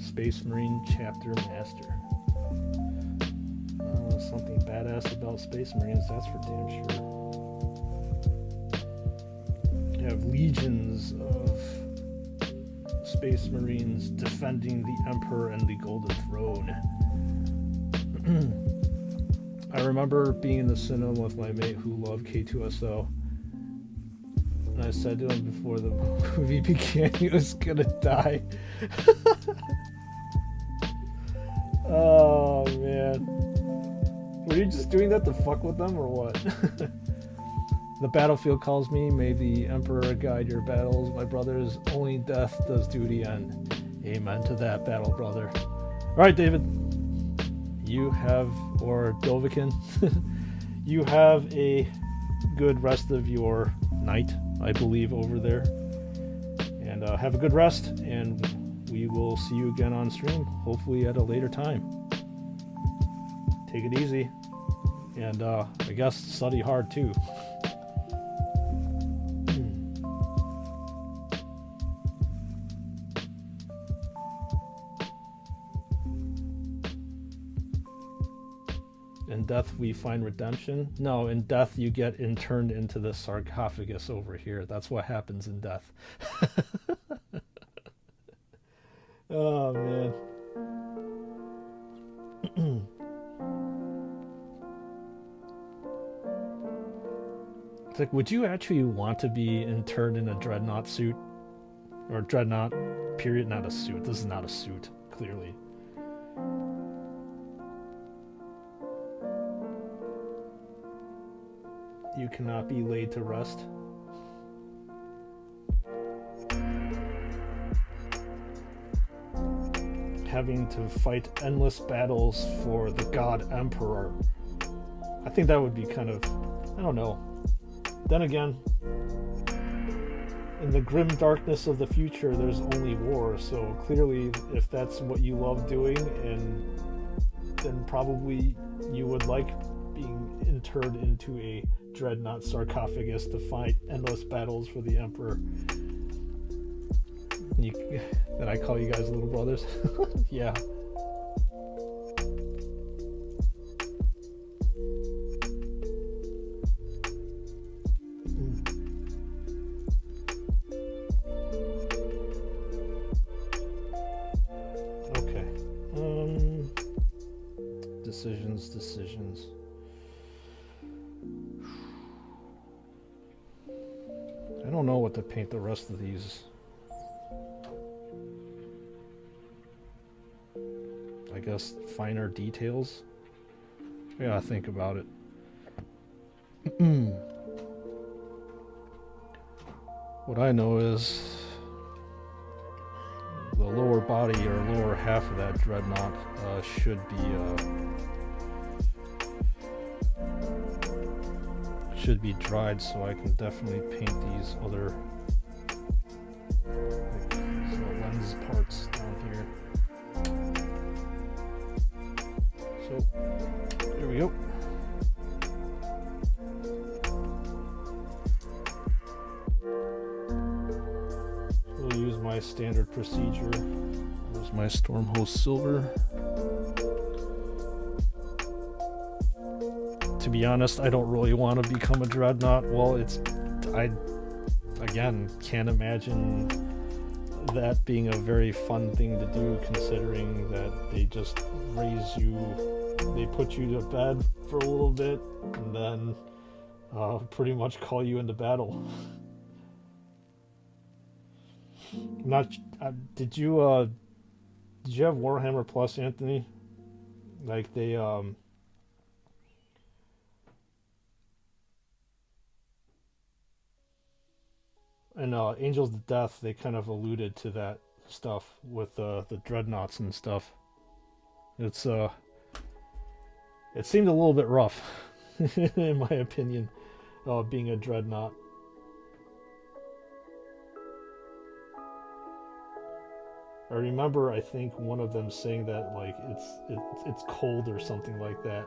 Space Marine chapter master. Something badass about Space Marines, that's for damn sure. You have legions of Space Marines defending the Emperor and the Golden Throne. I remember being in the cinema with my mate who loved K2SO, and I said to him before the movie began he was gonna die. Oh man. Were you just doing that to fuck with them or what? The battlefield calls me, may the Emperor guide your battles, my brothers, only death does duty end. Amen to that, battle brother. Alright, David. You have, or Dovahkiin, you have a good rest of your night, I believe, over there. And have a good rest, and we will see you again on stream, hopefully at a later time. Take it easy, and I guess study hard too. In death we find redemption? No, in death you get turned into the sarcophagus over here. That's what happens in death. Oh man. It's like, would you actually want to be interned in a Dreadnought suit? Or Dreadnought, period, not a suit. This is not a suit, clearly. You cannot be laid to rest. Having to fight endless battles for the God Emperor. I think that would be kind of, I don't know. Then again, in the grim darkness of the future, there's only war. So clearly, if that's what you love doing, then probably you would like being interred into a Dreadnought sarcophagus to fight endless battles for the Emperor. That I call you guys little brothers? Yeah. decisions. I don't know what to paint the rest of these. I guess finer details. I gotta think about it. What I know is the lower body or lower half of that Dreadnought should be dried, so I can definitely paint these other lens parts down here. So there we go. We'll use my standard procedure. There's my Stormhost Silver. To be honest, I don't really want to become a Dreadnought. Well, I again can't imagine that being a very fun thing to do, considering that they just raise you, they put you to bed for a little bit, and then pretty much call you into battle. Did you have Warhammer Plus, Anthony? Like they and Angels of Death, they kind of alluded to that stuff with the Dreadnoughts and stuff. It seemed a little bit rough, in my opinion, being a Dreadnought. I remember, I think one of them saying that like it's cold or something like that.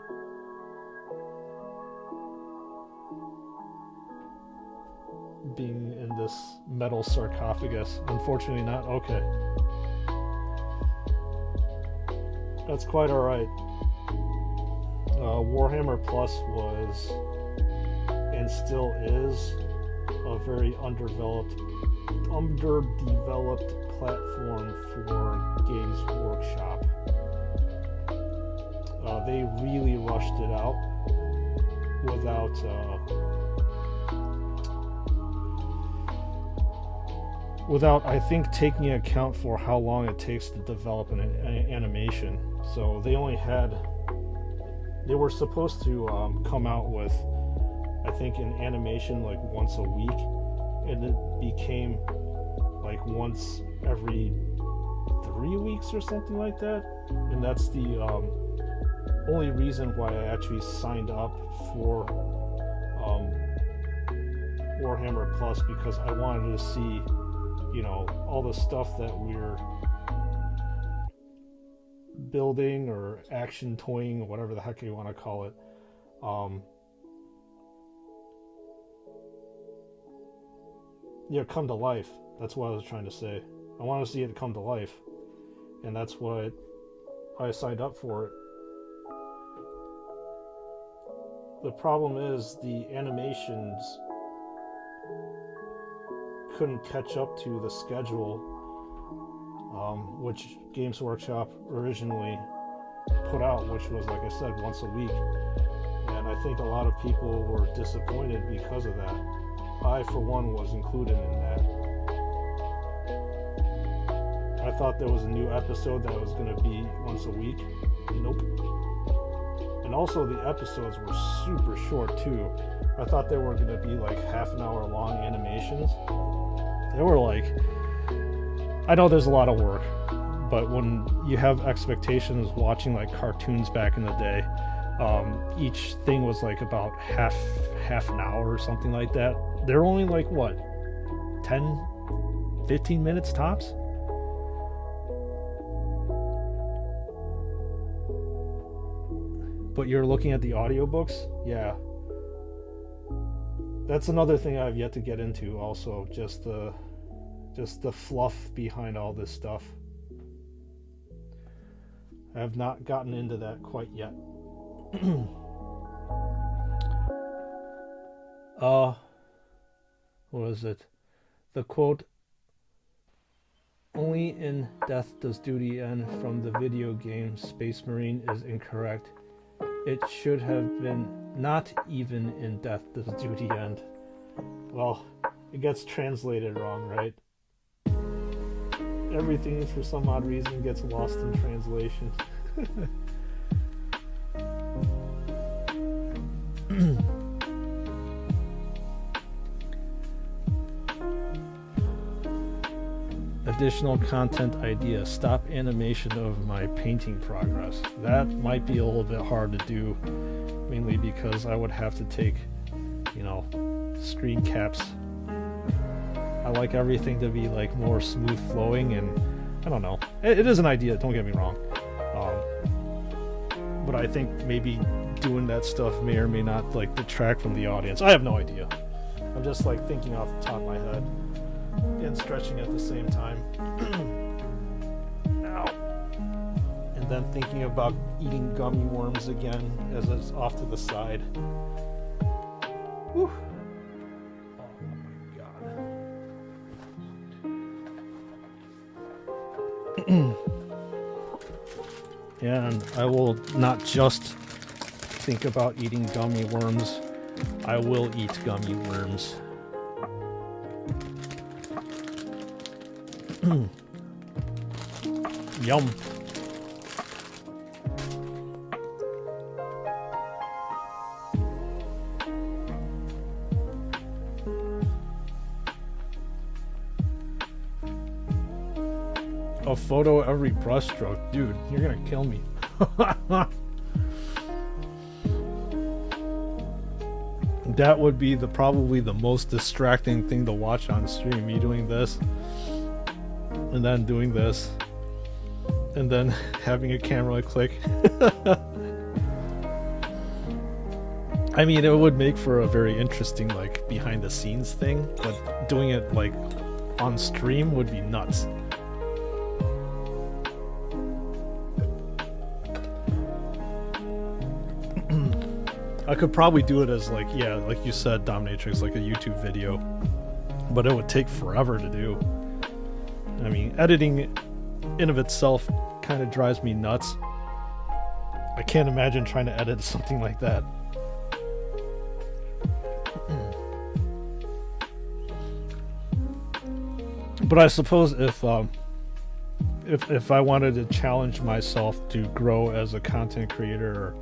Being in this metal sarcophagus. Unfortunately not. Okay. That's quite alright. Warhammer Plus was, and still is, a very underdeveloped platform for Games Workshop. They really rushed it out without I think taking account for how long it takes to develop an animation. So they were supposed to come out with, I think, an animation like once a week, and it became like once every 3 weeks or something like that. And that's the only reason why I actually signed up for Warhammer Plus, because I wanted to see, you know, all the stuff that we're building or action toying, whatever the heck you want to call it, come to life. That's what I was trying to say. I want to see it come to life, and that's what I signed up for it. The problem is the animations couldn't catch up to the schedule, which Games Workshop originally put out, which was, like I said, once a week. And I think a lot of people were disappointed because of that. I, for one, was included in that. I thought there was a new episode that was going to be once a week. Nope. And also the episodes were super short too. I thought they were going to be like half an hour long animations. They were like, I know there's a lot of work, but when you have expectations watching like cartoons back in the day, each thing was like about half an hour or something like that. They're only like what, 10, 15 minutes tops? But you're looking at the audiobooks? Yeah. That's another thing I've yet to get into also, just the fluff behind all this stuff. I have not gotten into that quite yet. What is it? The quote, "Only in death does duty end," from the video game Space Marine is incorrect. It should have been not even in death does duty end. Well, it gets translated wrong, right? Everything, for some odd reason, gets lost in translation. Additional content idea. Stop animation of my painting progress. That might be a little bit hard to do, mainly because I would have to take, you know, screen caps. I like everything to be like more smooth flowing, and I don't know. It is an idea, don't get me wrong. But I think maybe doing that stuff may or may not like detract from the audience. I have no idea. I'm just like thinking off the top of my head and stretching at the same time. Ow. And then thinking about eating gummy worms again as it's off to the side. Whew. And I will not just think about eating gummy worms. I will eat gummy worms. Yum. A photo every brushstroke. Dude, you're gonna kill me. That would be probably the most distracting thing to watch on stream. Me doing this, and then doing this, and then having a camera click. I mean, it would make for a very interesting, like, behind the scenes thing, but doing it, like, on stream would be nuts. I could probably do it as, like, yeah, like you said, Dominatrix, like a YouTube video, but it would take forever to do. I mean, editing in of itself kind of drives me nuts. I can't imagine trying to edit something like that. But I suppose if I wanted to challenge myself to grow as a content creator or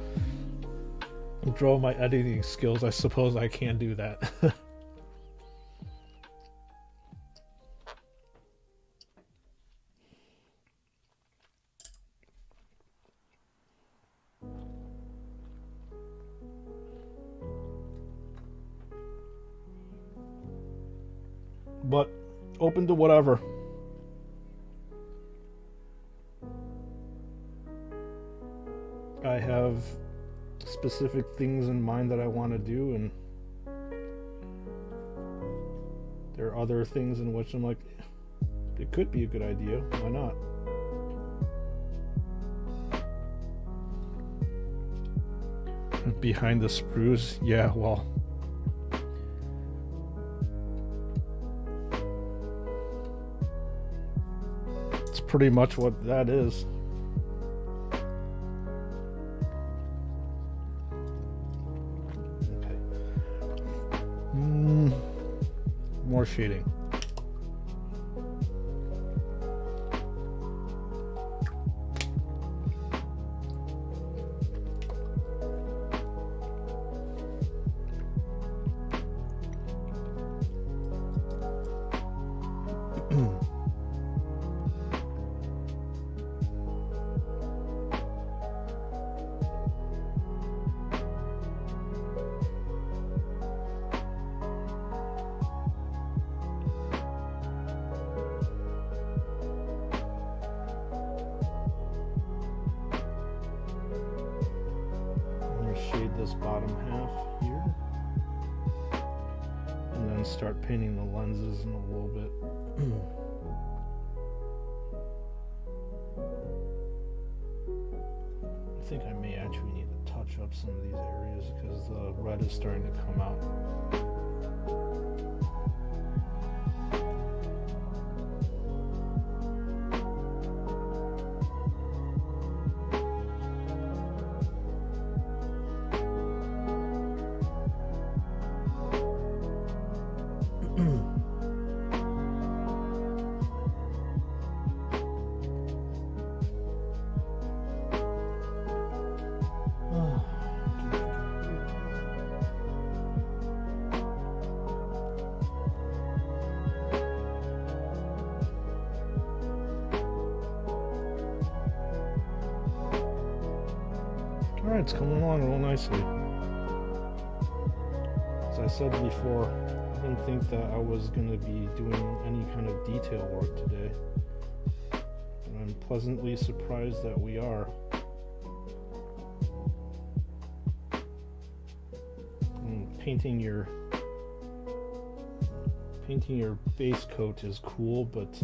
grow my editing skills, I suppose I can do that. But open to whatever. I have specific things in mind that I want to do, and there are other things in which I'm like, it could be a good idea, why not? Behind the Sprues, yeah, well, it's pretty much what that is. More shading. This bottom half here, and then start painting the lenses in a little bit. I think I may actually need to touch up some of these areas because the red is starting to come out. Alright, it's coming along real nicely. As I said before, I didn't think that I was going to be doing any kind of detail work today. And I'm pleasantly surprised that we are. And painting your base coat is cool, but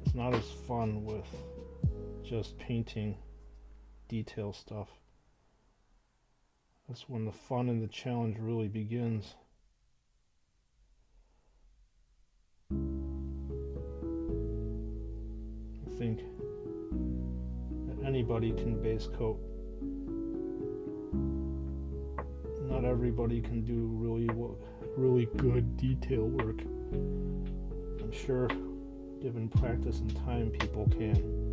it's not as fun with just painting detail stuff. That's when the fun and the challenge really begins. I think that anybody can base coat. Not everybody can do really good detail work. I'm sure, given practice and time, people can.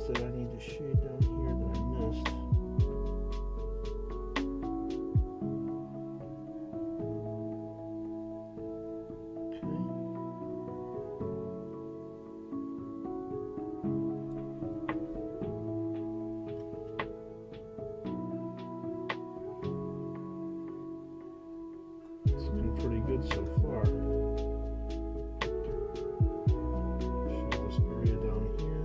That I need to shade down here that I missed. Okay. It's looking pretty good so far. Shade this area down here.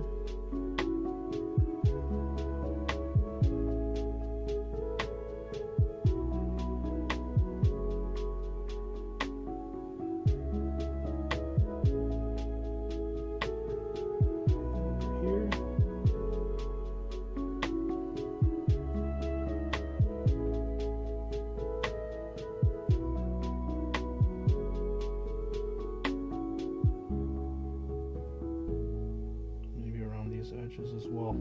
Edges as well.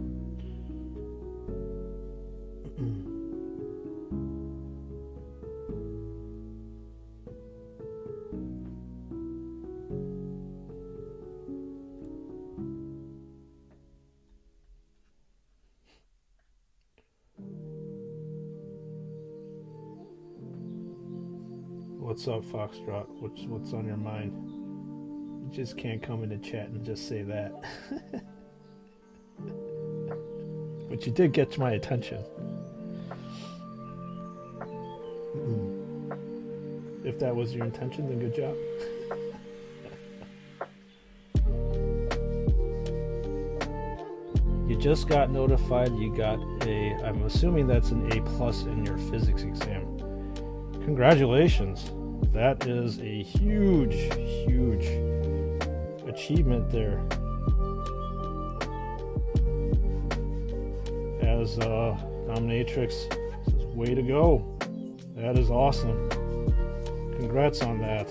What's up, Foxtrot? What's on your mind? You just can't come into chat and just say that. But you did get my attention. If that was your intention, then good job. You just got notified you got I'm assuming that's an A+ in your physics exam. Congratulations. That is a huge, huge achievement there. As Dominatrix says, way to go. That is awesome. Congrats on that.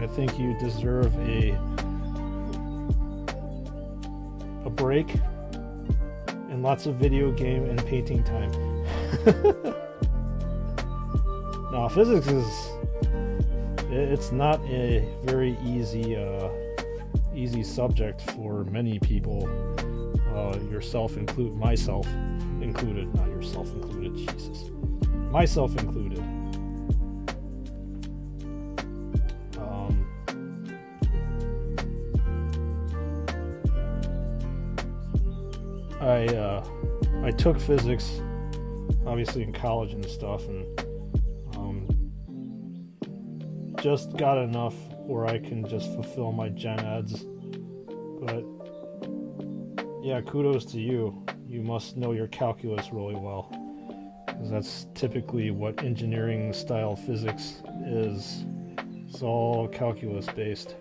I think you deserve a break and lots of video game and painting time. Now, physics it's not a very easy subject for many people. Myself included, not yourself included, Jesus. Myself included. I took physics, obviously in college and stuff, and just got enough where I can just fulfill my gen eds. But yeah, kudos to you. You must know your calculus really well, because that's typically what engineering style physics is. It's all calculus based.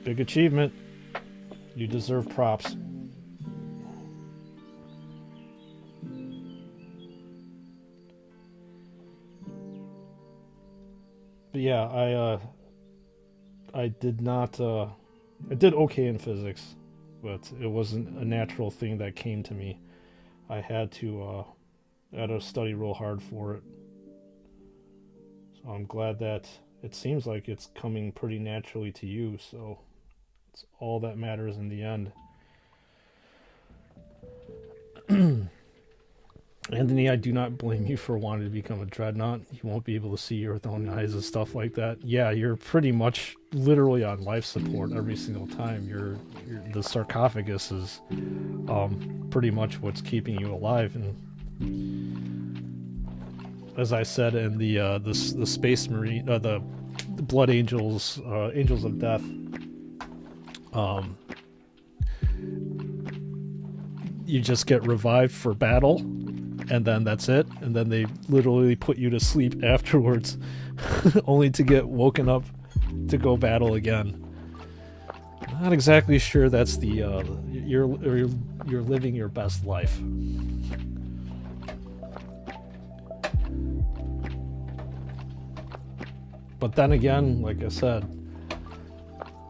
Big achievement. You deserve props. But yeah, I did not, I did okay in physics, but it wasn't a natural thing that came to me. I had to study real hard for it. So I'm glad that it seems like it's coming pretty naturally to you. So it's all that matters in the end. Anthony, I do not blame you for wanting to become a Dreadnought. You won't be able to see your own eyes and stuff like that. Yeah, you're pretty much literally on life support every single time. The sarcophagus is pretty much what's keeping you alive. And as I said in the Space Marine, the Blood Angels, Angels of Death, you just get revived for battle. And then that's it. And then they literally put you to sleep afterwards, only to get woken up to go battle again. Not exactly sure that's the you're living your best life. But then again, like I said,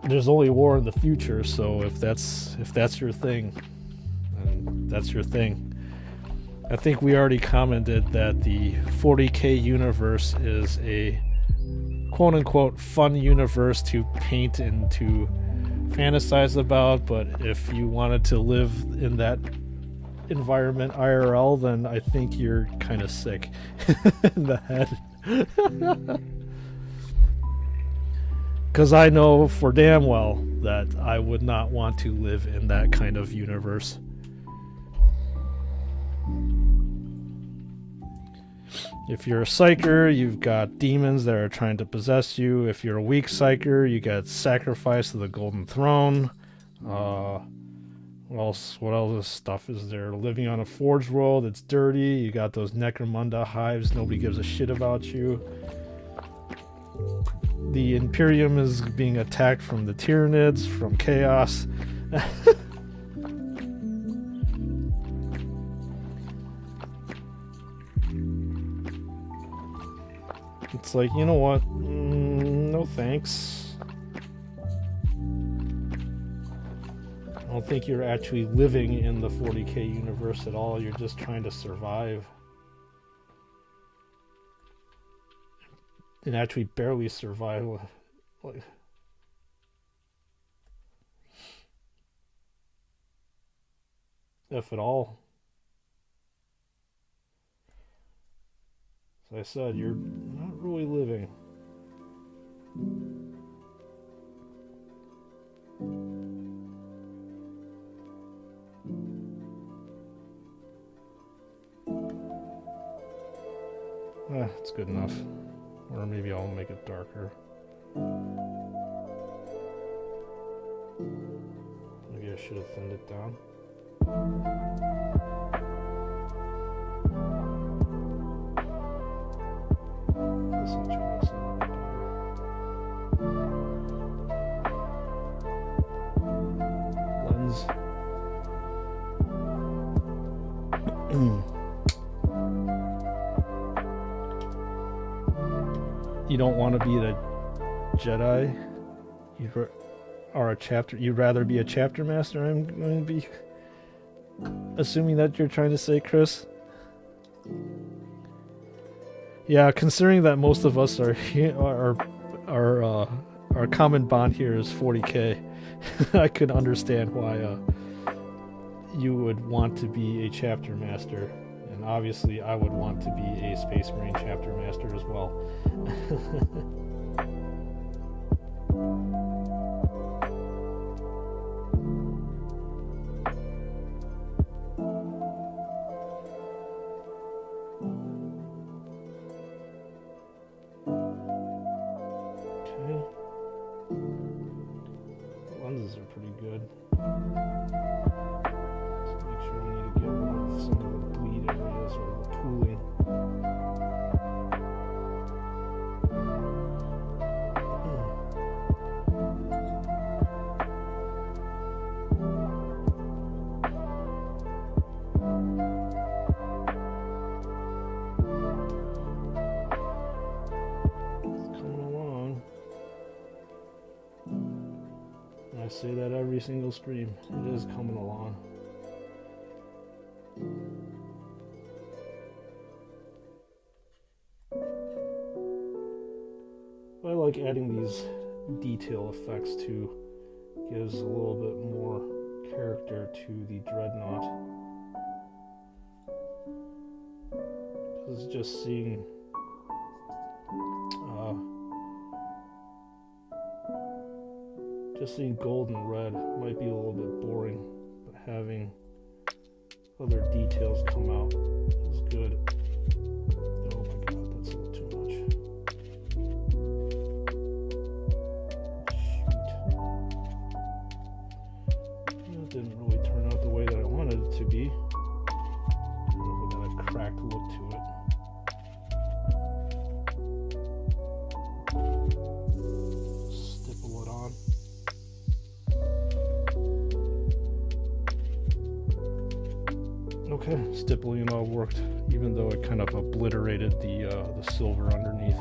there's only war in the future. So if that's your thing, then that's your thing. I think we already commented that the 40k universe is a quote-unquote fun universe to paint and to fantasize about, but if you wanted to live in that environment IRL, then I think you're kind of sick in the head. Because I know for damn well that I would not want to live in that kind of universe. If you're a psyker, you've got demons that are trying to possess you. If you're a weak psyker, you get sacrificed to the Golden Throne. What else stuff is there? Living on a forge world, it's dirty. You got those Necromunda hives, nobody gives a shit about you. The Imperium is being attacked from the Tyranids, from Chaos. It's like, you know what? No thanks. I don't think you're actually living in the 40k universe at all. You're just trying to survive. And actually barely survive. Like, if at all. As I said, you're not really living. It's good enough. Or maybe I'll make it darker. Maybe I should have thinned it down. Lens. You don't want to be the Jedi? You'd rather be a chapter master? I'm going to be assuming that you're trying to say, Chris. Yeah, considering that most of us our common bond here is 40k, I could understand why you would want to be a chapter master, and obviously I would want to be a Space Marine chapter master as well. Lenses are pretty good. Just make sure we need to get rid of some of the bleed areas or the pooling. It's coming along. I say that every single stream. It is coming along. I like adding these detail effects too. Gives a little bit more character to the Dreadnought. Because just seeing gold and red might be a little bit boring, but having other details come out is good. Oh my god, that's a little too much. Shoot. That didn't really turn out the way that I wanted it to be. We got a cracked look to it. Stipple it on. Okay, stippling all worked, even though it kind of obliterated the silver underneath.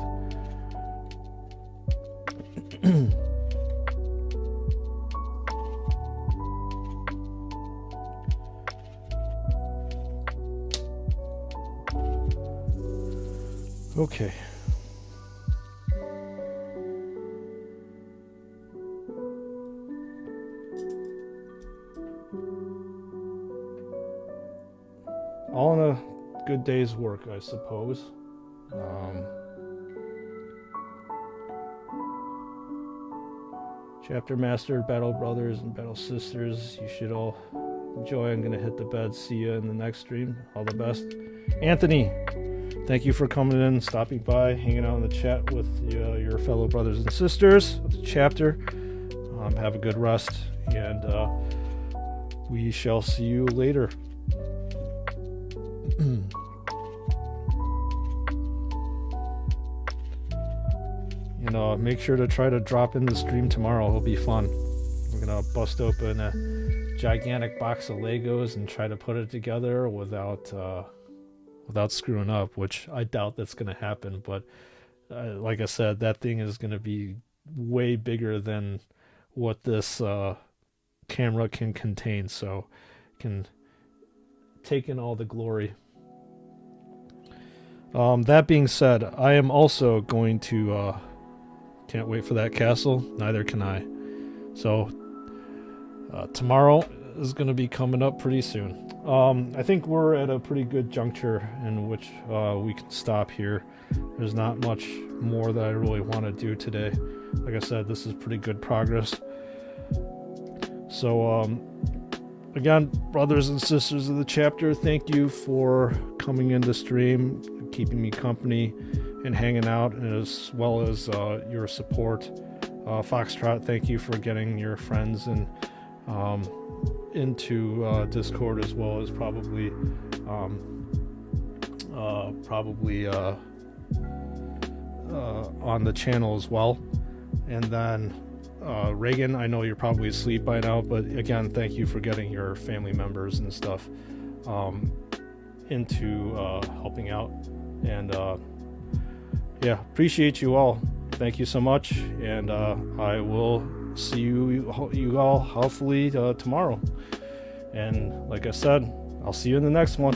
Okay. All in a good day's work, I suppose. Chapter Master, Battle Brothers, and Battle Sisters, you should all enjoy. I'm going to hit the bed. See you in the next stream. All the best. Anthony, thank you for coming in, stopping by, hanging out in the chat with your fellow brothers and sisters of the chapter. Have a good rest, and we shall see you later. You know, make sure to try to drop in the stream tomorrow. It'll be fun. We're gonna bust open a gigantic box of Legos and try to put it together without screwing up, which I doubt that's gonna happen. But like I said, that thing is gonna be way bigger than what this camera can contain, so it can take in all the glory. That being said, I am also going to can't wait for that castle. Neither can I. So tomorrow is going to be coming up pretty soon. I think we're at a pretty good juncture in which we can stop here. There's not much more that I really want to do today. Like I said, this is pretty good progress. So again, brothers and sisters of the chapter, thank you for coming into stream, keeping me company, and hanging out, as well as your support. Foxtrot, thank you for getting your friends and into Discord, as well as probably on the channel as well. And then Reagan, I know you're probably asleep by now, but again, thank you for getting your family members and stuff into helping out. And yeah, appreciate you all. Thank you so much, and I will see you all hopefully tomorrow. And like I said, I'll see you in the next one.